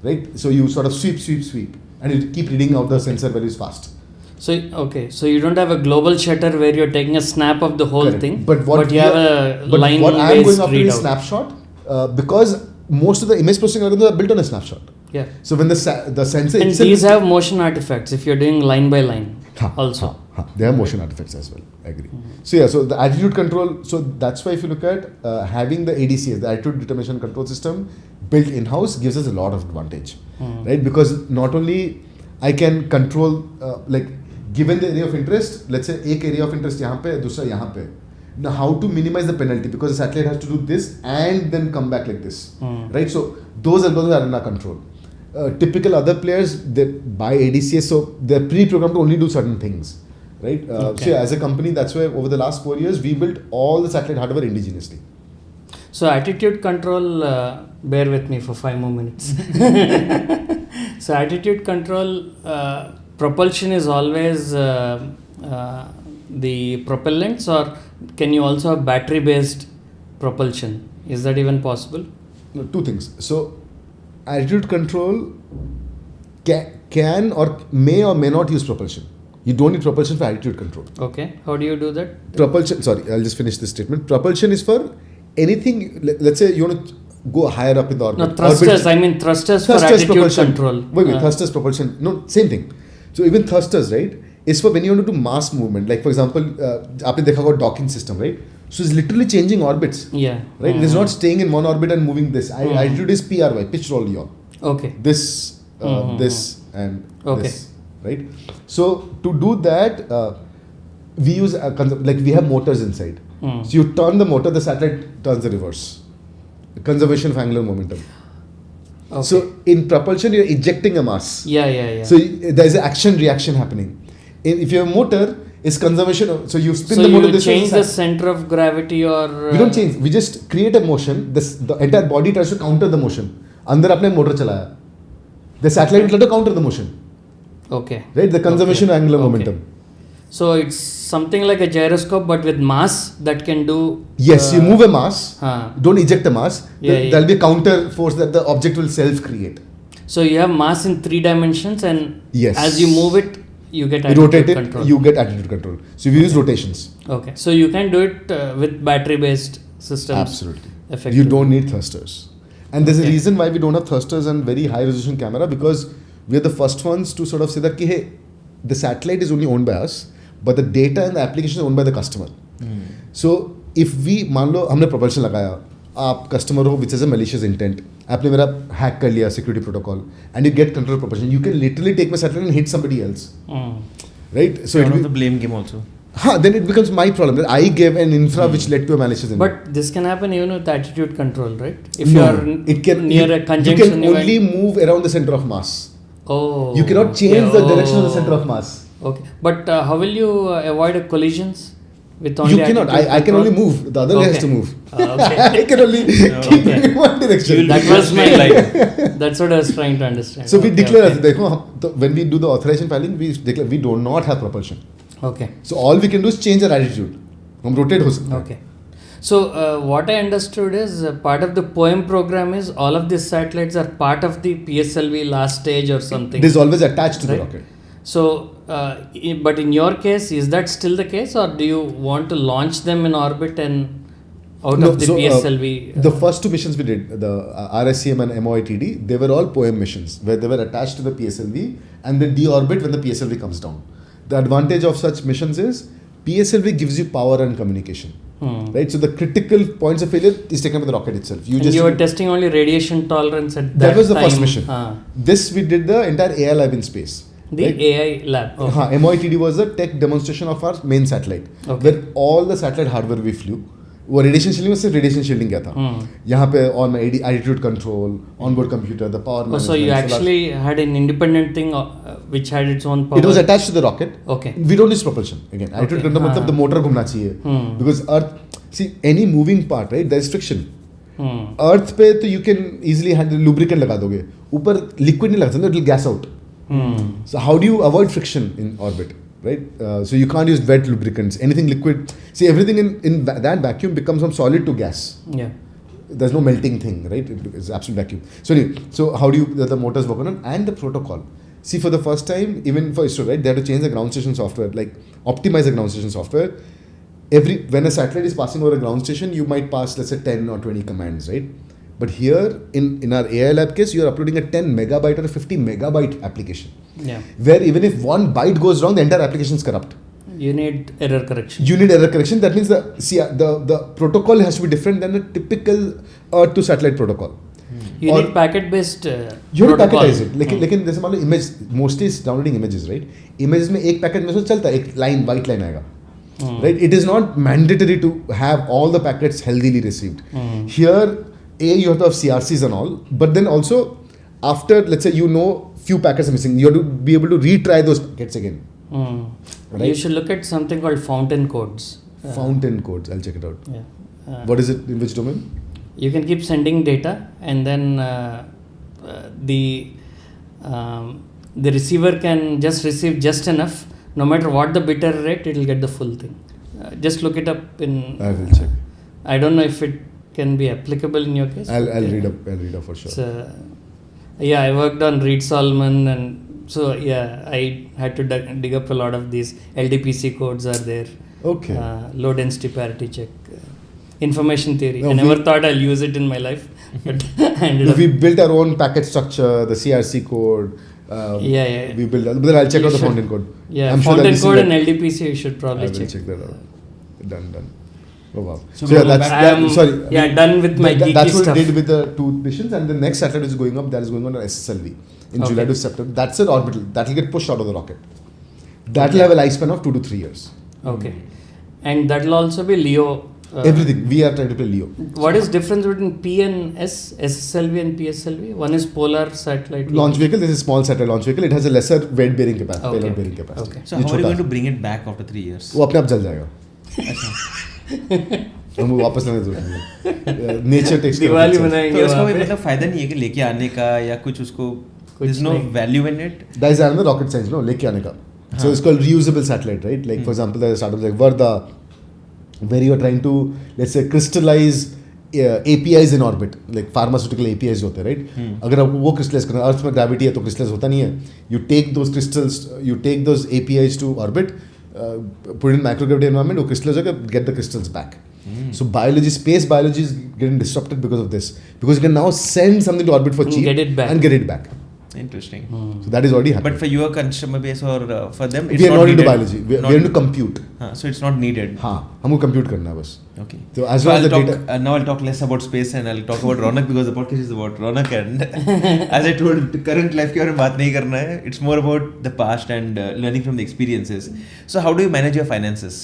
right? So you sort of sweep, and you keep reading out the sensor values fast.
So you don't have a global shutter where you're taking a snap of the whole thing, but you have a line-based readout.
What I'm going after is snapshot, because most of the image processing algorithms are built on a snapshot.
Yeah.
So when the sensor
and these have motion artifacts if you're doing line by line also.
They have motion artifacts as well. I agree. So the attitude control. So that's why if you look at having the ADCS, the attitude determination control system, built in-house gives us a lot of advantage, right? Because not only I can control like given the area of interest, let's say एक area of interest यहाँ पे, दूसरा यहाँ पे. Now how to minimize the penalty, because the satellite has to do this and then come back like this, right? So those algorithms are in our control. Typical other players, they buy ADCS, so they're pre-programmed to only do certain things, right? So as a company, that's why over the last 4 years, we built all the satellite hardware indigenously.
So attitude control, bear with me for 5 more minutes. So attitude control, propulsion is always the propellants, or can you also have battery based propulsion? Is that even possible?
No, two things. So attitude control can or may not use propulsion. You don't need propulsion for attitude control.
Okay. How do you do that?
Propulsion, sorry, I'll just finish this statement. Propulsion is for anything, let's say you want to go higher up in the orbit.
No, thrusters, I mean thrusters for attitude
propulsion.
control.
Wait, thrusters, propulsion. No, same thing. So even thrusters, right, is for when you want to do mass movement. Like for example, आपने देखा होगा docking system, right? So it's literally changing orbits.
Yeah.
Right? It is not staying in one orbit and moving this. Attitude is PRY, pitch roll yaw.
Okay.
This, this and
Okay.
this. Right? So to do that, we use like we have motors inside. So you turn the motor, the satellite turns the reverse. Conservation of angular momentum.
Okay.
So in propulsion, you're ejecting a mass.
Yeah.
So there's an action reaction happening. If you have a motor, it's conservation. So you spin
So
the motor
you
this way.
change the center of gravity, or
We don't change. We just create a motion. The entire body tries to counter the motion. अंदर अपने motor चलाया. The satellite will try to counter the motion.
Okay.
Right? The conservation of angular momentum.
So it's something like a gyroscope, but with mass that can do.
Yes, you move a mass.
Huh.
Don't eject a mass.
Yeah.
There'll be a counter force that the object will self-create.
So you have mass in 3 dimensions, and
Yes.
as you move it, you get
You
attitude
rotate it,
control.
you get attitude control. So we use rotations.
Okay. So you can do it with battery-based systems.
Absolutely.
Effectively.
You don't need thrusters. And there's a
Okay.
reason why we don't have thrusters and very high resolution camera, because we are the first ones to sort of say that hey, the satellite is only owned by us, but the data and the application is owned by the customer. So if we, मान लो हमने propulsion लगाया, आप customer हो which has a malicious intent, आपने मेरा hack कर लिया security protocol, and you get control of propulsion, you can literally take my satellite and hit somebody else, right? So
One
it
of the blame game also.
then it becomes my problem that I gave an infra which led to a malicious intent.
But this can happen even with attitude control, right? If
No,
you are
it can,
near a
you
conjunction
can only move around the center of mass.
Oh.
You cannot change the direction of the center of mass.
Okay. But how will you avoid collisions with only
You cannot.
attitude
I can
control?
only move. The other guy has to move.
Okay.
I can only keep it in one direction.
That was my life. That's what I was trying to understand.
So we
Okay,
declare,
okay.
देखो, when we do the authorization filing, we declare we do not have propulsion.
Okay.
So all we can do is change our attitude. हम rotate हो सकते हैं.
Okay. So what I understood is part of the poem program is all of these satellites are part of the PSLV last stage or something.
It is always attached to the
Right.
rocket.
So, but in your case, is that still the case, or do you want to launch them in orbit and out of the PSLV?
The first 2 missions we did, the RSCM and MOITD, they were all poem missions where they were attached to the PSLV and they deorbit when the PSLV comes down. The advantage of such missions is PSLV gives you power and communication. Right? So the critical points of failure is taken by the rocket itself.
You were testing only radiation tolerance at that
That was the
time.
first mission. This we did the entire AI lab in space.
The
right?
AI lab. Okay.
MOITD was a tech demonstration of our main satellite, where all the satellite hardware we flew. वो radiation shielding में सिर्फ radiation shielding गया था यहाँ पे on my attitude control onboard computer the power
So you actually had an independent thing which had its own power.
It was attached to the rocket.
Okay.
We don't use propulsion again. Attitude control मतलब the motor घूमना चाहिए because Earth, see any moving part, right, there is friction. Earth पे तो you can easily handle lubricant लगा दोगे, ऊपर liquid नहीं लगा सकते, it will gas out. So how do you avoid friction in orbit? Right, so you can't use wet lubricants, anything liquid. See, everything in that vacuum becomes from solid to gas.
Yeah.
There's no melting thing, right? It's absolute vacuum. So anyway, so how do you the motors work on it and the protocol? See, for the first time, even for ISRO, right, they had to change the ground station software, like optimize the ground station software. When a satellite is passing over a ground station, you might pass, let's say, 10 or 20 commands, right? But here in our AI lab case, you are uploading a 10 megabyte or a 50 megabyte application.
Yeah.
Where even if one byte goes wrong, the entire application is corrupt.
You need error correction.
You need error correction. That means the protocol has to be different than a typical Earth to satellite protocol.
You need packet based
you need to packetize it. लेकिन जैसे मान लो image, mostly is downloading images, right? Images में एक packet में से चलता है, एक line white line आएगा. Right? It is not mandatory to have all the packets healthily received. Here, you have to have CRCs and all, but then also after, let's say, few packets are missing, you have to be able to retry those packets again. Right?
You should look at something called fountain codes.
Fountain codes, I'll check it out.
Yeah.
What is it, in which domain?
You can keep sending data, and then the receiver can just receive just enough, no matter what the bidder rate, it will get the full thing. Just look it up in.
I will check.
I don't know if it can be applicable in your case.
I'll read up for sure.
So, yeah, I worked on Reed Solomon, and so yeah, I had to dig up a lot of these LDPC codes are there.
Okay.
Low density parity check, information theory.
No,
I never thought I'll use it in my life, but I ended up.
We built our own packet structure, the CRC code.
Yeah.
We built, but I'll check out the fountain code.
Yeah,
I'm sure
fountain
that
code and LDPC you should probably
I will
check.
check that out. Done. Oh wow.
So
yeah,
go
that's sorry.
Yeah, done with my geeky
That's what
stuff.
we did with the two missions, and the next satellite is going up. That is going on SSLV in July to September. That's an orbital. That will get pushed out of the rocket. That will have a lifespan of 2 to 3 years.
Okay, and that will also be LEO.
Everything. We are trying to play LEO.
What is difference between P and S, SSLV and PSLV? One is polar satellite
Launch vehicle. This is small satellite launch vehicle. It has a lesser weight bearing capacity, payload bearing capacity.
Okay.
So how are you going to bring it back after 3 years?
वो अपने आप जल जाएगा. हम वो वापस लाने जरूरत नहीं. Nature takes care of
Diwali
itself.
मनाएंगे
तो उसका
वहाँ
कोई
पे.
मतलब फायदा नहीं है कि लेके आने का या कुछ उसको there's no value in it.
That is another rocket science, no? लेके आने का. So it's called reusable satellite, right? Like for example, there are startups like Varda, where you are trying to, let's say, crystallize APIs in orbit, like pharmaceutical APIs होते हैं, right? अगर आप वो crystallize करना, अर्थ में gravity है तो crystallize होता नहीं है. You take those crystals, you take those APIs to orbit, put it in microgravity environment, वो crystallize होकर get the crystals back. So biology, space biology is getting disrupted because of this. Because you can now send something to orbit for cheap and get it back.
Interesting.
So that is already happening.
But for your customer base or for them, it's
we are not into
needed.
biology. We are into compute.
So it's not needed.
हाँ, हमको compute करना है बस.
Okay.
So as
So
well as
I'll
the
talk,
data.
now I'll talk less about space and I'll talk about Ronak because the podcast is about Ronak and as I told, current life के बारे में बात नहीं करना है. It's more about the past and learning from the experiences. So how do you manage your finances?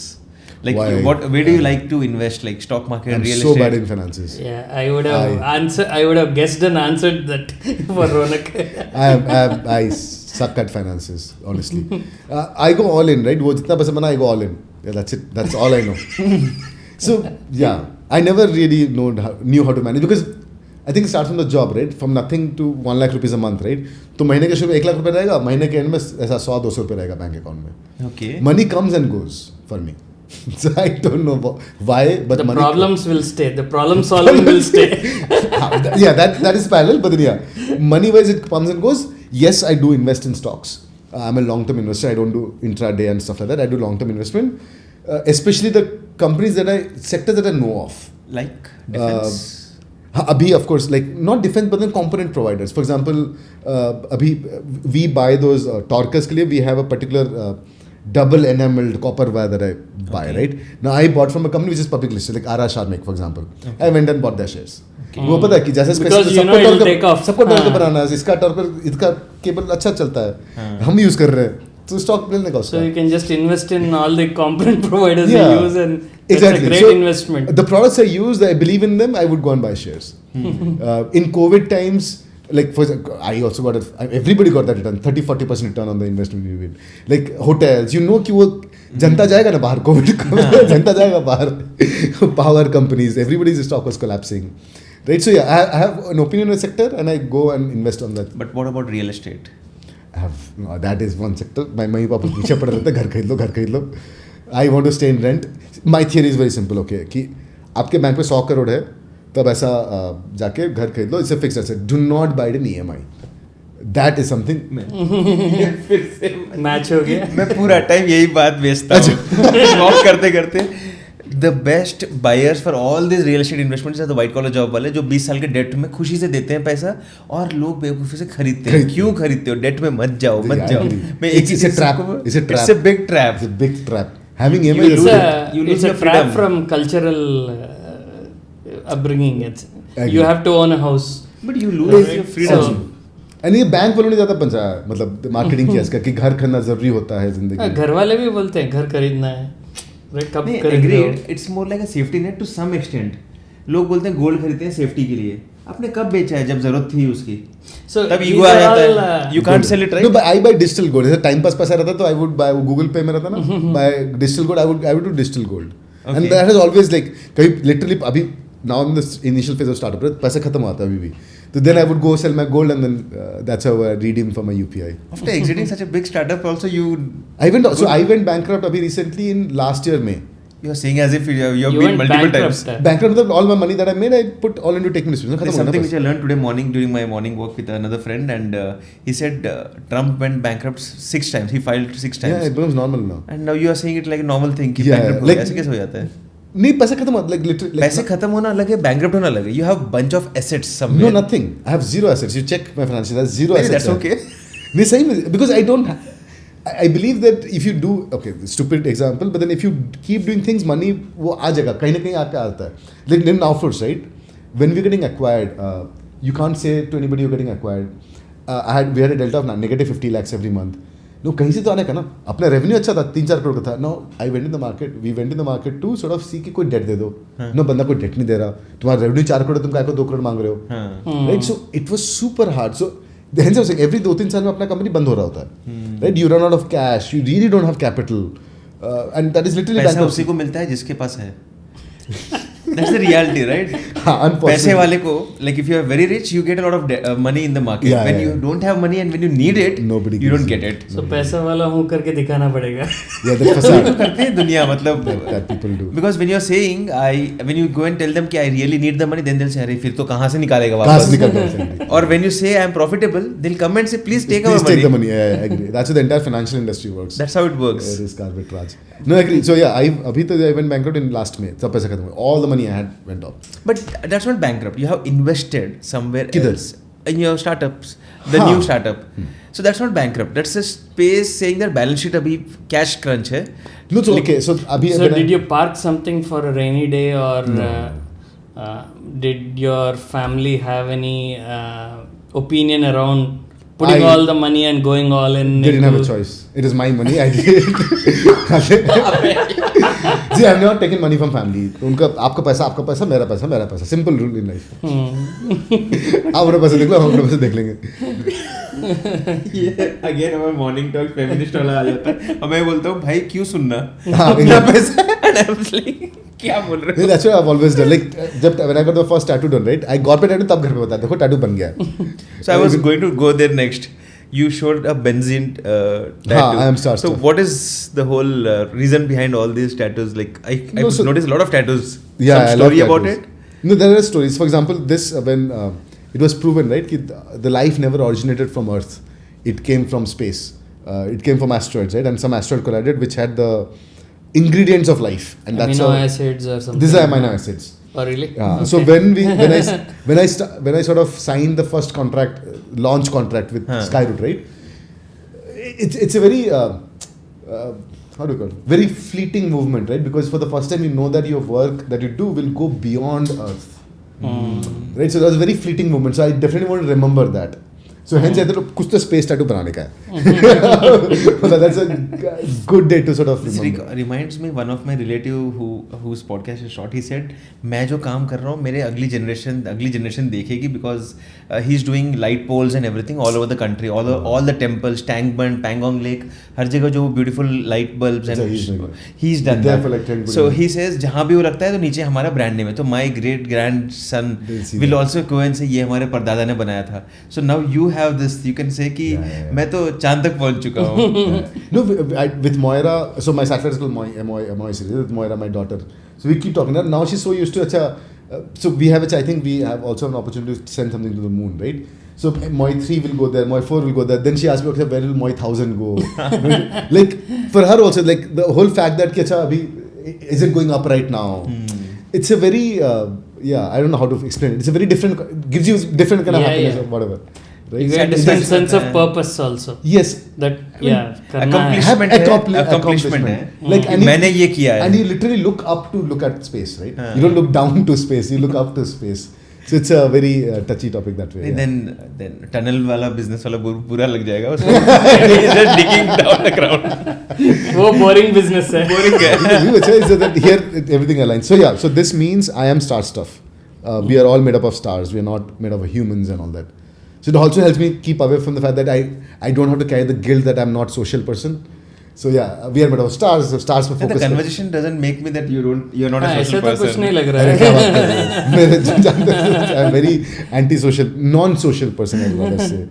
Like where do you like to invest? Like stock market,
I'm
real
so
estate?
bad in finances.
Yeah, I would have guessed and answered that for Ronak.
I suck at finances, honestly. I go all in, right? वो जितना पैसा बना, I go all in. Yeah, that's it. That's all I know. So yeah, I never really knew how to manage because I think it starts from the job, right? From nothing to 1 lakh rupees a month, right? तो महीने के शुरू में 1 लाख रुपए रहेगा, महीने के and में ऐसा 100-200 रुपए रहेगा बैंक अकाउंट में.
Okay.
Money comes and goes for me. So I don't know why, but
The
money
problems will stay. The problem solving will stay.
Yeah, that is parallel, but then yeah, money wise it comes and goes. Yes, I do invest in stocks. I'm a long-term investor. I don't do intraday and stuff like that. I do long-term investment, especially the companies sectors that I know of.
Like defense.
Abhi, of course, like not defense, but then component providers. For example, Abhi, we buy those torques के लिए. We have a particular double enameled copper wire that I buy, right? Now I bought from a company which is public listed, like R.R. Sharmak, for example. I went and bought their shares. वो पता है कि जैसे सबको टॉर्कर बनाना है, इसका टॉर्कर इसका cable अच्छा चलता है, हम यूज कर रहे हैं, तो स्टॉक लेने का उसका.
So you can just invest in all the component providers you use, and that's
exactly.
a great investment.
The products I use, I believe in them, I would go and buy shares. In COVID times, like I also got everybody got that return, 30-40% return on the investment you did. Like hotels, you know कि वो जनता जाएगा ना बाहर, COVID जनता जाएगा बाहर. Power companies, everybody's stock was collapsing, right? So yeah, I have an opinion on the sector and I go and invest on that.
But what about real estate?
That is one sector. My mummy papa पीछे पड़ रहे थे, घर खरीद लो. I want to stay in rent. My theory is very simple, okay? कि आपके bank पे 100 करोड़ है, तब ऐसा जाके घर खरीद लो. It's a fixed asset. Do not buy it in EMI. That is something.
फिर से
मैच हो गया.
मैं पूरा टाइम यही बात बेचता हूँ. Walk करते the best buyers for all these real estate investments are the white collar job वाले जो 20 साल के डेट में खुशी से देते हैं पैसा और लोग बेवकूफ़ी से खरीदते हैं. क्यों खरीदते हो? डेट में मत जाओ. मैं एक
It's a trap. It's a trap.
It's a big trap.
It's a big trap. Having EMI,
You lose
It's a
your
trap
freedom.
from cultural upbringing. You have to own a house.
But you lose your freedom.
And ये bank वालों ने ज़्यादा पंचाया, मतलब marketing किया इसका कि घर खरीदना जरूरी होता है जिंदगी में.
घर वाले भी बोलते हैं घर खरीदना है. कब
Agreed. It's more like a safety net to some extent. लोग बोलते हैं गोल्ड खरीदते हैं सेफ्टी के लिए. आपने कब बेचा है? जब जरूरत थी उसकी. तब ईगो आ जाता है. You can't sell it, right?
No, but I buy digital gold. जैसे टाइम पास पैसा रहता तो I would buy Google Pay में रहता ना, buy digital gold. I would do digital gold. And that has always like कहीं literally अभी now in the initial phase of startup पैसा खत्म होता है अभी भी. So then I would go sell my gold, and then that's how I redeem for my UPI.
After exiting such a big startup, also
I went bankrupt recently in last year May.
You are saying as if you have
You
been
went
multiple
bankrupt.
times.
Bankrupt, all my money that I made, I put all into TakeMe2Space.
There's something which I learned today morning during my morning walk with another friend, and he said Trump went bankrupt 6 times. He filed 6 times.
Yeah, it becomes normal now.
And now you are saying it like a normal thing. कि
Yeah,
bankrupt हो
like-
गया. ऐसे कैसे हो जाता है?
नहीं पैसे खत्म हो like literally
पैसे खत्म होना अलग है, bankrupt होना अलग है. You have bunch of assets somewhere.
No, nothing. I have zero assets. You check my financials. I have zero
Maybe
assets.
that's okay.
The same is because I don't. I believe that if you do, okay, stupid example, but then if you keep doing things, money वो आ जाएगा कहीं ना कहीं आके आता है. Like in NowFloats, right? When we're getting acquired, you can't say to anybody you're getting acquired. We had a delta of negative 50 lakhs every month. No, कहीं से तो आने का ना. अपना revenue अच्छा था, 3-4 करोड़ का था. Now I went in the market. We went in the market to sort of see कि कोई debt दे दो. No, बंदा कोई debt नहीं दे रहा. तुम्हारा revenue 4 करोड़, तुम काय को 2 करोड़ मांग रहे हो. Right? So it was super hard. So hence I was saying every 2-3 साल में अपना company बंद हो रहा होता है. Right? You run out of cash. You really don't have capital. And that is literally
पैसा
bankruptcy.
उसी को मिलता है जिसके पास है. That's the reality, right?
हाँ, unfortunately.
पैसे वाले को, like if you are very rich, you get a lot of money in the market.
Yeah,
when
yeah.
you don't have money and when you need it,
Nobody
you don't
gives
get
it.
it.
So पैसा वाला हूँ करके दिखाना पड़ेगा.
Yeah, that's
तो
facade.
करते हैं दुनिया मतलब.
That people do.
Because when you are saying, when you go and tell them कि I really need the money, then they'll say अरे फिर तो कहाँ से निकालेगा
कहाँ से
वापस?
निकल रहा है?
Or when you say I am profitable, they'll come and say please take our
Please
money.
take the money. Yeah, I agree. That's how the entire financial industry works.
That's how it works.
Risk arbitrage. No, I agree. So yeah, अभी तो I went bankrupt in last May. सब पैसा खत्म हो गया. All the money I had went off.
But that's not bankrupt. You have invested somewhere
किधर?
else in your startups, the
हाँ.
new startup. So that's not bankrupt. That's a space saying that balance sheet अभी cash crunch है.
No, so okay. So अभी
So did you park something for a rainy day, or did your family have any opinion around putting all the money and going all in?
They didn't have a choice. It is my money. I did. See, I've never taken money from family. उनका आपका पैसा, मेरा पैसा. Simple rule in life. आप अपना पैसा देख लो, हम अपना पैसा देख लेंगे.
Again हमारा morning talk feminist वाला आ जाता है. और मैं बोलता हूँ भाई क्यों सुनना?
हाँ,
अपना पैसा. And I was like क्या बोल रहे हो?
That's what I've always done. Like when I got the first tattoo done, right? I got my tattoo तब घर पे बताया देखो tattoo बन गया.
So I was going to go there next. You showed a benzene tattoo.
I am starstruck.
So what is the whole reason behind all these tattoos? Like I noticed a lot of tattoos.
Yeah,
Some
I love
story about
tattoos.
it?
No, there are stories. For example, this when it was proven, right, that the life never originated from Earth. It came from space. It came from asteroids, right? And some asteroid collided, which had the ingredients of life, and that's
Amino
how
acids or something.
these are amino acids.
Oh really?
Yeah.
Okay.
So when I sort of signed the first contract, launch contract with Skyroot, right? It's a very how do you call it? Very fleeting movement, right? Because for the first time you know that your work that you do will go beyond Earth, right? So that was a very fleeting moment. So I definitely want to remember that. So hence I thought कुछ तो space tattoo बनाने का है. So that's a good day to sort of
This
remember.
reminds me one of my relative whose podcast is short. He said मैं जो काम कर रहा हूँ मेरे अगली generation देखेगी because he's doing light poles and everything all over the country, all the temples, Tank Bund, Pangong Lake, हर जगह जो beautiful light bulbs and he's done
There
that.
for like 10 good
So
years.
he says जहाँ भी वो लगता है तो नीचे हमारा brand name है. तो my great grandson will also go and say ये हमारे परदादा ने बनाया था. So now you have this, you can say कि मैं तो चांद तक पहुँच चुका हूँ.
No, with Moira, so my satellite is called Moy series with Moira, my daughter. So we keep talking. Now she's so used to it. So we have, I think we have also an opportunity to send something to the moon, right? So Moy 3 will go there, Moy 4 will go there. Then she asked me, okay, where will Moy 1000 go? Like for her also, like the whole fact that is it going up right now? It's a very, I don't know how to explain it. It's a very different, gives you different kind of happiness or whatever. Right?
You get a different sense of purpose also.
Yes.
That
accomplishment है.
Like
मैंने ये किया है.
And you literally look at space, right? You don't look down to space. You look up to space. So it's a very touchy topic that way.
Then tunnel वाला business वाला बुरा लग जाएगा उसको. He's just digging down the ground.
वो boring business है.
Boring है.
So that here everything aligns. So this means I am star stuff. We are all made up of stars. We are not made up of humans and all that. So it also helps me keep away from the fact that I don't have to carry the guilt that I'm not a social person. So yeah, we are but stars पे
The
focus.
conversation doesn't make me that you're not a
ऐसे
social
तो कुछ
person.
नहीं लग रहा
अरे
है.
क्या बात कर रहे हैं? मेरे जानते हैं, I'm very anti-social, non-social person as well as say.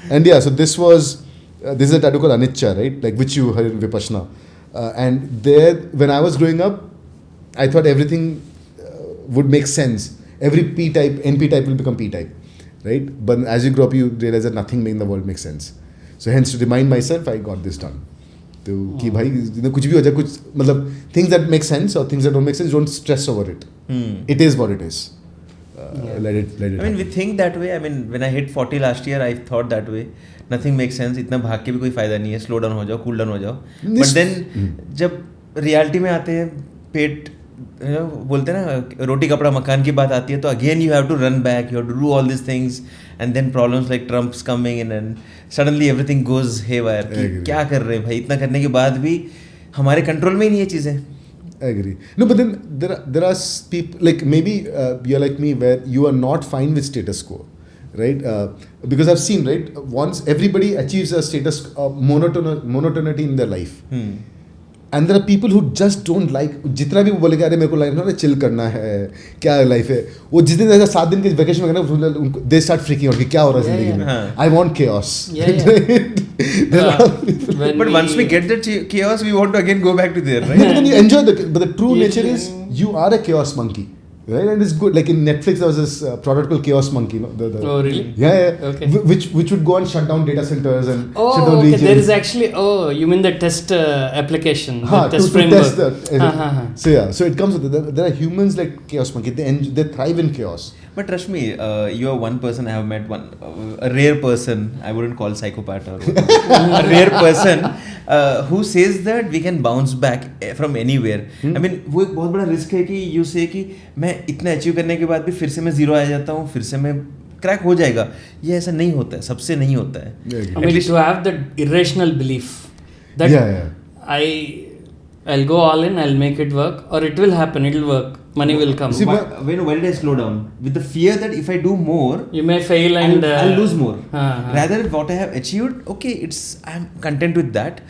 And yeah, so this is a tattoo called Anicca, right? Like which you heard in Vipassana. And there, when I was growing up, I thought everything would make sense. Every P-type, NP-type will become P-type, right? But as you grow up, you realize that nothing in the world makes sense. So hence, to remind myself, I got this done. तो कि भाई कुछ भी हो जाए, कुछ मतलब things that make sense or things that don't make sense, don't stress over it. It is what it is. Let it
I mean, we think that way. I mean, when I hit 40 last year, I thought that way. Nothing makes sense. इतना भाग के भी कोई फायदा नहीं है. Slow down हो जाओ, cool down हो जाओ. But then जब reality में आते हैं, पेट बोलते हैं ना, रोटी कपड़ा मकान की बात आती है, तो again you have to run back, you have to do all these things, and then problems like Trump's coming in and suddenly everything goes haywire. कि क्या कर रहे हैं भाई, इतना करने के बाद भी हमारे कंट्रोल में ही नहीं है चीज़ें.
I agree. No, but then there are people like maybe you're like me where you are not fine with status quo, right? Because I've seen, right, once everybody achieves a status monotonity in their life. And there are people who just don't like, जितना भी वो बोलेगा अरे मेरे को life ना chill करना है, क्या लाइफ है, वो जिस दिन ऐसा 7 दिन के वेकेशन में करना, they start freaking out कि क्या हो रहा है जिंदगी में. I want chaos.
But once we get the chaos, we want to again go back to there, right?
But then you enjoy but the true nature is you are a chaos monkey. Right, and it's good. Like in Netflix, there was this product called Chaos Monkey. No?
Oh, really?
Yeah.
Okay.
Which would go and shut down data centers and shut down
okay.
regions.
There is actually. Oh, you mean the test application, the test
to
framework.
Test that. So yeah, so it comes with it. There are humans like Chaos Monkey. They thrive in chaos.
But Rashmi, you are one person I have met, a rare person, I wouldn't call psychopath or a rare person who says that we can bounce back from anywhere. I mean, वो एक बहुत बड़ा risk है कि you say कि मैं इतना achieve करने के बाद भी फिर से मैं जीरो आ जाता हूँ, फिर से मैं क्रैक हो जाएगा. ये ऐसा नहीं होता है, सबसे नहीं होता है.
I mean, to have that irrational belief that I'll go all in, I'll make it work, or it will happen, it'll work, money will come.
See, why did I slow down? With the fear that if I do more,
you may fail and
I'll lose more. Rather what I have achieved, okay, I'm content with that.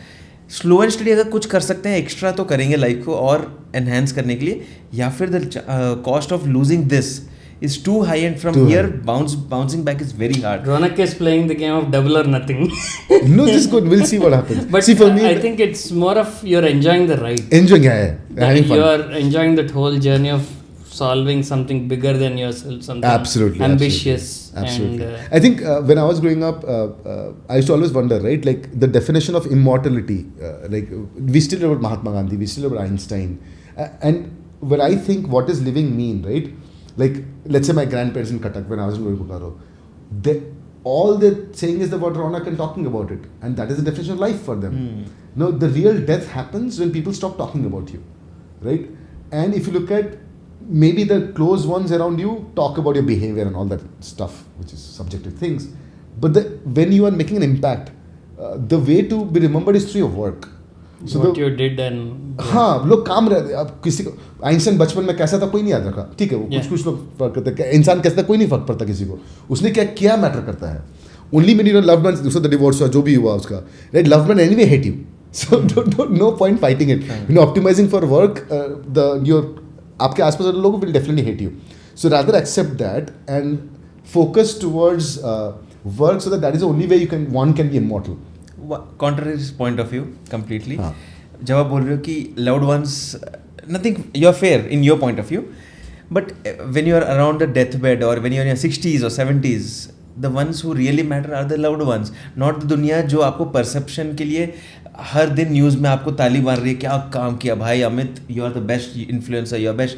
Slow and study अगर कुछ कर सकते हैं extra तो करेंगे life को और enhance करने के लिए, या फिर the cost of losing this is too high, and from here bouncing back is very hard.
Ronak is playing the game of double or nothing.
No, this is good. We'll see what happens.
But
see, for me,
I think it's more of you're enjoying the ride.
Enjoying, having fun.
You're enjoying that whole journey of solving something bigger than yourself, something ambitious.
Absolutely.
And,
I think when I was growing up, I used to always wonder, right? Like the definition of immortality. Like we still know about Mahatma Gandhi, we still know about Einstein, and when I think what does living mean, right? Like let's say my grandparents in Cuttack when I was in Bokaro, all they're saying is about Ronak and talking about it, and that is the definition of life for them. No, the real death happens when people stop talking about you, right? And if you look at maybe the close ones around you talk about your behavior and all that stuff, which is subjective things, but when you are making an impact, the way to be remembered is through your work.
So what you did and
हाँ, लोग काम रहते. अब किसी को Einstein बचपन में कैसा था कोई नहीं याद रखा, ठीक है, वो कुछ लोग फर्क करते हैं. इंसान कैसा था कोई नहीं फर्क पड़ता किसी को, उसने क्या किया मैटर करता है. ओनली मेरी लव मैन, दूसरा डिवोर्स हुआ जो भी हुआ उसका, right, love man anyway hate you, so no point fighting it. You know, optimising for work, आपके आसपास वाले लोग will definitely hate you. So rather accept that and focus towards work, so that is the only way one can be immortal.
Contrary point of view completely. जब आप बोल रहे हो कि loved ones, nothing, you're fair in your point of view, but when you are around the deathbed or when you are in your 60s or 70s, the ones who really matter are the loved ones, not the दुनिया जो आपको perception के लिए हर दिन news में आपको ताली मार रही है, क्या काम किया भाई Amit, you are the best influencer, you are best.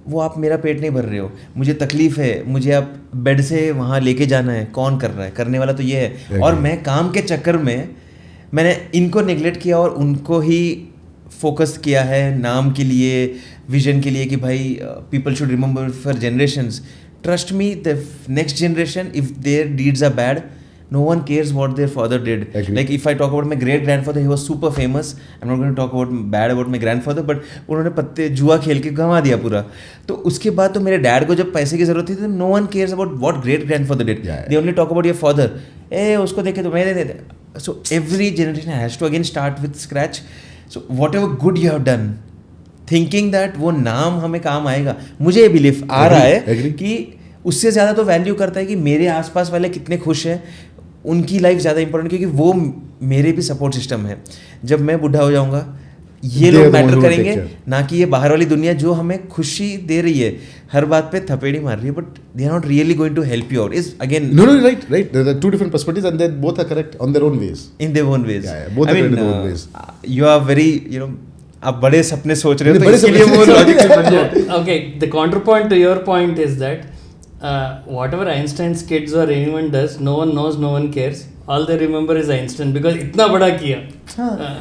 वो आप मेरा पेट नहीं भर रहे हो, मुझे तकलीफ है, मुझे आप बेड से वहाँ लेके जाना है, कौन कर रहा है, करने वाला तो ये है. और मैं काम के चक्कर में मैंने इनको नेगलेक्ट किया और उनको ही फोकस किया है नाम के लिए, विजन के लिए कि भाई people should remember for generations. Trust me, the next generation, if their deeds are bad, no one cares what their father did. Like if I talk about my great grandfather, he was super famous. I'm not going to talk about bad about my grandfather, but उन्होंने पत्ते जुआ खेल के गंवा दिया पूरा. तो उसके बाद तो मेरे डैड को जब पैसे की जरूरत थी तो no one cares about what great grandfather did. They only talk about your father. ए उसको देखे तो मैंने दे. so every generation has to again start with scratch. So whatever good you have done, thinking that वो नाम हमें काम आएगा, मुझे ये बिलीफ आ रहा है कि उससे ज़्यादा तो वैल्यू करता है कि मेरे आसपास वाले कितने खुश हैं, उनकी लाइफ ज़्यादा इंपॉर्टेंट, क्योंकि वो मेरे भी सपोर्ट सिस्टम है. जब मैं बूढ़ा हो जाऊँगा ये लोग मैटर करेंगे, ना कि ये बाहर वाली दुनिया जो हमें खुशी दे रही है, हर बात पे थपेड़ी मार रही है, but they are not really going to help you out. Is again
no right there are two different perspectives and they both are correct on their own ways.
in their own ways.
Yeah, both are correct in their own ways.
You are very, you know, आप बड़े सपने सोच रहे हो तो इसके लिए वो लॉजिक बन जाए.
Okay, the counterpoint to your point is that whatever Einstein's kids or anyone does, no one knows, no one cares. All they remember is Einstein because इतना बड़ा किया.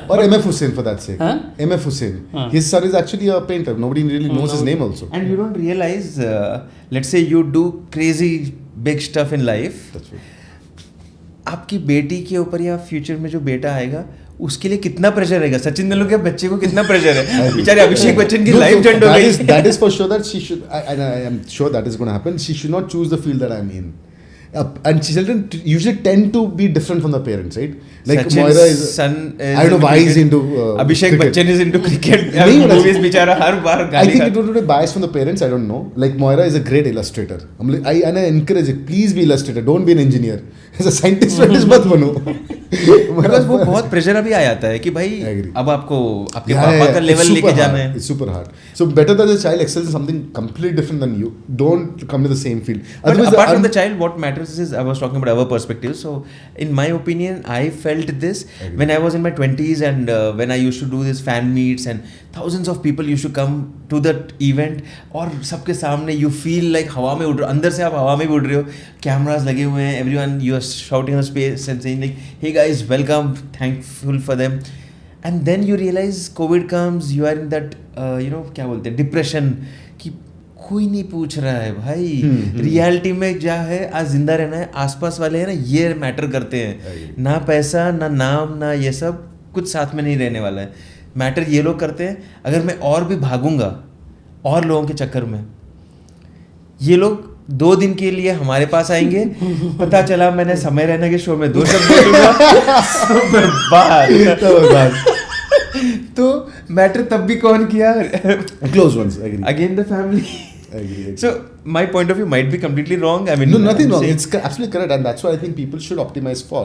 Or M.F. Hussain for that sake.
Huh?
M.F. Hussain. His son is actually a painter. Nobody really knows his name also.
And you don't realize, let's say you do crazy big stuff in life.
That's right.
आपकी बेटी के ऊपर या future में जो बेटा आएगा उसके लिए कितना प्रेशर रहेगा. सचिन तेंदुलकर के बच्चे को कितना प्रेशर है, बेचारे अभिषेक बच्चन की लाइफ झंड हो गई.
That is for sure that she should, and I am sure that is going to happen. She should not choose the field that I am in. And children usually tend to be different from the parents, right? Like
Sachin's
Moira is,
son is
I don't know why he's into
Abhishek
cricket.
Bachchan is into cricket.
नहीं,
Movies बेचारा हर बार
I
गाली
think it would be biased from the parents. I don't know. Like Moira is a great illustrator. I encourage it. Please be illustrator. Don't be an engineer. As a scientist, मत बनो.
Because वो बहुत pressure अभी आ जाता है कि भाई अब आपको आपके पापा का लेवल लेके जाना है.
It's super hard. So better that the child excels in something completely different than you. Don't come to the same field.
But apart from the child, what matters is, I was talking about our perspective. So in my opinion, I felt this when I was in my 20s and when I used to do this fan meets and thousands of people used to come to that event और सबके सामने you feel like हवा में उड़ रहे हो, अंदर से आप हवा में भी उड़ रहे हो, कैमरास लगे हुए हैं, everyone you are shouting in the space and saying like, hey guys, welcome, thankful for them. And then you realize COVID comes, you are in that you know क्या बोलते हैं, depression, कि कोई नहीं पूछ रहा है भाई. रियलिटी में क्या है, आज जिंदा रहना है, आसपास वाले हैं ना ये मैटर करते हैं, ना पैसा ना नाम ना ये सब कुछ साथ में नहीं रहने वाला है. मैटर ये लोग करते हैं. अगर मैं और भी भागूंगा और लोगों के चक्कर में, ये लोग 2 दिन के लिए हमारे पास आएंगे, पता चला मैंने समय रहना के शो में 2 शब्द बोलूंगा, बर्बाद. तो मैटर तब भी कौन किया?
Close ones. I agree.
Again the family.
I agree.
So my point of view might be completely wrong. I mean,
No, nothing wrong.
saying-
It's absolutely correct, and that's what I think people should optimize for,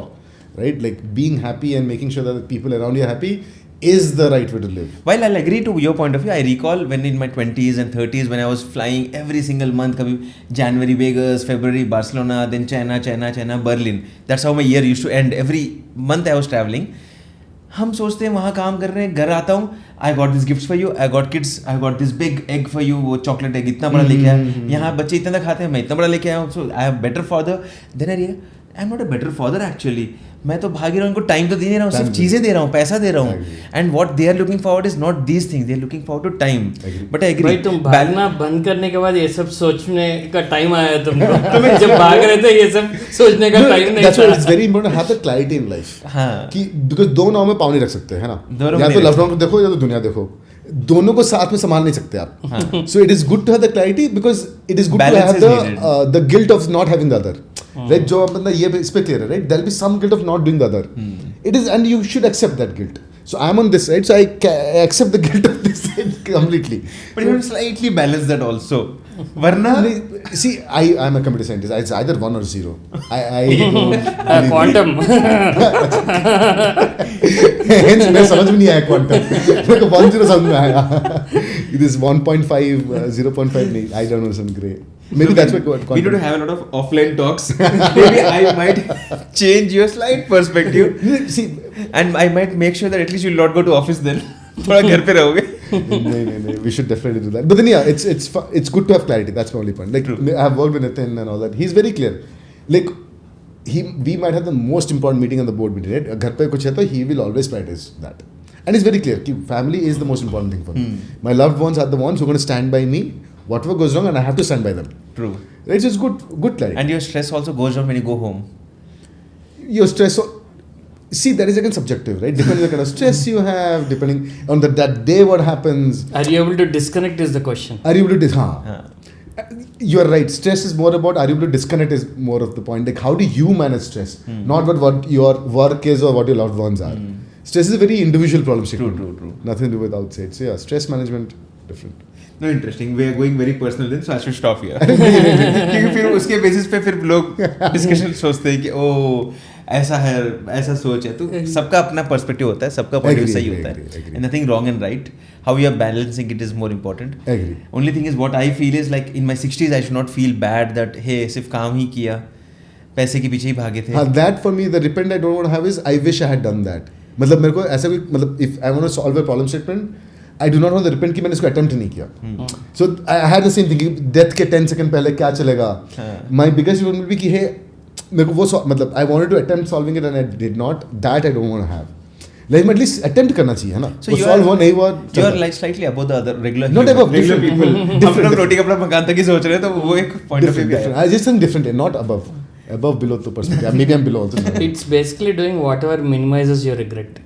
right? Like being happy and making sure that the people around you are happy is the right way to live.
While I'll agree to your point of view, I recall when in my 20s and 30s when I was flying every single month, कभी January Vegas, February Barcelona, then China, Berlin. That's how my year used to end. Every month I was traveling. हम सोचते हैं वहाँ काम कर रहे हैं, घर आता हूँ, I got this gifts for you, I got kids, I got this big egg for you, वो चॉकलेट एग इतना बड़ा लेके आया, यहाँ बच्चे इतना तक खाते हैं, मैं इतना बड़ा लेके आया हूँ, so I have better father. Then I am not a better father actually. मैं तो भाग ही रहा हूँ, उनको टाइम तो दे नहीं रहा हूँ, सिर्फ चीज़ें दे रहा हूँ, पैसा दे रहा हूँ. And what they are looking forward is not these things, they are looking forward to time. But I agree,
भाई तुम भागना बंद करने के बाद ये सब सोचने का टाइम आया तुमको. तुम्हें जब भाग रहे थे ये सब सोचने का टाइम नहीं था.
That's why it's very important to have the clarity in life.
हाँ.
कि because 2 नाव में पाँव नहीं रख सकते है ना,
दोनों
या
में
तो
नहीं
लखनऊ को देखो या तो दुनिया देखो, दोनों को साथ में संभाल नहीं सकते आप. So it is good to have the clarity because it is good
Balance
to
is
have the guilt of not having the other. Right? जो बंदा ये इस पे clear है, right? There'll be some guilt of not doing the other. It is, and you should accept that guilt. So I'm on this side, so I accept the guilt of this side completely.
But you slightly balance that also. वरना
See, I'm a computer scientist. It's either 1 or 0. I don't
quantum.
Hence मैं समझ में नहीं आया quantum. मेरे को 1 0 समझ में आया. This 1.5 0.5 नहीं. I don't know, some gray. Maybe that's what quantum.
we need to have a lot of offline talks. Maybe I might change your slight perspective.
See,
And I might make sure that at least you'll not go to office then. थोड़ा घर पे रहोगे.
no. We should definitely do that. But then yeah, it's good to have clarity. That's my only point. Like I have worked with Nitin and all that. He's very clear. Like we might have the most important meeting on the board meeting, right? घर पे कुछ है तो he will always prioritize that. And it's very clear. Family is the most important thing for me. My loved ones are the ones who are going to stand by me. Whatever goes wrong, and I have to stand by them.
True.
It's just good clarity.
And your stress also goes down when you go home.
Your stress. See, that is again subjective, right? Depending on the kind of stress you have, depending on that day what happens.
Are you able to disconnect is the question.
Are you able to you're right. Stress is more about, are you able to disconnect is more of the point. Like, how do you manage stress? Not what your work is or what your loved ones are. Stress is a very individual problem statement.
True.
Nothing to do with outside. So yeah, stress management, different.
No, interesting. We are going very personal then, so I should stop here. क्योंकि फिर उसके basis पे फिर लोग discussion सोचते हैं कि ओ ऐसा है, ऐसा सोच है. तो सबका अपना पर्सपेक्टिव होता है, सबका पॉइंट सही होता है. And nothing wrong and right. How you are balancing it is more important.
Agree.
Only thing is what I feel is like in my 60s I should not feel bad that hey सिर्फ काम ही किया, पैसे के पीछे ही भागे थे.
That for me, the repent I don't want to have is I wish I had done that. मतलब मेरे को ऐसा कोई मतलब if I want to solve a problem statement, I do not want to repent कि मैंने इसको attempt नहीं किया. So I had the same thing. Death के 10 second पहले क्या चलेगा? My biggest problem will be कि hey मेरे को वो मतलब I wanted to attempt solving it and I did not. That I don't want to have. Like at least attempt करना चाहिए है ना.
So you
solve नहीं हुआ.
You are like slightly above the other regular.
Not above.
Regular people. हम लोग रोटी कपड़ा मकान तक ही सोच रहे हैं तो वो एक point of view है.
I just think different, not above. Above, below to perspective. Maybe I'm below also.
It's basically doing whatever minimizes your regret.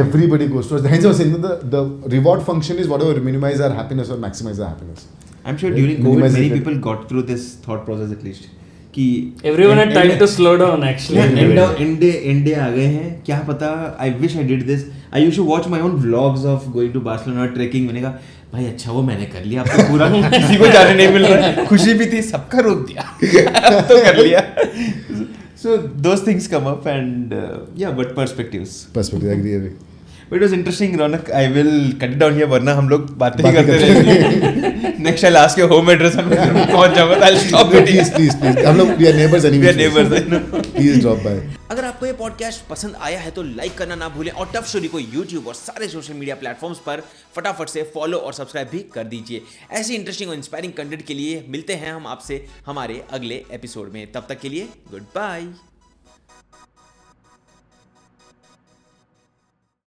Everybody goes towards. Hence I was saying that the reward function is whatever minimize our happiness or maximize our happiness.
I'm sure during COVID many people got through this thought process at least. कि
everyone had time to slow down actually.
India आ गए हैं, क्या पता. I wish I did this. I used to watch my own vlogs of going to Barcelona trekking. मैंने कहा भाई अच्छा वो मैंने कर लिया, अब तो पूरा किसी को जाने नहीं मिल रहा. खुशी भी थी, सबका रोक दिया, अब तो कर लिया. So those things come up and yeah, but perspectives.
Perspective, agree.
But it was interesting, Ronak. I will cut it down here, वरना हम लोग बातें ही करते रहेंगे. Next I'll ask your home address and मैं पहुंच जाऊँगा. I'll stop it.
Please. हम लोग we are neighbors anyway.
We are neighbors, I know.
Please drop by.
अगर आपको ये पॉडकास्ट पसंद आया है तो लाइक करना ना भूलें और टफ स्टोरी को यूट्यूब और सारे सोशल मीडिया प्लेटफॉर्म्स पर फटाफट से फॉलो और सब्सक्राइब भी कर दीजिए. ऐसी इंटरेस्टिंग और इंस्पायरिंग कंटेंट के लिए मिलते हैं हम आपसे हमारे अगले एपिसोड में. तब तक के लिए गुड बाय.